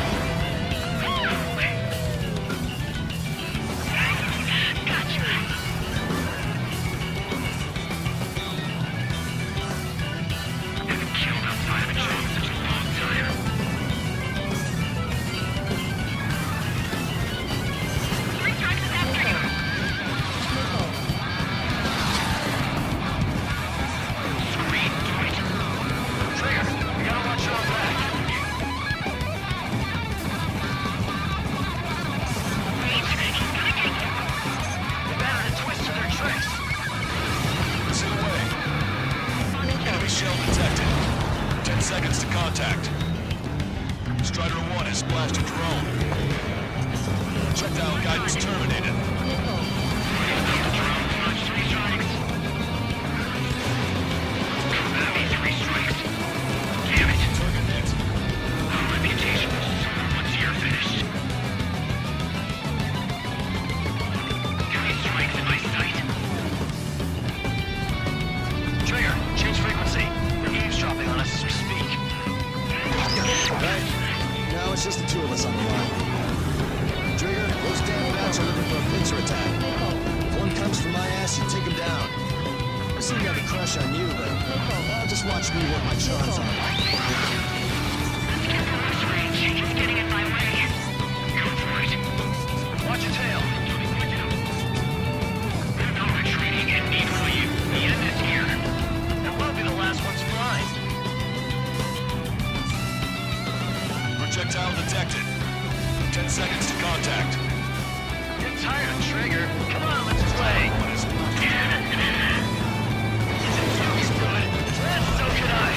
Seconds to contact. Strider 1 has splashed a drone. Projectile guidance terminated. Damn it. Target hit. Our reputation will soar once you're finished. 3 strikes in my sight. Trigger, change frequency. They're eavesdropping on us as we speak. Right. Now it's just the 2 of us on the line. Trigger, those damn bats are looking for a pincer attack. If one comes for my ass, you take him down. I seem to have a crush on you, but just watch me work my charms on him. Let's get the loose range. It's getting in my way. Go for it. Watch your tail. We're not retreating and need for you. The end is here. And we'll be the last ones flying. Projectile detected. 10 seconds to contact. Get tired of Trigger. Come on, let's play. Feels good. So can I.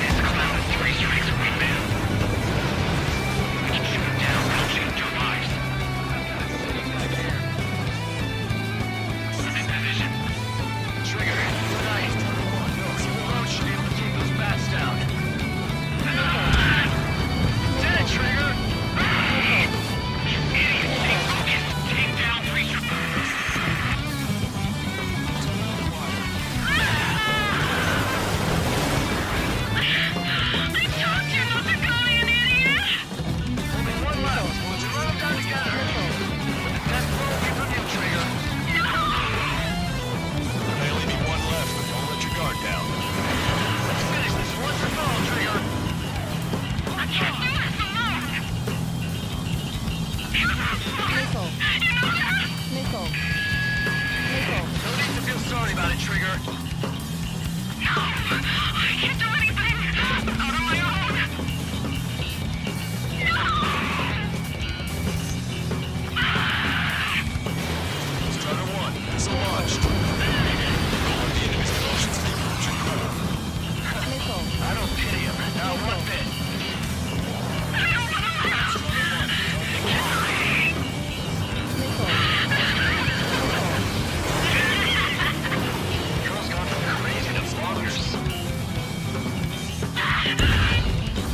This cloud is 3 strikes away, man. We can shoot him down. I'll change your lives. I'm in position. Trigger, good night. The road should be able to take those bats down. Did it, Trigger! You idiot! Stay focused. Take down 3 strikes. Missile. Missile. Missile. No need to feel sorry about it, Trigger. No! I can't do anything! Out on my own! No! Strider 1, missile launched. All of the enemy's cautions to the Evolution core. Missile. I don't pity him. Not one bit. Girl's gone from crazy to bonkers.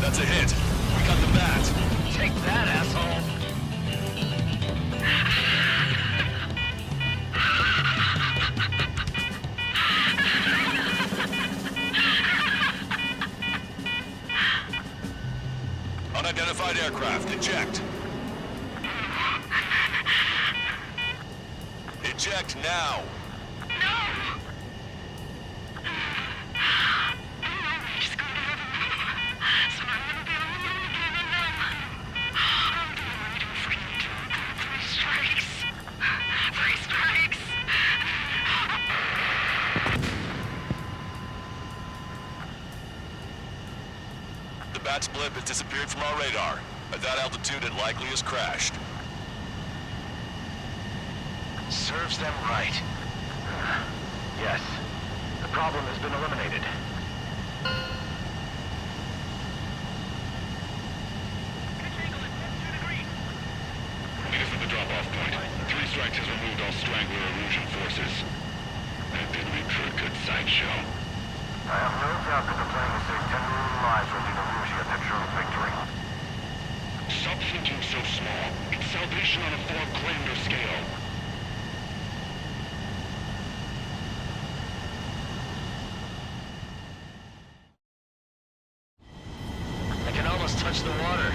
That's a hit. We got the bat. Take that, asshole. Unidentified aircraft, eject. Eject now. The bat's blip has disappeared from our radar. At that altitude, it likely has crashed. Serves them right. Yes. The problem has been eliminated. It is at the drop-off point. 3 strikes has removed all Strangler Illusion forces. That did make for a good sideshow. I have no doubt that the plan to save 10 million lives will be the Illusion at their true victory. Stop thinking so small. It's salvation on a far grander scale. I can almost touch the water.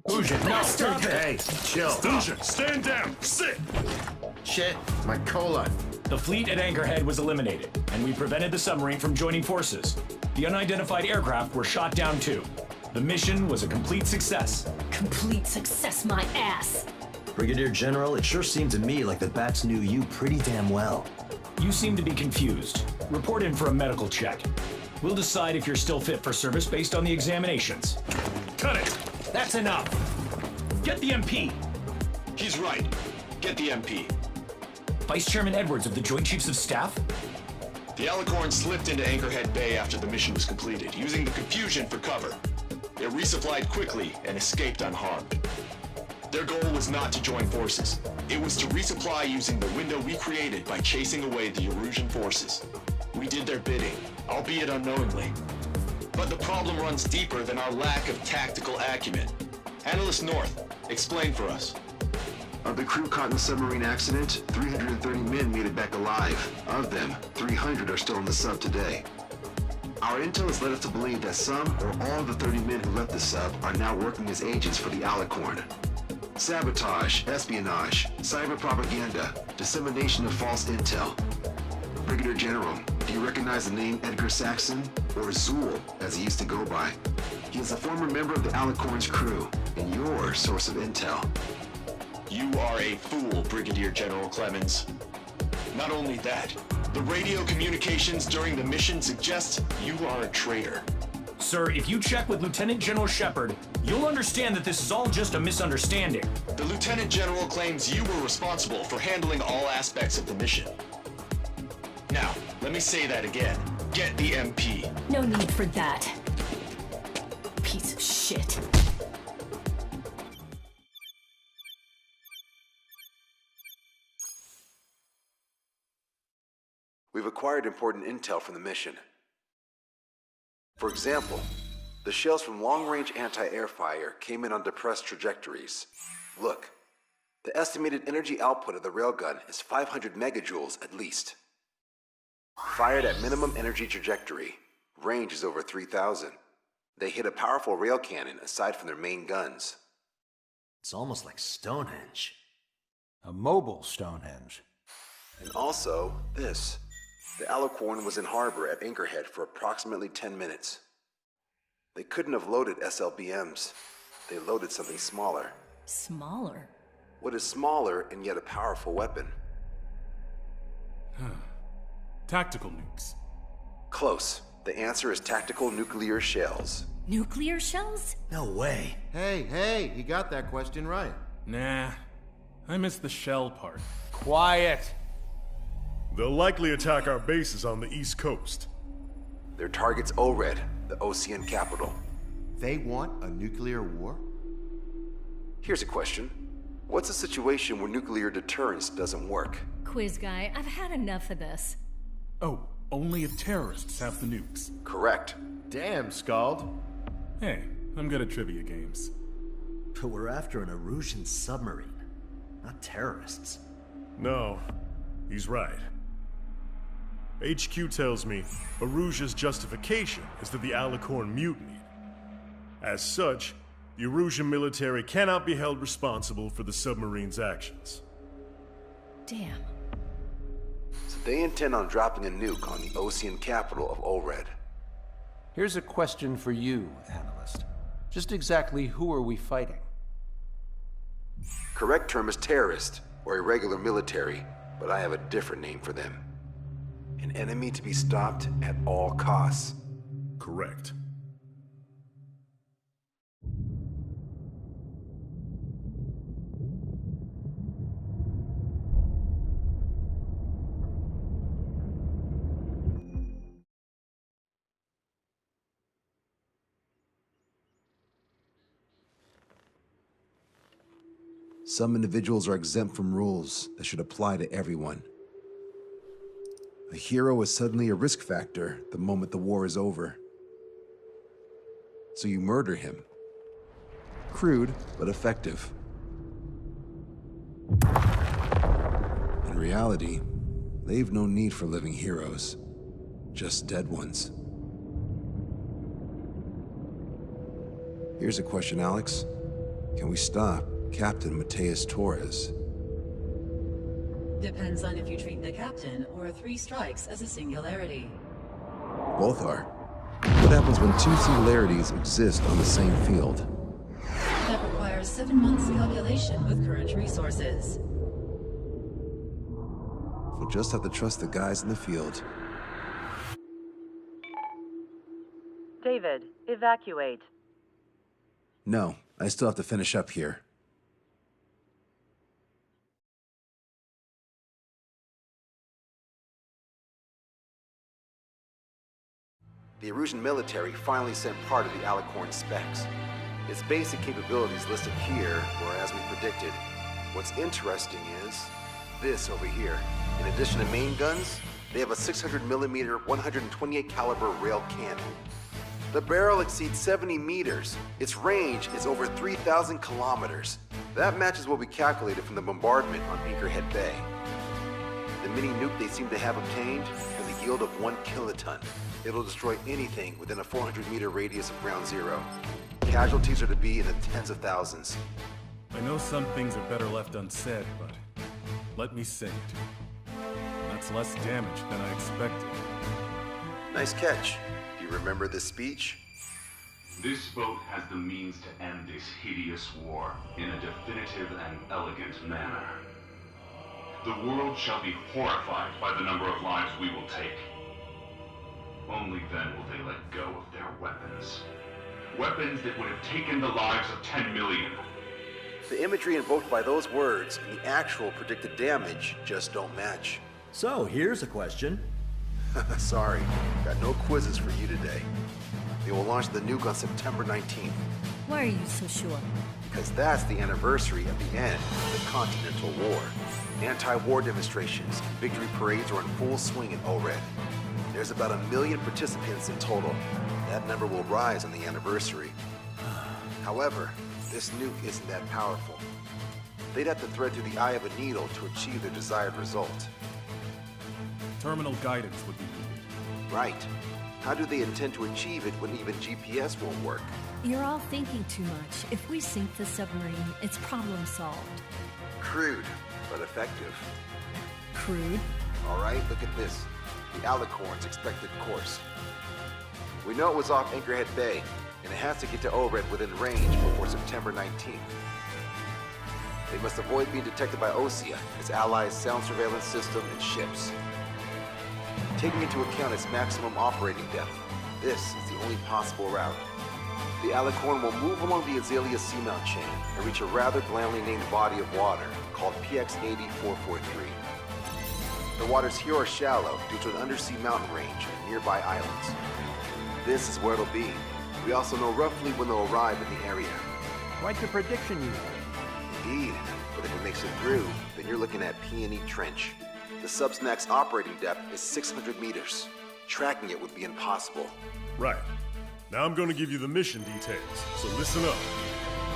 Fusion, no, stop it! Hey, chill. Fusion, stand down! Sit! Shit, my colon. The fleet at Anchorhead was eliminated, and we prevented the submarine from joining forces. The unidentified aircraft were shot down too. The mission was a complete success. Complete success, my ass. Brigadier General, it sure seemed to me like the bats knew you pretty damn well. You seem to be confused. Report in for a medical check. We'll decide if you're still fit for service based on the examinations. Cut it! That's enough! Get the MP! He's right. Get the MP. Vice Chairman Edwards of the Joint Chiefs of Staff? The Alicorn slipped into Anchorhead Bay after the mission was completed, using the confusion for cover. They resupplied quickly and escaped unharmed. Their goal was not to join forces. It was to resupply using the window we created by chasing away the Erusian forces. We did their bidding, albeit unknowingly. But the problem runs deeper than our lack of tactical acumen. Analyst North, explain for us. Of the crew caught in the submarine accident, 330 men made it back alive. Of them, 300 are still in the sub today. Our intel has led us to believe that some or all of the 30 men who left the sub are now working as agents for the Alicorn. Sabotage, espionage, cyber propaganda, dissemination of false intel. Brigadier General, do you recognize the name Edgar Saxon, or Zool, as he used to go by? He is a former member of the Alicorn's crew, and your source of intel. You are a fool, Brigadier General Clemens. Not only that, the radio communications during the mission suggest you are a traitor. Sir, if you check with Lieutenant General Shepard, you'll understand that this is all just a misunderstanding. The Lieutenant General claims you were responsible for handling all aspects of the mission. Now, let me say that again. Get the MP. No need for that. Piece of shit. We've acquired important intel from the mission. For example, the shells from long-range anti-air fire came in on depressed trajectories. Look, the estimated energy output of the railgun is 500 megajoules at least. Fired at minimum energy trajectory, range is over 3,000. They hit a powerful rail cannon aside from their main guns. It's almost like Stonehenge. A mobile Stonehenge. And also, this. The Alicorn was in harbor at Anchorhead for approximately 10 minutes. They couldn't have loaded SLBMs. They loaded something smaller. Smaller? What is smaller and yet a powerful weapon? Tactical nukes. Close. The answer is tactical nuclear shells. Nuclear shells? No way. Hey, he got that question right. Nah, I missed the shell part. Quiet. They'll likely attack our bases on the East Coast. Their target's ORED, the Ocean capital. They want a nuclear war? Here's a question. What's a situation where nuclear deterrence doesn't work? Quiz guy, I've had enough of this. Oh, only if terrorists have the nukes. Correct. Damn, Scald. Hey, I'm good at trivia games. But we're after an Erusian submarine, not terrorists. No, he's right. HQ tells me Erusia's justification is that the Alicorn mutinied. As such, the Erusian military cannot be held responsible for the submarine's actions. Damn. So they intend on dropping a nuke on the Ocean capital of ORED. Here's a question for you, analyst. Just exactly who are we fighting? Correct term is terrorist, or irregular military, but I have a different name for them. An enemy to be stopped at all costs. Correct. Some individuals are exempt from rules that should apply to everyone. A hero is suddenly a risk factor the moment the war is over. So you murder him. Crude, but effective. In reality, they've no need for living heroes, just dead ones. Here's a question, Alex. Can we stop Captain Mateus Torres? Depends on if you treat the captain or 3 strikes as a singularity. Both are. What happens when 2 singularities exist on the same field? That requires 7 months calculation with current resources. We'll just have to trust the guys in the field. David, evacuate. No, I still have to finish up here. The Erusian military finally sent part of the Alicorn specs. Its basic capabilities listed here were as we predicted. What's interesting is this over here. In addition to main guns, they have a 600mm 128 caliber rail cannon. The barrel exceeds 70 meters. Its range is over 3,000 kilometers. That matches what we calculated from the bombardment on Anchorhead Bay. The mini nuke they seem to have obtained has a yield of 1 kiloton. It'll destroy anything within a 400-meter radius of ground zero. Casualties are to be in the tens of thousands. I know some things are better left unsaid, but let me say it. That's less damage than I expected. Nice catch. Do you remember this speech? This vote has the means to end this hideous war in a definitive and elegant manner. The world shall be horrified by the number of lives we will take. Only then will they let go of their weapons. Weapons that would have taken the lives of 10 million. The imagery invoked by those words and the actual predicted damage just don't match. So, here's a question. Sorry, got no quizzes for you today. They will launch the nuke on September 19th. Why are you so sure? Because that's the anniversary of the end of the Continental War. Anti-war demonstrations and victory parades are in full swing in ORED. There's about 1 million participants in total. That number will rise on the anniversary. However, this nuke isn't that powerful. They'd have to thread through the eye of a needle to achieve their desired result. Terminal guidance would be needed. Right. How do they intend to achieve it when even GPS won't work? You're all thinking too much. If we sink the submarine, it's problem solved. Crude, but effective. Crude? All right, look at this. the Alicorn's expected course. We know it was off Anchorhead Bay, and it has to get to Ored within range before September 19th. They must avoid being detected by Osea, its allies' sound surveillance system, and ships. Taking into account its maximum operating depth, this is the only possible route. The Alicorn will move along the Azalea Seamount chain and reach a rather blandly named body of water called PX-8443. The waters here are shallow due to an undersea mountain range and nearby islands. This is where it'll be. We also know roughly when they'll arrive in the area. Quite the prediction you have. Indeed, but if it makes it through, then you're looking at P&E Trench. The Subsnac's operating depth is 600 meters. Tracking it would be impossible. Right. Now I'm going to give you the mission details, so listen up.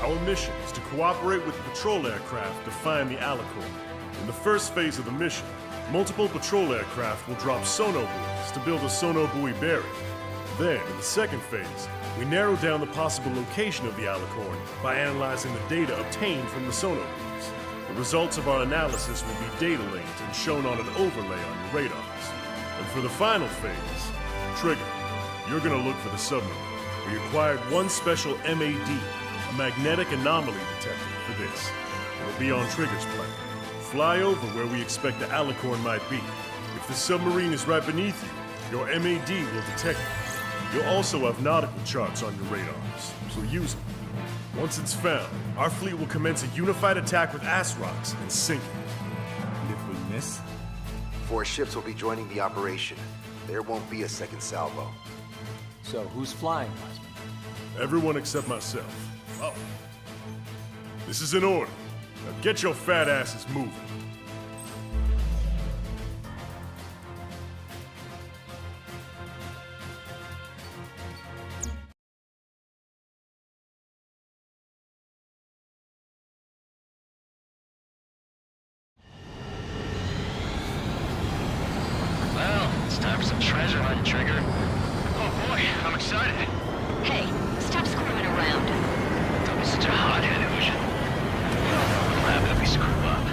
Our mission is to cooperate with patrol aircraft to find the Alicorn. In the first phase of the mission, multiple patrol aircraft will drop sonobuoys to build a sonobuoy barrier. Then, in the second phase, we narrow down the possible location of the Alicorn by analyzing the data obtained from the sonobuoys. The results of our analysis will be data linked and shown on an overlay on your radars. And for the final phase, Trigger, you're gonna look for the submarine. We acquired one special MAD, a magnetic anomaly detector, for this. It'll be on Trigger's plane. Fly over where we expect the Alicorn might be. If the submarine is right beneath you, your MAD will detect it. You'll also have nautical charts on your radars, so use them. Once it's found, our fleet will commence a unified attack with ass rocks and sink it. And if we miss? 4 ships will be joining the operation. There won't be a second salvo. So who's flying, Wiseman? Everyone except myself. Oh. This is in order. Now get your fat asses moving. Well, it's time for some treasure hunt, Trigger. Oh boy, I'm excited. Hey, stop screwing around. Don't be such a hothead, Ocean. We all know what'll happen if we screw up.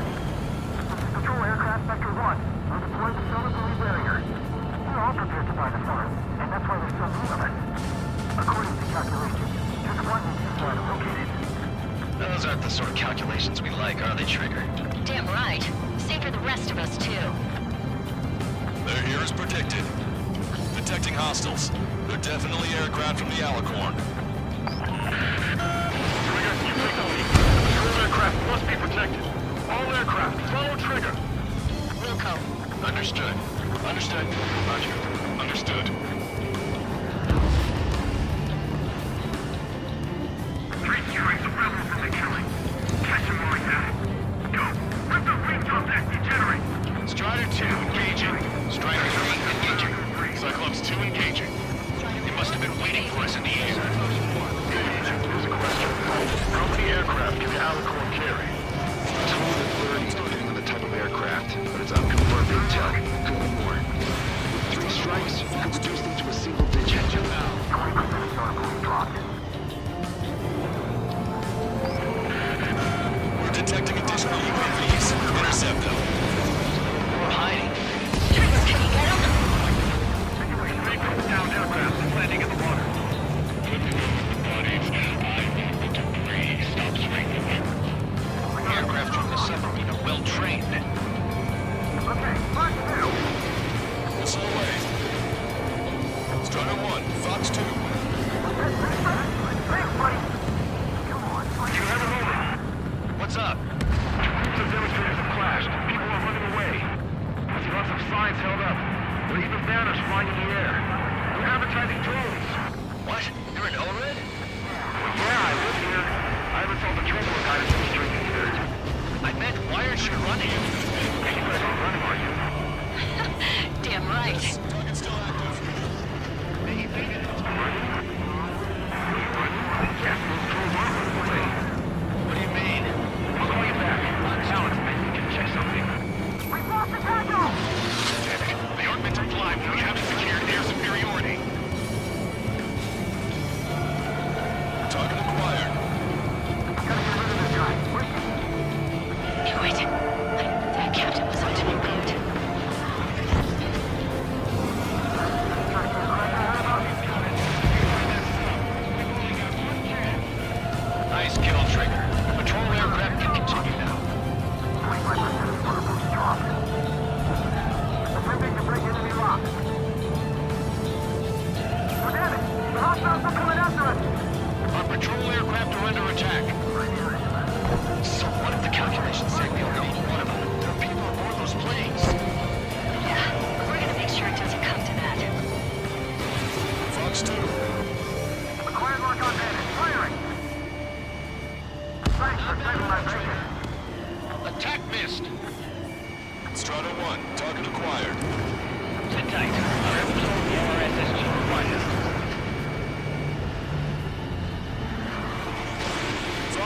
Patrol aircraft Sector 1. We're deploying the solar barrier. We're all prepared to buy the farm, and that's why there's so many of us. According to calculations, just one needs to fly to locate it. Those aren't the sort of calculations we like, are they, Trigger? Damn right. Same for the rest of us, too. They're here as predicted. Detecting hostiles. They're definitely aircraft from the Alicorn. Trigger, you take the lead. The patrol aircraft must be protected. All aircraft, follow Trigger. Wilco. Understood. Understood. Roger. Understood. Three strikes of rebels in the killing. Catch them like that. Go. Let the wings off that degenerate. Strider 2 engaging. Strider 3 engaging. Cyclops 2 engaging. They must have been waiting for us in the air. Here's a question. How many aircraft can the Alicorn carry? Told at 30, depending on the type of aircraft, but it's unconfirmed intel. Could be more. With 3 strikes, you could reduce them to a single digit. We're detecting additional UAVs. Intercept them. We're hiding. Down aircraft is landing in the water. Aircraft from the submarine are well trained. Okay, Fox 2. Whistle away. Strider 1, Fox 2. Thanks, buddy. Come on. You have a moment. What's up? Some demonstrators have clashed. People are running away. I see lots of signs held up. There are even banners flying in the air. They're advertising drones. What? You're in Ored? Yeah, I live here. I haven't solved the trouble with guys in the street yet. I meant, why aren't you running? You guys aren't running, are you? Damn right. Target still active. Yes, those drones are running away. What do you mean? I'll call you back. Alex, I need you to check something. We've lost the tackle! They aren't meant to fly when we haven't secured air superiority. Target acquired. Gotta get rid of this guy. Knew it. That captain was up to no good.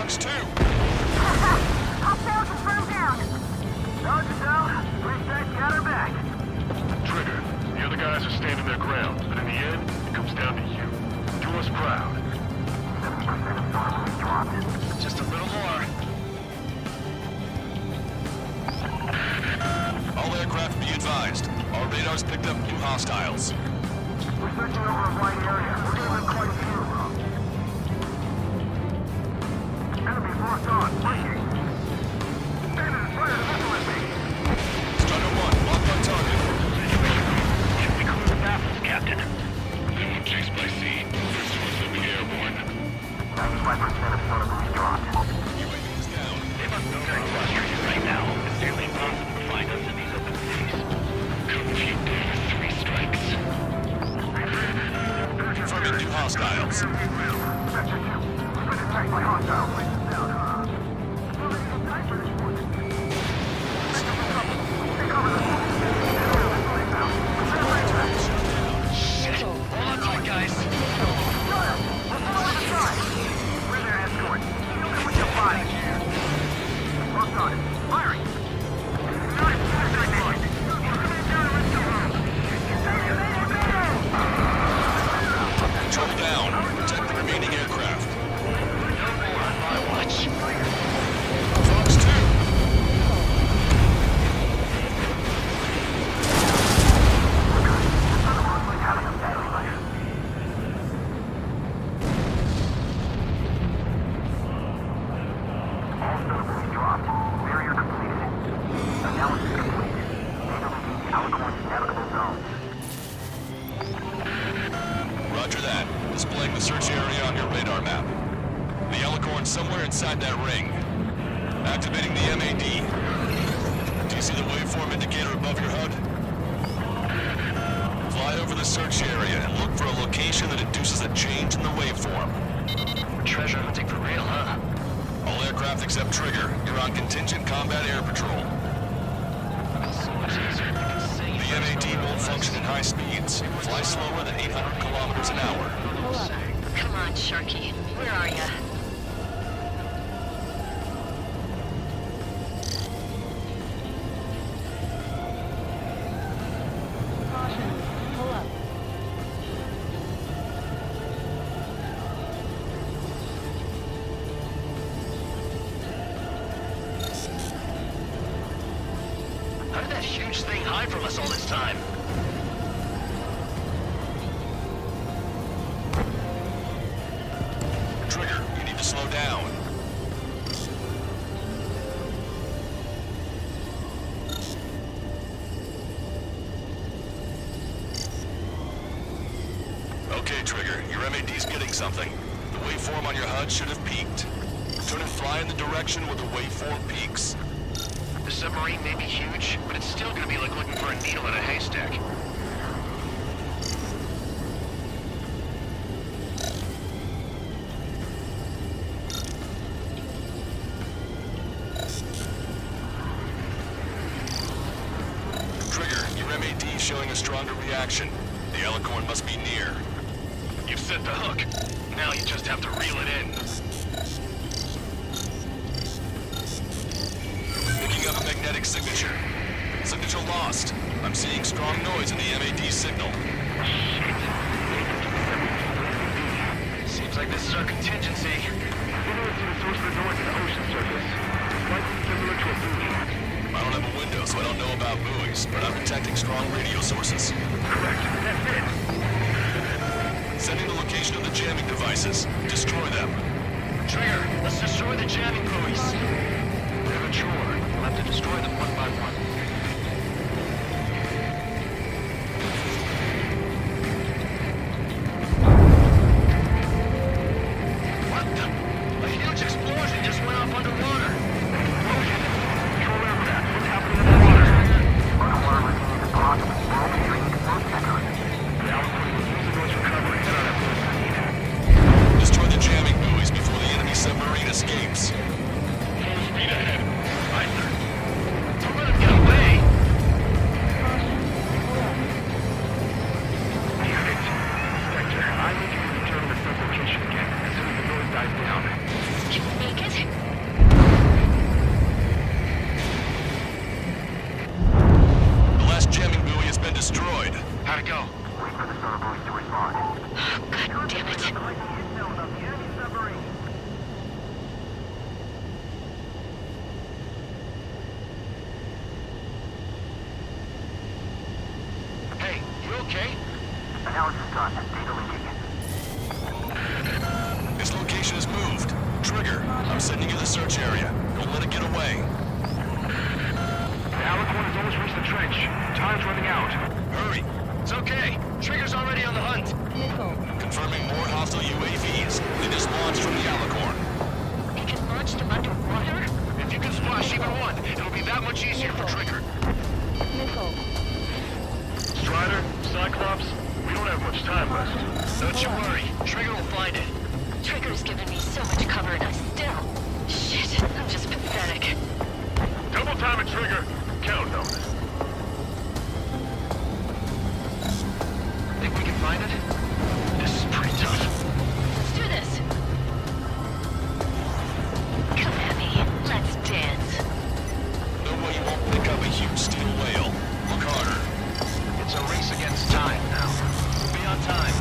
Fox 2! Hostile confirmed down. Dodge yourself. Reset, gather back. Trigger, the other guys are standing their ground, but in the end, it comes down to you. Do us proud. 70% of storm dropped. Just a little more. All aircraft be advised. Our radars picked up new hostiles. We're searching over a wide area. We're going to have quite a few. Enemies locked on. Breaking. Standard fire missile at me. Strider 1, locked on target. Should we clear the baffles, Captain? They won't chase by sea. First ones will be airborne. 95% of sonar boost dropped. UAV's down. They must know they're frustrated right now. It's nearly impossible to find us in these open seas. Couldn't you dare 3 strikes? Confirming new hostiles. Sector 2. We've been attacked by hostiles. Shit! Hold on tight, guys. We're their escort. Kill them with your body. Locked on. Firing. Control down. Protect the remaining aircraft. No more on my watch. Fox 2! All sonar dropped. Barrier completed. Analysis complete. Navigating Alicorn's navigable zone. Roger that. Displaying the search area on your radar map. The Alicorn's somewhere inside that ring. Activating the MAD. Do you see the waveform indicator above your HUD? Fly over the search area and look for a location that induces a change in the waveform. Treasure hunting for real, huh? All aircraft except Trigger, you're on contingent combat air patrol. So much easier than you can say. The MAD won't function at high speeds. Fly slower than 800 kilometers an hour. Come on, Sharky. Where are ya? How did that huge thing hide from us all this time? Trigger, you need to slow down. Okay, Trigger, your MAD's getting something. The waveform on your HUD should have peaked. Turn and fly in the direction where the waveform peaks. The submarine may be huge, but it's still gonna be like looking for a needle in a haystack. Trigger, your MAD's showing a stronger reaction. The Alicorn must be near. You've set the hook. Now you just have to reel it in. Picking up a magnetic signature. Signature lost. I'm seeing strong noise in the MAD signal. Seems like this is our contingency. Similar to the source of the noise in the ocean surface. Slightly similar to a buoy. I don't have a window, so I don't know about buoys, but I'm detecting strong radio sources. Correct. That's it. Sending the location of the jamming devices. Destroy them. Trigger, let's destroy the jamming buoys. We have a chore. We'll have to destroy them one by one. What the? A huge explosion just went off underwater. Explosion. Control aircraft. What's happening in the water? Underwater routine is possible. World training confirmed sector. The Alicorn will use the noise recovery and head on at full speed. Destroy the jamming buoys before the enemy submarine escapes. Full speed ahead. Aye, sir. Don't let him get for the sonar buoys to respond. God damn it. Hey, you okay? Analysis done. Data linking. This location is moved. Trigger, I'm sending you the search area. Don't let it get away. The Alicorn has almost reached the trench. Time's running out. Hurry. It's okay. Trigger's already on the hunt. Confirming more hostile UAVs. They just launched from the Alicorn. We can launch them underwater? If you can splash even one, it'll be that much easier for Trigger. Strider, Cyclops, we don't have much time left. Don't you worry. Trigger will find it. Trigger's given me so much cover and I still... Shit, I'm just pathetic. Double time it, Trigger. Count on it. Think we can find it? This is pretty tough. Let's do this. Come at me. Let's dance. No way you won't pick up a huge steel whale. Look harder. It's a race against time now. Be on time.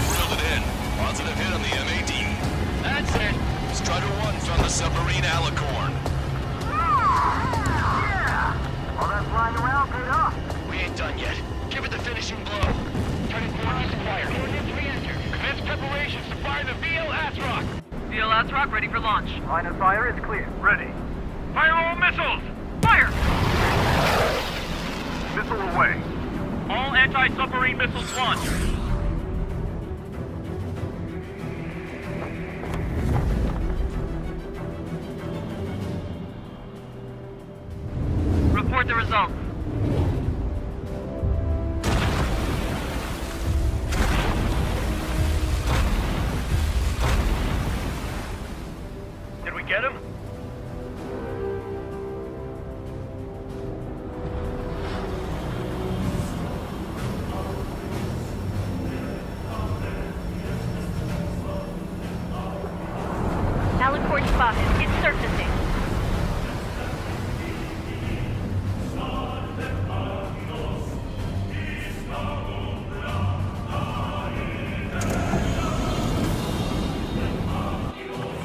Reeled it in. Positive hit on the MAD. That's it. Strider 1 found the submarine Alicorn. All that flying around paid off. We ain't done yet. Give it the finishing blow. Turning coordinates to fire. Coordinates reactor. Commence preparations to fire the VL Asrock. VL Asrock ready for launch. Line of fire is clear. Ready. Fire all missiles! Fire! Missile away. All anti-submarine missiles launched. Report the results. Did we get him? Alicorn spotted. It's surfacing.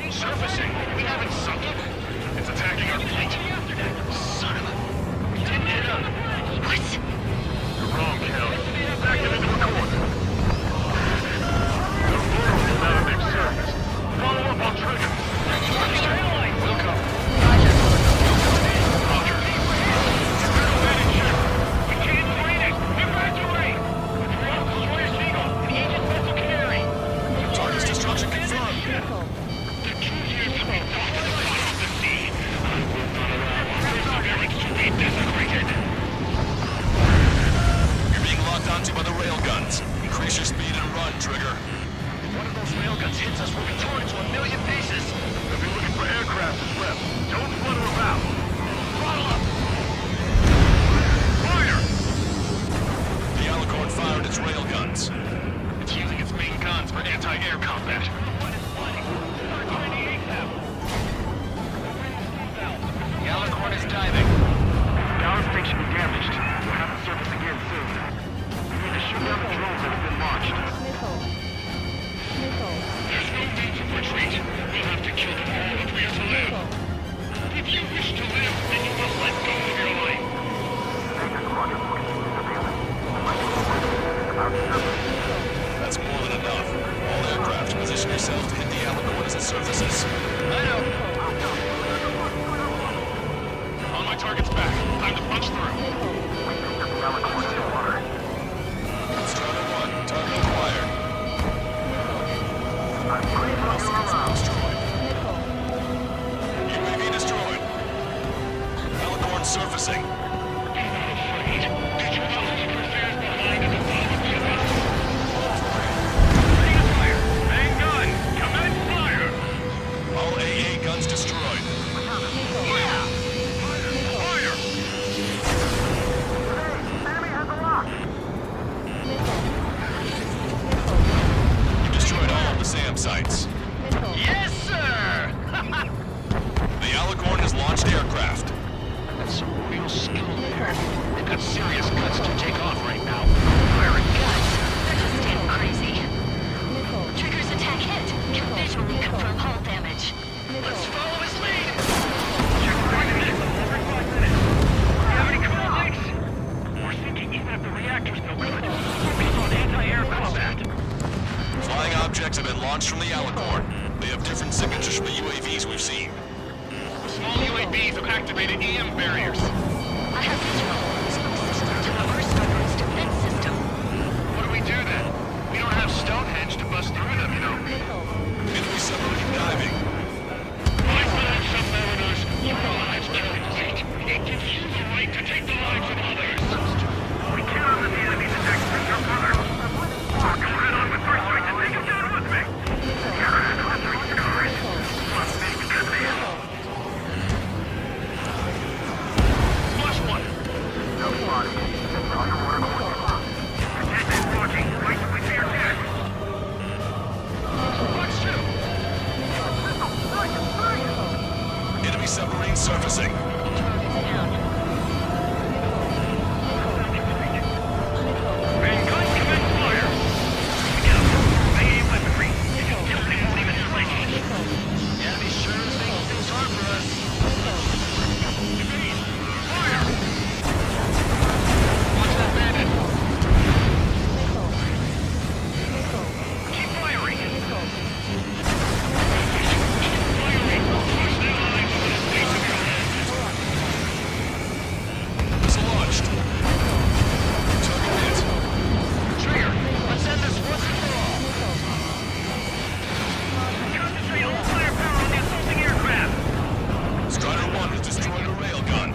Surfacing. We haven't sunk it. It's attacking our fleet. Son of a... We didn't hit him. What? You're wrong, Count. Back it into a corner. The world is now that they've surfaced. Follow up on Trigger. We'll come. Roger. Batting ship. We can't fight it. Evacuate. Drop Destroyer Seagull. The Aegis vessel carry. Target's destruction confirmed. The Cruisers have been brought to the bottom of the sea. I will not allow our surveillance to be desecrated. You're being locked onto by the railguns. Increase your speed and run, Trigger. If one of those railguns hits us, we'll be torn into a million pieces. They'll be looking for aircraft as well. Don't flutter about. Throttle up. Fire! The Alicorn fired its railguns. It's using its main guns for anti-air combat. The Alicorn is diving. Power station damaged. We'll have to surface again soon. We need to shoot down the drones that have been launched. There's no need to retreat. We'll have to kill them all if we are to live. If you wish to live, then you must let go of your life. That's more than enough. All aircraft, position yourself. got serious guts to take off right now. Guts? They're just damn crazy. Trigger's attack hit. Can visually confirm hull damage. Let's follow his lead! Check 5 minutes. Every 5 minutes. Do you have any cool links? We're thinking even if the reactor's no good, focus on anti-air combat. Flying objects have been launched from the Alicorn. They have different signatures from the UAVs we've seen. Small UAVs have activated EM barriers. I have visual. To the Earth submarine's defense system. What do we do then? We don't have Stonehenge to bust through them, you know. Enemy submarine diving. Lifeline submariners, your lives carry weight. It gives you the right to take the lives of others. We cannot let the enemy's attack bring our cover. Go head on with first strike and take him down with me. Clustering scars. Plus, make good man. Flush one. No body. Underwater core. Detected blocking. Right with your deck. Flush two. Enemy submarine surfacing. Mankind commence fire. Mayday weaponry. It's a guilty won't even flinch. The enemy sure is making things hard for us. Fire! Watch that bandit. Keep firing. Missile launched. Target hit. Trigger, let's end this once and for all. Concentrate all firepower on the assaulting aircraft. Strider 1 has destroyed a railgun.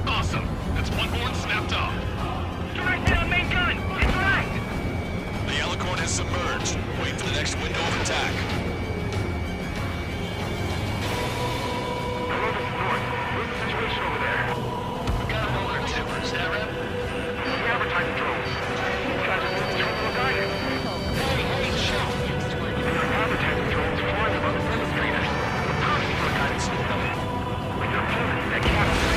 Awesome. That's one horn snapped off. Direct hit on main gun. Interact. The Alicorn has submerged. Wait for the next window of attack. Hello, this is North. What's the situation over there? We got a motor tipper, is that right? The advertising drones. These guys are moving terminal guidance. Hey, show. And their advertising drones flying above the demonstrators. The perfect for a guided system. With their opponents, that captain.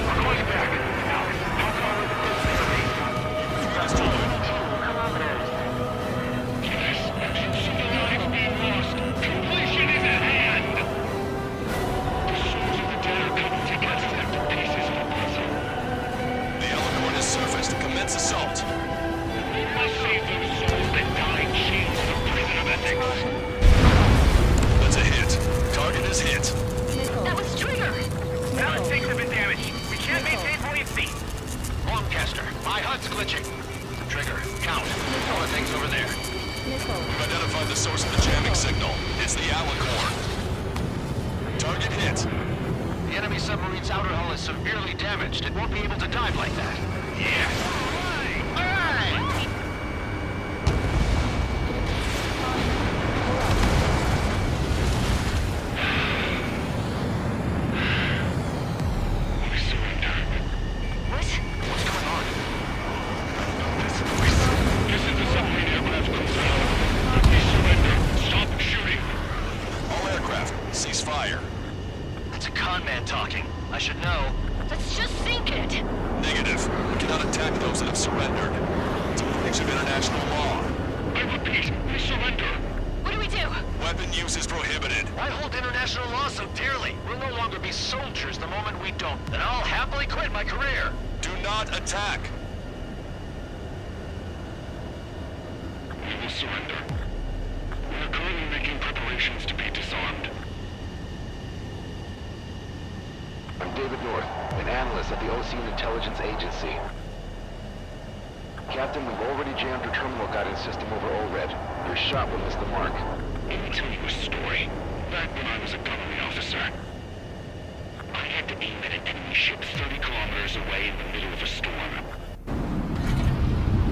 I'll call you back. Now, how far is the closest enemy? Fast forward. Yes, simple lives being lost. Completion is at hand. The souls of the dead are coming to get them to pieces of the puzzle. The Alicorn has surfaced. Commence assault. We must save those souls that died chained to the prison of ethics. That's a hit. Target is hit. That was Trigger. Balance tanks have been damaged. We can't maintain buoyancy. Longcaster, my HUD's glitching. Trigger, count. All the things over there. We've identified the source of the jamming signal. It's the Alicorn. Target hit. The enemy submarine's outer hull is severely damaged. It won't be able to dive like that. Yeah. All right! We surrender. What? What's going on? This is the submarine aircraft cruiser. We surrender. Stop shooting. All aircraft, cease fire. It's a con man talking. I should know. Let's just sink it. Negative. We cannot attack those that have surrendered. It's a breach of international law. I repeat, we surrender. What do we do? Weapon use is prohibited. Why hold international law so dearly? We'll no longer be soldiers the moment we don't. Then I'll happily quit my career. Do not attack. We will surrender. We are currently making preparations to be disarmed. I'm David North, an analyst at the Ocean Intelligence Agency. Captain, we've already jammed your terminal guidance system over ORED. Your shot will miss the mark. Let me tell you a story. Back when I was a government officer, I had to aim at an enemy ship 30 kilometers away in the middle of a storm.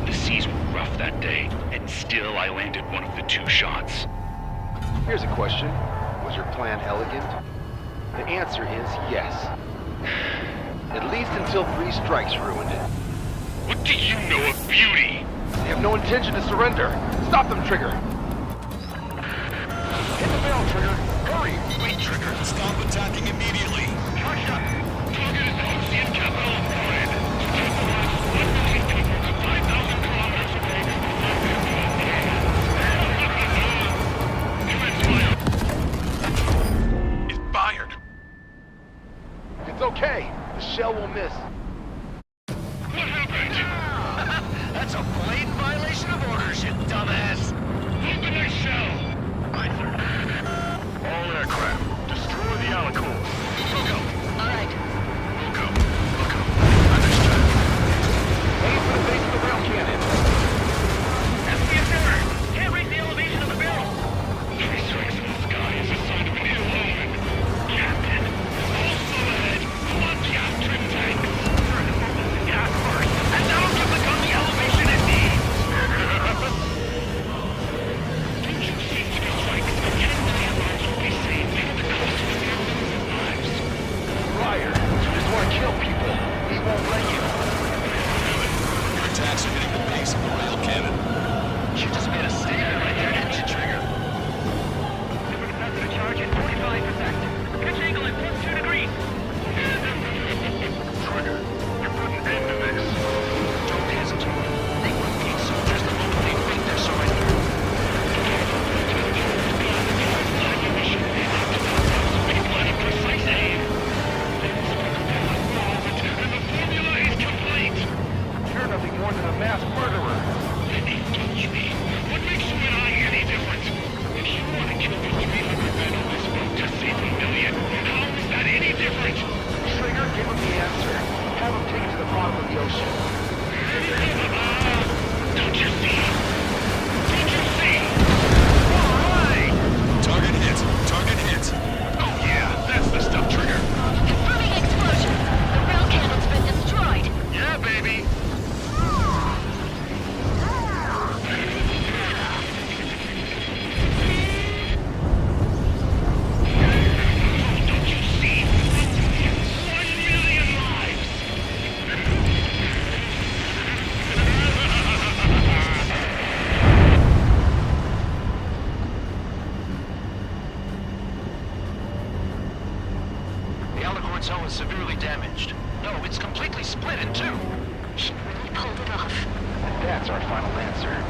The seas were rough that day, and still I landed one of the 2 shots. Here's a question. Was your plan elegant? The answer is yes. At least until 3 strikes ruined it. What do you know of beauty? They have no intention to surrender. Stop them, Trigger! Hit the bell, Trigger! Hurry! Wait, Trigger. Stop attacking immediately. Charged up! Target is the Ocean capital of Florida. Take the last shell! Aye, sir. All aircraft, destroy the Alicorn. Wilco! Alright. Wilco! Wilco! Understood. Aim for the base of the rail cannon. SPS error! Can't raise the elevation of the barrel! Three strikes in the sky is a sign of an ill omen. Captain, also ahead, one gas trim tanks. Turn them over the gas first, and that'll give the gun the elevation it needs! Don't you see three strikes? 10 lives will be saved at the cost of thousands of lives. Liar, you just want to kill people. He won't let you. Your attacks are hitting the base of the rail cannon. You just made a statement right there, didn't you, Trigger? Supercapacitor charge at 45%. Pitch angle at +2 degrees. Trigger, you put an end to this. Don't hesitate. They will need soldiers the moment they think they're surrendering. Precise aim. And the formula is complete. You're nothing more than a mass murderer. Touch me. What makes you and I any different? If you want to kill the 300 men on this boat to save a million, how is that any different? Trigger, give him the answer. Have him take it to the bottom of the ocean. Don't you see? Don't you see? Alright! Target hit. Target hit. Oh yeah, that's the stuff, Trigger. Confirming explosion. The rail cannon's been destroyed. Yeah, baby. Don't you see? 1 million lives. The Alicorn's hull is severely damaged. No, it's completely split in two. She really pulled it off. That's our final answer.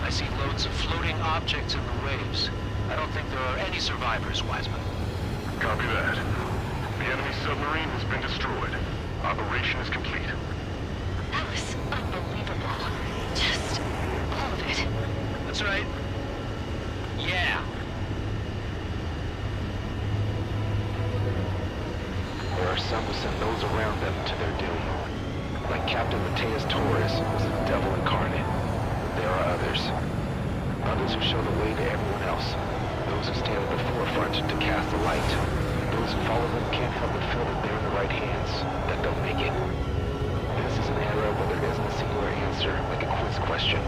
I see loads of floating objects in the waves. I don't think there are any survivors, Wiseman. Copy that. The enemy submarine has been destroyed. Operation is complete. That was unbelievable. Just all of it. That's right. Yeah. There are some who send those around them to their doom. Like Captain Mateus Torres was the devil incarnate. There are others. Others who show the way to everyone else. Those who stand at the forefront to cast the light. Those who follow them can't help but feel that they're in the right hands, that they'll make it. This is an era where there isn't a singular answer, like a quiz question.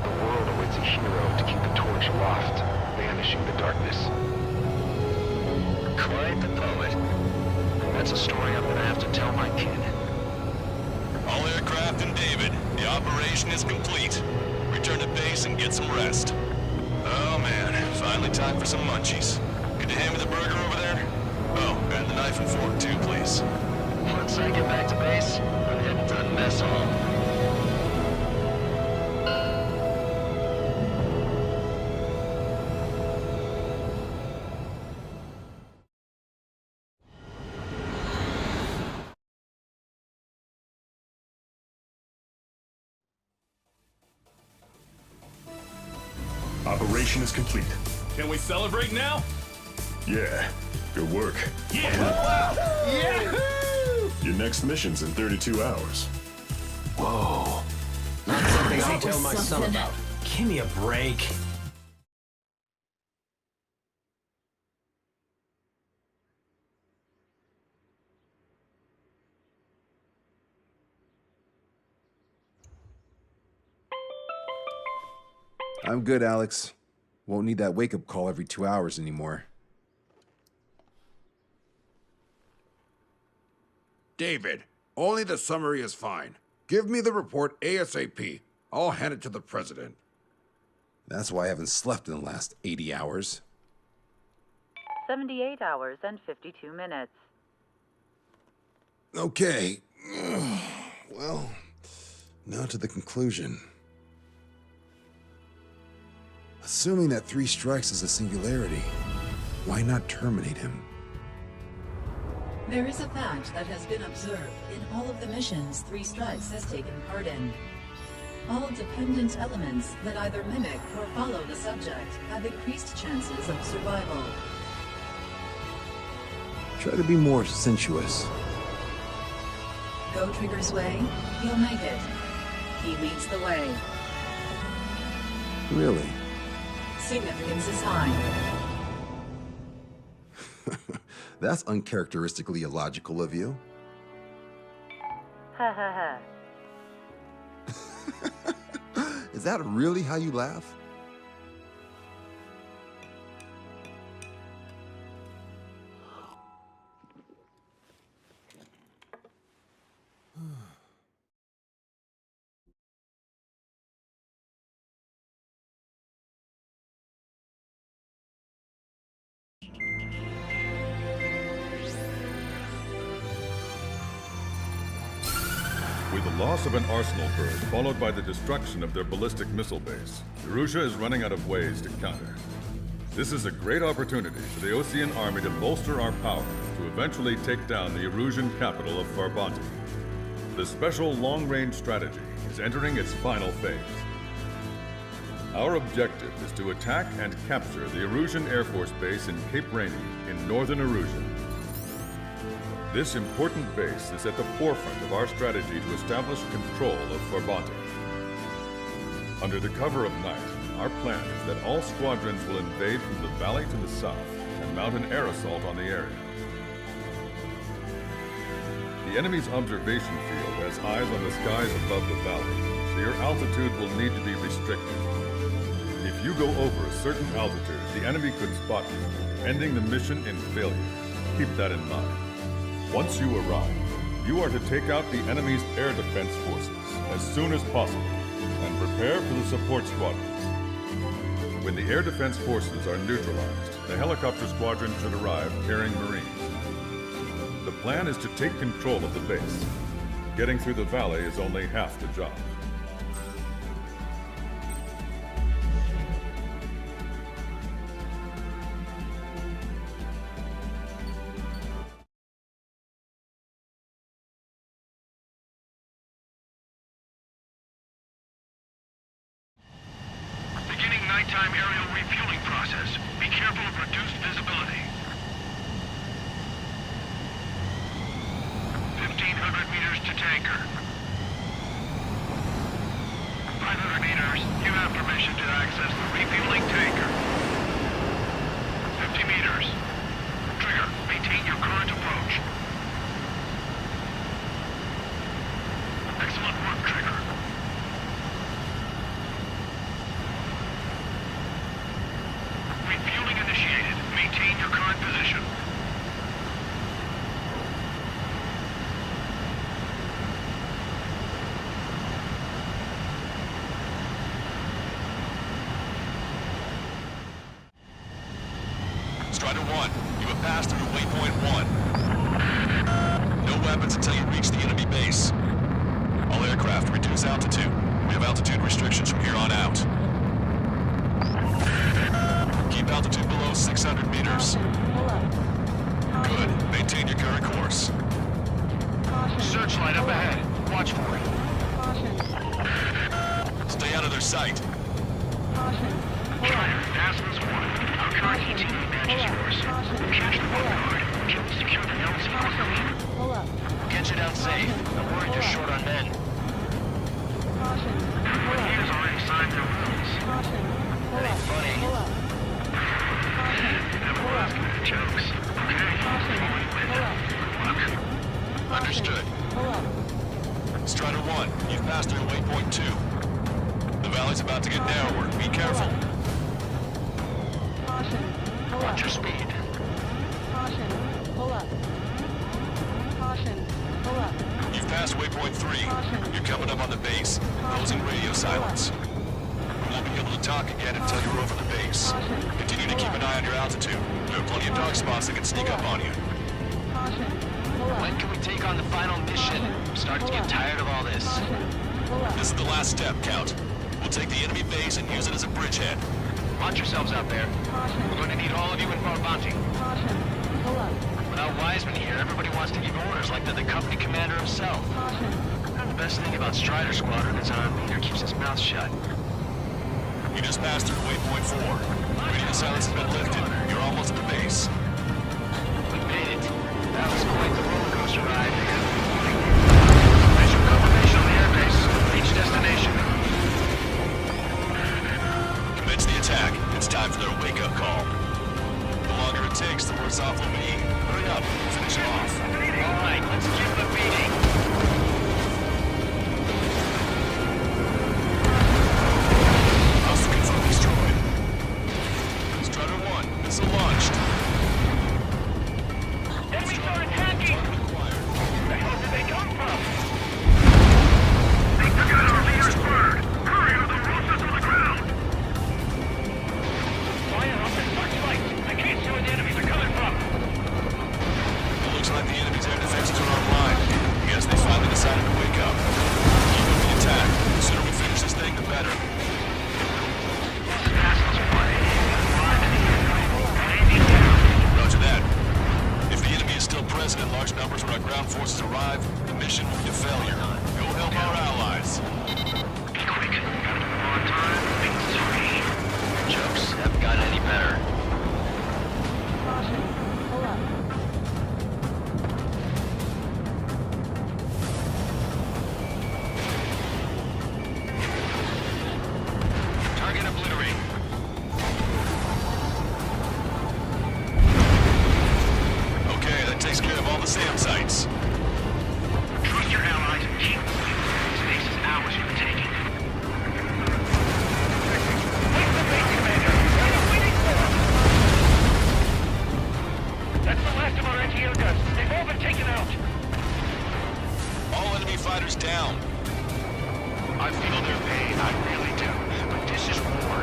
The world awaits a hero to keep the torch aloft, banishing the darkness. Quite the poet. That's a story I'm gonna have to tell my kid. All aircraft and David, the operation is complete. Return to base and get some rest. Oh man, finally time for some munchies. Could you hand me the burger over there? Oh, and the knife and fork too, please. Once I get back to base, I'm heading to the mess hall. Operation is complete. Can we celebrate now? Yeah, good work. Your next mission's in 32 hours. Whoa. Not something I That tell was my son something. about. Give me a break. I'm good, Alex. Won't need that wake-up call every 2 hours anymore. David, only the summary is fine. Give me the report ASAP. I'll hand it to the president. That's why I haven't slept in the last 80 hours. 78 hours and 52 minutes. Okay. Well, now to the conclusion. Assuming that 3 strikes is a singularity, why not terminate him? There is a fact that has been observed in all of the missions 3 Strikes has taken part in. All dependent elements that either mimic or follow the subject have increased chances of survival. Try to be more sensuous. Go Trigger's way, he'll make it. He leads the way. Really? Significance is high. That's uncharacteristically illogical of you. Ha ha ha. Is that really how you laugh? With the loss of an arsenal bird, followed by the destruction of their ballistic missile base, Erusha is running out of ways to counter. This is a great opportunity for the Osean army to bolster our power to eventually take down the Erusian capital of Farbanti. The special long-range strategy is entering its final phase. Our objective is to attack and capture the Erusian Air Force Base in Cape Rainy in northern Erusia. This important base is at the forefront of our strategy to establish control of Farbanti. Under the cover of night, our plan is that all squadrons will invade from the valley to the south and mount an air assault on the area. The enemy's observation field has eyes on the skies above the valley, so your altitude will need to be restricted. If you go over a certain altitude, the enemy could spot you, ending the mission in failure. Keep that in mind. Once you arrive, you are to take out the enemy's air defense forces as soon as possible and prepare for the support squadrons. When the air defense forces are neutralized, the helicopter squadron should arrive carrying Marines. The plan is to take control of the base. Getting through the valley is only half the job. Nighttime aerial refueling process. Be careful of reduced visibility. 1,500 meters to tanker. 500 meters. You have permission to access the refueling tanker. 50 meters. Trigger, maintain your current approach. Excellent work, Trigger. Refueling initiated. Maintain your current position. Strider 1, you have passed through waypoint 1. No weapons until you reach the enemy base. All aircraft reduce altitude. We have altitude restrictions from here on out. Keep altitude below 600 meters. Good. Maintain your current course. Searchlight up ahead. Watch for it. Stay out of their sight. Strider, Aslan's 1. Our current ETA matches yours. Watch your speed. Caution. Pull up. Caution. Pull up. You've passed waypoint 3. You're coming up on the base. Closing radio silence. We won't be able to talk again until you're over the base. Continue to keep an eye on your altitude. There are plenty of dark spots that can sneak up on you. When can we take on the final mission? I'm starting to get tired of all this. This is the last step, Count. We'll take the enemy base and use it as a bridgehead. Watch yourselves out there. We're going to need all of you in Barbanti. Without Wiseman here, everybody wants to give orders like they're the company commander himself. The best thing about Strider Squadron is our leader keeps his mouth shut. You just passed through waypoint 4. Radio silence has been lifted. You're almost at the base. We made it. That was quite the roller coaster ride. Visual confirmation on the airbase. Reach destination. Commence the attack. It's time for their wake-up call. The longer it takes, the worse off we'll be. Hurry up. Finish it off. All right, let's give the beating. Hostile confirmed destroyed. Strider 1, missile launched. Enemies are attacking! Where the hell did they come from? They took out our leader's bird! Hurry or they'll roast us on the ground! Fire up and searchlights! I can't see where the enemies are coming from! It looks like the enemy's air defenses are online. I guess they finally decided to wake up. Keep up the attack. The sooner we finish this thing, the better. Roger that. If the enemy is still present in large numbers when our ground forces arrive, the mission will be a failure. Go help our allies. Be quick. Gotta move on time. Things free. Jokes haven't gotten any better. Target obliterate. Okay, that takes care of all the SAM sites. Trust your allies and keep moving. Space is ours for the taking. Where's the base commander? What are you waiting for? That's the last of our anti-air guns. They've all been taken out. All enemy fighters down. I feel their pain, I really do. But this is war.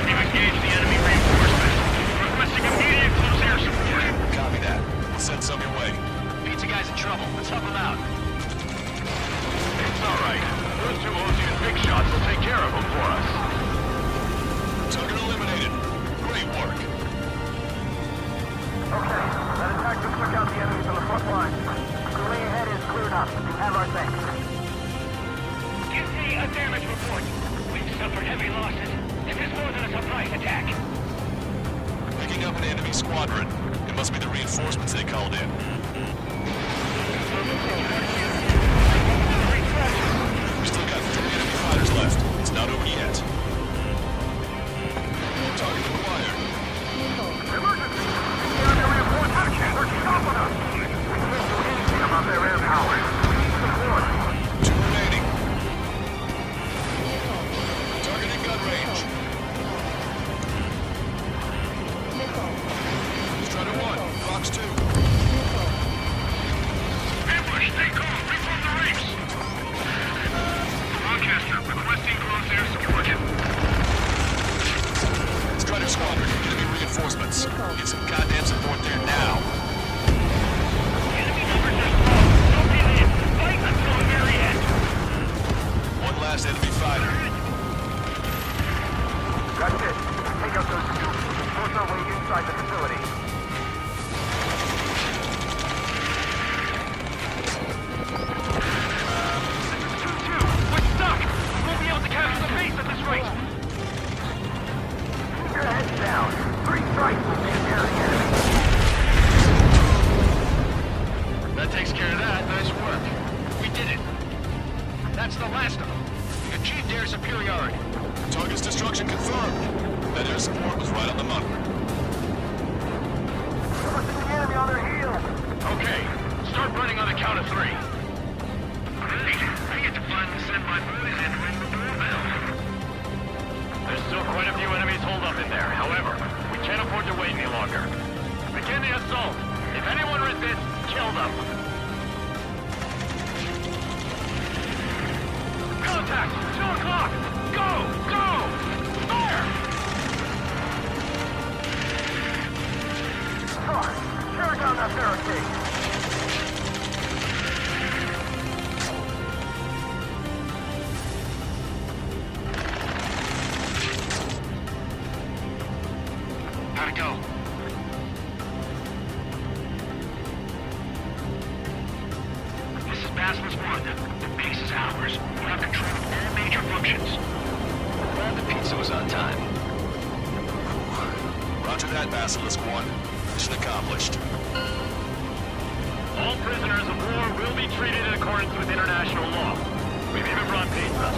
We've engaged the enemy reinforcements. Requesting immediate close air support. Copy that. We'll send some your way. Pizza guy's in trouble. Let's help him out. It's all right. Those two Ozian big shots will take care of them for us. Target eliminated. Great work. Okay, that attack just took out the enemies on the front line. The way ahead is cleared up. You have our thanks. Give me a damage report. We've suffered heavy losses. This is more than a surprise attack. Picking up an enemy squadron. It must be the reinforcements they called in. We've still got 3 enemy fighters left. It's not over yet. Target acquired. Emergency! The enemy reinforcements are stopping us! We can't do anything about their air power. Support. 2 remaining. Target in gun range. Strider 1, Fox 2. Ambush, stay calm. Reform the ranks. Broadcaster, requesting close air support. Strider Squadron, enemy reinforcements. Get some goddamn support there now. Enemy numbers are small. Don't give in. Fight until the very end. One last enemy fighter. That's it. Take out those two. Force our way inside the facility. We're stuck! We won't be able to capture the base at this rate! Keep your heads down. 3 strikes will take care of the enemy. That takes care of that. Nice work. We did it. That's the last of them. We achieved air superiority. Target's destruction confirmed. That air support was right on the money. We're seeing the enemy on their heels. Okay, start running on the count of 3. Great. I get to finally send my boys in to ring the doorbell. There's to wait any longer. Begin the assault. If anyone resists, kill them. Contact! 2 o'clock! Go! Go! Fire! Sorry. Tear down that barricade. How'd it go? This is Basilisk 1. The base is ours. We have control of all major functions. Glad the pizza was on time. Roger that, Basilisk 1. Mission accomplished. All prisoners of war will be treated in accordance with international law. We've even brought pizza.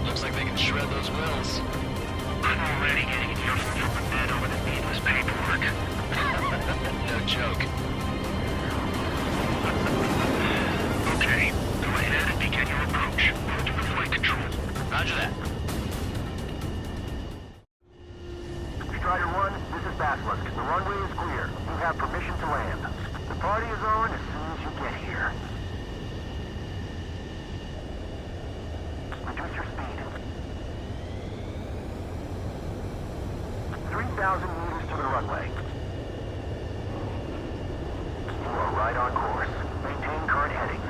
Looks like they can shred those wills. I'm already getting an earful from the men over the needless paperwork. No joke. Okay, go ahead and begin your approach. Go to the flight control. Roger that. Strider 1, this is Basilisk. The runway is clear. You have permission to land. The party is on as soon as you get here. Reduce your speed. 3,000 meters to the runway. You are right on course. Maintain current heading.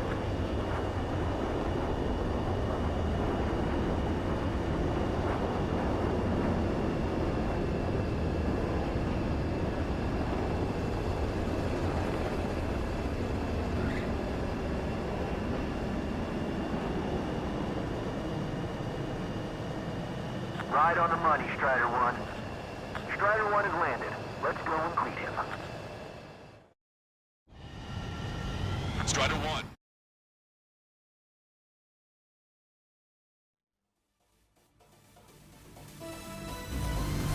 Right on the money, Strider 1. Strider 1 has landed. Let's go and greet him. Strider 1.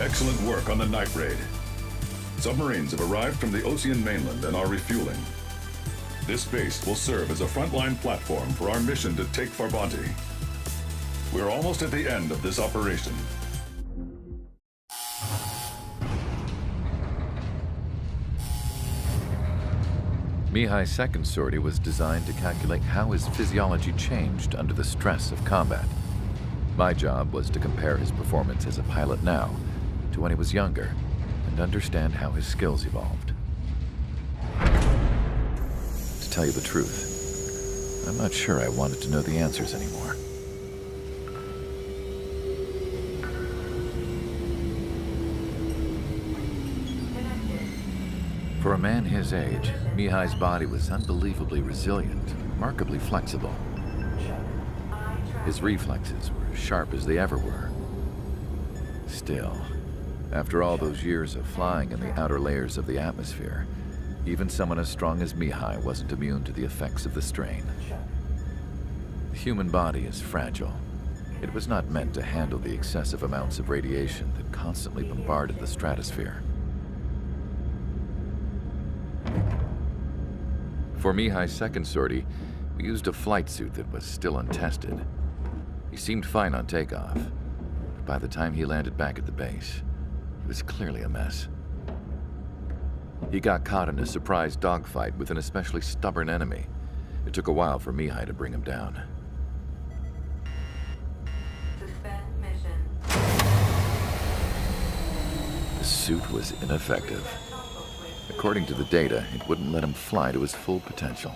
Excellent work on the night raid. Submarines have arrived from the Ocean mainland and are refueling. This base will serve as a frontline platform for our mission to take Farbanti. We're almost at the end of this operation. Mihai's second sortie was designed to calculate how his physiology changed under the stress of combat. My job was to compare his performance as a pilot now to when he was younger and understand how his skills evolved. To tell you the truth, I'm not sure I wanted to know the answers anymore. For a man his age, Mihai's body was unbelievably resilient, remarkably flexible. His reflexes were sharp as they ever were. Still, after all those years of flying in the outer layers of the atmosphere, even someone as strong as Mihai wasn't immune to the effects of the strain. The human body is fragile. It was not meant to handle the excessive amounts of radiation that constantly bombarded the stratosphere. For Mihai's second sortie, we used a flight suit that was still untested. He seemed fine on takeoff, but by the time he landed back at the base, it was clearly a mess. He got caught in a surprise dogfight with an especially stubborn enemy. It took a while for Mihai to bring him down. Suspend mission. The suit was ineffective. According to the data, it wouldn't let him fly to his full potential.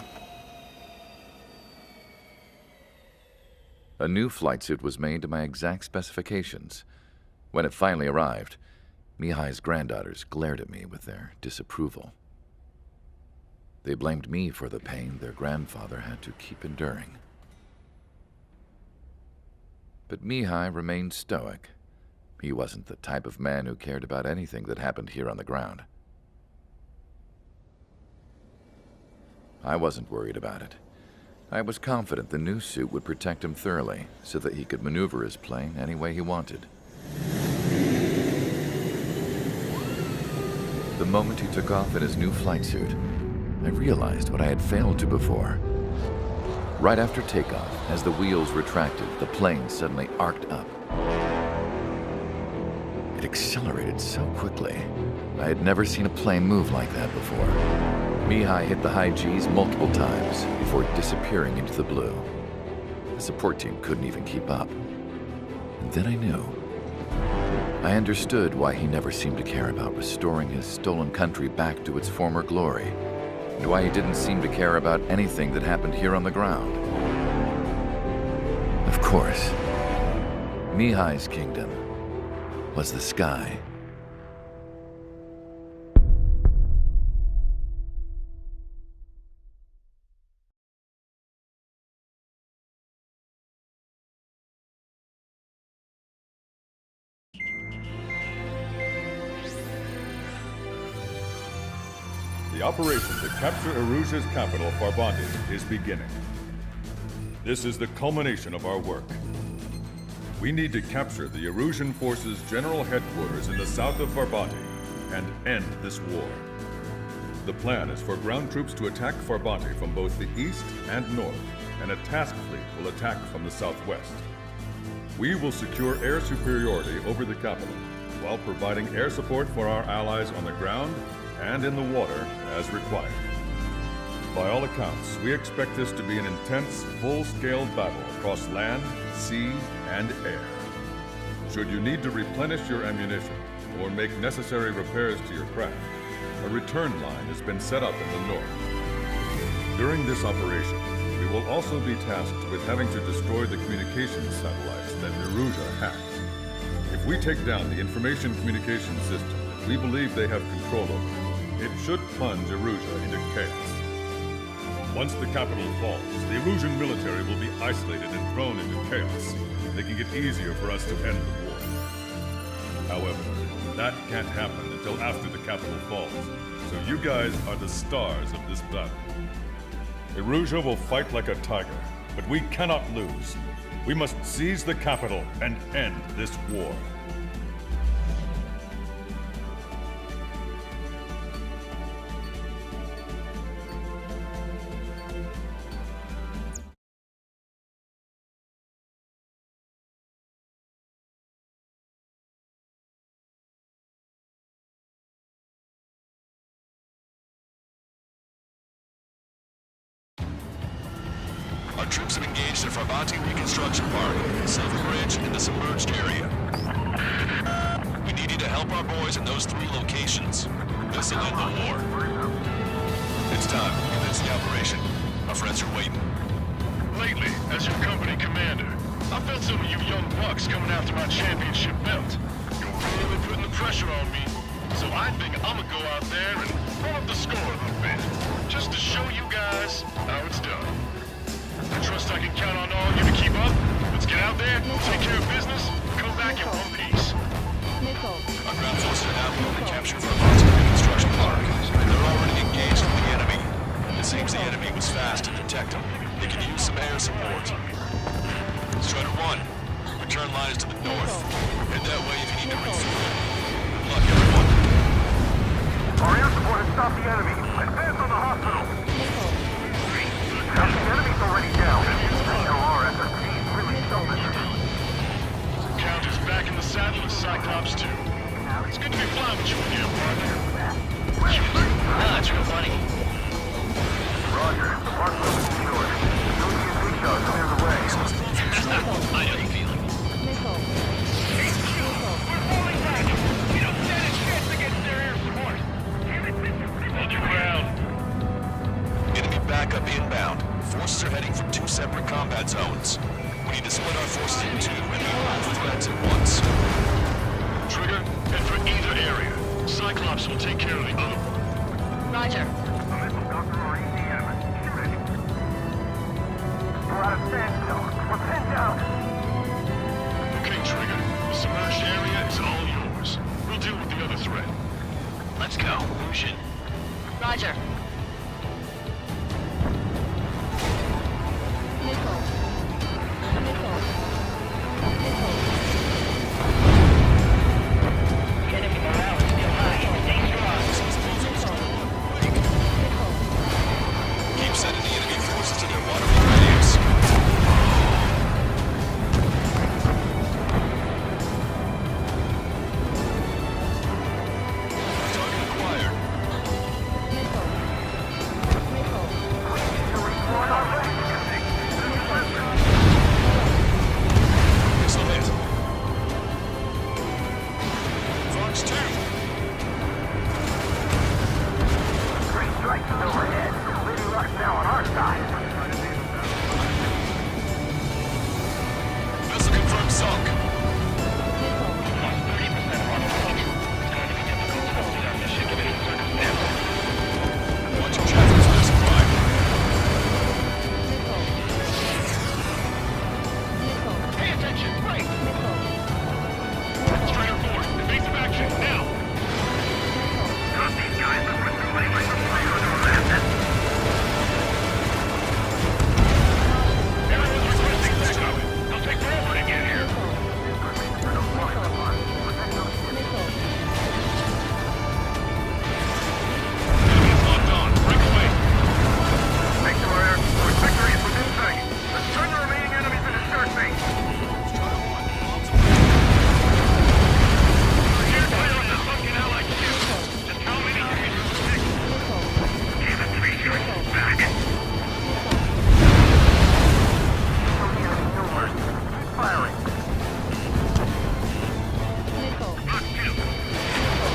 A new flight suit was made to my exact specifications. When it finally arrived, Mihai's granddaughters glared at me with their disapproval. They blamed me for the pain their grandfather had to keep enduring. But Mihai remained stoic. He wasn't the type of man who cared about anything that happened here on the ground. I wasn't worried about it. I was confident the new suit would protect him thoroughly so that he could maneuver his plane any way he wanted. The moment he took off in his new flight suit, I realized what I had failed to before. Right after takeoff, as the wheels retracted, the plane suddenly arced up. It accelerated so quickly. I had never seen a plane move like that before. Mihai hit the high G's multiple times before disappearing into the blue. The support team couldn't even keep up. And then I knew. I understood why he never seemed to care about restoring his stolen country back to its former glory, and why he didn't seem to care about anything that happened here on the ground. Of course, Mihai's kingdom was the sky. The operation to capture Erusia's capital, Farbanti, is beginning. This is the culmination of our work. We need to capture the Erusian forces' general headquarters in the south of Farbanti and end this war. The plan is for ground troops to attack Farbanti from both the east and north, and a task fleet will attack from the southwest. We will secure air superiority over the capital, while providing air support for our allies on the ground and in the water as required. By all accounts, we expect this to be an intense, full-scale battle across land, sea, and air. Should you need to replenish your ammunition or make necessary repairs to your craft, a return line has been set up in the north. During this operation, we will also be tasked with having to destroy the communications satellites that Erusia hacked. If we take down the information communication system that we believe they have control over, it should plunge Erusia into chaos. Once the capital falls, the Erusian military will be isolated and thrown into chaos, making it easier for us to end the war. However, that can't happen until after the capital falls, so you guys are the stars of this battle. Erusia will fight like a tiger, but we cannot lose. We must seize the capital and end this war. Our troops have engaged the Farbanti Reconstruction Park, Silver Bridge, and the submerged area. We need you to help our boys in those 3 locations. This'll end the war. It's time to commence the operation. Our friends are waiting. Lately, as your company commander, I felt some of you young bucks coming after my championship belt. You're really putting the pressure on me. So I think I'ma go out there and run up the score a little bit. Just to show you guys how it's done. I trust I can count on all of you to keep up. Let's get out there, take care of business, come back in one piece. Our ground forces are now moving to capture Farbanti Reconstruction Park. They're already engaged with the enemy. It seems the enemy was fast to detect them. They can use some air support. Strider 1, return lines to the north. Head that way if you need to refuel. Good luck, everyone. Our air support has stopped the enemy. Advance on the hospital. The enemy's already down. Our SST is really selfish. Count is back in the saddle as Cyclops 2. It's good to be flying with you again, partner. It's real funny. Roger. The park will be secured. Nuclear big shots clear the way. I know you feel it. We're falling back. We don't stand a chance against their air support. Hold your ground. Enemy backup inbound. Forces are heading from 2 separate combat zones. We need to split our forces in 2 and meet both threats at once. Trigger, head for either area. Cyclops will take care of the other one. Roger. We're out of standstill. We're pinned down. Okay, Trigger. The submerged area is all yours. We'll deal with the other threat. Let's go. Lucian. Roger. Enemy morale is still high. Stay strong. Keep sending the enemy forces to their waterway radius. sunk. Watch your chances for survival. Pay attention! Right! Strider 4, evasive action, now! Got these guys, but we're too late, like the fire on our asset. Everyone's requesting backup. They'll take forever to get here. Enemies locked on. Break away. Thanks to our air support. Victory is within sight. Let's turn the remaining enemies into start base. You're clear on the sunken allied shield. Just how many can we protect? Damn it, 3 shots back. Firing.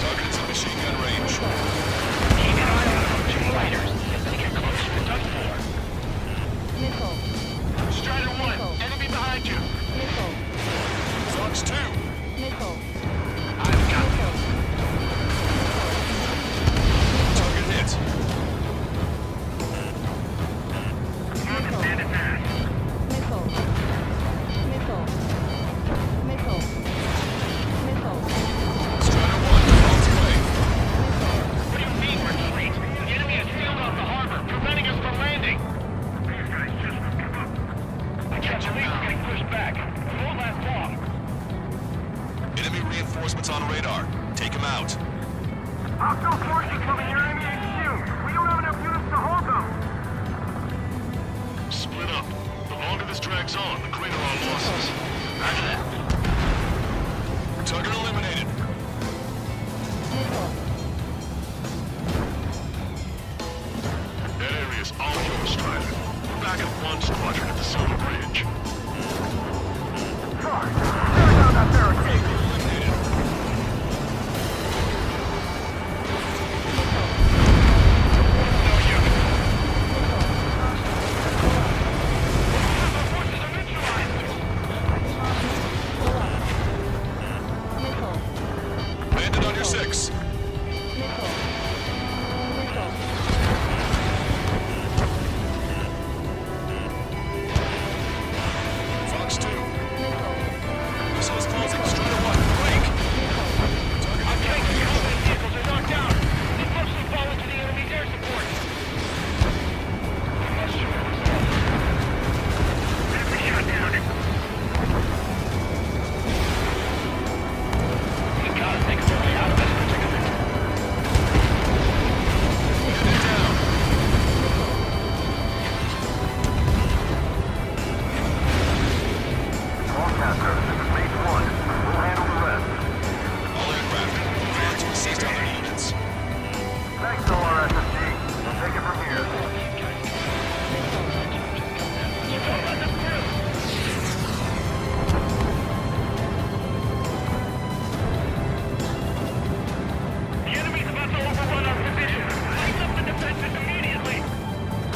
Target's in machine gun range. Keep an eye on them, 2 fighters. If they get close, we're done for. Strider 1, enemy behind you. Fox 2. I've got them. Target hit. Stand its ass. Strider 1, Fox away. What do you mean we're too late? The enemy has sealed off the harbor, preventing us from landing. These guys just won't give up. I can't believe we're getting pushed back. It won't last long. Enemy reinforcements on radar. Take them out. Hostile force incoming your enemy HQ. We don't have enough units to hold them. Split up. The longer this drags on, the greater our losses. Roger that. Target eliminated. That area's all yours, Strider. We're back at 1 squadron at the Silver Bridge. Tear down that barricade. Landed on your 6. Fox 2. Missiles closing. Strider 1, break. Target I'm taking you. All vehicles are knocked down. They mostly fall into the enemy's air support. Enemy shot down. We gotta think of a way out of this predicament. Enemy down. All cast services is phase 1. We'll handle the rest. All aircraft. Prepare to assist other units. Thanks, ORSSG. We'll take it from here. The enemy's about to overrun our position. Light up the defenses immediately.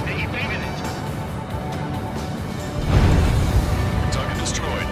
They evaded it. Target destroyed.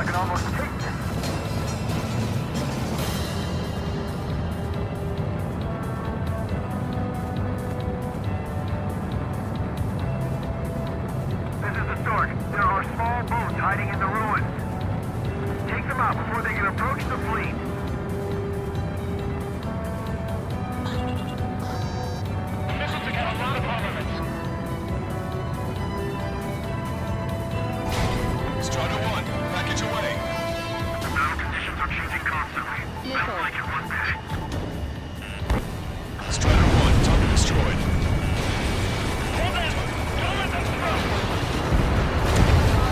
I can almost taste it. This is the start. There are small boats hiding in the ruins. Take them out before they can approach the fleet. Missiles have got a lot of armaments. Strider 1, package away. The battle conditions are changing constantly. I don't like it one bit. Strider 1, target destroyed. Hold it! Don't let them through!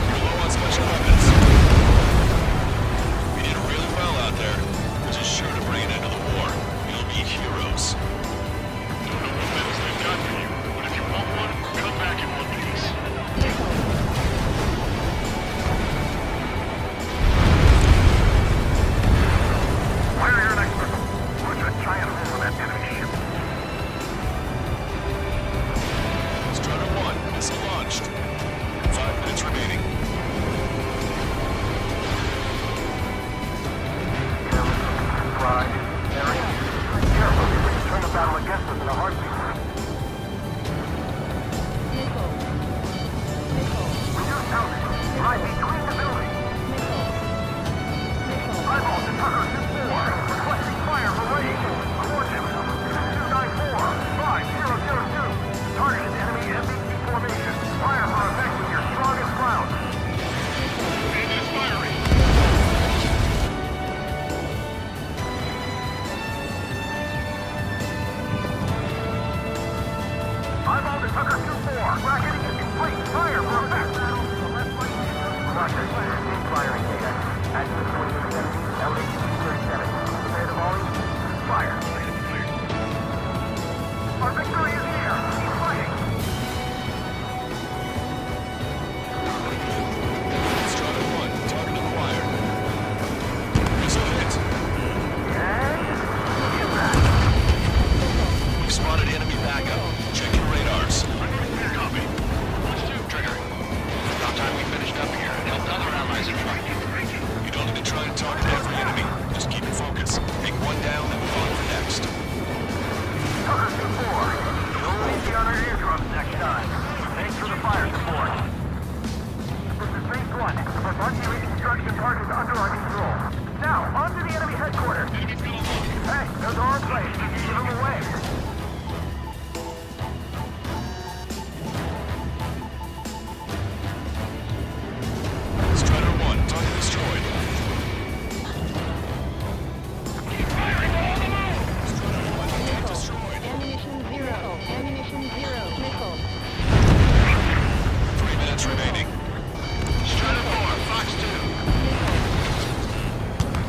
You're low on special weapons. You did really well out there, which is sure to bring an end to the war. You'll be heroes. Don't know what medals they've got for you, but if you want one, come back in one piece. Fire your next missile. Punch a giant hole in that enemy ship. Strider 1, missile launched. 5 minutes remaining. Pride, area. Careful, you can turn the battle against us in a heartbeat. Reduce housing. Right between the buildings. Eyeball to Tucker 2-4. Requesting fire for range. Coordinates 294-5002. Target is enemy MBC formation. Fire for effect with your strongest round. It is firing! Eyeball to Tucker 2-4. Bracketing is complete. Fire for effect. Roger. Team firing data. Active 2870. LHC-37. Prepare to volley. Fire. Our victory is here. Keep fighting. Strider 1, target acquired. Missile hit. And get back. We've spotted enemy backup. Check your radars. Copy. Let's do, Trigger. About time we finished up here and helped other allies in front. You don't need to try to target every enemy. Just keep your focus. Take one down, then move on to the next. Tucker 2-4. You'll only be on our eardrums next time. Thanks for the fire support. This is phase 1. Our reconstruction targets under our control. Now, on to the enemy headquarters. Hey, those are our place. Give them away. Strider 1, target destroyed. Keep firing all the move! Strider 1, target destroyed. Ammunition 0. Ammunition 0. Missile. 3 minutes remaining. Strider 4, Fox 2.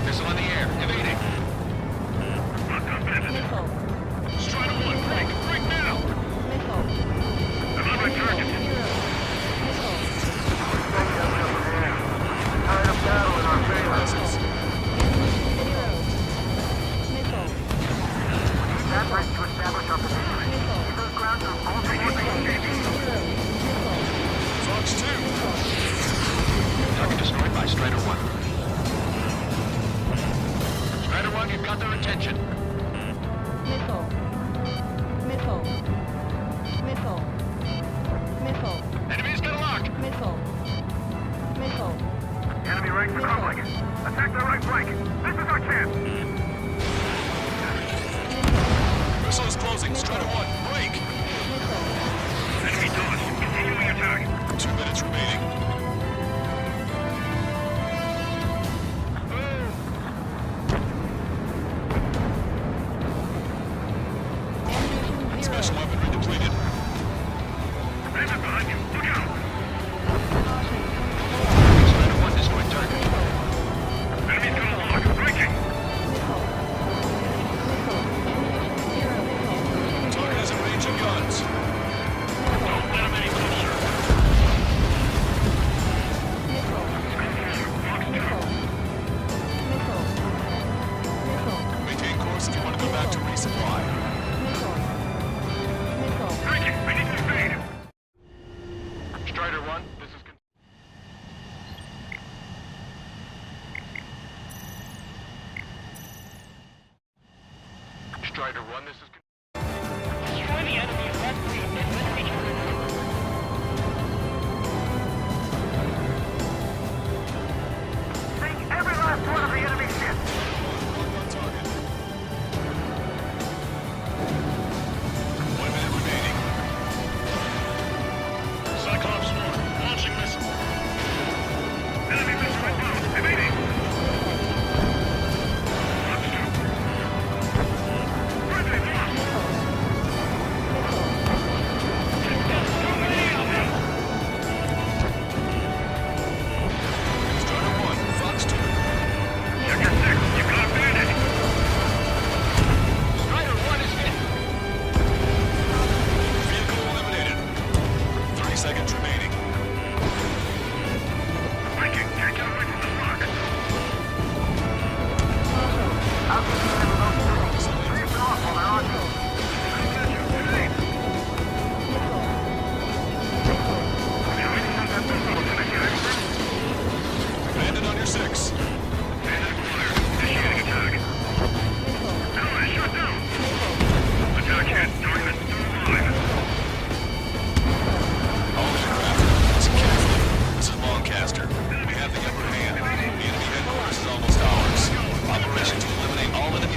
Missile in the air, evading. Missile. Strider 1, break now! Missile. Another target. Missile. Tide of battle in our favor. Missile. That right to establish our position. Keep those ground troops all Fox 2. Target destroyed by Strider 1. Strider 1, you've got their attention. Missile. Missile. Missile. Missile. Enemy's got a lock! Missile. Missile. Enemy ranks are crumbling. Attack the right flank. This is our chance. Missile is closing. Strider 1, break. Enemy dodge. Continuing attack. 2 minutes remaining. Special weaponry depleted. Raven behind you. Look out! Strider 1 destroyed target. Enemy's got a lock. Breaking! Target is in range of guns. Don't let him any closer. Strider 1, this is... Destroy the enemy's left fleet and let's take your recover. Sink every last one of the enemy ships! Cyclops 1, launching missile. Enemy missile inbound, evading.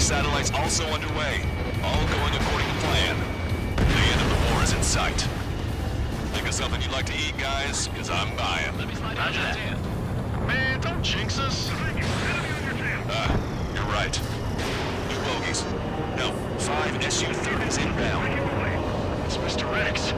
Satellites also underway, all going according to plan. The end of the war is in sight. Think of something you'd like to eat, guys? Because I'm buying. Roger that. Man, don't jinx us. You're right. New bogies. No, 5 Su-30s inbound. It's Mr. X.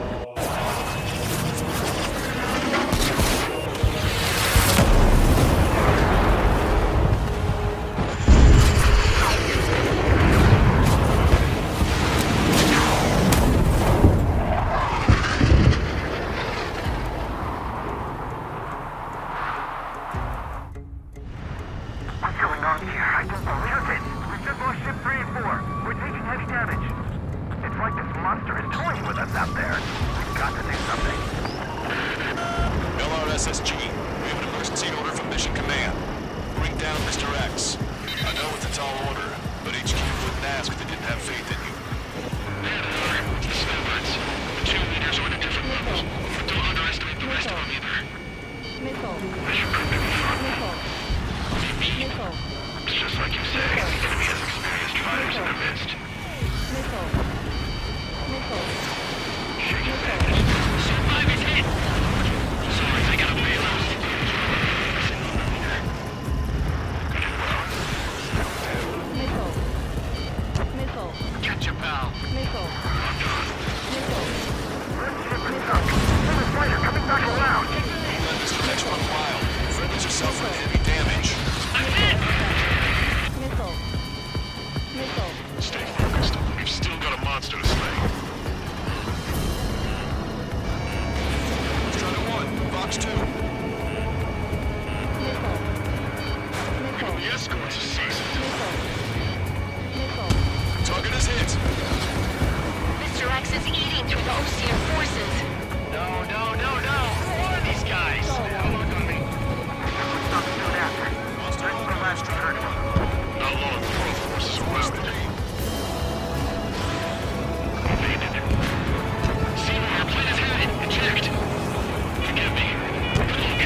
SSG, we have an emergency order from Mission Command. Bring down Mr. X. I know it's a tall order, but HQ wouldn't ask if they didn't have faith in you. It's the snowbirds. The 2 leaders are at different levels. Don't underestimate the rest of them either. I should prove to be fun. It's just like you say, the enemy has experienced fighters in their midst. Shake your package. Survive is hit! Sorry, I gotta bail out. Catch your pal. Coming back around. Let Mr. X run wild. Friendlies are suffering heavy damage. Stay focused. We've still got a monster to slay. Strider 1, Fox 2. The escorts are seasoned. Target is hit. Mr. X is eating through the Ocean forces. No. Who are these guys? Look on me. Outlaw and Pro forces arrested. Evaded. See where our plan is headed. Eject. Forgive me. Look.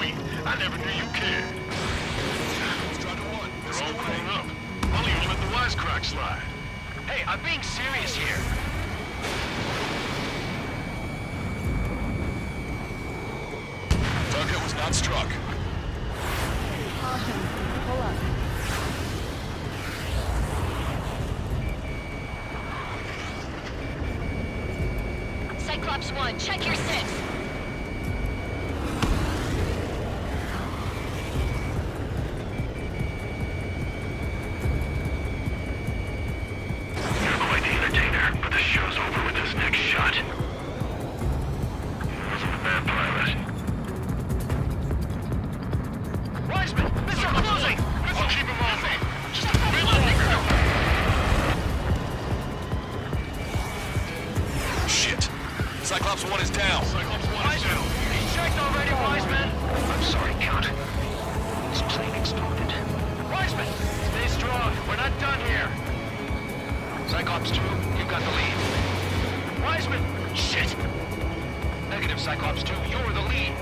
me. I never knew you cared. They're all grown up. Only you let the wisecrack slide. Hey, I'm being serious here. Target was not struck. Caution. Pull up. Cyclops 1, check your 6. You're quite the entertainer, but the show's over with this next shot. Wasn't a bad pilot. Wiseman, missile closing! I'll keep him on me. Just a bit longer. Shit. Cyclops 1 is down. Cyclops 1 is down. He's checked already, Wiseman! I'm sorry, Count. This plane exploded. Wiseman, stay strong. We're not done here. Cyclops 2, you've got the lead. Wiseman! Shit! Negative, Cyclops 2, you're the lead.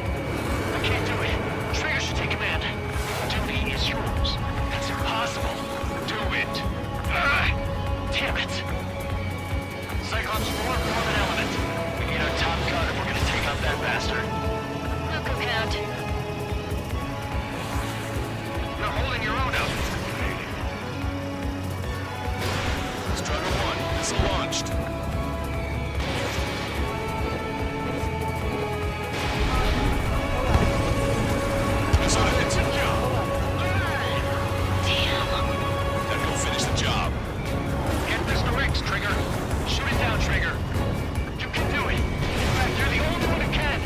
I can't do it. Trigger should take command. Duty is yours. That's impossible. Do it. Damn it. Cyclops 4, form an element. We need our top gun if we're gonna take out that bastard. Look, Count. You're holding your own out. Strider 1, missile launched. Then go finish the job. Get Mr. X, Trigger. Shoot it down, Trigger. You can do it. In fact, you're the only one who can.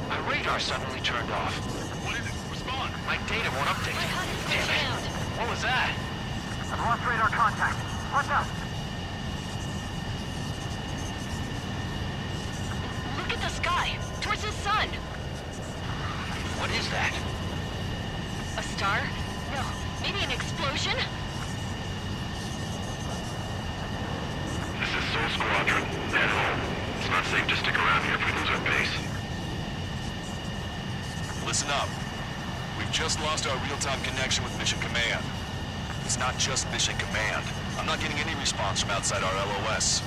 My radar suddenly turned off. What is it? Respond. My data won't update. Damn it. What was that? I've lost radar contact. Watch out. Look at the sky. Towards the sun. What is that? A star? No. Maybe an explosion? This is Soul Squadron. Head home. It's not safe to stick around here if we lose our base. Listen up. We've just lost our real-time connection with Mission Command. It's not just Mission Command. I'm not getting any response from outside our LOS.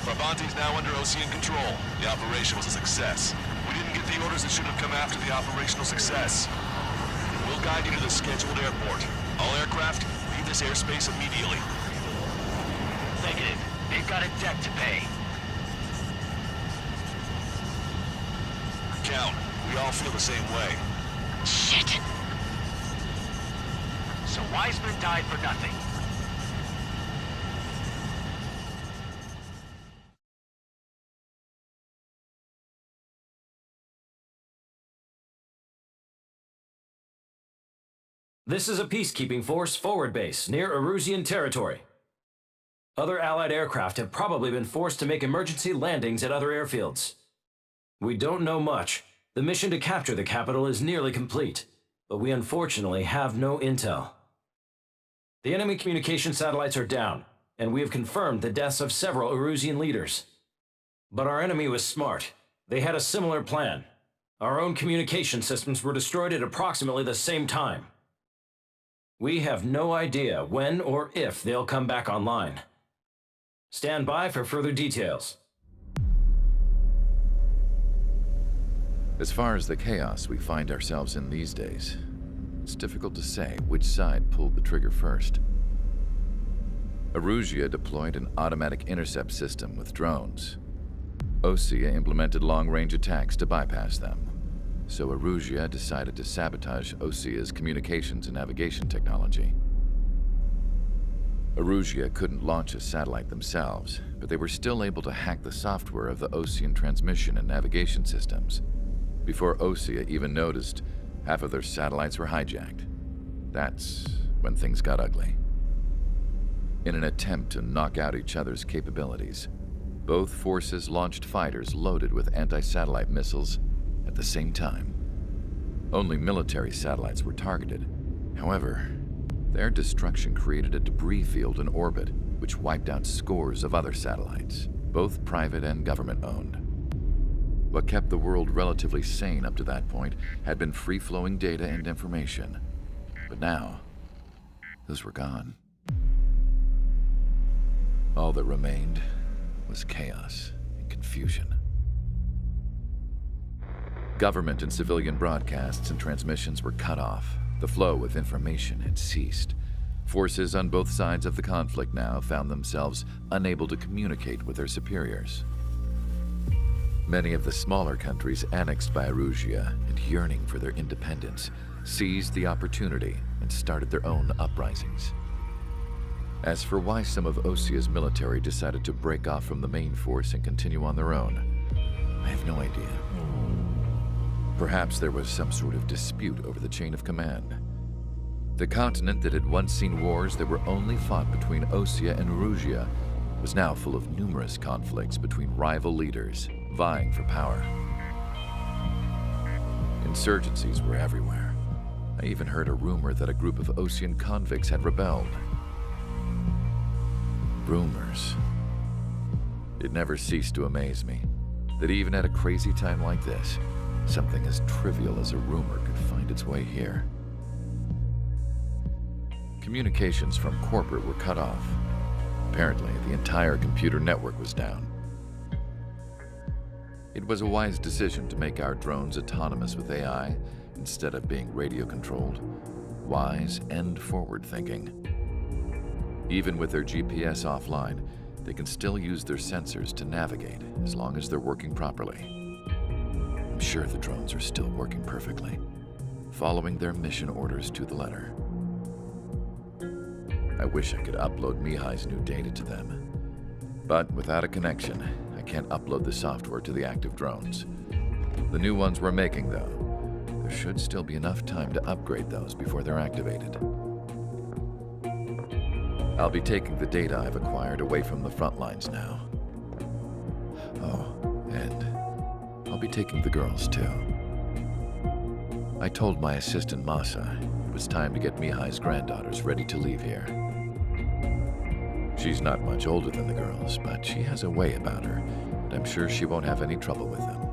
Barbante's now under Ocean control. The operation was a success. We didn't get the orders that should have come after the operational success. We'll guide you to the scheduled airport. All aircraft, leave this airspace immediately. Negative. They've got a debt to pay. Count, we all feel the same way. Shit. So Wiseman died for nothing. This is a peacekeeping force forward base near Erusian territory. Other Allied aircraft have probably been forced to make emergency landings at other airfields. We don't know much. The mission to capture the capital is nearly complete, but we unfortunately have no intel. The enemy communication satellites are down, and we have confirmed the deaths of several Erusian leaders. But our enemy was smart. They had a similar plan. Our own communication systems were destroyed at approximately the same time. We have no idea when or if they'll come back online. Stand by for further details. As far as the chaos we find ourselves in these days, it's difficult to say which side pulled the trigger first. Erusia deployed an automatic intercept system with drones. Osea implemented long-range attacks to bypass them. So Erusia decided to sabotage Osea's communications and navigation technology. Erusia couldn't launch a satellite themselves, but they were still able to hack the software of the Osean transmission and navigation systems. Before Osea even noticed, half of their satellites were hijacked. That's when things got ugly. In an attempt to knock out each other's capabilities, both forces launched fighters loaded with anti-satellite missiles at the same time. Only military satellites were targeted. However, their destruction created a debris field in orbit, which wiped out scores of other satellites, both private and government-owned. What kept the world relatively sane up to that point had been free-flowing data and information. But now, those were gone. All that remained was chaos and confusion. Government and civilian broadcasts and transmissions were cut off. The flow of information had ceased. Forces on both sides of the conflict now found themselves unable to communicate with their superiors. Many of the smaller countries annexed by Erusia and yearning for their independence seized the opportunity and started their own uprisings. As for why some of Osia's military decided to break off from the main force and continue on their own, I have no idea. Perhaps there was some sort of dispute over the chain of command. The continent that had once seen wars that were only fought between Osia and Erusia was now full of numerous conflicts between rival leaders vying for power. Insurgencies were everywhere. I even heard a rumor that a group of Osian convicts had rebelled. Rumors. It never ceased to amaze me that even at a crazy time like this, something as trivial as a rumor could find its way here. Communications from corporate were cut off. Apparently, the entire computer network was down. It was a wise decision to make our drones autonomous with AI instead of being radio-controlled. Wise and forward-thinking. Even with their GPS offline, they can still use their sensors to navigate as long as they're working properly. I'm sure the drones are still working perfectly, following their mission orders to the letter. I wish I could upload Mihai's new data to them. But without a connection, I can't upload the software to the active drones. The new ones we're making, though, there should still be enough time to upgrade those before they're activated. I'll be taking the data I've acquired away from the front lines now. Oh, and I'll be taking the girls, too. I told my assistant Masa it was time to get Mihai's granddaughters ready to leave here. She's not much older than the girls, but she has a way about her, and I'm sure she won't have any trouble with them.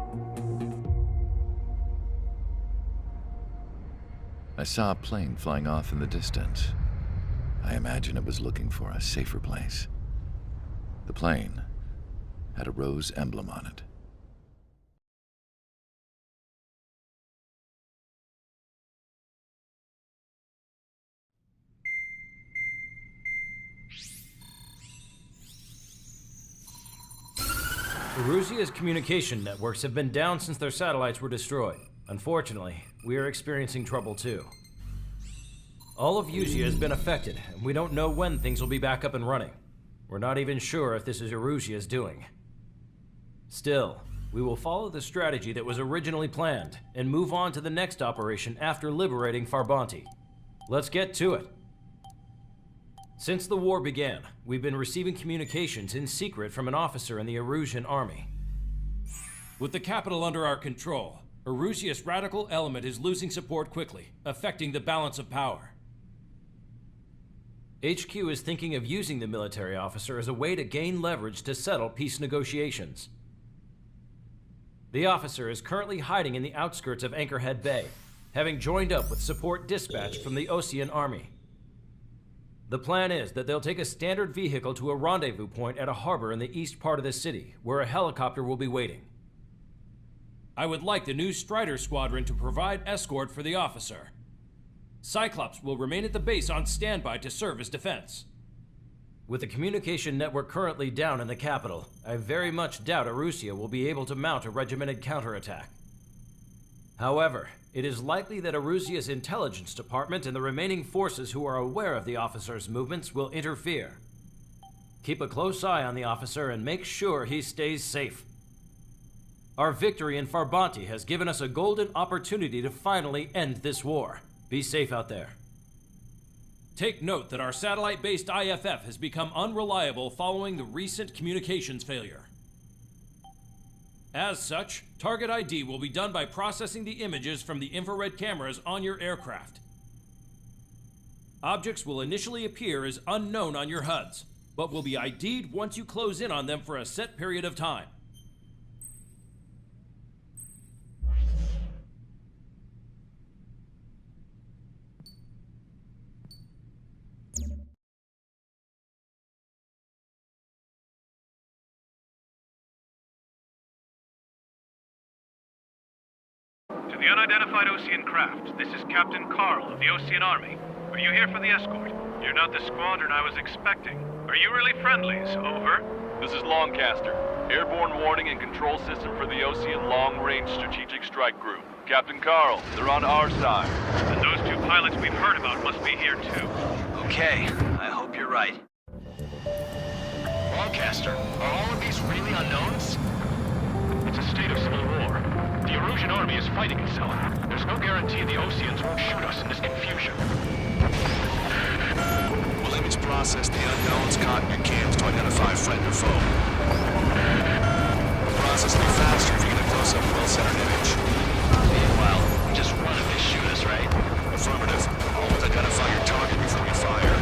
I saw a plane flying off in the distance. I imagine it was looking for a safer place. The plane had a rose emblem on it. Erusia's communication networks have been down since their satellites were destroyed. Unfortunately, we are experiencing trouble too. All of Erusia has been affected, and we don't know when things will be back up and running. We're not even sure if this is Erusia's doing. Still, we will follow the strategy that was originally planned and move on to the next operation after liberating Farbanti. Let's get to it. Since the war began, we've been receiving communications in secret from an officer in the Erusian army. With the capital under our control, Erusia's radical element is losing support quickly, affecting the balance of power. HQ is thinking of using the military officer as a way to gain leverage to settle peace negotiations. The officer is currently hiding in the outskirts of Anchorhead Bay, having joined up with support dispatched from the Osian army. The plan is that they'll take a standard vehicle to a rendezvous point at a harbor in the east part of the city, where a helicopter will be waiting. I would like the new Strider Squadron to provide escort for the officer. Cyclops will remain at the base on standby to serve as defense. With the communication network currently down in the capital, I very much doubt Erusia will be able to mount a regimented counterattack. However, it is likely that Erusia's intelligence department and the remaining forces who are aware of the officer's movements will interfere. Keep a close eye on the officer and make sure he stays safe. Our victory in Farbanti has given us a golden opportunity to finally end this war. Be safe out there. Take note that our satellite-based IFF has become unreliable following the recent communications failure. As such, target ID will be done by processing the images from the infrared cameras on your aircraft. Objects will initially appear as unknown on your HUDs, but will be ID'd once you close in on them for a set period of time. To the unidentified Osean craft, this is Captain Carl of the Osean Army. Are you here for the escort? You're not the squadron I was expecting. Are you really friendlies? Over. This is Longcaster. Airborne warning and control system for the Osean Long Range Strategic Strike Group. Captain Carl, they're on our side. And those two pilots we've heard about must be here too. Okay, I hope you're right. Longcaster, are all of these really unknowns? It's a state of civil war. The Erusian army is fighting itself. There's no guarantee the Oseans won't shoot us in this confusion. We'll image process the unknowns caught in your cams to identify friend or foe. The process will be faster if you get a close-up, well-centered image. Meanwhile, just run if they shoot us, right? Affirmative. Always identify your target before you fire.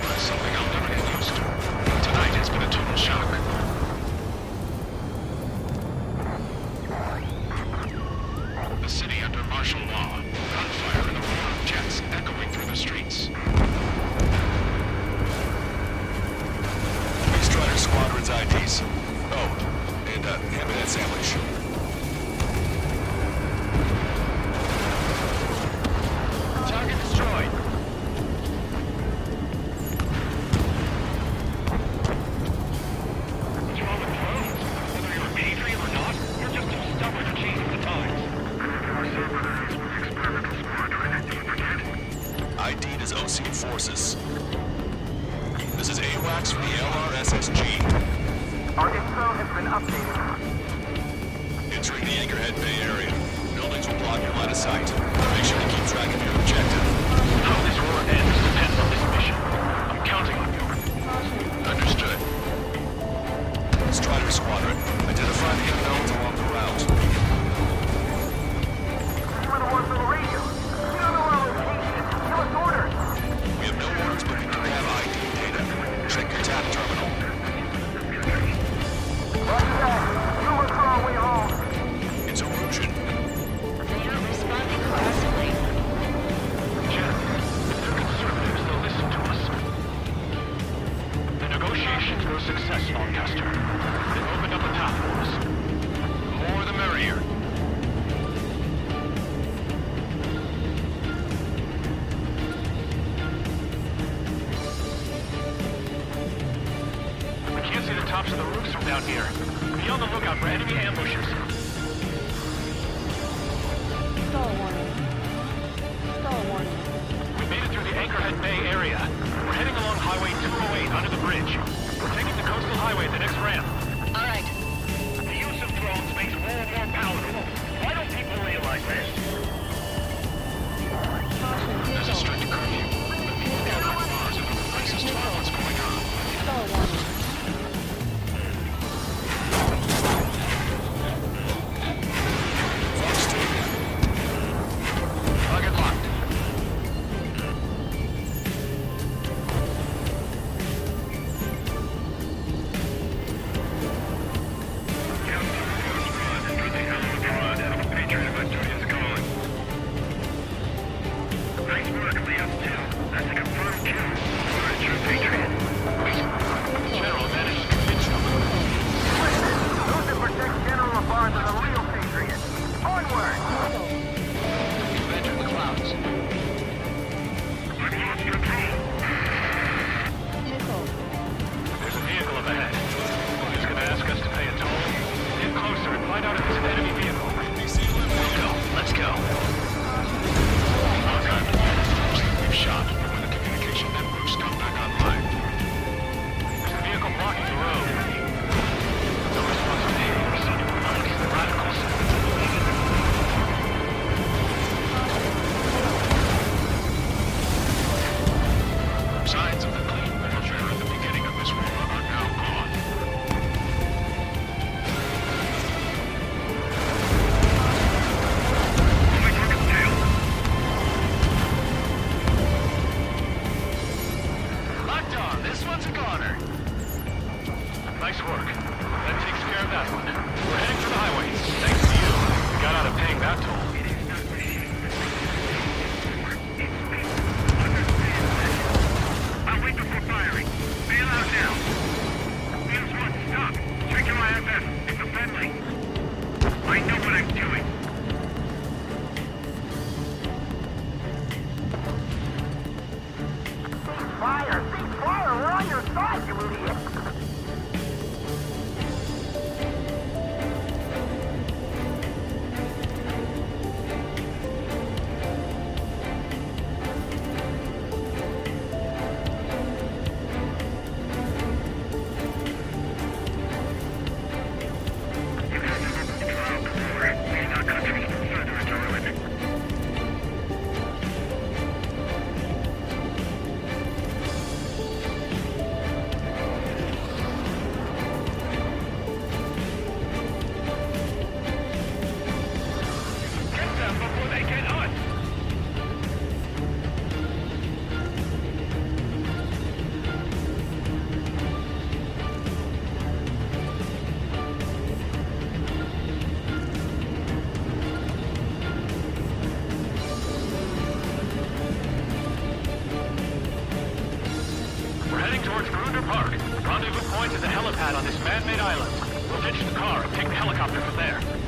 That's something I'll never get used to. Tonight has been a total shock. The city under martial law. Gunfire and the roar of jets echoing through the streets. Strider Squadron's IDs. Oh, and hand me that sandwich. Target destroyed. What's wrong with drones? Whether you're a patriot or not, you're just too stubborn to change with the times. ID'd as Osean forces. This is AWACS from the LRSSG. Our info has been updated. Entering the Anchorhead Bay area. Buildings will block your line of sight. Make sure to keep track of your objective. How this war ends depends on this mission. I'm counting on you. Understood. Strider Squadron, identify the unknowns along the route. You were the ones on the radio. You don't know our location. Give us orders. We have no orders, but we do have ID data. Check your TAP terminal. Roger that. You look for our way home. It's Erusian. They aren't responding aggressively. Jen, if they're conservatives, they'll listen to us. The negotiations were a success, Longcaster. They've opened up a path for us. The more the merrier. We can't see the tops of the roofs from down here. Be on the lookout for enemy ambushes. Stall warning. Stall warning. We made it through the Anchorhead Bay area. We're heading along Highway 208 under the bridge. We're taking the coastal highway at the next ramp. All right. The use of drones makes war more palatable. Why don't people realize this? There's a strict curfew. But people gather at bars and other places to know what's going on. Stall warning. Target locked. General managed to convince you. Those that protect General Labarge are the real patriots. Onward! We've entered the clouds. I've lost control. Missile. There's a vehicle up ahead. He's gonna ask us to pay a toll. Get closer and find out if it's an enemy vehicle. Let's go. We've shot when the communication networks come back online. There's a vehicle blocking the road. No response from neighbors. The radicals. Signs of the clean warfare at the beginning of this war are now gone. Locked on. This one's a goner. Nice work. That takes care of that one. We're heading for the highways. Thanks to you. We got out of paying that toll. I'll wait before firing. Bail out now. Here's one. Stop. Check your IFS. It's a bad pad on this man-made island. We'll ditch the car and take the helicopter from there.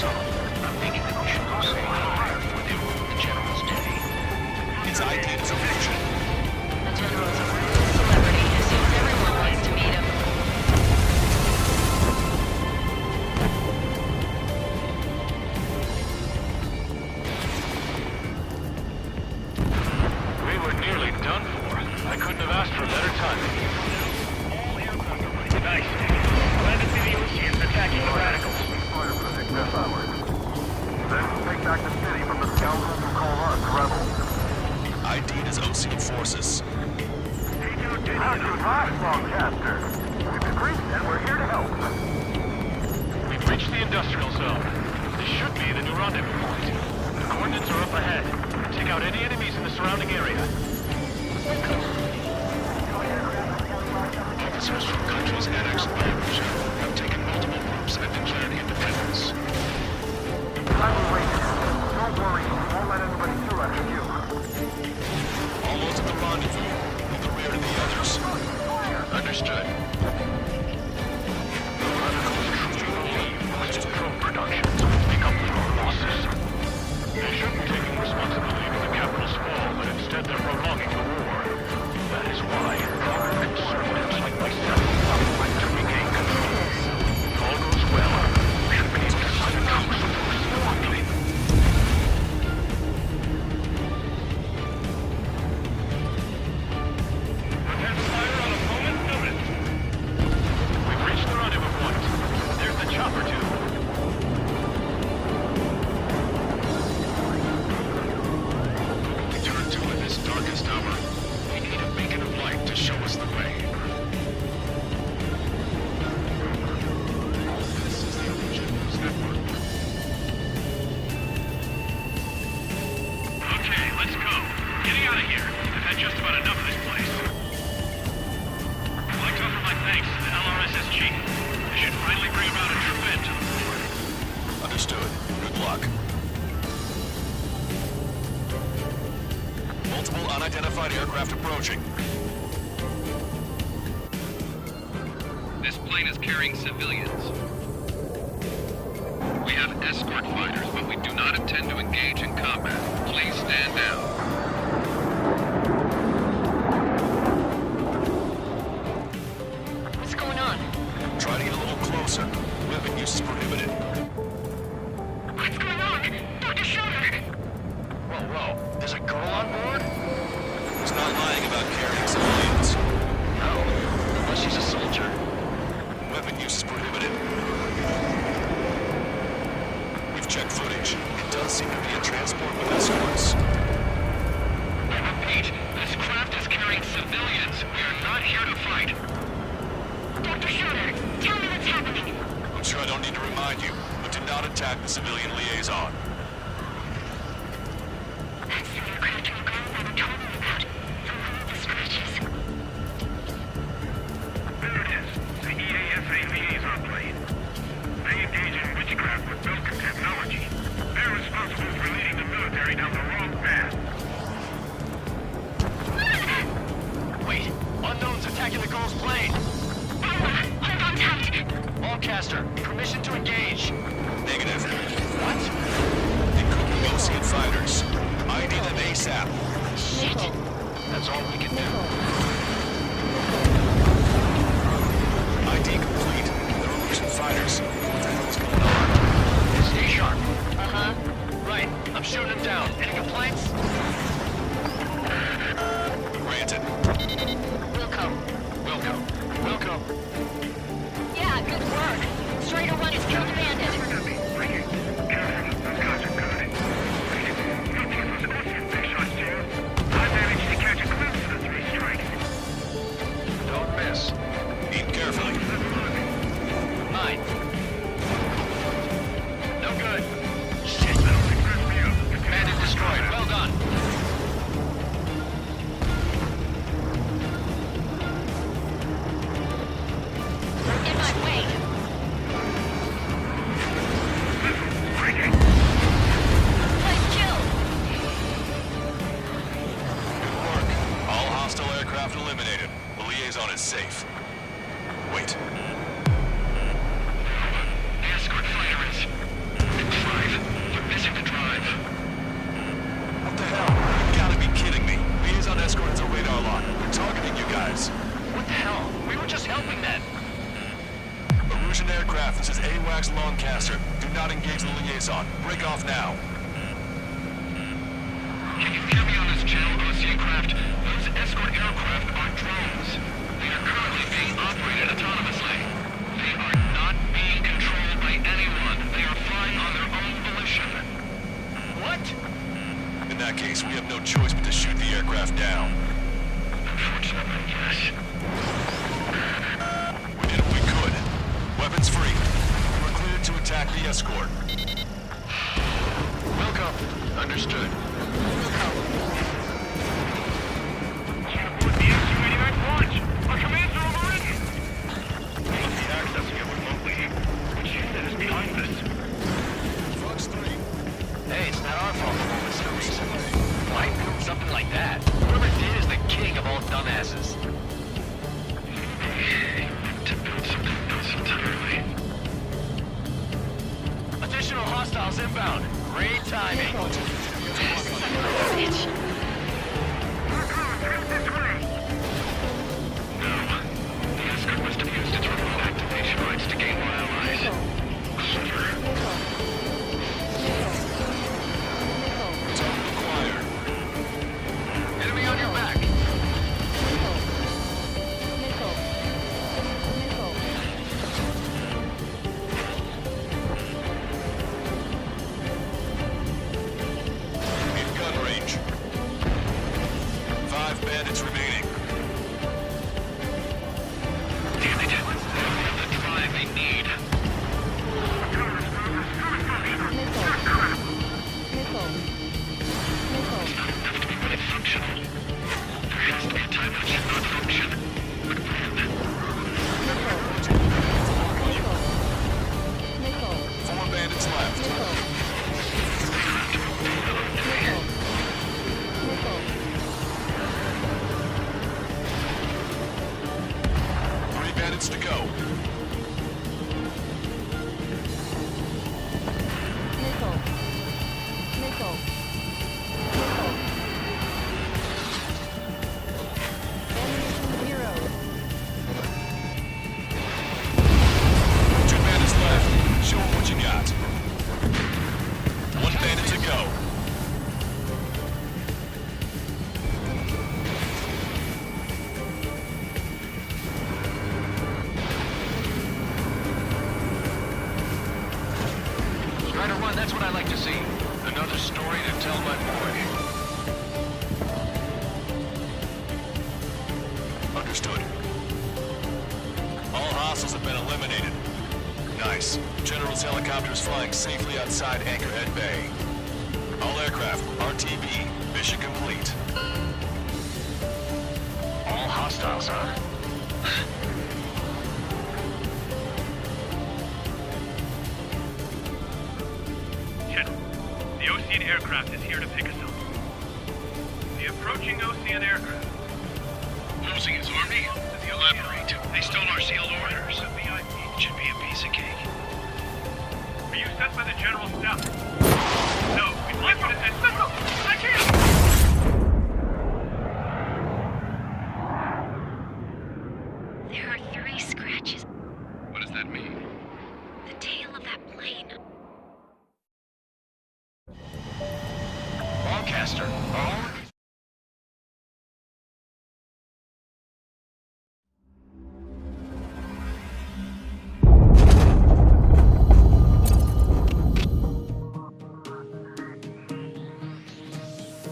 I'm thinking that we should go say hi before they ruin the General's day. Its ID is illusion. The General's a real celebrity. Assumes everyone wants to meet him. We were nearly done for. I couldn't have asked for better timing. All aircraft are ready. Nice. Glad to see the Oceans attacking the radicals. Then take back the city from the scoundrels who call us rebels. ID is Ocean forces. Not too fast, Longcaster. We've been briefed and we're here to help. We've reached the industrial zone. This should be the new rendezvous point. The coordinates are up ahead. Take out any enemies in the surrounding area. Officers from countries annexed by Russia have taken multiple groups and declared independence. Don't worry, we won't let anybody through after you. Almost at the rendezvous. In the rear of the others. Understood. The radicals should leave with drone productions to make up for our losses. They shouldn't be taking responsibility for the capital's fall, but instead they're prolonging the war. That is why proper conservatives like myself would like to regain control. If all goes well, we should be able to sign a truce with the quickly. Prepare fire on a moment's notice. We've reached the rendezvous point. There's the chopper tube. We turn to in this darkest hour. We need a beacon of light to show us the way. This is the Illusion News Network. Okay, let's go. Getting out of here. I've had just about enough of this place. I'd like to offer my thanks to the LRSS chief. They should finally bring about a true end to the war. Understood. Good luck. Multiple unidentified aircraft approaching. This plane is carrying civilians. We have escort fighters, but we do not intend to engage in combat. Please stand down. What's going on? Try to get a little closer. Weapon use is prohibited. What's going on? Dr. Schroeder! Whoa. There's a girl on board? He's not lying about carrying civilians. No. Unless she's a soldier. Weapon use is prohibited. We've checked footage. It does seem to be a transport with escorts. I repeat, this craft is carrying civilians. We are not here to fight. Dr. Schroeder, tell me what's happening. I'm sure I don't need to remind you, but do not attack the civilian liaison. That's the aircraft your grandfather told me about. From one of the scratches. There it is. The EASA liaison plane. They engage in witchcraft with Belkin technology. They're responsible for leading the military down the wrong path. Wait, unknown's attacking the girl's plane. Hold on tight. Longcaster, permission to engage. Negative. What? They could be Ocean fighters. ID them ASAP. Shit. That's all we can do. ID complete. They're Illusion fighters. What the hell is going on? Stay sharp. Uh-huh. Right, I'm shooting him down. Any complaints? Granted. Wilco. Yeah, good work. Strider 1 has killed a bandit. I managed to catch a glimpse of the 3 strikes. Don't miss. Aim carefully. 9. Caster. Do not engage the liaison. Break off now. Can you hear me on this channel, OCA craft? Those escort aircraft are drones. They are currently being operated autonomously. They are not being controlled by anyone. They are flying on their own volition. What? In that case, we have no choice but to shoot the aircraft down. Unfortunately, yes. We did what we could. Weapons free. We're cleared to attack the escort. Welcome. Understood. The X-289 launch! Our commands are overridden! We must be accessing it remotely. Which unit is behind this? Fox 3. Hey, it's not our fault for this no reason. Why do something like that? Whoever did is the king of all dumbasses. To build something else entirely. Additional hostiles inbound. Great timing. Bitch. The escort must have used its remote activation rights to gain more allies. Clever. Target acquired. Enemy on your back. In gun range. 5 bandits remaining. Damn it. They don't have the drive they need. It's not enough to be really functional. There has to be a time that should not function. Four bandits left. Three bandits to go. Two bandits left. Show 'em what you got. One bandit to go. Strider 1, that's what I like to see. Another story to tell my boy. Understood. All hostiles have been eliminated. Nice. General's helicopter is flying safely outside Anchorhead Bay. All aircraft, RTB, mission complete. All hostiles, huh? General, the Ocean aircraft is here to pick us up. The approaching Ocean aircraft. Losing his army? Elaborate. They stole our sealed orders. Should be a piece of cake. Were you sent by the General's staff? No, we'd like you to send Missile! I can't! There are 3 scratches. What does that mean? The tail of that plane. Ballcaster. All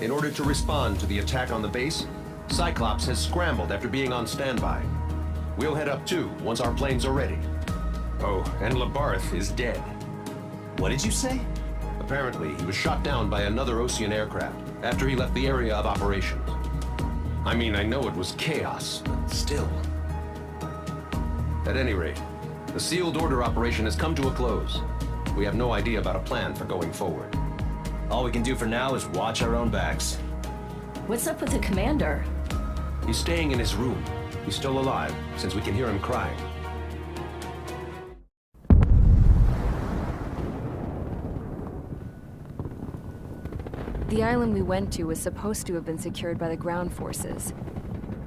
In order to respond to the attack on the base, Cyclops has scrambled after being on standby. We'll head up too once our planes are ready. Oh, and Labarth is dead. What did you say? Apparently, he was shot down by another Ocean aircraft after he left the area of operations. I mean, I know it was chaos, but still. At any rate, the sealed order operation has come to a close. We have no idea about a plan for going forward. All we can do for now is watch our own backs. What's up with the commander? He's staying in his room. He's still alive, since we can hear him crying. The island we went to was supposed to have been secured by the ground forces.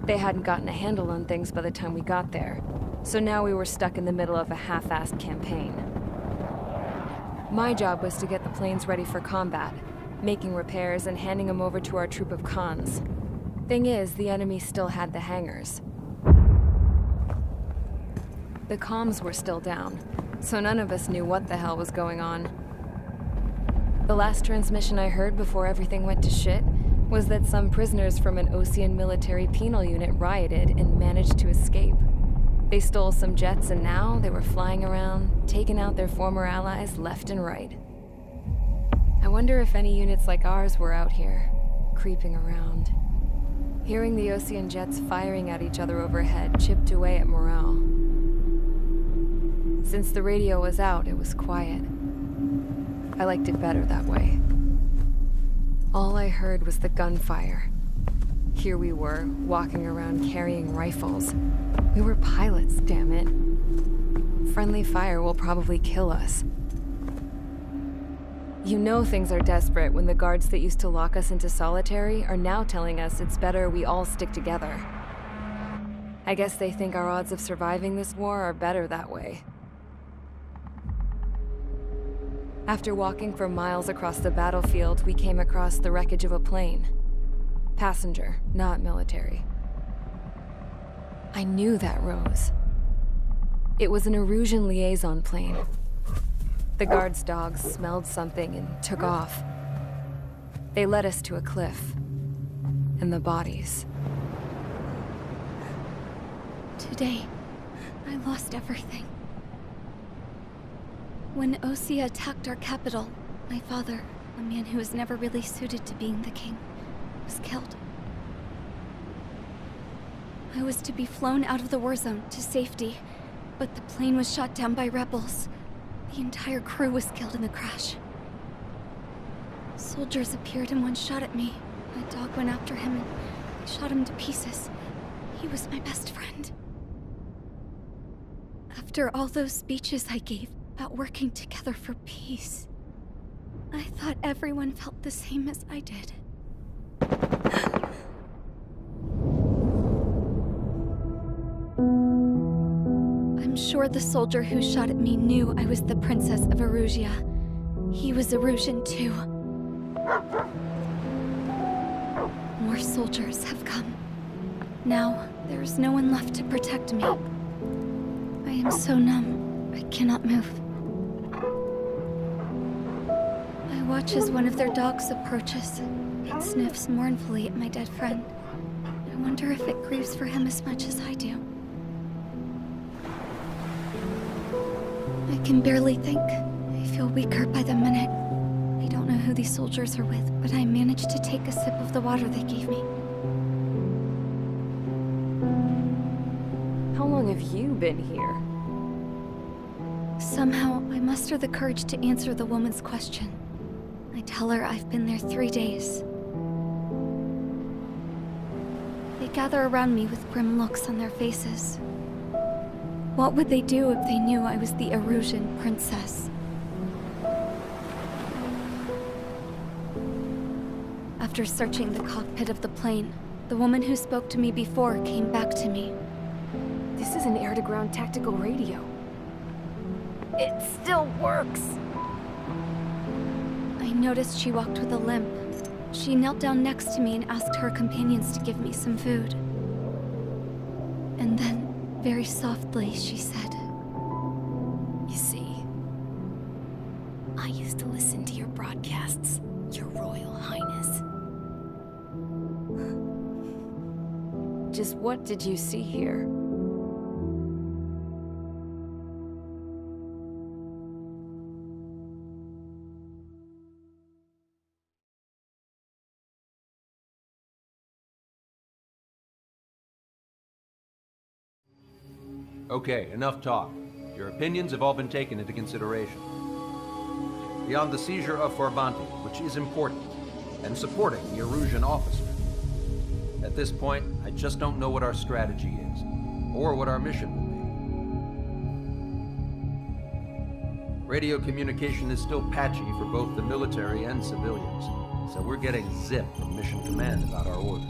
They hadn't gotten a handle on things by the time we got there, so now we were stuck in the middle of a half-assed campaign. My job was to get the planes ready for combat, making repairs and handing them over to our troop of cons. Thing is, the enemy still had the hangars. The comms were still down, so none of us knew what the hell was going on. The last transmission I heard before everything went to shit was that some prisoners from an Osean military penal unit rioted and managed to escape. They stole some jets and now they were flying around, taking out their former allies left and right. I wonder if any units like ours were out here, creeping around. Hearing the Osean jets firing at each other overhead chipped away at morale. Since the radio was out, it was quiet. I liked it better that way. All I heard was the gunfire. Here we were, walking around carrying rifles. We were pilots, damn it. Friendly fire will probably kill us. You know things are desperate when the guards that used to lock us into solitary are now telling us it's better we all stick together. I guess they think our odds of surviving this war are better that way. After walking for miles across the battlefield, we came across the wreckage of a plane. Passenger, not military. I knew that rose. It was an Erusian liaison plane. The guard's dogs smelled something and took off. They led us to a cliff. And the bodies. Today, I lost everything. When Osea attacked our capital, my father, a man who was never really suited to being the king, was killed. I was to be flown out of the war zone to safety, but the plane was shot down by rebels. The entire crew was killed in the crash. Soldiers appeared and one shot at me. My dog went after him and I shot him to pieces. He was my best friend. After all those speeches I gave about working together for peace, I thought everyone felt the same as I did. I'm sure the soldier who shot at me knew I was the Princess of Erusia. He was Erusian too. More soldiers have come. Now, there is no one left to protect me. I am so numb, I cannot move. I watch as one of their dogs approaches. It sniffs mournfully at my dead friend. I wonder if it grieves for him as much as I do. I can barely think. I feel weaker by the minute. I don't know who these soldiers are with, but I managed to take a sip of the water they gave me. How long have you been here? Somehow, I muster the courage to answer the woman's question. I tell her I've been there 3 days. They gather around me with grim looks on their faces. What would they do if they knew I was the Erusian princess? After searching the cockpit of the plane, the woman who spoke to me before came back to me. This is an air-to-ground tactical radio. It still works! I noticed she walked with a limp. She knelt down next to me and asked her companions to give me some food. And then, very softly, she said, "You see, I used to listen to your broadcasts, Your Royal Highness." Just what did you see here? Okay, enough talk. Your opinions have all been taken into consideration. Beyond the seizure of Forbanti, which is important, and supporting the Erusian officer. At this point, I just don't know what our strategy is, or what our mission will be. Radio communication is still patchy for both the military and civilians, so we're getting zip from Mission Command about our orders.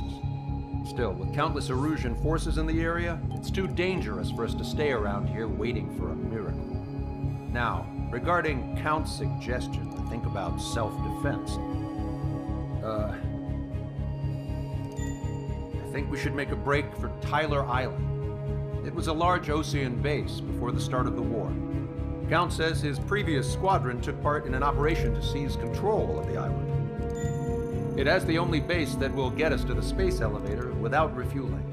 Still, with countless Erusian forces in the area, it's too dangerous for us to stay around here waiting for a miracle. Now, Regarding Count's suggestion to think about self-defense, I think we should make a break for Tyler Island. It was a large Osean base before the start of the war. Count says his previous squadron took part in an operation to seize control of the island. It has the only base that will get us to the space elevator without refueling.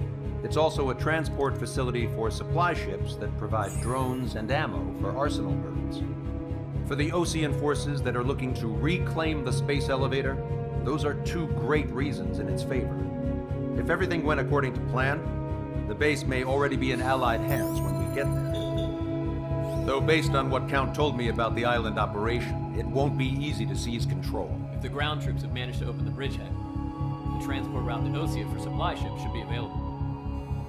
It's also a transport facility for supply ships that provide drones and ammo for arsenal birds. For the Osean forces that are looking to reclaim the space elevator, those are two great reasons in its favor. If everything went according to plan, the base may already be in Allied hands when we get there. Though based on what Count told me about the island operation, it won't be easy to seize control. If the ground troops have managed to open the bridgehead, the transport route to Osea for supply ships should be available.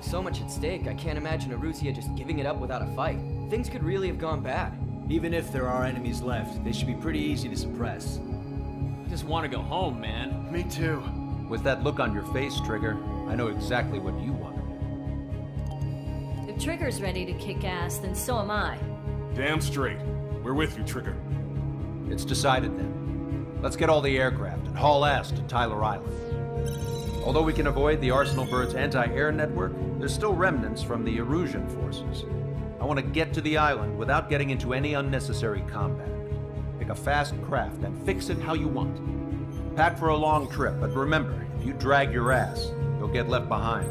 So much at stake, I can't imagine Erusia just giving it up without a fight. Things could really have gone bad. Even if there are enemies left, they should be pretty easy to suppress. I just want to go home, man. Me too. With that look on your face, Trigger, I know exactly what you want. If Trigger's ready to kick ass, then so am I. Damn straight. We're with you, Trigger. It's decided then. Let's get all the aircraft and haul ass to Tyler Island. Although we can avoid the Arsenal Bird's anti-air network, there's still remnants from the Erusian forces. I want to get to the island without getting into any unnecessary combat. Pick a fast craft and fix it how you want. Pack for a long trip, but remember, if you drag your ass, you'll get left behind.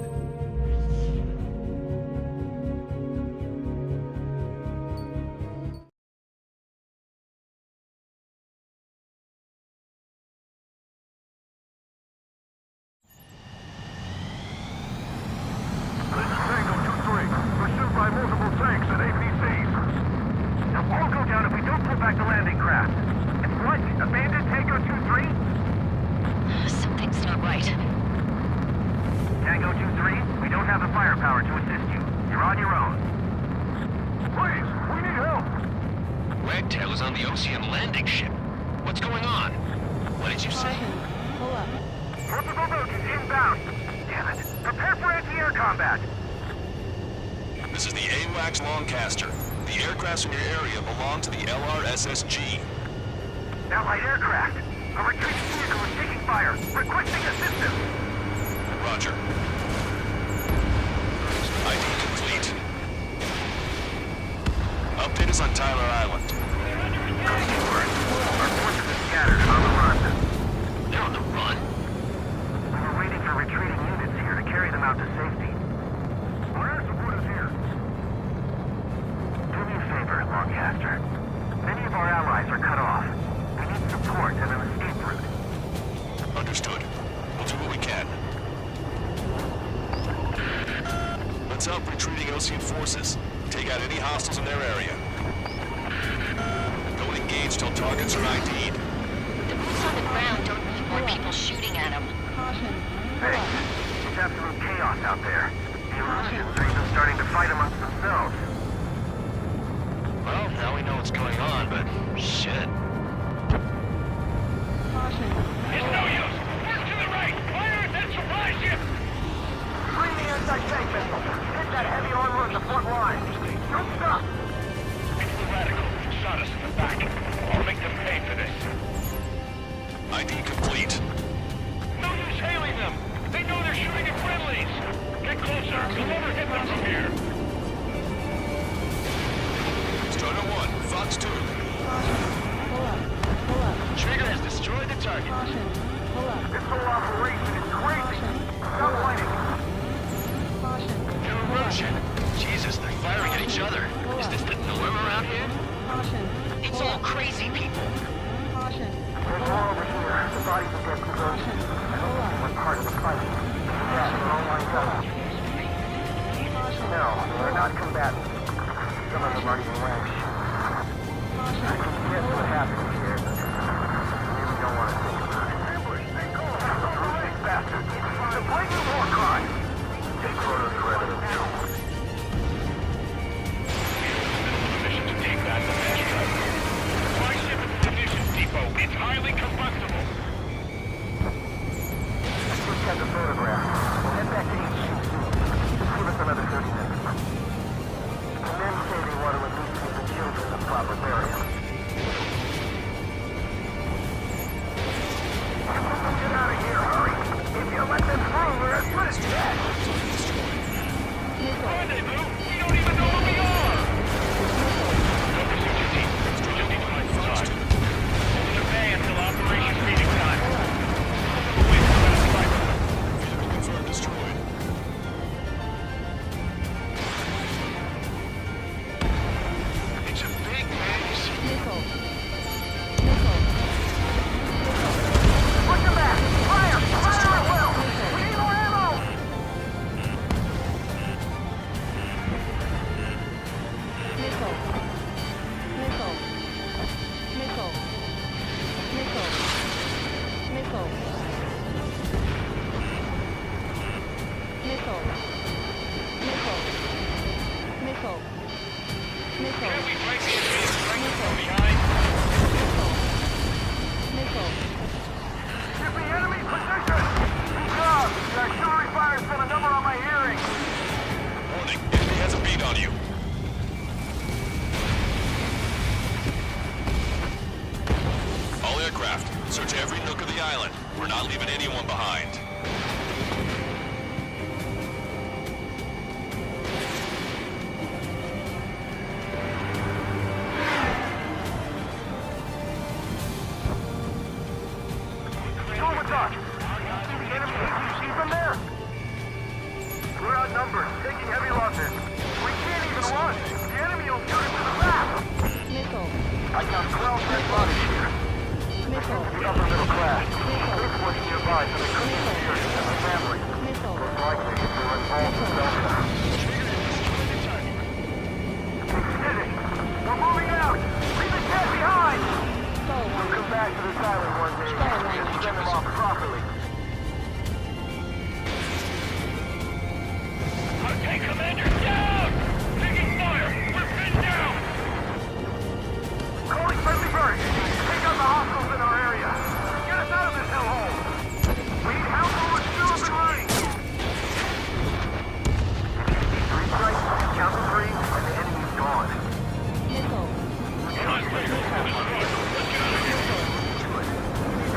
Allied aircraft! A retreating vehicle is taking fire! Requesting assistance! Roger. ID complete. Update us on Tyler Island. Taking word. Our forces are scattered and on the run. They're on the run? We were waiting for retreating units here to carry them out to safety. Our air support is here. Do me a favor, Lancaster. Many of our allies are cut off. We need support and an escape route. Understood. We'll do what we can. Let's help retreating Osean forces. Take out any hostiles in their area. Don't engage till targets are ID'd. The boots on the ground don't need more people shooting at them. Hey, it's absolute chaos out there. The Erusians are even starting to fight amongst themselves. Well, now we know what's going on, but shit. It's no use! Work to the right! Fire at that supply ship! Bring the anti-tank missile! Hit that heavy armor at the front line! Don't stop! It's the radicals who shot us in the back. I'll make them pay for this. ID complete. No use hailing them! They know they're shooting at friendlies! Get closer! You'll never hit them from here! Strider 1, Fox 2. Trigger has destroyed the target. This whole operation is crazy! Stop fighting! New erosion. Jesus, they're firing at each other. Is this the norm around here? It's all crazy people. There's more over here. The bodies of their civilians. I don't think they were part of the fight. Yeah, they're all lined up. No, they're not combatants. Some of them aren't even wearing shoes. I can guess what happened here, but I really don't want to think about it. Those ruthless bastards. It's a blatant war crime. Take photos for evidence. Permission to take back the mass driver. My ship is the munitions depot. It's highly combustible. Let's look at the photograph. We'll head back to HQ soon. Just give us another 30 minutes. The men say they want to release women and children in proper burial. aircraft. Search every nook of the island. We're not leaving anyone behind. Over Doc. The enemy, you see from there? We're outnumbered, taking heavy losses. We can't even run. The enemy will shoot us to the back. Missile. I count 12 dead bodies here. Missile. The upper middle class. This was nearby, so they couldn't interfere with their family. Missile. Most likely, they were involved in Delta. Steady. We're moving out. Leave the cat behind. We'll come back to this island one day and send them off properly. Okay, Commander, down! Taking fire! We're pinned down! Calling friendly birds. Take out the hostiles in our area. Get us out of this hellhole. We need help or we're still up and running. 3 strikes, count to 3, and the enemy's gone. Missile.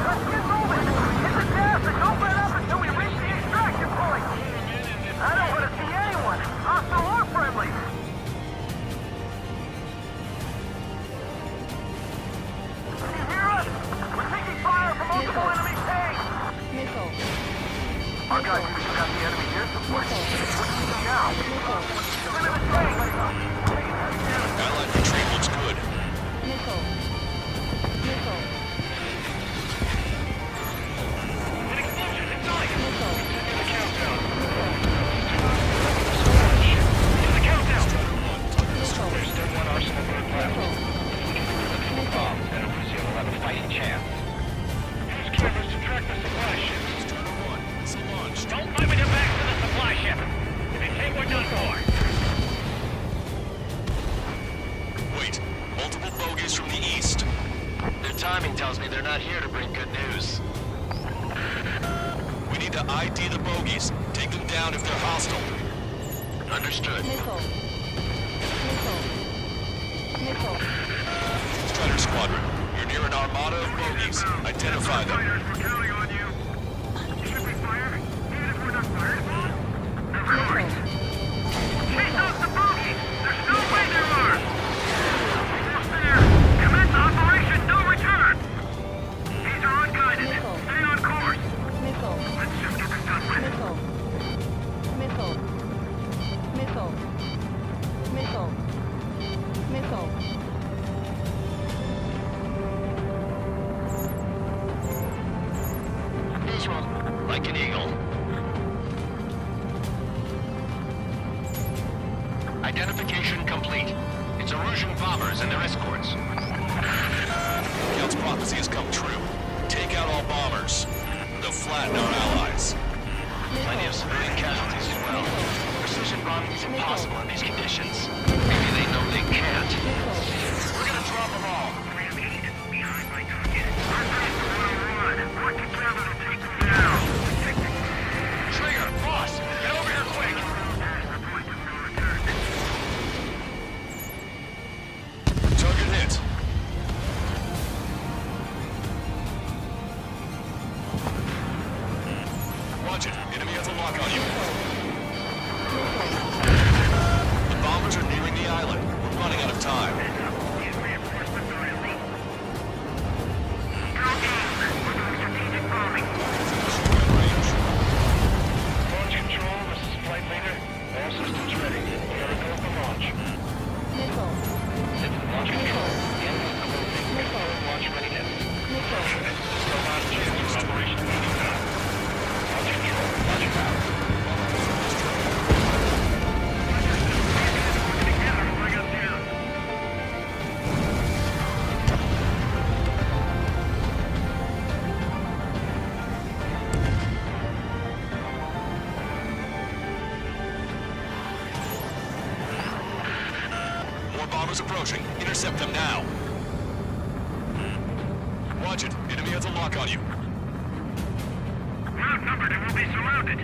Let's get moving! Hit the gas and don't let up until we reach the extraction point! I don't want to see anyone, hostile or friendly! Can you hear us? We're taking fire from multiple enemy tanks! Missile. Our guys still got the enemy here, so what do you do now? Get rid of the tanks! Allied retreat looks good. Missile. Missile. An explosion inside! Missile. In the countdown! In the countdown! Missile. There's still one arsenal bird left. Missile. Bomb, and Arusia will have a fighting chance. Use cameras to track the supply ship. It's a launch. Don't fight with your backs to the supply ship! If you take, we're done for! Wait, multiple bogies from the east. Their timing tells me they're not here to bring good news. We need to ID the bogies. Take them down if they're hostile. Understood. Missile. Missile. Missile. Strider Squadron, you're near an armada of bogies. Identify them. We're counting on you. Should we fire? Even if we're not fired upon? Of course. Chase out the bogies! There's no way there are! Almost there! Commence operation no return! These are unguided. Missile. Stay on course! Missile. Let's just get this done with. Missile. Missile. Missile. Missile. Missile. Visual. Like an eagle. Identification complete. It's Erusian bombers and their escorts. Count's prophecy has come true. Take out all bombers. They'll flatten our allies. Plenty of civilian casualties as well. Precision bombing is impossible in these conditions. Maybe they know they can't. We're gonna drop them all. Behind my target. Our guys are on a run. Work together to take them down. Trigger, boss, get over here quick. Target hit. Watch it. Enemy has a lock on you. The bombers are nearing the island. We're running out of time. Reinforcements are elite. Go aim. We're doing strategic bombing. Range. Launch control, this is flight leader. All systems ready. We are go for launch. Missile. Launch control. Missile. Launch readiness. Missile. No last chance for operation meeting time. Launch control. Launch out. Together, bring us down. More bombers approaching. Intercept them now. Watch it. Enemy has a lock on you. We're outnumbered and we'll be surrounded.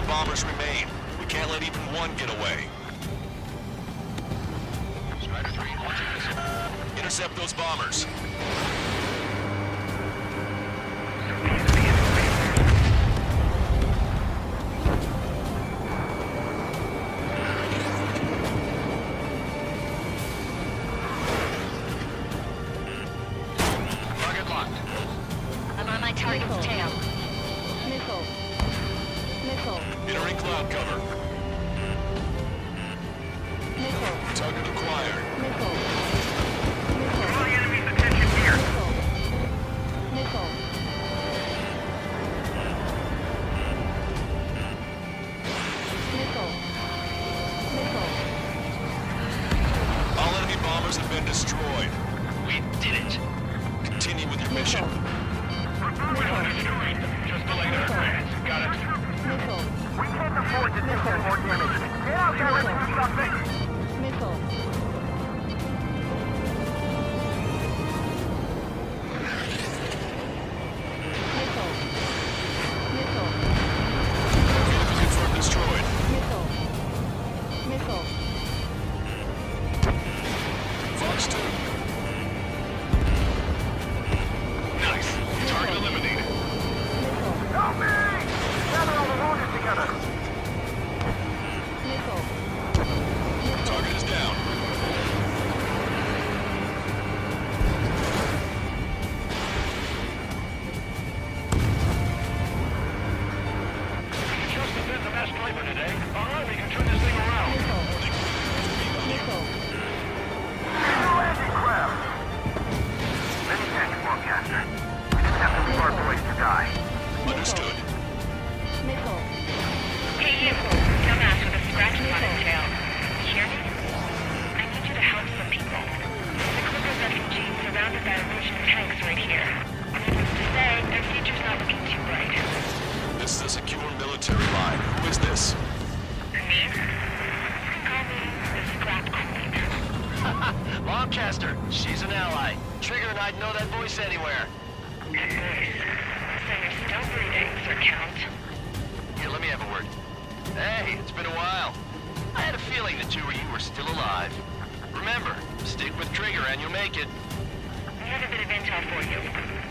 bombers remain. We can't let even one get away. Strider 3 launching missile. Intercept those bombers. Target locked. I'm on my target's tail. Missile. Missile. Entering cloud cover. Missile. Target acquired. Missile. All the enemy's attention here. Missile. Missile. Missile. All enemy bombers have been destroyed. We did it. Continue with your mission. Just delayed our plans. Got it. Missile. We can't afford to take that more damage. Get out there and do something! Missile. Missile. Missile. Confirmed destroyed. Missile. Missile. Fox 2. Nice. Target eliminated. Help me! Gather all the wounded together! Missile. Target is down. Just a bit of best labor today. All right, we can turn this thing around. Missile. Landing craft! Many thanks, Forecaster. We didn't have to leave our boys to die. Understood. Missile. Hey you, dumbass with a scratch on his tail. You hear me? I need you to help some people. The Clippers refugees surrounded by Russian tanks right here. Needless to say, their future's not looking too bright. This is a secure military line. Who is this? Me? Call me the Scrap Queen. Lancaster, she's an ally. Trigger and I'd know that voice anywhere. That voice. So you're still breathing, Sir Count. Here, let me have a word. Hey, it's been a while. I had a feeling the two of you were still alive. Remember, stick with Trigger and you'll make it. I have a bit of intel for you.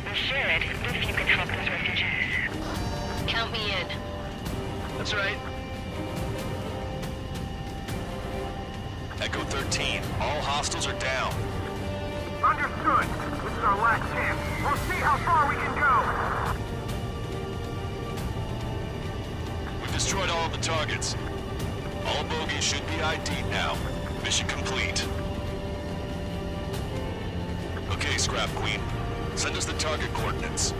We'll share it if you can help those refugees. Count me in. That's right. Echo 13. All hostiles are down. Understood. This is our last chance. We'll see how far we can go. We've destroyed all of the targets. All bogies should be ID'd now. Mission complete. Okay, Scrap Queen. Send us the target coordinates.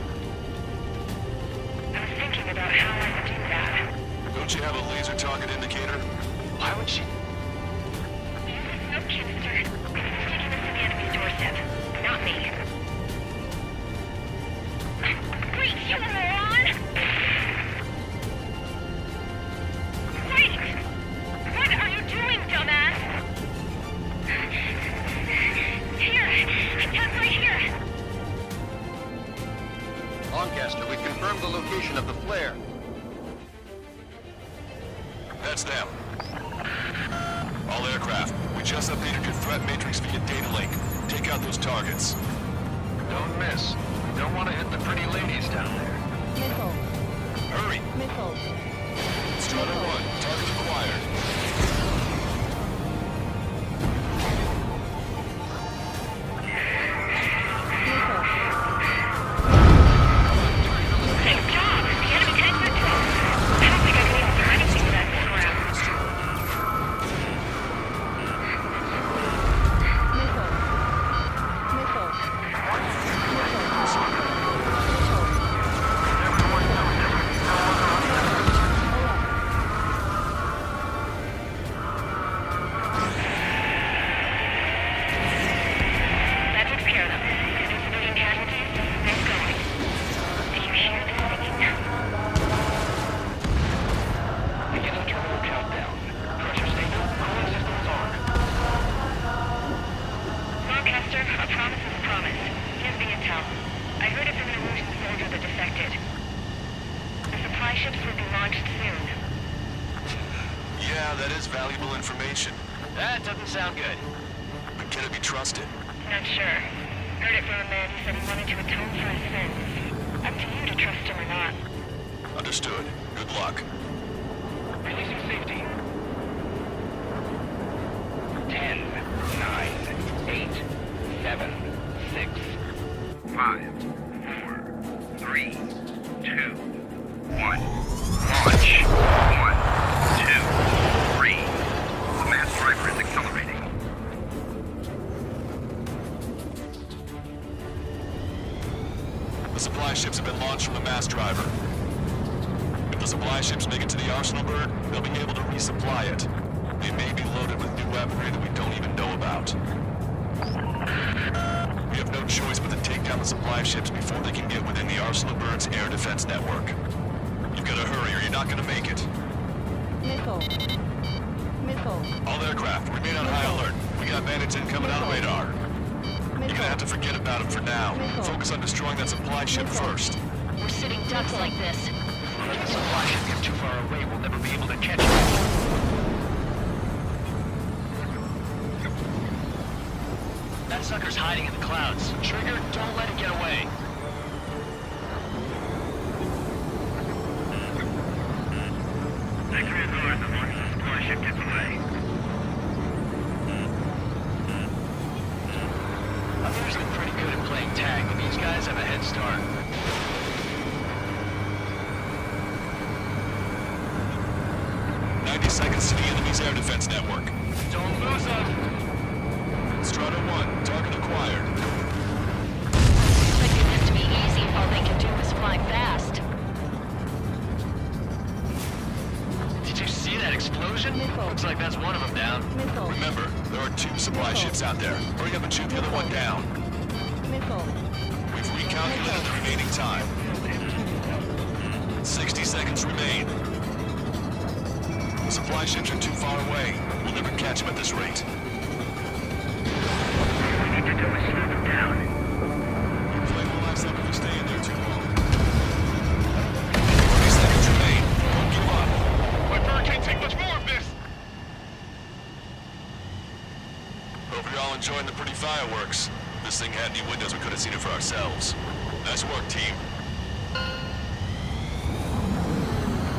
I was thinking about how I would do that. Don't you have a laser target indicator? Why would she? No kidding, sir. Sticking this to the enemy's doorstep. Not me. Wait, you moron! Wait! What are you doing, dumbass? Here! Just right here! Lancaster, we confirmed the location of the flare. That's them. All aircraft, we just updated your threat matrix via data link. Take out those targets. Don't miss. We don't want to hit the pretty ladies down there. Missile. Hurry! Missile. Strider 1, target acquired. Nice job! The enemy tanks are dropped. I don't think I can even do anything with that scrap. That takes care of them. Any civilian casualties? Nice going. Do you hear the singing? Begin the terminal countdown. Pressure stable. Cooling systems on. Lancaster, a promise is a promise. Here's the intel. I heard it from an Illusion soldier that defected. The supply ships will be launched soon. Yeah, that is valuable information. That doesn't sound good. But can it be trusted? Not sure. Heard it from a man who said he wanted to atone for his sins. Up to you to trust him or not. Understood. Good luck. Releasing safety. 10, 9, 8, 7, 6, 5, 4, 3, 2, 1. Launch. 1, 2, 3. The mass driver is accelerating. The supply ships have been launched from the mass driver. If the supply ships make it to the arsenal bird, they'll be able to resupply it. They may be loaded with new weaponry that we don't even know about. We have no choice but to take down the supply ships before they can get within the arsenal bird's air defense network. You've got to hurry or you're not going to make it. Missile. Missile. All aircraft, remain on high alert. We got bandits incoming on radar. You're gonna have to forget about them for now. Focus on destroying that supply ship first. We're sitting ducks like this. If the supply ship gets too far away, we'll never be able to catch it. That sucker's hiding in the clouds. Trigger, don't let it get away. Take your guard as long as the supply ship gets away. I'm usually pretty good at playing tag, but these guys have a head start. Seconds to the enemy's air defense network. Don't lose us. Strata 1, target acquired. Expecting this to be easy if all they can do is fly fast. Did you see that explosion? Looks like that's one of them down. Remember, there are 2 supply ships out there. Hurry up and shoot the other one down. We've recalculated the remaining time. 60 seconds remain. The supply ships are too far away. We'll never catch them at this rate. What we need to do is slow them down. Flame will last up if we stay in there too long. 30 seconds remain. Don't give up. My bird can't take much more of this! Hope you're all enjoying the pretty fireworks. If this thing had any windows, we could have seen it for ourselves. Nice work, team.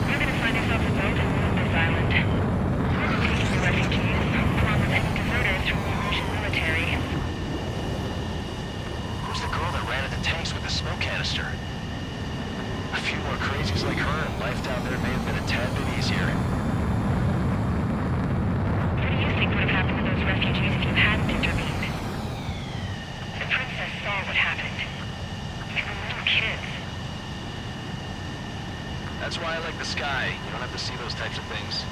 You're gonna find yourself a boat and move this island. We're taking the refugees, along with any deserters from the Russian military. Who's the girl that ran at the tanks with the smoke canister? A few more crazies like her, and life down there may have been a tad bit easier. What do you think would have happened to those refugees if you hadn't intervened? The princess saw what happened. They were little kids. That's why I like the sky. You don't have to see those types of things.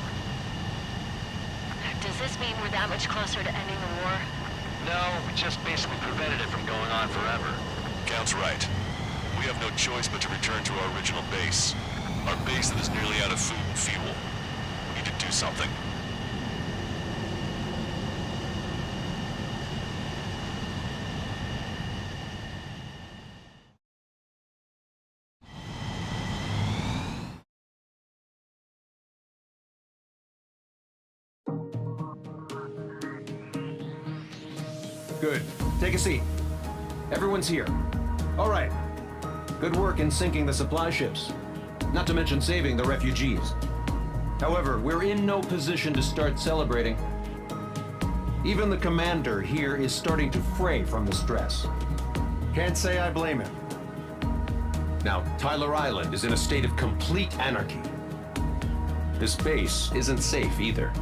Does this mean we're that much closer to ending the war? No, we just basically prevented it from going on forever. Count's right. We have no choice but to return to our original base. Our base that is nearly out of food and fuel. We need to do something. Good. Take a seat. Everyone's here. All right. Good work in sinking the supply ships. Not to mention saving the refugees. However, we're in no position to start celebrating. Even the commander here is starting to fray from the stress. Can't say I blame him. Now, Tyler Island is in a state of complete anarchy. This base isn't safe either.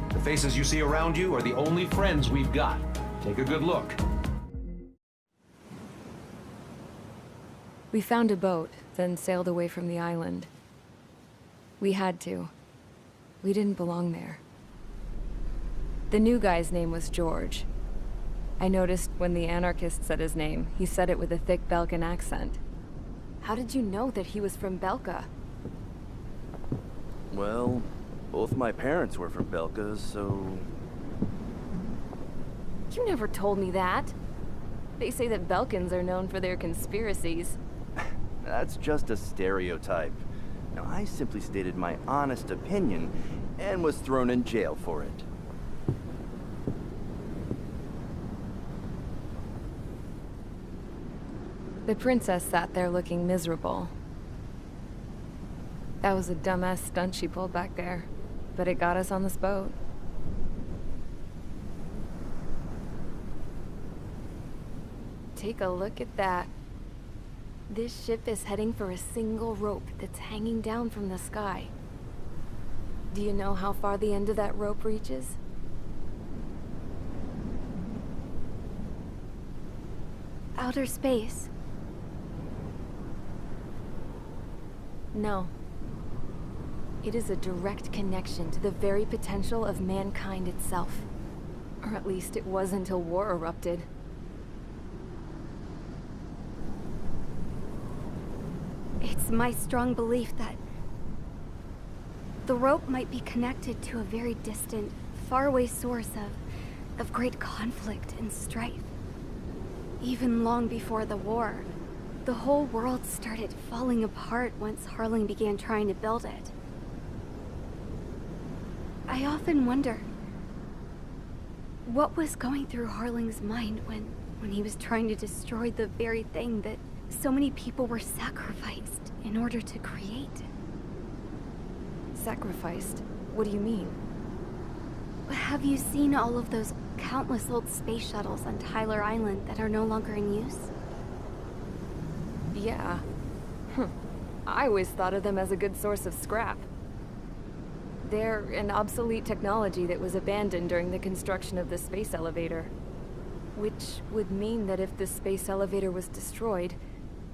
The faces you see around you are the only friends we've got. Take a good look. We found a boat, then sailed away from the island. We had to. We didn't belong there. The new guy's name was George. I noticed when the anarchist said his name, he said it with a thick Belkan accent. How did you know that he was from Belka? Well, both my parents were from Belka, so... You never told me that. They say that Belkans are known for their conspiracies. That's just a stereotype. Now, I simply stated my honest opinion and was thrown in jail for it. The princess sat there looking miserable. That was a dumbass stunt she pulled back there, but it got us on this boat. Take a look at that. This ship is heading for a single rope that's hanging down from the sky. Do you know how far the end of that rope reaches? Outer space. No. It is a direct connection to the very potential of mankind itself. Or at least it was until war erupted. It's my strong belief that the rope might be connected to a very distant, faraway source of great conflict and strife. Even long before the war, the whole world started falling apart once Harling began trying to build it. I often wonder what was going through Harling's mind when he was trying to destroy the very thing that so many people were sacrificed in order to create. Sacrificed? What do you mean? Have you seen all of those countless old space shuttles on Tyler Island that are no longer in use? Yeah. I always thought of them as a good source of scrap. They're an obsolete technology that was abandoned during the construction of the space elevator. Which would mean that if the space elevator was destroyed,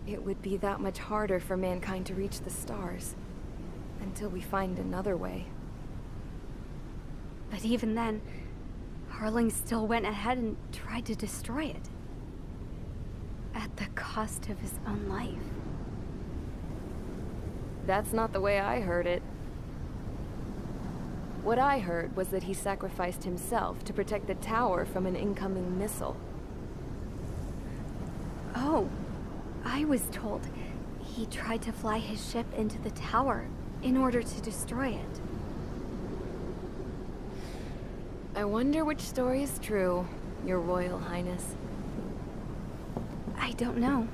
it would be that much harder for mankind to reach the stars. Until we find another way. But even then, Harling still went ahead and tried to destroy it. At the cost of his own life. That's not the way I heard it. What I heard was that he sacrificed himself to protect the tower from an incoming missile. Oh, I was told he tried to fly his ship into the tower in order to destroy it. I wonder which story is true, Your Royal Highness. I don't know.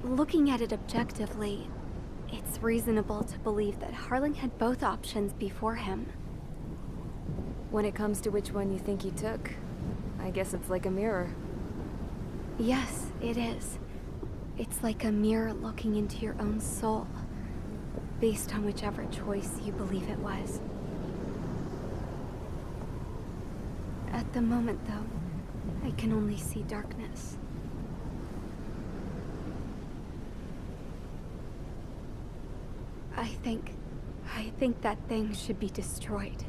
Looking at it objectively, it's reasonable to believe that Harling had both options before him. When it comes to which one you think he took, I guess it's like a mirror. Yes, it is. It's like a mirror looking into your own soul, based on whichever choice you believe it was. At the moment, though, I can only see darkness. I think that thing should be destroyed.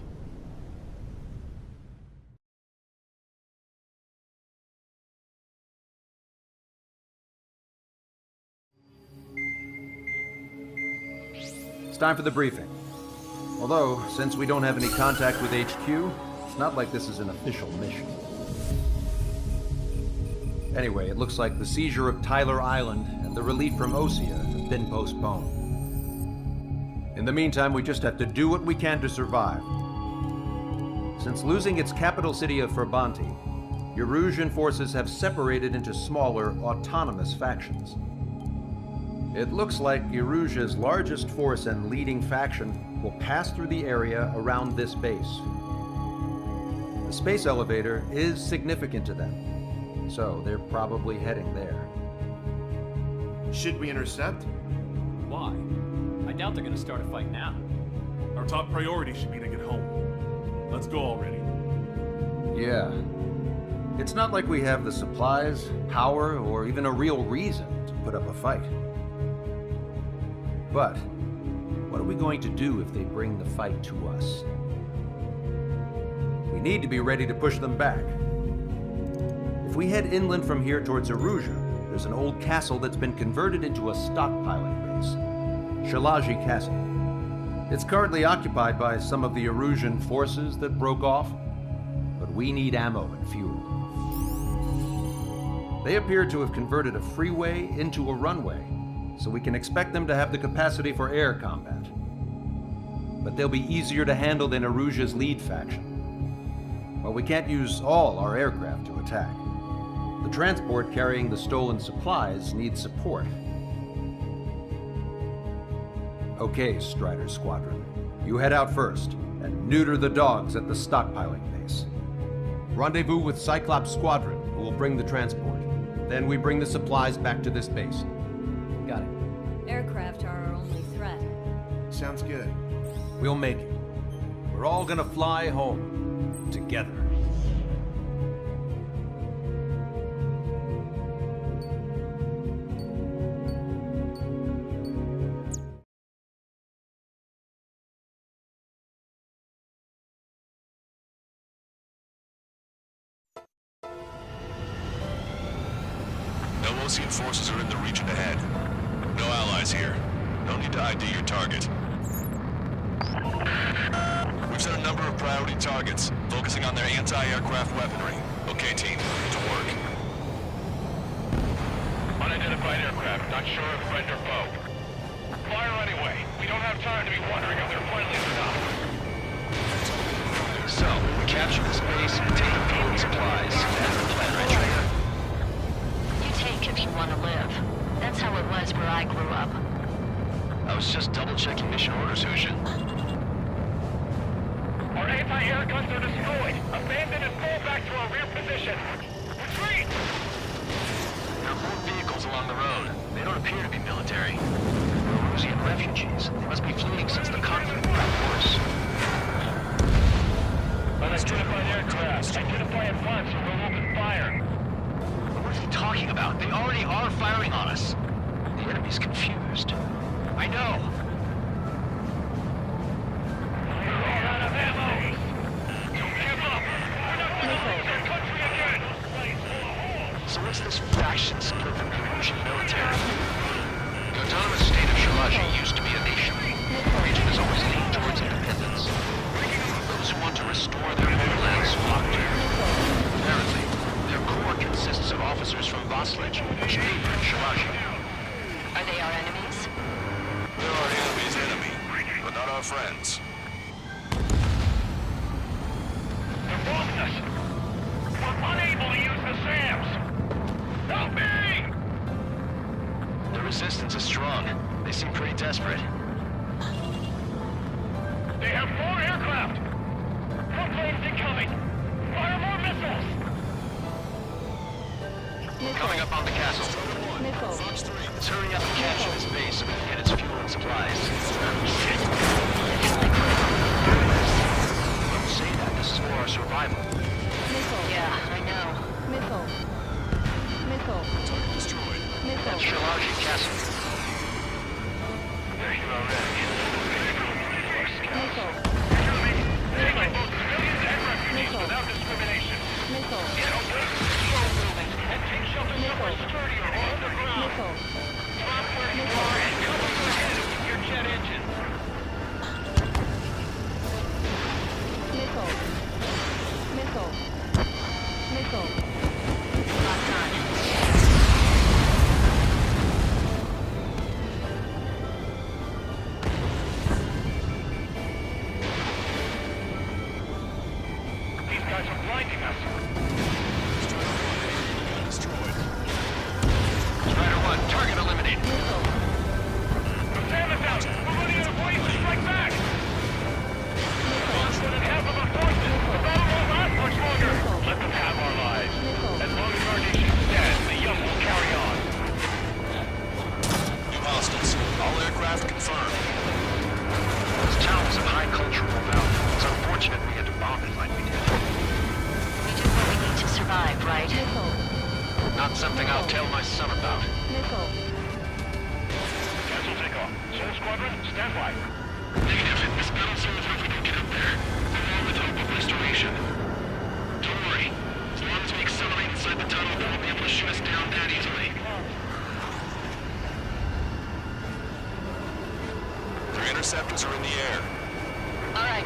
It's time for the briefing. Although, since we don't have any contact with HQ, it's not like this is an official mission. Anyway, it looks like the seizure of Tyler Island and the relief from Osea have been postponed. In the meantime, we just have to do what we can to survive. Since losing its capital city of Ferbanti, Erusian forces have separated into smaller, autonomous factions. It looks like Erusia's largest force and leading faction will pass through the area around this base. The space elevator is significant to them, so they're probably heading there. Should we intercept? Why? I doubt they're gonna start a fight now. Our top priority should be to get home. Let's go already. Yeah. It's not like we have the supplies, power, or even a real reason to put up a fight. But what are we going to do if they bring the fight to us? We need to be ready to push them back. If we head inland from here towards Erusia, there's an old castle that's been converted into a stockpiling base. Shalaji Castle. It's currently occupied by some of the Erusian forces that broke off, but we need ammo and fuel. They appear to have converted a freeway into a runway, so we can expect them to have the capacity for air combat. But they'll be easier to handle than Erusia's lead faction. While we can't use all our aircraft to attack, the transport carrying the stolen supplies needs support. Okay, Strider Squadron. You head out first and neuter the dogs at the stockpiling base. Rendezvous with Cyclops Squadron, who will bring the transport. Then we bring the supplies back to this base. Got it. Aircraft are our only threat. Sounds good. We'll make it. We're all gonna fly home. Together. No Ocean forces are in the region ahead. No allies here. No need to ID your target. We've set a number of priority targets, focusing on their anti-aircraft weaponry. Okay, team, to work. Unidentified aircraft, not sure if friend or foe. Fire anyway. We don't have time to be wondering if they're friendly or not. So, we capture this base and take fuel and supplies. That's the plan, right, Trigger? You take if you want to live. That's how it was where I grew up. I was just double-checking mission orders, Husha. Our anti-air guns are destroyed. Abandon and fall back to our rear position. Retreat! There are more vehicles along the road. They don't appear to be military. They're Erusian refugees. They must be fleeing since the conflict got worse. Unidentified aircraft. Identify at once or we'll open fire. What is he talking about? They already are firing on us. The enemy's confused. I know. We're all out of ammo. Don't give up. We're not going to lose our country again. So what's this faction split from the Erusian military? The autonomous state of Shalashi used to be a nation. The region has always leaned towards independence. Those who want to restore their homelands flock here. Apparently, their core consists of officers from Vaslij, which neighbor Shalashi. Are they our enemies? They're our enemy's enemy, but not our friends. They're bombing us. We're unable to use the SAMs. Help me! The resistance is strong. They seem pretty desperate. They have 4 aircraft. More planes incoming. Fire more missiles. Coming up on the castle. Let's hurry up and capture this base so we can get its fuel and supplies. Don't say that. This is for our survival. Yeah, I know. Target destroyed. That's Shalashi Castle. They're here already. Without discrimination. Get away from control buildings and take shelter somewhere sturdier or underground. Drop where you are and cover your head with your jet engine. Locked on. These guys are blinding us. Strider 1, target eliminated. The SAM is out. We're running out of ways to strike back. Lost 1.5 of our forces. The battle won't last much longer. Let them have our lives. As long as our nation stands, the young will carry on. New hostiles. All aircraft confirmed. This town was of high cultural value. It's unfortunate we had to bomb it like we did. We do what we need to survive, right? Not something I'll tell my son about. Cancel takeoff. Soul Squadron, stand by. Negative. This battle serves if we don't get up there. We're all with hope of restoration. Don't worry. As long as we accelerate inside the tunnel, they won't be able to shoot us down that easily. Their interceptors are in the air. All right.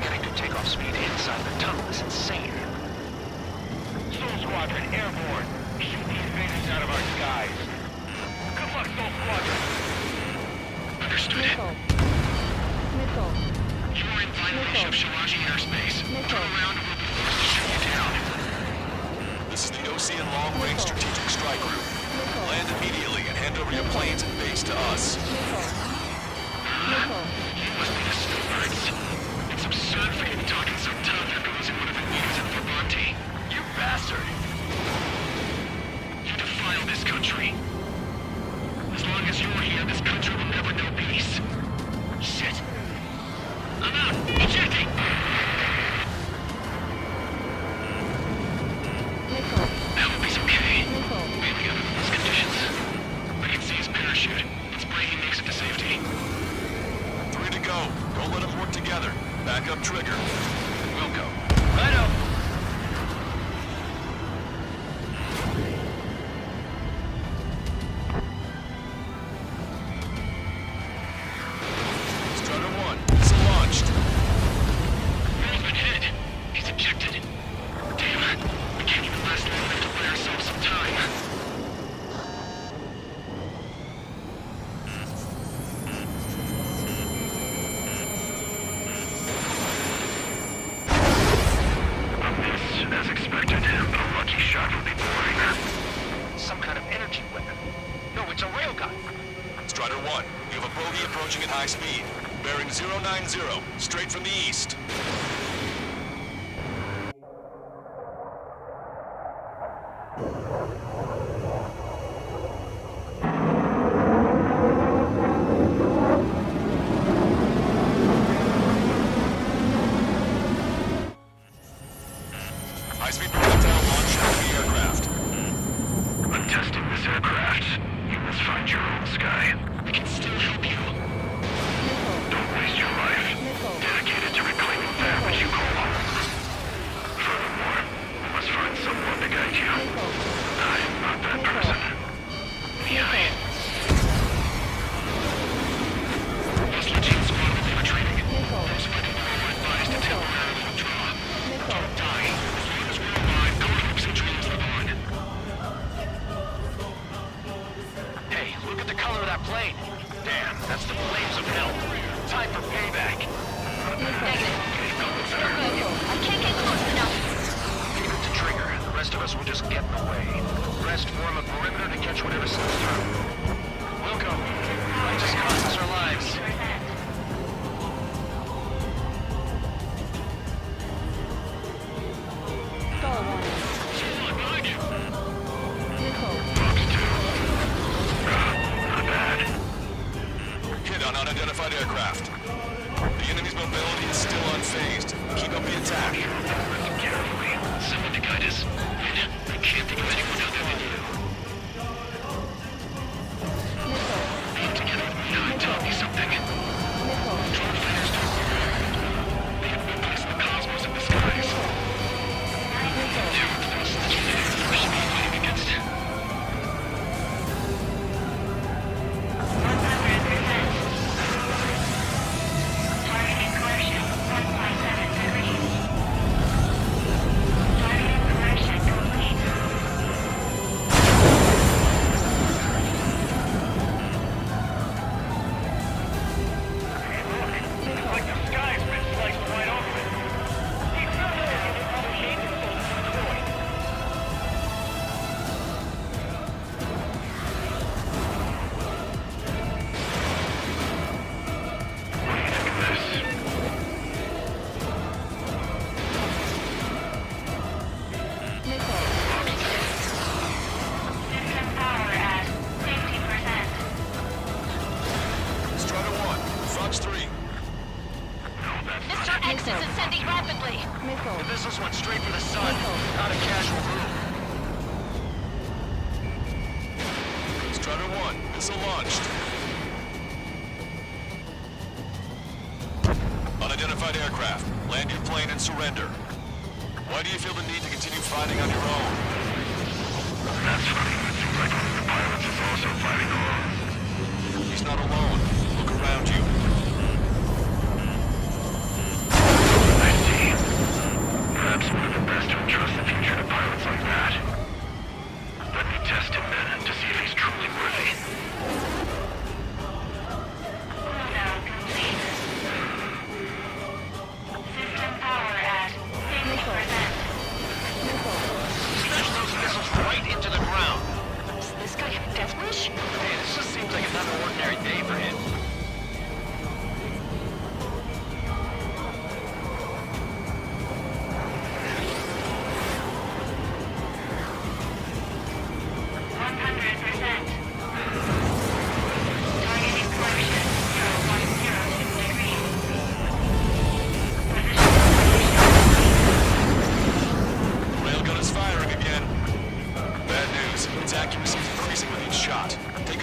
Getting to takeoff speed inside the tunnel is insane. Soul Squadron, airborne. Shoot the invaders out of our skies. Good luck, Understood. Nickel. You are in violation of Shiraji airspace. Turn around or we'll be forced to shoot you down. This is the Ocean Long Range Strategic Strike Group. Land immediately and hand over your planes and base to us. You must be the snowbirds. It's absurd for you to talk in some town that goes in one of the meetings in Vermonti. You bastard! You defile this country. As long as you're here, this country will never know peace. Shit! I'm out! Ejecting! I hope he's okay. Maybe under those conditions. I can see his parachute. Let's pray he makes it to safety. 3 to go. Don't let them work together. Back up trigger. Wilco. Righto! Strutter 1, missile launched. Man's been hit. He's ejected. Damn. We can't even last long enough to buy ourselves some time. As expected, a lucky shot would be boring. Some kind of energy weapon. No, it's a railgun. Strider 1, you have a bogey approaching at high speed. Bearing 090, straight from the east. High-speed projectile launch out of the aircraft. I'm testing this aircraft. You must find your own sky. I can still help you. Don't waste your life. Dedicated to reclaiming that which you call home. Furthermore, we must find someone to guide you. I am not that person. Nearly. First Legion squad will be retreating. Those with the are advised to temporarily withdraw. Don't die. As long as we're alive, our hopes and dreams live on. Hey, look at the color of that plane. Damn, that's the flames of hell. Time for payback. Negative. I can't get close enough. Leave it to Trigger. The rest of us will just get in the way. The rest form a perimeter to catch whatever slips through. Wilco, I just cost us our lives. Hit on unidentified aircraft. The enemy's mobility is still unfazed. Keep up the attack. Carefully. Someone to guide us. I can't think of anyone other than you. Being together with me taught me something. Drone fighters don't work. They have no place in the cosmos of the skies. They're the forces that you should be fighting against. Targeting collision 1.7 degrees. Targeting collision complete. It's like the sky's been sliced wide open. The exterminator will probably hate themselves destroyed. What do you think of this? System power at 50%. Strider 1, Fox 3. Mr. X is ascending rapidly. The missiles went straight for the sun, not a casual move. Strider 1, missile launched. Unidentified aircraft. Land your plane and surrender. Why do you feel the need to continue fighting on your own? That's funny. It seems like one of the pilots is also fighting alone. He's not alone. Look around you. I see. Perhaps one of the best to entrust the future to pilots like that. Let me test him then to see if he's truly worthy.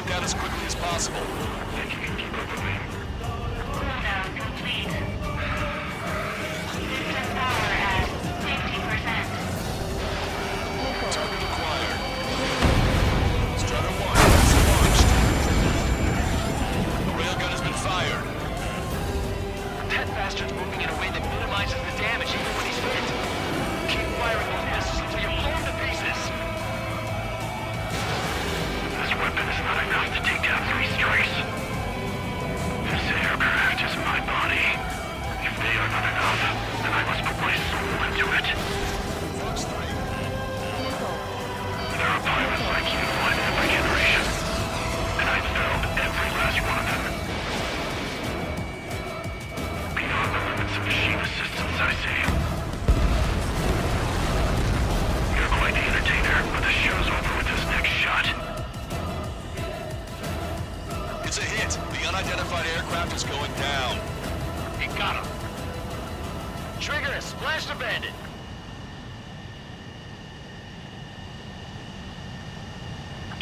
down as quickly as possible. Think you can keep up with me? Cooldown complete. System power at 50%. Target acquired. Strutter 1 is launched. The railgun has been fired. That bastard's moving in a way that minimizes the damage even when he's hit. Keep firing those missiles until you blow him to pieces. This weapon is not enough to take down 3 strikes. This aircraft is my body. If they are not enough, then I must put my soul into it. There are pilots like you on every generation, and I've found every last one of them. Beyond the limits of machine systems, I say. You're quite the entertainer, but the show's over with this next shot. It's a hit. The unidentified aircraft is going down. He got him. Trigger has splashed a bandit.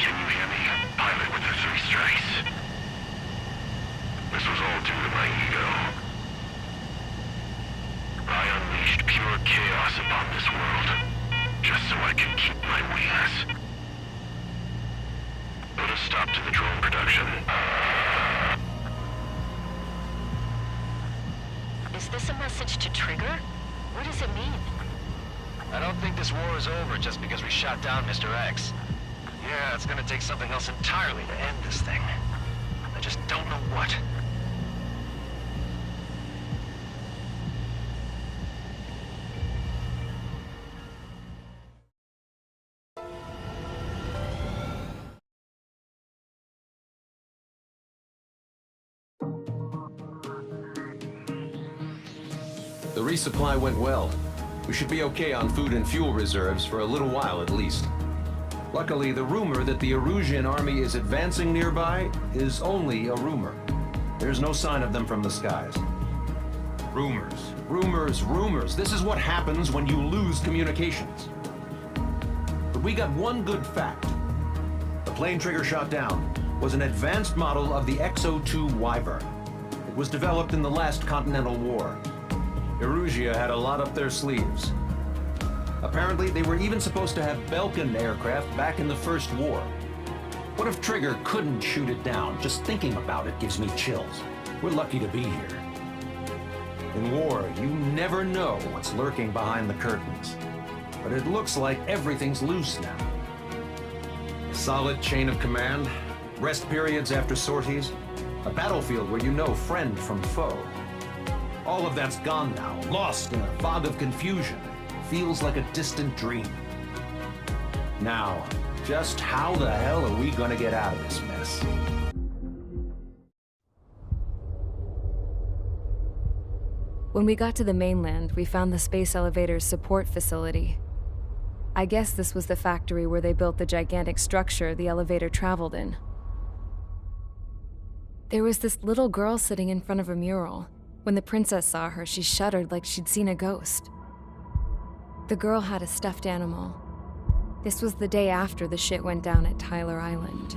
Can you hear me, pilot with the 3 strikes? This was all due to my ego. I unleashed pure chaos upon this world, just so I can keep my wings. Put a stop to the drone production. Is this a message to Trigger? What does it mean? I don't think this war is over just because we shot down Mr. X. Yeah, it's gonna take something else entirely to end this thing. I just don't know what. The resupply went well. We should be okay on food and fuel reserves for a little while at least. Luckily, the rumor that the Erusian army is advancing nearby is only a rumor. There's no sign of them from the skies. Rumors, rumors, rumors. This is what happens when you lose communications. But we got one good fact. The plane Trigger shot down was an advanced model of the X-02 Wyvern. It was developed in the last Continental War. Erusia had a lot up their sleeves. Apparently, they were even supposed to have Belkin aircraft back in the First War. What if Trigger couldn't shoot it down? Just thinking about it gives me chills. We're lucky to be here. In war, you never know what's lurking behind the curtains. But it looks like everything's loose now. A solid chain of command, rest periods after sorties, a battlefield where you know friend from foe. All of that's gone now, lost in a fog of confusion. Feels like a distant dream. Now, just how the hell are we gonna get out of this mess? When we got to the mainland, we found the space elevator's support facility. I guess this was the factory where they built the gigantic structure the elevator traveled in. There was this little girl sitting in front of a mural. When the princess saw her, she shuddered like she'd seen a ghost. The girl had a stuffed animal. This was the day after the shit went down at Tyler Island.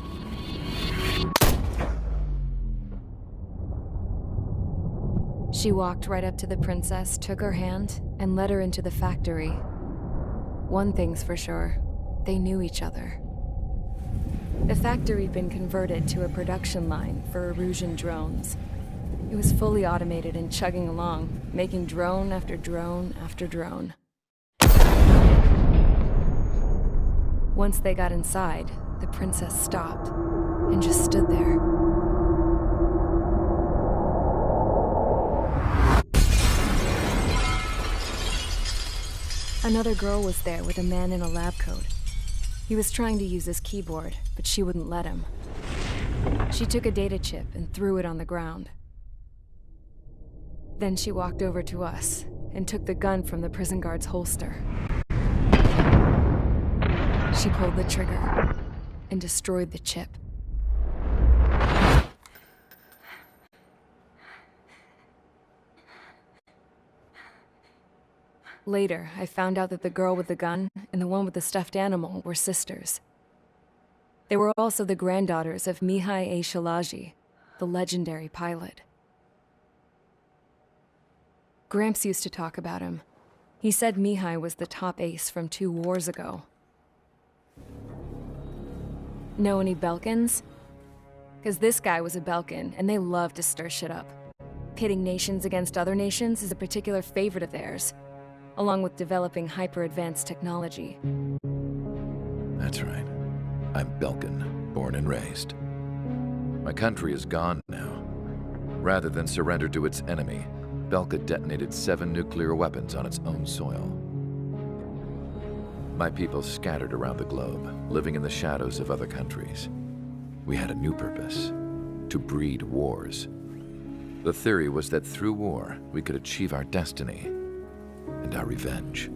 She walked right up to the princess, took her hand, and led her into the factory. One thing's for sure, they knew each other. The factory'd been converted to a production line for Erusian drones. It was fully automated and chugging along, making drone after drone after drone. Once they got inside, the princess stopped and just stood there. Another girl was there with a man in a lab coat. He was trying to use his keyboard, but she wouldn't let him. She took a data chip and threw it on the ground. Then she walked over to us and took the gun from the prison guard's holster. She pulled the trigger and destroyed the chip. Later, I found out that the girl with the gun and the one with the stuffed animal were sisters. They were also the granddaughters of Mihai A. Shalaji, the legendary pilot. Gramps used to talk about him. He said Mihai was the top ace from 2 wars ago. Know any Belkans? Because this guy was a Belkan, and they love to stir shit up. Pitting nations against other nations is a particular favorite of theirs, along with developing hyper-advanced technology. That's right. I'm Belkan, born and raised. My country is gone now. Rather than surrender to its enemy, Belka detonated 7 nuclear weapons on its own soil. My people scattered around the globe, living in the shadows of other countries. We had a new purpose: to breed wars. The theory was that through war, we could achieve our destiny and our revenge.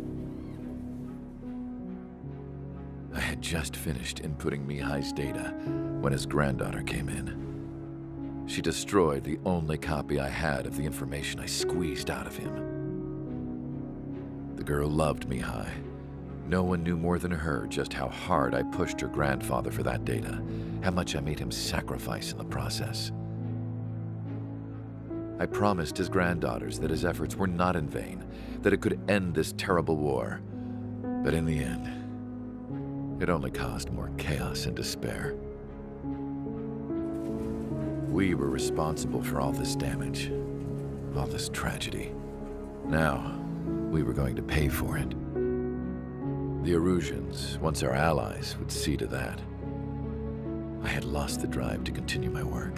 I had just finished inputting Mihai's data when his granddaughter came in. She destroyed the only copy I had of the information I squeezed out of him. The girl loved Mihai. No one knew more than her just how hard I pushed her grandfather for that data, how much I made him sacrifice in the process. I promised his granddaughters that his efforts were not in vain, that it could end this terrible war. But in the end, it only caused more chaos and despair. We were responsible for all this damage, all this tragedy. Now, we were going to pay for it. The Erusians, once our allies, would see to that. I had lost the drive to continue my work,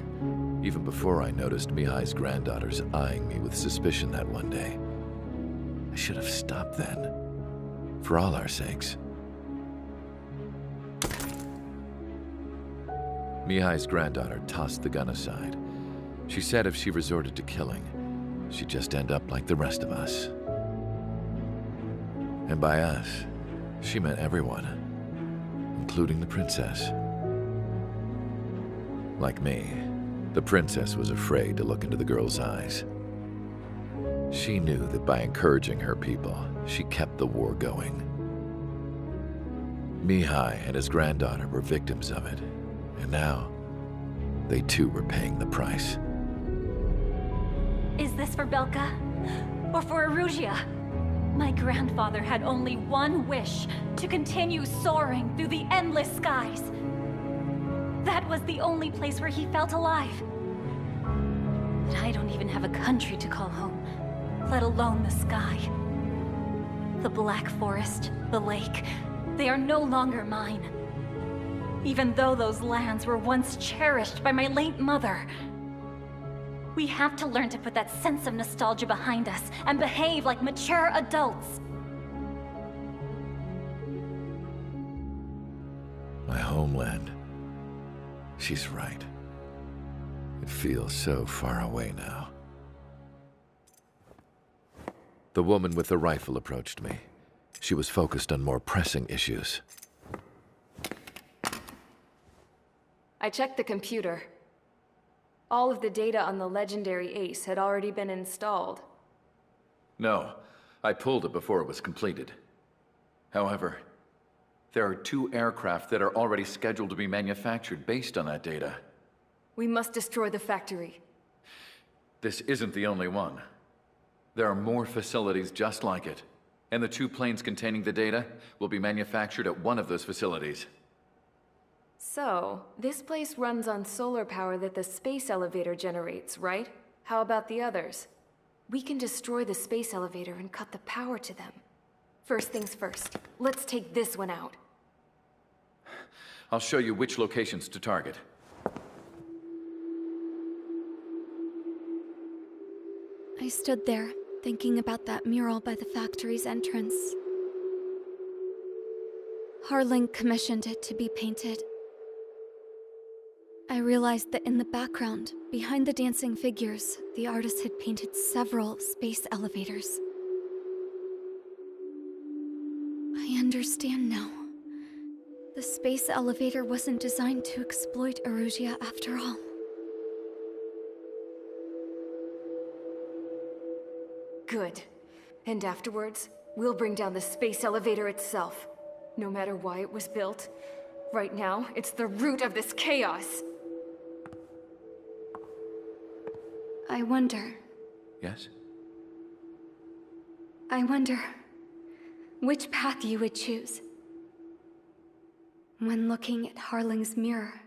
even before I noticed Mihai's granddaughters eyeing me with suspicion that one day. I should have stopped then, for all our sakes. Mihai's granddaughter tossed the gun aside. She said if she resorted to killing, she'd just end up like the rest of us. And by us, she meant everyone, including the princess. Like me, the princess was afraid to look into the girl's eyes. She knew that by encouraging her people, she kept the war going. Mihai and his granddaughter were victims of it, and now, they too were paying the price. Is this for Belka? Or for Erusia? My grandfather had only one wish: to continue soaring through the endless skies. That was the only place where he felt alive. But I don't even have a country to call home, let alone the sky. The Black Forest, the lake, they are no longer mine. Even though those lands were once cherished by my late mother. We have to learn to put that sense of nostalgia behind us and behave like mature adults. My homeland. She's right. It feels so far away now. The woman with the rifle approached me. She was focused on more pressing issues. I checked the computer. All of the data on the legendary ace had already been installed. No, I pulled it before it was completed. However, there are 2 aircraft that are already scheduled to be manufactured based on that data. We must destroy the factory. This isn't the only one. There are more facilities just like it, and the 2 planes containing the data will be manufactured at one of those facilities. So, this place runs on solar power that the space elevator generates, right? How about the others? We can destroy the space elevator and cut the power to them. First things first, let's take this one out. I'll show you which locations to target. I stood there, thinking about that mural by the factory's entrance. Harling commissioned it to be painted. I realized that in the background, behind the dancing figures, the artist had painted several space elevators. I understand now. The space elevator wasn't designed to exploit Erusia after all. Good. And afterwards, we'll bring down the space elevator itself. No matter why it was built, Right now, it's the root of this chaos. I wonder Yes? which path you would choose when looking at Harling's mirror.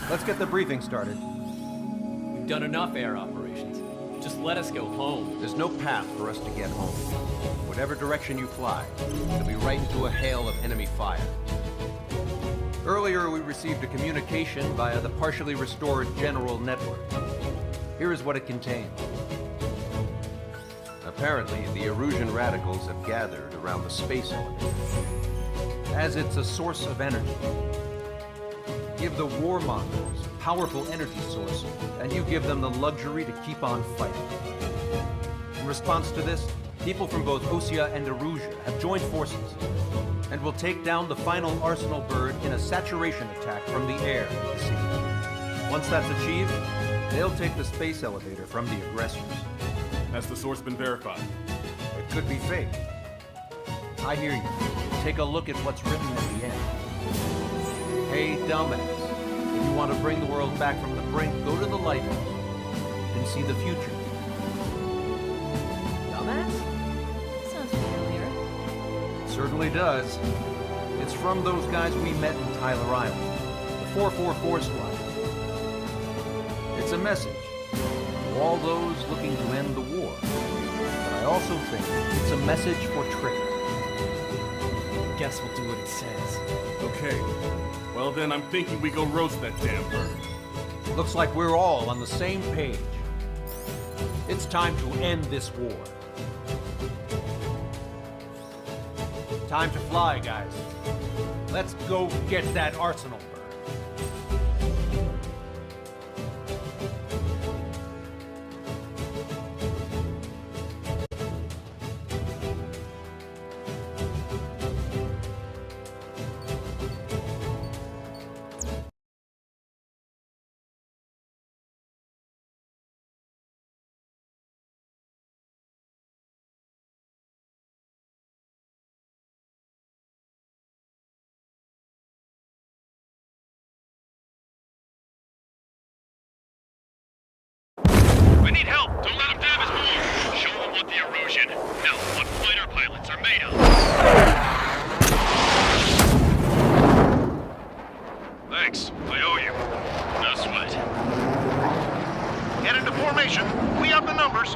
Let's get the briefing started. We've done enough air operations. Just let us go home. There's no path for us to get home. Whatever direction you fly, it'll be right into a hail of enemy fire. Earlier, we received a communication via the partially restored General Network. Here is what it contained. Apparently, the Erusian radicals have gathered around the space elevator, as it's a source of energy. Give the warmongers a powerful energy source, and you give them the luxury to keep on fighting. In response to this, people from both Osea and Erusia have joined forces, and will take down the final Arsenal bird in a saturation attack from the air to the sea. Once that's achieved, they'll take the space elevator from the aggressors. Has the source been verified? It could be fake. I hear you. Take a look at what's written at the end. Hey, dumbass. If you want to bring the world back from the brink, go to the lighthouse and see the future. Dumbass? Sounds familiar. It certainly does. It's from those guys we met in Tyler Island, the 444 Squad. It's a message to all those looking to end the war. But I also think it's a message for Trigger. Guess we'll do what it says. Okay. Well then, I'm thinking we go roast that damn bird. Looks like we're all on the same page. It's time to end this war. Time to fly, guys. Let's go get that Arsenal bird. We need help! Don't let them damage more! Show them what the Erusian, no, what fighter pilots are made of! Thanks, I owe you. No sweat. Get into formation. We have the numbers.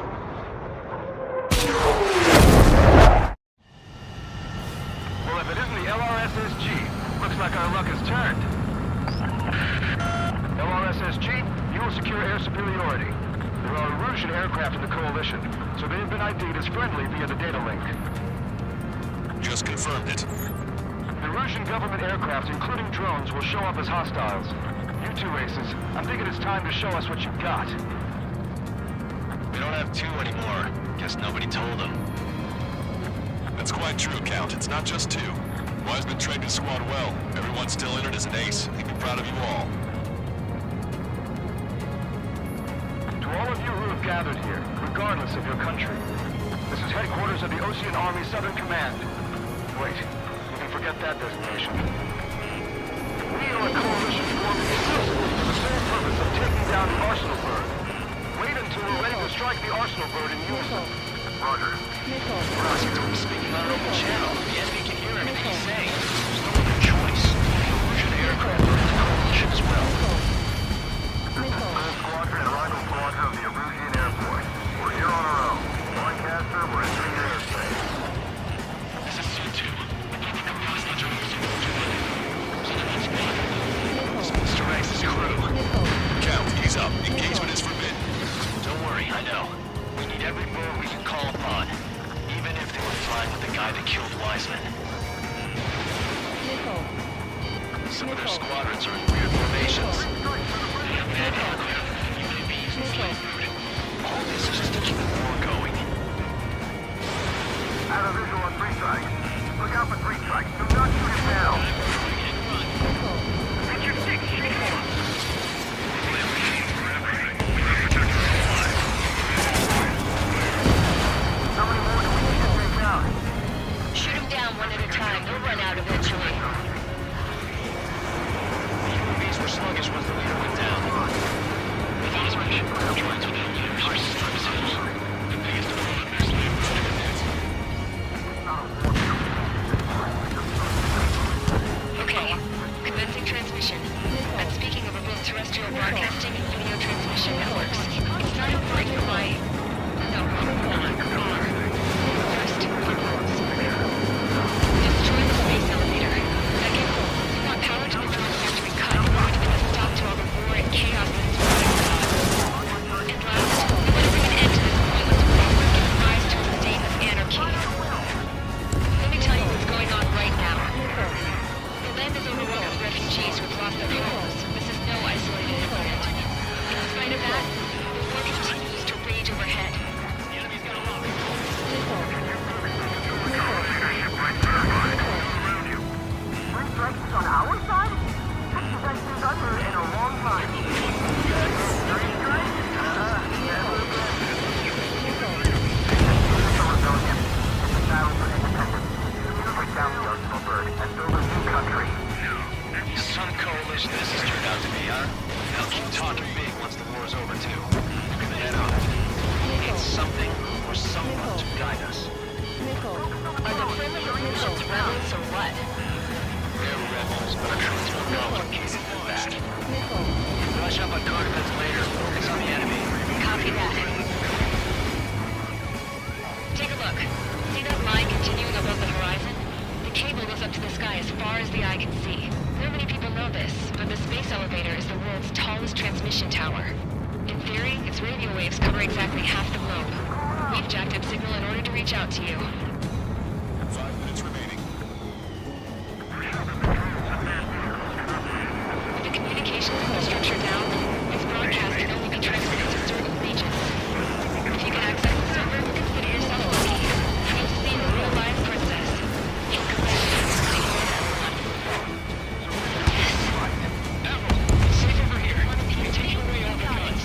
Well, if it isn't the LRSSG, looks like our luck has turned. LRSSG, you will secure air superiority. There are Erusian aircraft in the Coalition, so they have been ID'd as friendly via the data link. Just confirmed it. The Erusian government aircraft, including drones, will show up as hostiles. You two aces, I'm thinking it's time to show us what you've got. We don't have two anymore. Guess nobody told them. That's quite true, Count. It's not just two. Wiseman trained his squad well. Everyone's still in it as an ace. He'd be proud of you all. To all of you who have gathered here, regardless of your country, this is headquarters of the Ocean Army Southern Command. Wait, you can forget that designation. We are a coalition formed exclusively for the sole purpose of taking down the Arsenal bird. Wait until we're ready to strike the Arsenal bird in unison. Roger. We're speaking on an open channel. The enemy can hear everything he's saying. There's no other choice. The Erusian aircraft are in the coalition as well. Gold Squadron and Rival Squadron of the Erusian Air Force. We're here on our own. Lancaster, we're entering your airspace. This is C2. Mr. X's crew. Count, ease up. Engagement is forbidden. Don't worry, I know. We need every bird we can call upon, even if they were flying with the guy that killed Wiseman. Some of their squadrons are in weird formations. They have manned aircraft, UAVs, and flight food. All this is just to keep the war going. Have a visual on 3 strikes. Look out for 3 strikes. Do not shoot him down. Run. Hit your 6. Shoot microwaves cover exactly half the globe. We've jacked up signal in order to reach out to you. 5 minutes remaining. With the communications infrastructure down, this broadcast can only be transmitted to certain regions. If you can access the server, consider yourself lucky. You'll see the real-life princess. You'll come back to everyone. Yes. Safe over here. Take away all the guns.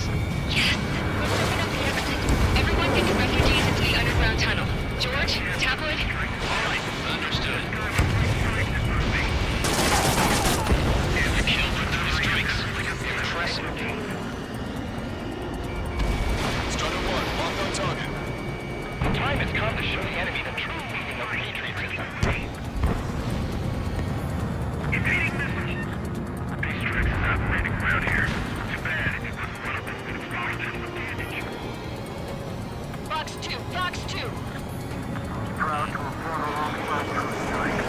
Yes. Let's open up the exit. Everyone get the refugees into the underground tunnel. George, Tabloid. All right, understood. Kill for 3 strikes. Impressive. Strider 1, lock on target. The time has come to show the enemy the true meaning of Patriot system. Invading missiles. These strikes are not landing around here. Too bad. One of them would have lost him advantage. Box 2, Box 2. Proud to report alongside your strike.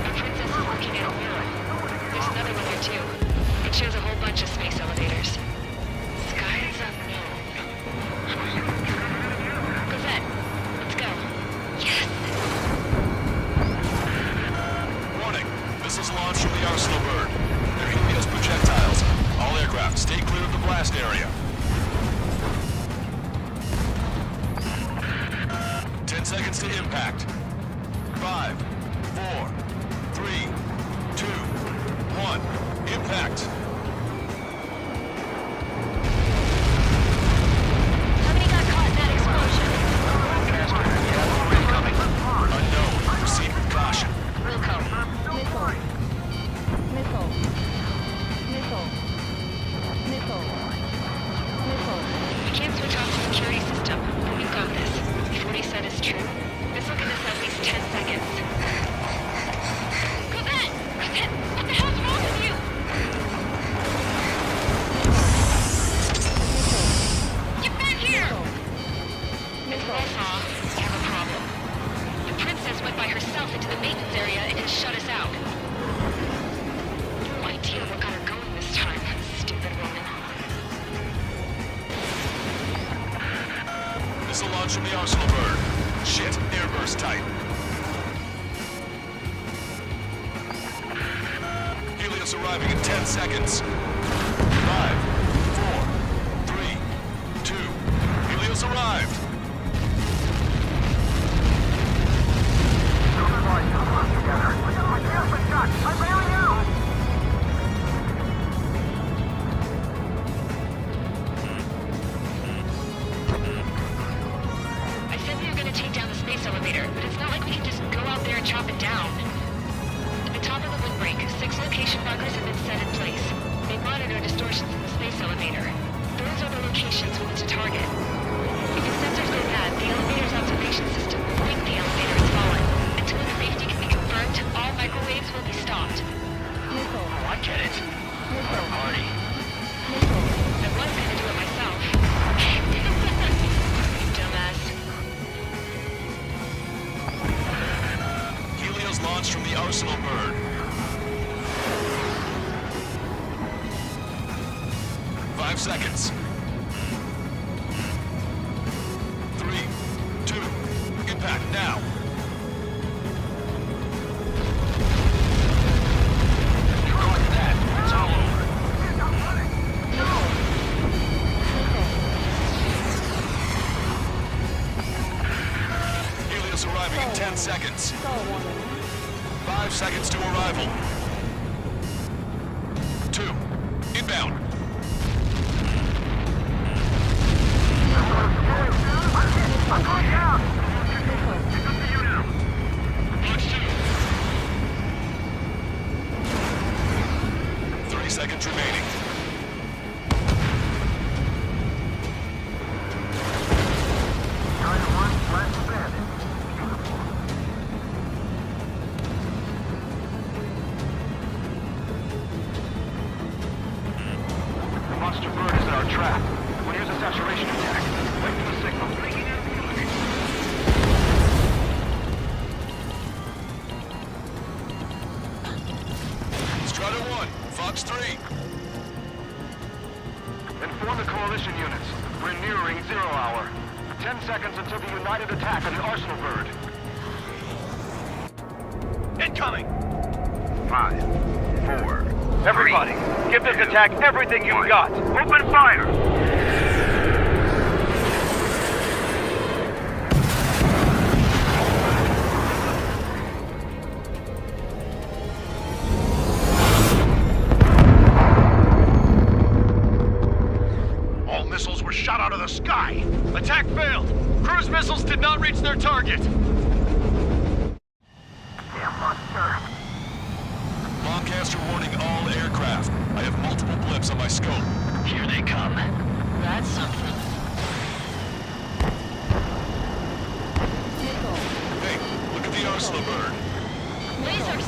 The princess is working at a mirror. There's another one here too. It shows a whole bunch of space elevators. Skies unknown. Cosette, let's go. Yes! Warning. Missiles launched from the Arsenal bird. They're Helios projectiles. All aircraft, stay clear of the blast area. 10 seconds to impact. 5, 4, 3, 2, 1. Impact. How many got caught in that explosion? Incoming. Unknown. Proceed with caution. Wilco. Missile. Missile. Missile. Missile. Missile. We can't switch off the security system, but we've got this. If what he said is true, this will give us at least 10 seconds. Cosette! Cosette! What the hell's wrong with you? Get back here! Missile. We have a problem. The princess went by herself into the maintenance area and just shut us out. No idea what got her going this time. Stupid woman. Missile launch from the Arsenal bird. Shit, airburst type. Helios arriving in 10 seconds. 5, 4, 3, 2. Helios arrived. I said we were gonna take down the space elevator, but it's not like we can just go out there and chop it down. At the top of the windbreak, 6 location markers have been set in place. They monitor distortions in the space elevator. Those are the locations we need to target. If the sensors go bad, the elevator's observation system will think the elevator has fallen. Until its safety can be confirmed, all microwaves will be stopped. Missile. Oh, I get it. What a party. Missile. I was gonna do it myself. You dumbass. Helios launched from the Arsenal bird. 5 seconds. 3, 2, impact now. Like that. It's all over. Helios arriving in 10 seconds. 5 seconds to arrival. 2, inbound. I'm going down! Box 2. 30 seconds remaining. China 1, flash abandoned. The monster bird is in our trap. We'll use a saturation attack. Wait for the signal. targeted attack on the Arsenal bird. Incoming! 5, 4. Everybody, give this attack everything you've got. Open fire! All missiles were shot out of the sky. Attack failed. Cruise missiles did not reach their target. Broadcaster warning all aircraft. I have multiple blips on my scope. Here they come. That's something. Hey, look at the Arsenal bird. Lasers!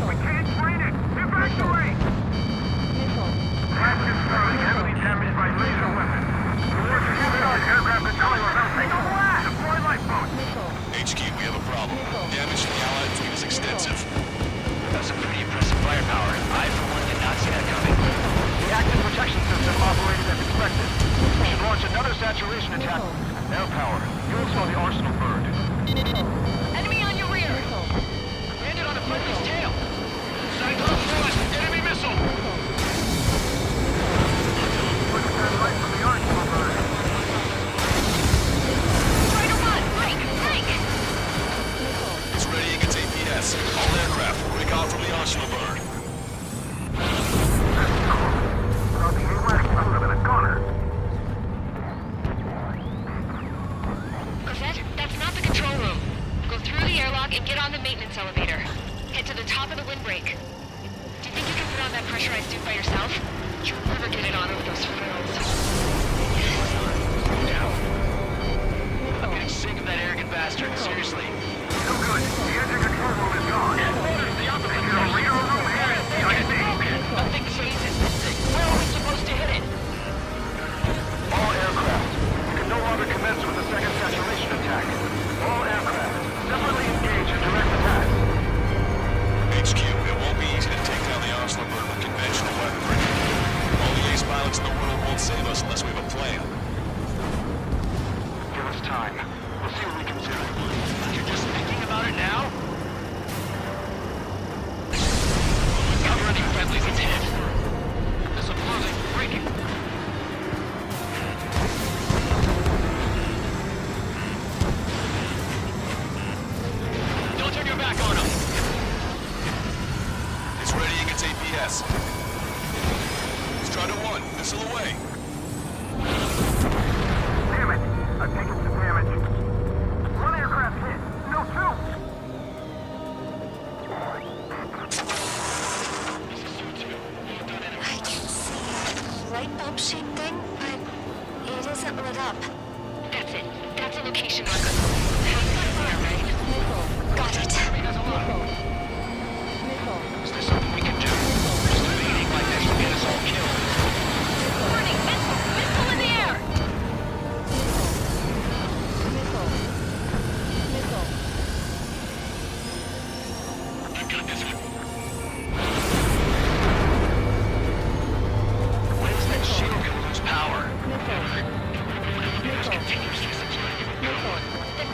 We can't find it! Evacuate! Blast is heavily damaged by laser weapons. Aircraft is going without single blast! Deploy lifeboat! HQ, we have a problem. Damage to the Allied fleet is extensive. That's some pretty impressive firepower. I, for one, did not see that coming. The active protection system operated as expected. We should launch another saturation attack. Now power. You saw the Arsenal bird. Enemy on your rear! Landed on a friendly's tail. Cyclone front. Enemy missile. Satellite from the Arsenal bird. Try to run! Break! Break! It's readying its APS. All aircraft, break off from the Arsenal bird. Corvette, that's not the control room. Go through the airlock and get on the maintenance elevator. Head to the top of the windbreak. Do you think you can put on that pressurized suit by yourself? You'll never get it on over those frills. I'm getting sick of that arrogant bastard. Seriously. So good. The engine control room is gone. The operator room here. Nothing changes. Where are we supposed to hit it? All aircraft. You can no longer commence with a second saturation attack. All aircraft, separately engage in direct attack. HQ, it won't be easy to take down the Arsenal bird with conventional weaponry. All the ace pilots in the world won't save us unless we have a plan. Give us time. We'll see what we can do. You're just thinking about it now? Cover any friendlies it's hit. This will close it. Break it. Don't turn your back on them. It's readying its APS. Strider 1, missile away. Damn it! I've taken some damage. One aircraft hit. No, two! I can see a light bulb shaped thing, but it isn't lit up. That's it. That's a location marker. Fire, right? Got it. Is there something we can do? Just evading like this will get us all killed. Warning! Missile! Missile in the air! I got this one. When is that shield gonna lose power? It's continuously supplying you with power. Then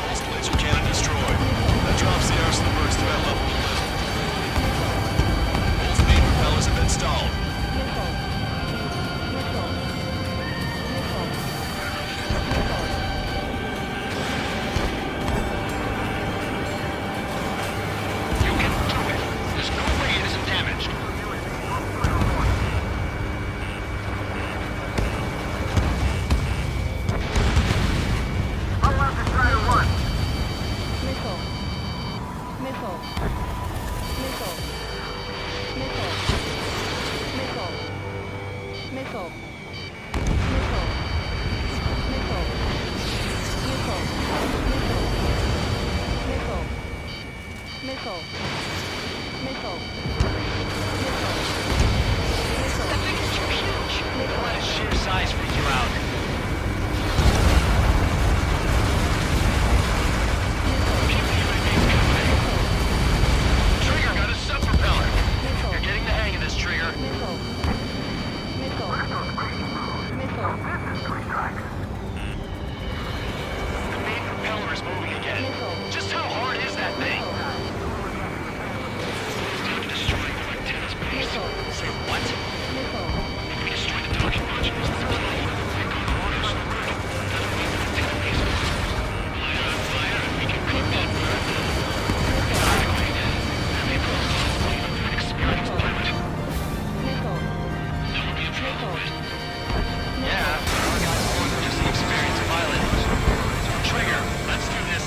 Pulse laser cannon destroyed. That drops the arsenal birds threat level to list. Both main propellers have been stalled. You can do it. There's no way it isn't damaged. Let its sheer size freak you out. Trigger got a sub-propeller. You're getting the hang of this, Trigger. The main propeller is moving again. Just how hard is that thing? Destroying the antenna's base. Say what? If we destroy the docking modules, the plane will go corners. Doesn't mean the antenna base will light on fire and we can cook that bird. Exactly. Every protocol is made of an experienced pilot. That would be a problem, right? Yeah, our guy's more than just the experienced pilot. Trigger, let's do this.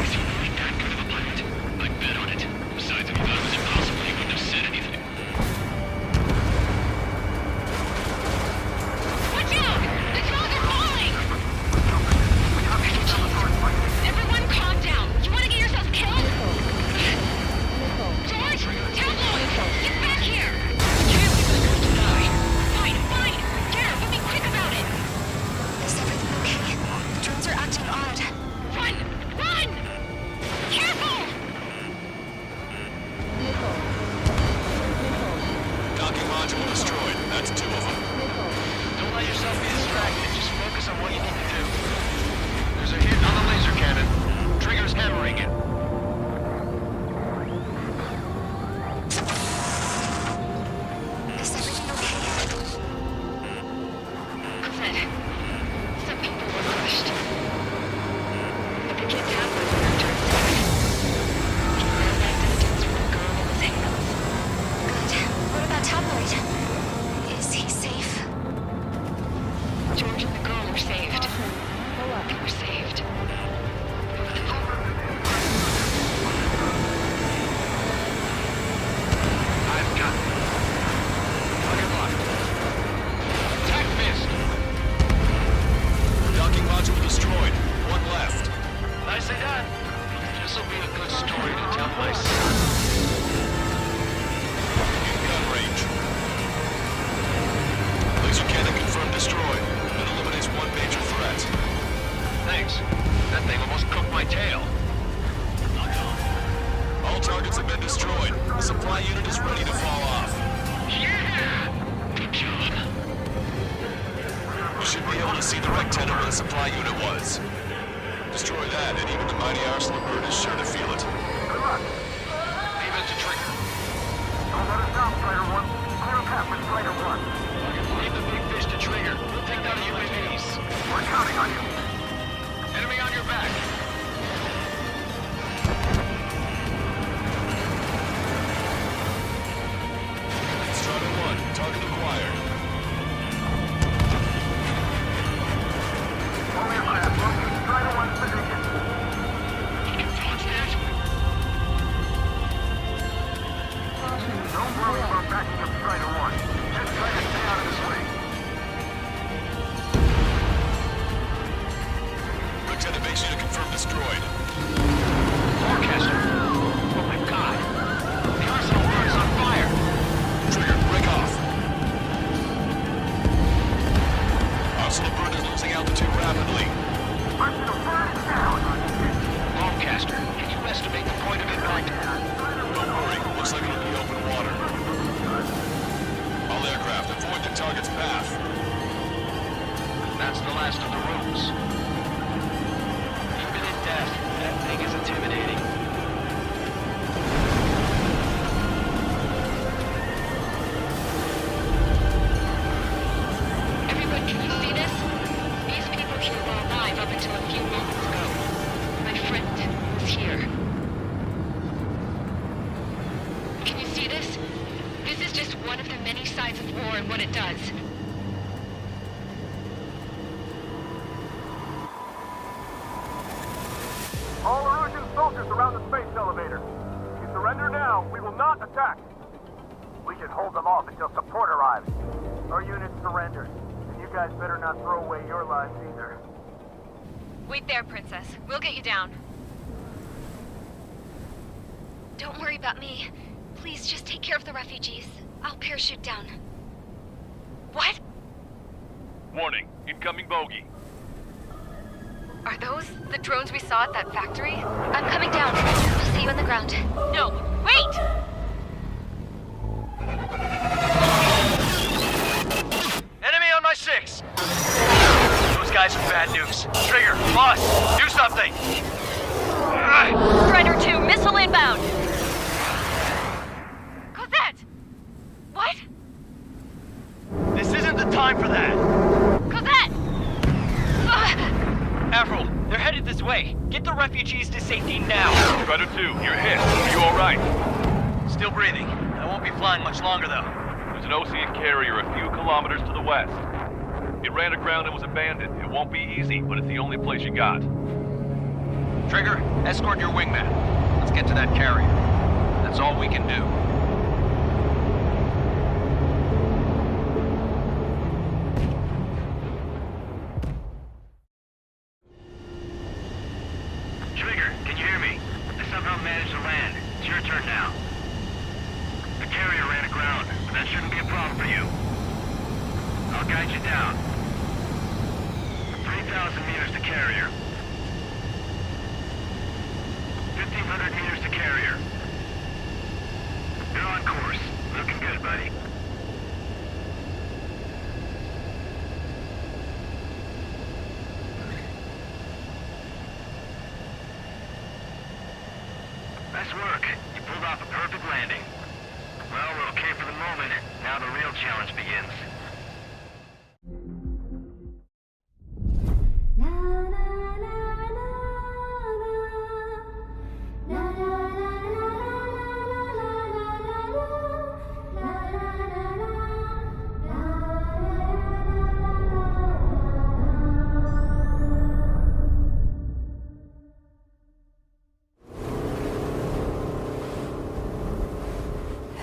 Is he really that good of a pilot? I'd bet on it. Besides, if he thought it was impossible, he wouldn't have said anything. Watch out! The drones are falling! Everyone calm down. You want to get yourself killed? George! Tabloid! Get back here! Can't leave the girls to die. Fine, fine! Garrett, we'll be quick about it! Is everything okay? The drones are acting odd. Run! Run! Careful! Docking module destroyed. That's 2 of them. Don't let yourself be distracted. Just focus on what you need to do. There's a hit on the laser cannon. Trigger's hammering it. Is everything okay? Clint, some people were crushed. But the kid tablet when I turned back. He ran back to the dunes where the girl was hanging. Good. What about Tabloid? Is he safe? George and the girl were saved. They were saved. I've got it. On your mark. Attack missed. Docking module destroyed. 1 left. Nicely done. This'll be a good story to tell my son. In gun range. Laser cannon confirmed destroyed. That eliminates 1 major threat. Thanks. That thing almost cooked my tail. All targets have been destroyed. The supply unit is ready to fall off. Yeah! Good job. You should be able to see the rectangle where the supply unit was. Destroy that, and even the mighty arsenal bird is sure to feel it. Leave it to Trigger. Don't let us down, Strider 1. Clear a path for Strider 1. Leave the big fish to Trigger. We'll take down the UAVs. We're counting on you. Enemy on your back. Strider 1, target acquired. Only a path. Locate Strider 1's position. He can dodge that. Don't worry about backing up Strider 1. Just try to stay out of his way. Lieutenant base unit confirmed destroyed. Forecaster. Oh my god. The arsenal bird is on fire. Trigger, break off. Arsenal bird is losing altitude rapidly. Arsenal bird is down. Longcaster, can you estimate the point of impact? Don't worry, looks like it'll be open many sides of war and what it does. All Erusian soldiers around the space elevator. If you surrender now, we will not attack. We can hold them off until support arrives. Our unit surrendered, and you guys better not throw away your lives either. Wait there, Princess. We'll get you down. Don't worry about me. Please just take care of the refugees. I'll parachute down. What? Warning, incoming bogey. Are those the drones we saw at that factory? I'm coming down. I'll see you on the ground. No, wait! Enemy on my 6! Those guys are bad news. Trigger, boss, do something! Strider 2, missile inbound! Cosette! What? This isn't the time for that! Cosette! Avril, they're headed this way. Get the refugees to safety now. Strider 2, you're hit. Are you alright? Still breathing. I won't be flying much longer, though. There's an Osean carrier a few kilometers to the west. It ran aground and was abandoned. It won't be easy, but it's the only place you got. Trigger, escort your wingman. Let's get to that carrier. That's all we can do. Trigger, can you hear me? I somehow managed to land. It's your turn now. The carrier ran aground, but that shouldn't be a problem for you. I'll guide you down. 3,000 meters to carrier. 1,500 meters to carrier. You're on course. Looking good, buddy. Nice work. You pulled off a perfect landing. Well, we're okay for the moment. Now the real challenge begins.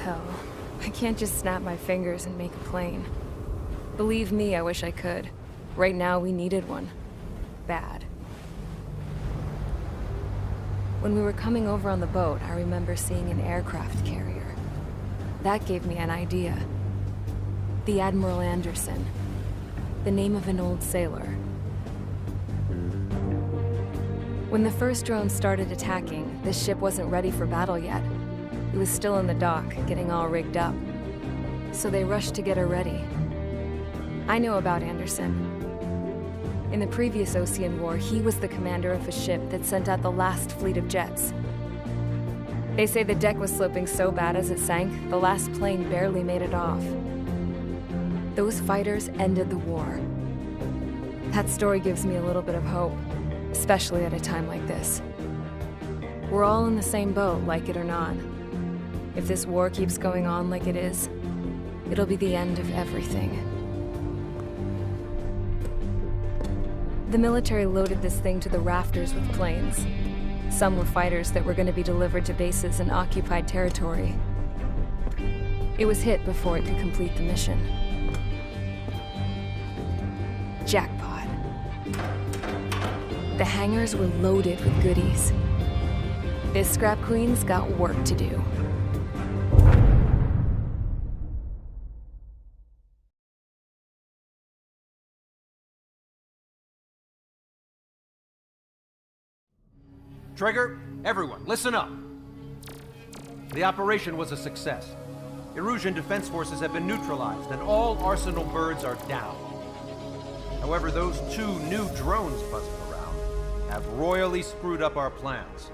Hell, I can't just snap my fingers and make a plane. Believe me, I wish I could. Right now, we needed one. Bad. When we were coming over on the boat, I remember seeing an aircraft carrier. That gave me an idea. The Admiral Anderson. The name of an old sailor. When the first drone started attacking, the ship wasn't ready for battle yet. It was still in the dock, getting all rigged up. So they rushed to get her ready. I know about Anderson. In the previous Osean War, he was the commander of a ship that sent out the last fleet of jets. They say the deck was sloping so bad as it sank, the last plane barely made it off. Those fighters ended the war. That story gives me a little bit of hope, especially at a time like this. We're all in the same boat, like it or not. If this war keeps going on like it is, it'll be the end of everything. The military loaded this thing to the rafters with planes. Some were fighters that were going to be delivered to bases in occupied territory. It was hit before it could complete the mission. Jackpot. The hangars were loaded with goodies. This scrap queen's got work to do. Trigger, everyone, listen up. The operation was a success. Erusian defense forces have been neutralized, and all Arsenal birds are down. However, those 2 new drones buzzing around have royally screwed up our plans.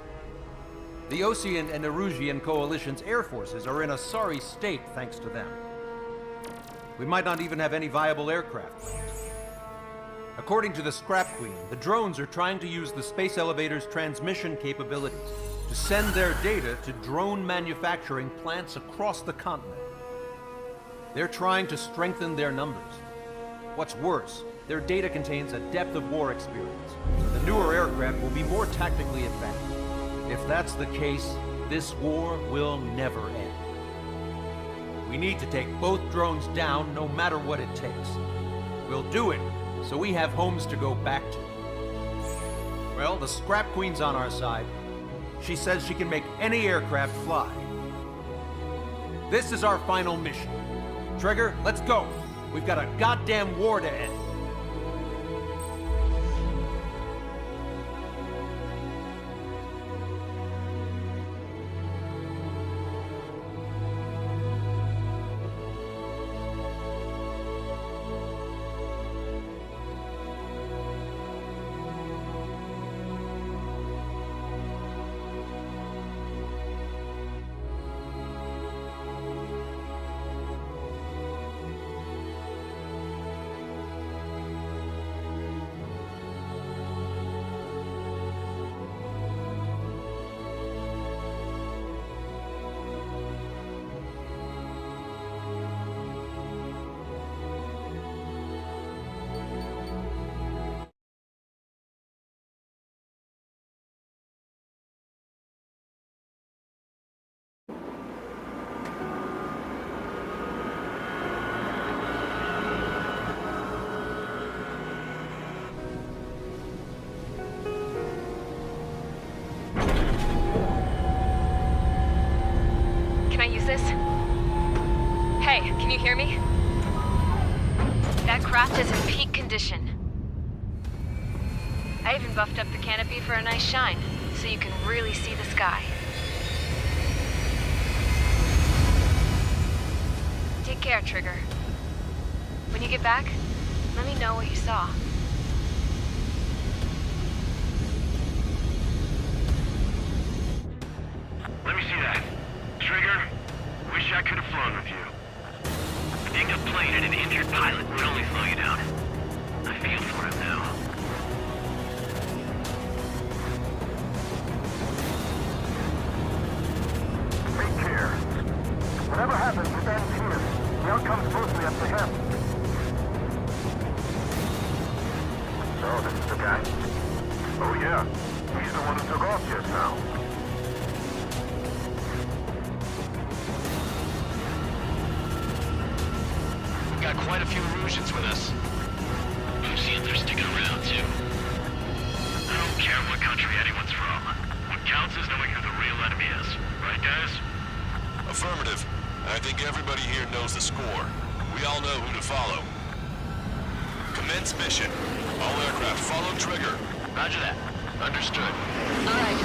The Osean and Erusian coalition's air forces are in a sorry state thanks to them. We might not even have any viable aircraft. According to the Scrap Queen, the drones are trying to use the space elevator's transmission capabilities to send their data to drone manufacturing plants across the continent. They're trying to strengthen their numbers. What's worse, their data contains a depth of war experience, so the newer aircraft will be more tactically advanced. If that's the case, this war will never end. We need to take both drones down no matter what it takes. We'll do it so we have homes to go back to. Well, the Scrap Queen's on our side. She says she can make any aircraft fly. This is our final mission. Trigger, let's go. We've got a goddamn war to end. Hey, can you hear me? That craft is in peak condition. I even buffed up the canopy for a nice shine, so you can really see the sky. Take care, Trigger. When you get back, let me know what you saw. Let me see that. Trigger, wish I could have flown with you. A dinged-up plane and an injured pilot would only slow you down. I feel for him now. Take care. Whatever happens, it ends here. The outcome's mostly up to him. So, this is the guy? Oh yeah. He's the one who took off just now. Got quite a few Erusians with us. I'm seeing they're sticking around, too. I don't care what country anyone's from. What counts is knowing who the real enemy is. Right, guys? Affirmative. I think everybody here knows the score. We all know who to follow. Commence mission. All aircraft follow Trigger. Roger that. Understood. All right.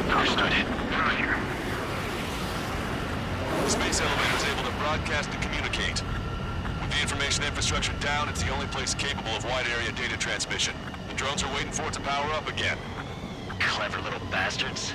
Understood. Roger. The space elevator is able to broadcast and communicate. With the information infrastructure down, it's the only place capable of wide-area data transmission. The drones are waiting for it to power up again. Clever little bastards.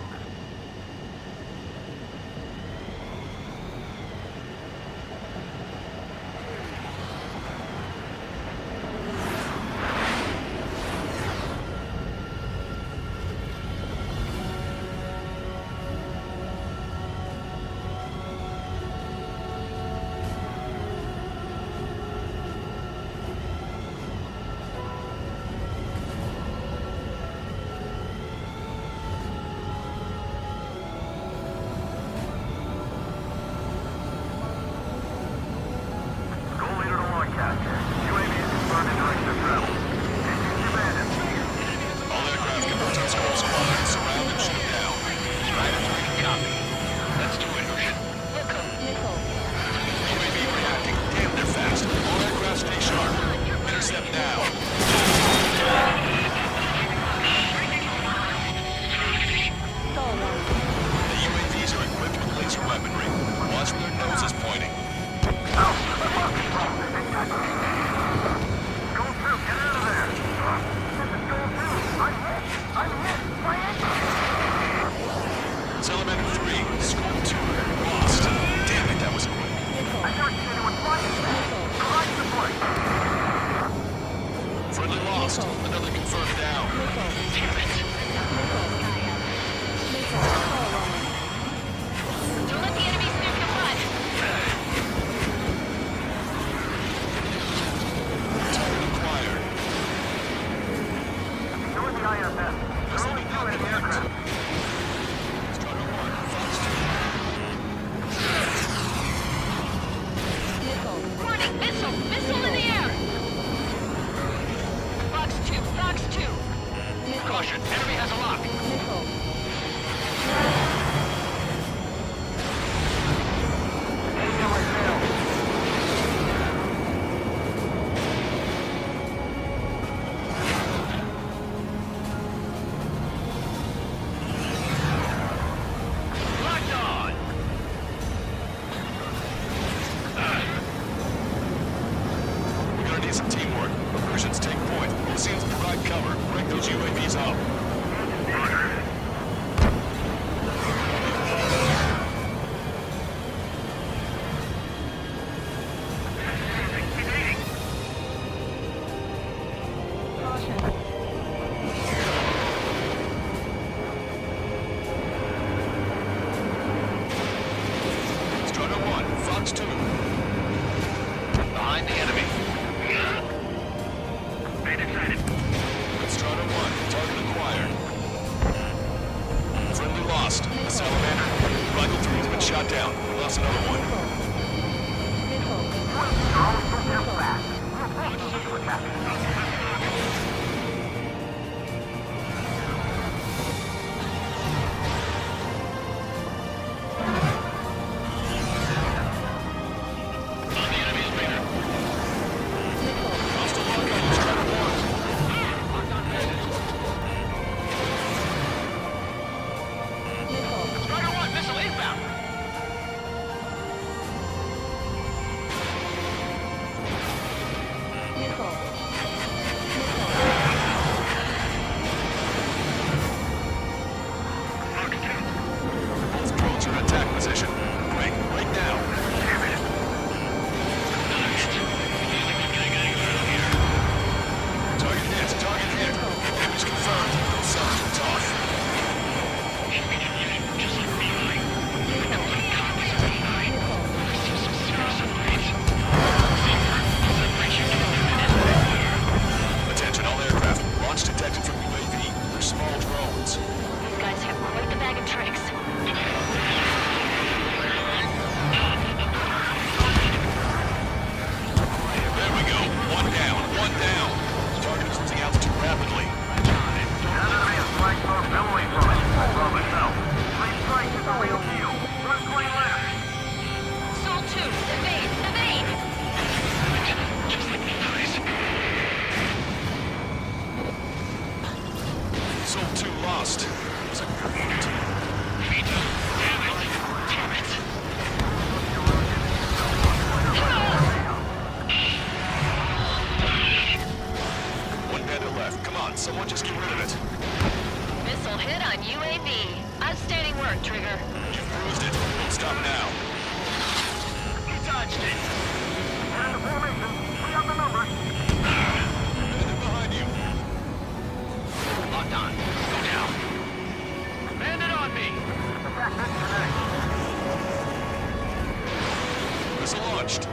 launched.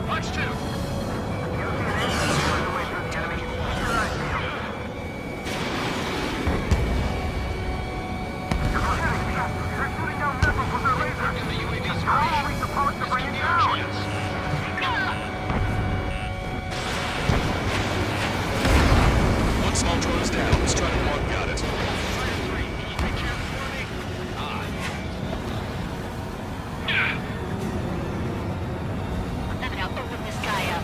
Watch two. One small drone is down. Strider 1 got it. Now open this guy up.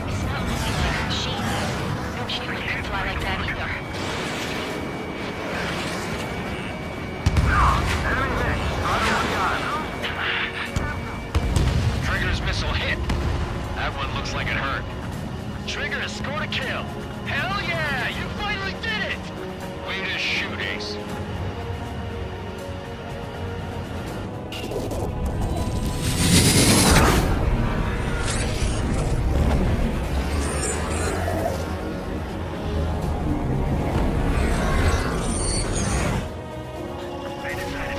It's not looking like a machine. No human can fly like that either. Trigger's missile hit. That one looks like it hurt. Trigger scored a kill. Hell yeah! You finally did it! Way to shoot, Ace.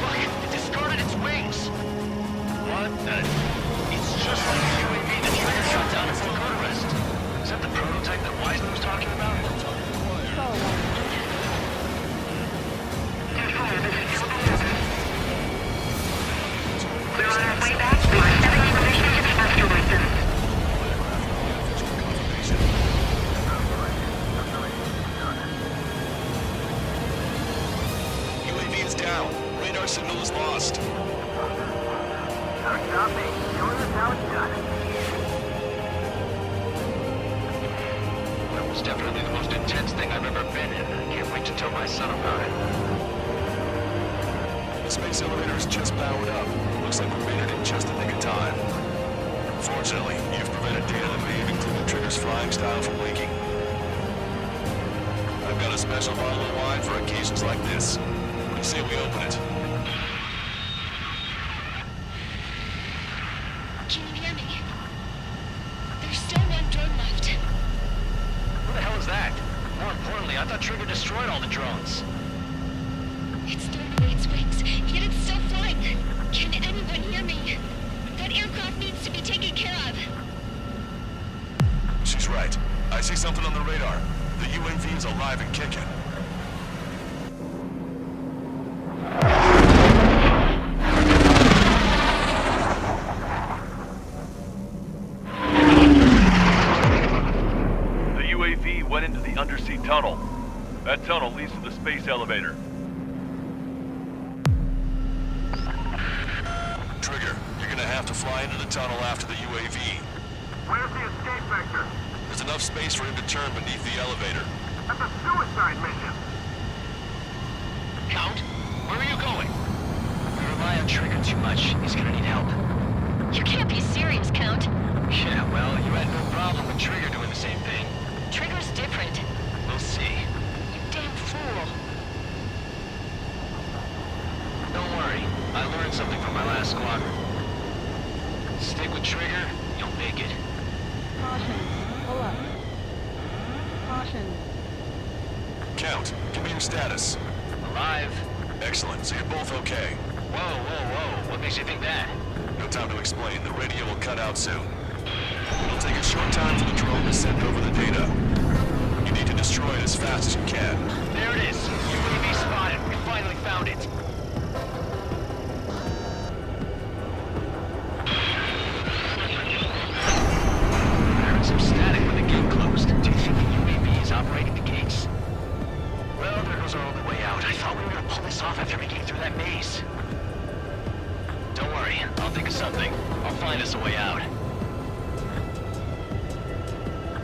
Look, it discarded its wings. What the? It's just like the UAV that Trigger shot down at full code arrest. Is that the prototype that Wiseman was talking about? We're on our way back. We are stepping in position to the afterwards. UAV is down. Radar signal is lost. That was definitely the most intense thing I've ever been in. I can't wait to tell my son about it. The space elevator is just powered up. Looks like we made it in just the nick of time. Fortunately, you've prevented data that may have included Trigger's flying style from leaking. I've got a special bottle of wine for occasions like this. What do you say we open it? Can you hear me? There's still one drone left. Who the hell is that? More importantly, I thought Trigger destroyed all the drones. It's thrown away its wings, yet it's still flying. Can anyone hear me? That aircraft needs to be taken care of. She's right. I see something on the radar. The UAV is alive and kicking. The UAV went into the undersea tunnel. That tunnel leads to the space elevator. Trigger, you're gonna have to fly into the tunnel after the UAV. Where's the escape vector? There's enough space for him to turn beneath the elevator. That's a suicide mission. Count, where are you going? We rely on Trigger too much. He's gonna need help. You can't be serious, Count. Yeah, well, you had no problem with Trigger doing the same thing. Trigger's different. We'll see. You damn fool. Don't worry, I learned something from my last squadron. Stick with Trigger, you'll make it. Caution. Pull up. Caution. Count, give me your status. Alive. Excellent, so you're both okay. Whoa, whoa, whoa, what makes you think that? No time to explain, the radio will cut out soon. It'll take a short time for the drone to send over the data. You need to destroy it as fast as you can. There it is! UAV spotted! We finally found it! I heard some static when the gate closed. Do you think the UAV is operating the gates? Well, there goes our only way out. I thought we were gonna pull this off after making it through that maze. Don't worry, I'll think of something. I'll find us a way out.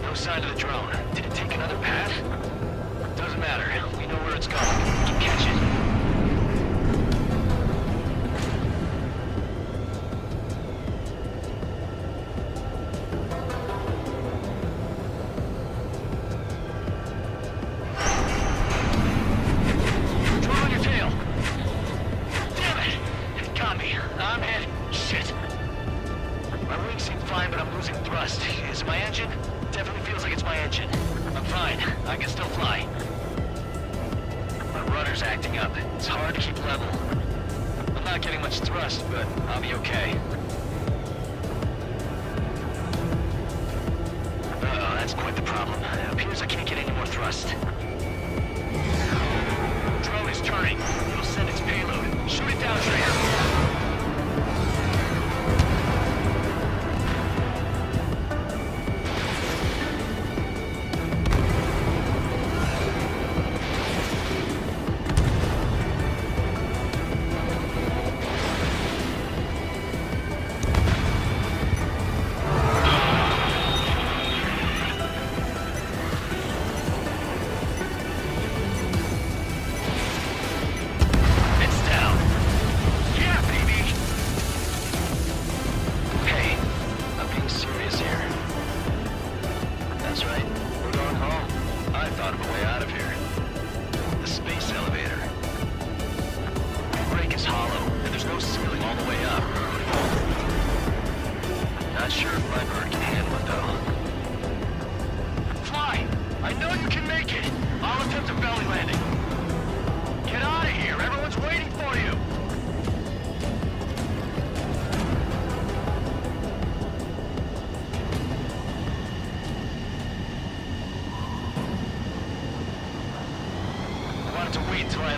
No sign of the drone. Did it take another path? Doesn't matter. We know where it's going. We can catch it. Drone on your tail. Damn it! It got me. I'm hit. Shit. My wings seem fine, but I'm losing thrust. Is it my engine? Definitely feels like it's my engine. I'm fine. I can still fly. My rudder's acting up. It's hard to keep level. I'm not getting much thrust, but I'll be okay. Uh-oh, that's quite the problem. It appears I can't get any more thrust. Drone is turning. It'll send its payload. Shoot it down, Trigger.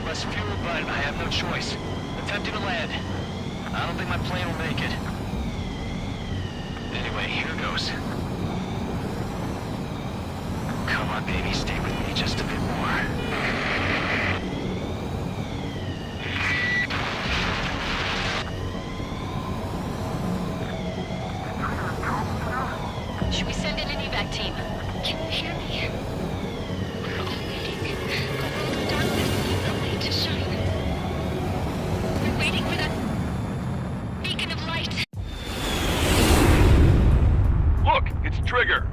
Less fuel, but I have no choice. Attempting to land. I don't think my plane will make it. Anyway, here goes. Come on, baby, stay with me just a bit more. Should we send in an evac team? Can you hear me? To shine. We're waiting for that beacon of light. Look, it's Trigger.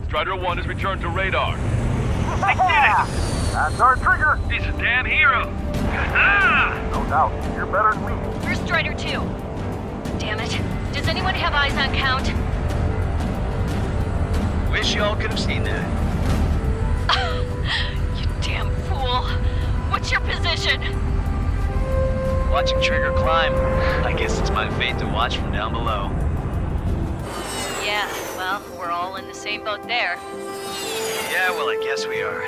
Strider 1 has returned to radar. I did it! That's our Trigger! He's a damn hero! No doubt. You're better than me. Where's Strider 2? Damn it. Does anyone have eyes on Count? Wish y'all could have seen that. You damn fool. What's your position? Watching Trigger climb. I guess it's my fate to watch from down below. Yeah, well, we're all in the same boat there. Yeah, well, I guess we are.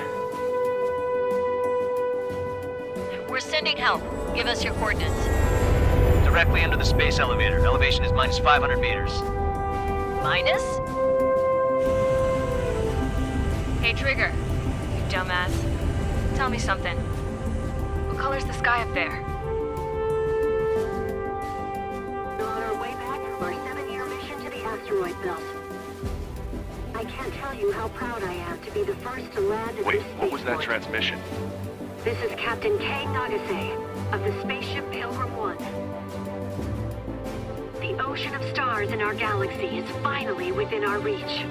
We're sending help. Give us your coordinates. Directly under the space elevator. Elevation is minus 500 meters. Minus? Hey, Trigger. You dumbass. Tell me something. What color's the sky up there? We're on our way back from our 7-year mission to the asteroid belt. I can't tell you how proud I am to be the first to land at Wait, this what was that spaceport. transmission? This is Captain Kay Nagase of the spaceship Pilgrim 1. The ocean of stars in our galaxy is finally within our reach.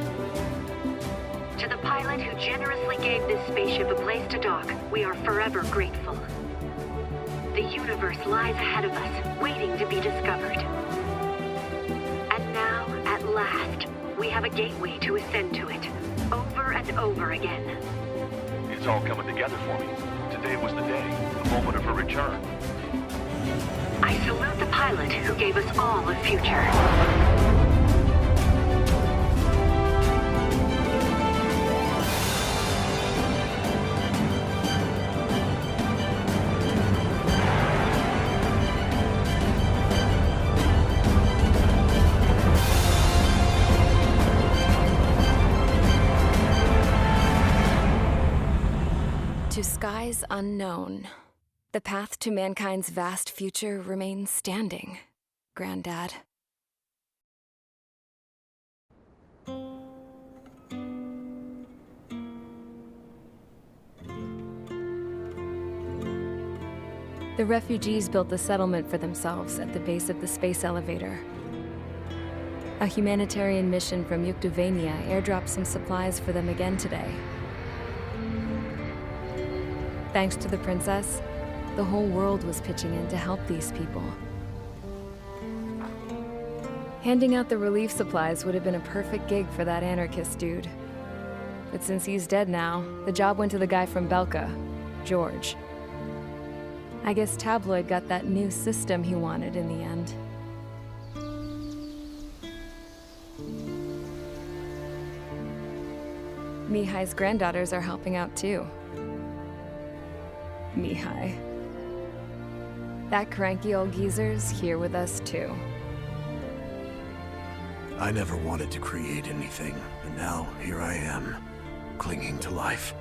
To the pilot who generously gave this spaceship a place to dock, we are forever grateful. The universe lies ahead of us, waiting to be discovered. And now, at last, we have a gateway to ascend to it, over and over again. It's all coming together for me. Today was the day, the moment of her return. I salute the pilot who gave us all a future. To skies unknown, the path to mankind's vast future remains standing, Granddad. The refugees built a settlement for themselves at the base of the space elevator. A humanitarian mission from Yuktovania airdropped some supplies for them again today. Thanks to the princess, the whole world was pitching in to help these people. Handing out the relief supplies would have been a perfect gig for that anarchist dude. But since he's dead now, the job went to the guy from Belka, George. I guess Tabloid got that new system he wanted in the end. Mihai's granddaughters are helping out too. Mihai. That cranky old geezer's here with us too. I never wanted to create anything, but now here I am, clinging to life.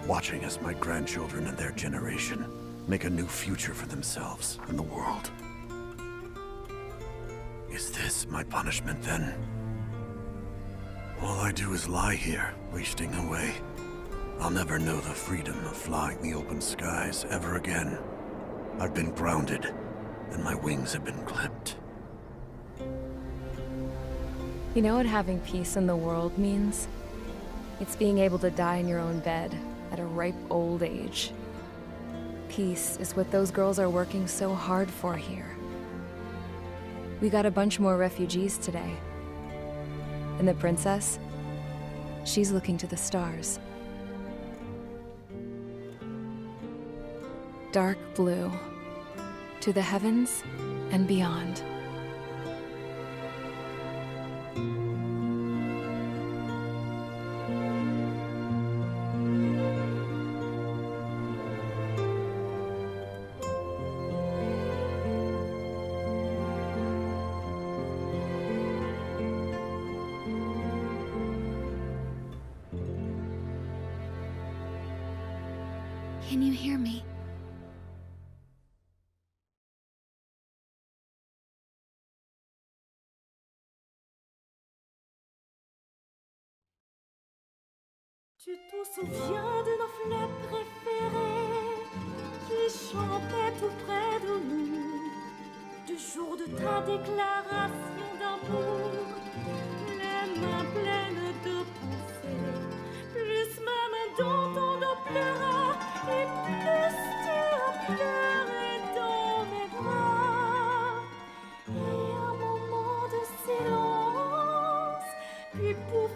Watching as my grandchildren and their generation make a new future for themselves and the world. Is this my punishment then? All I do is lie here, wasting away. I'll never know the freedom of flying the open skies ever again. I've been grounded, and my wings have been clipped. You know what having peace in the world means? It's being able to die in your own bed at a ripe old age. Peace is what those girls are working so hard for here. We got a bunch more refugees today. And the princess? She's looking to the stars. Dark blue. To the heavens and beyond. Can you hear me? Tu te souviens de nos fleurs préférées qui chantaient tout près de nous, du jour de ta déclaration d'amour, les mains pleines de pensées, plus même dans ton dos pleura, et plus tu as pleuré dans mes bras. Et un moment de silence, puis pouf,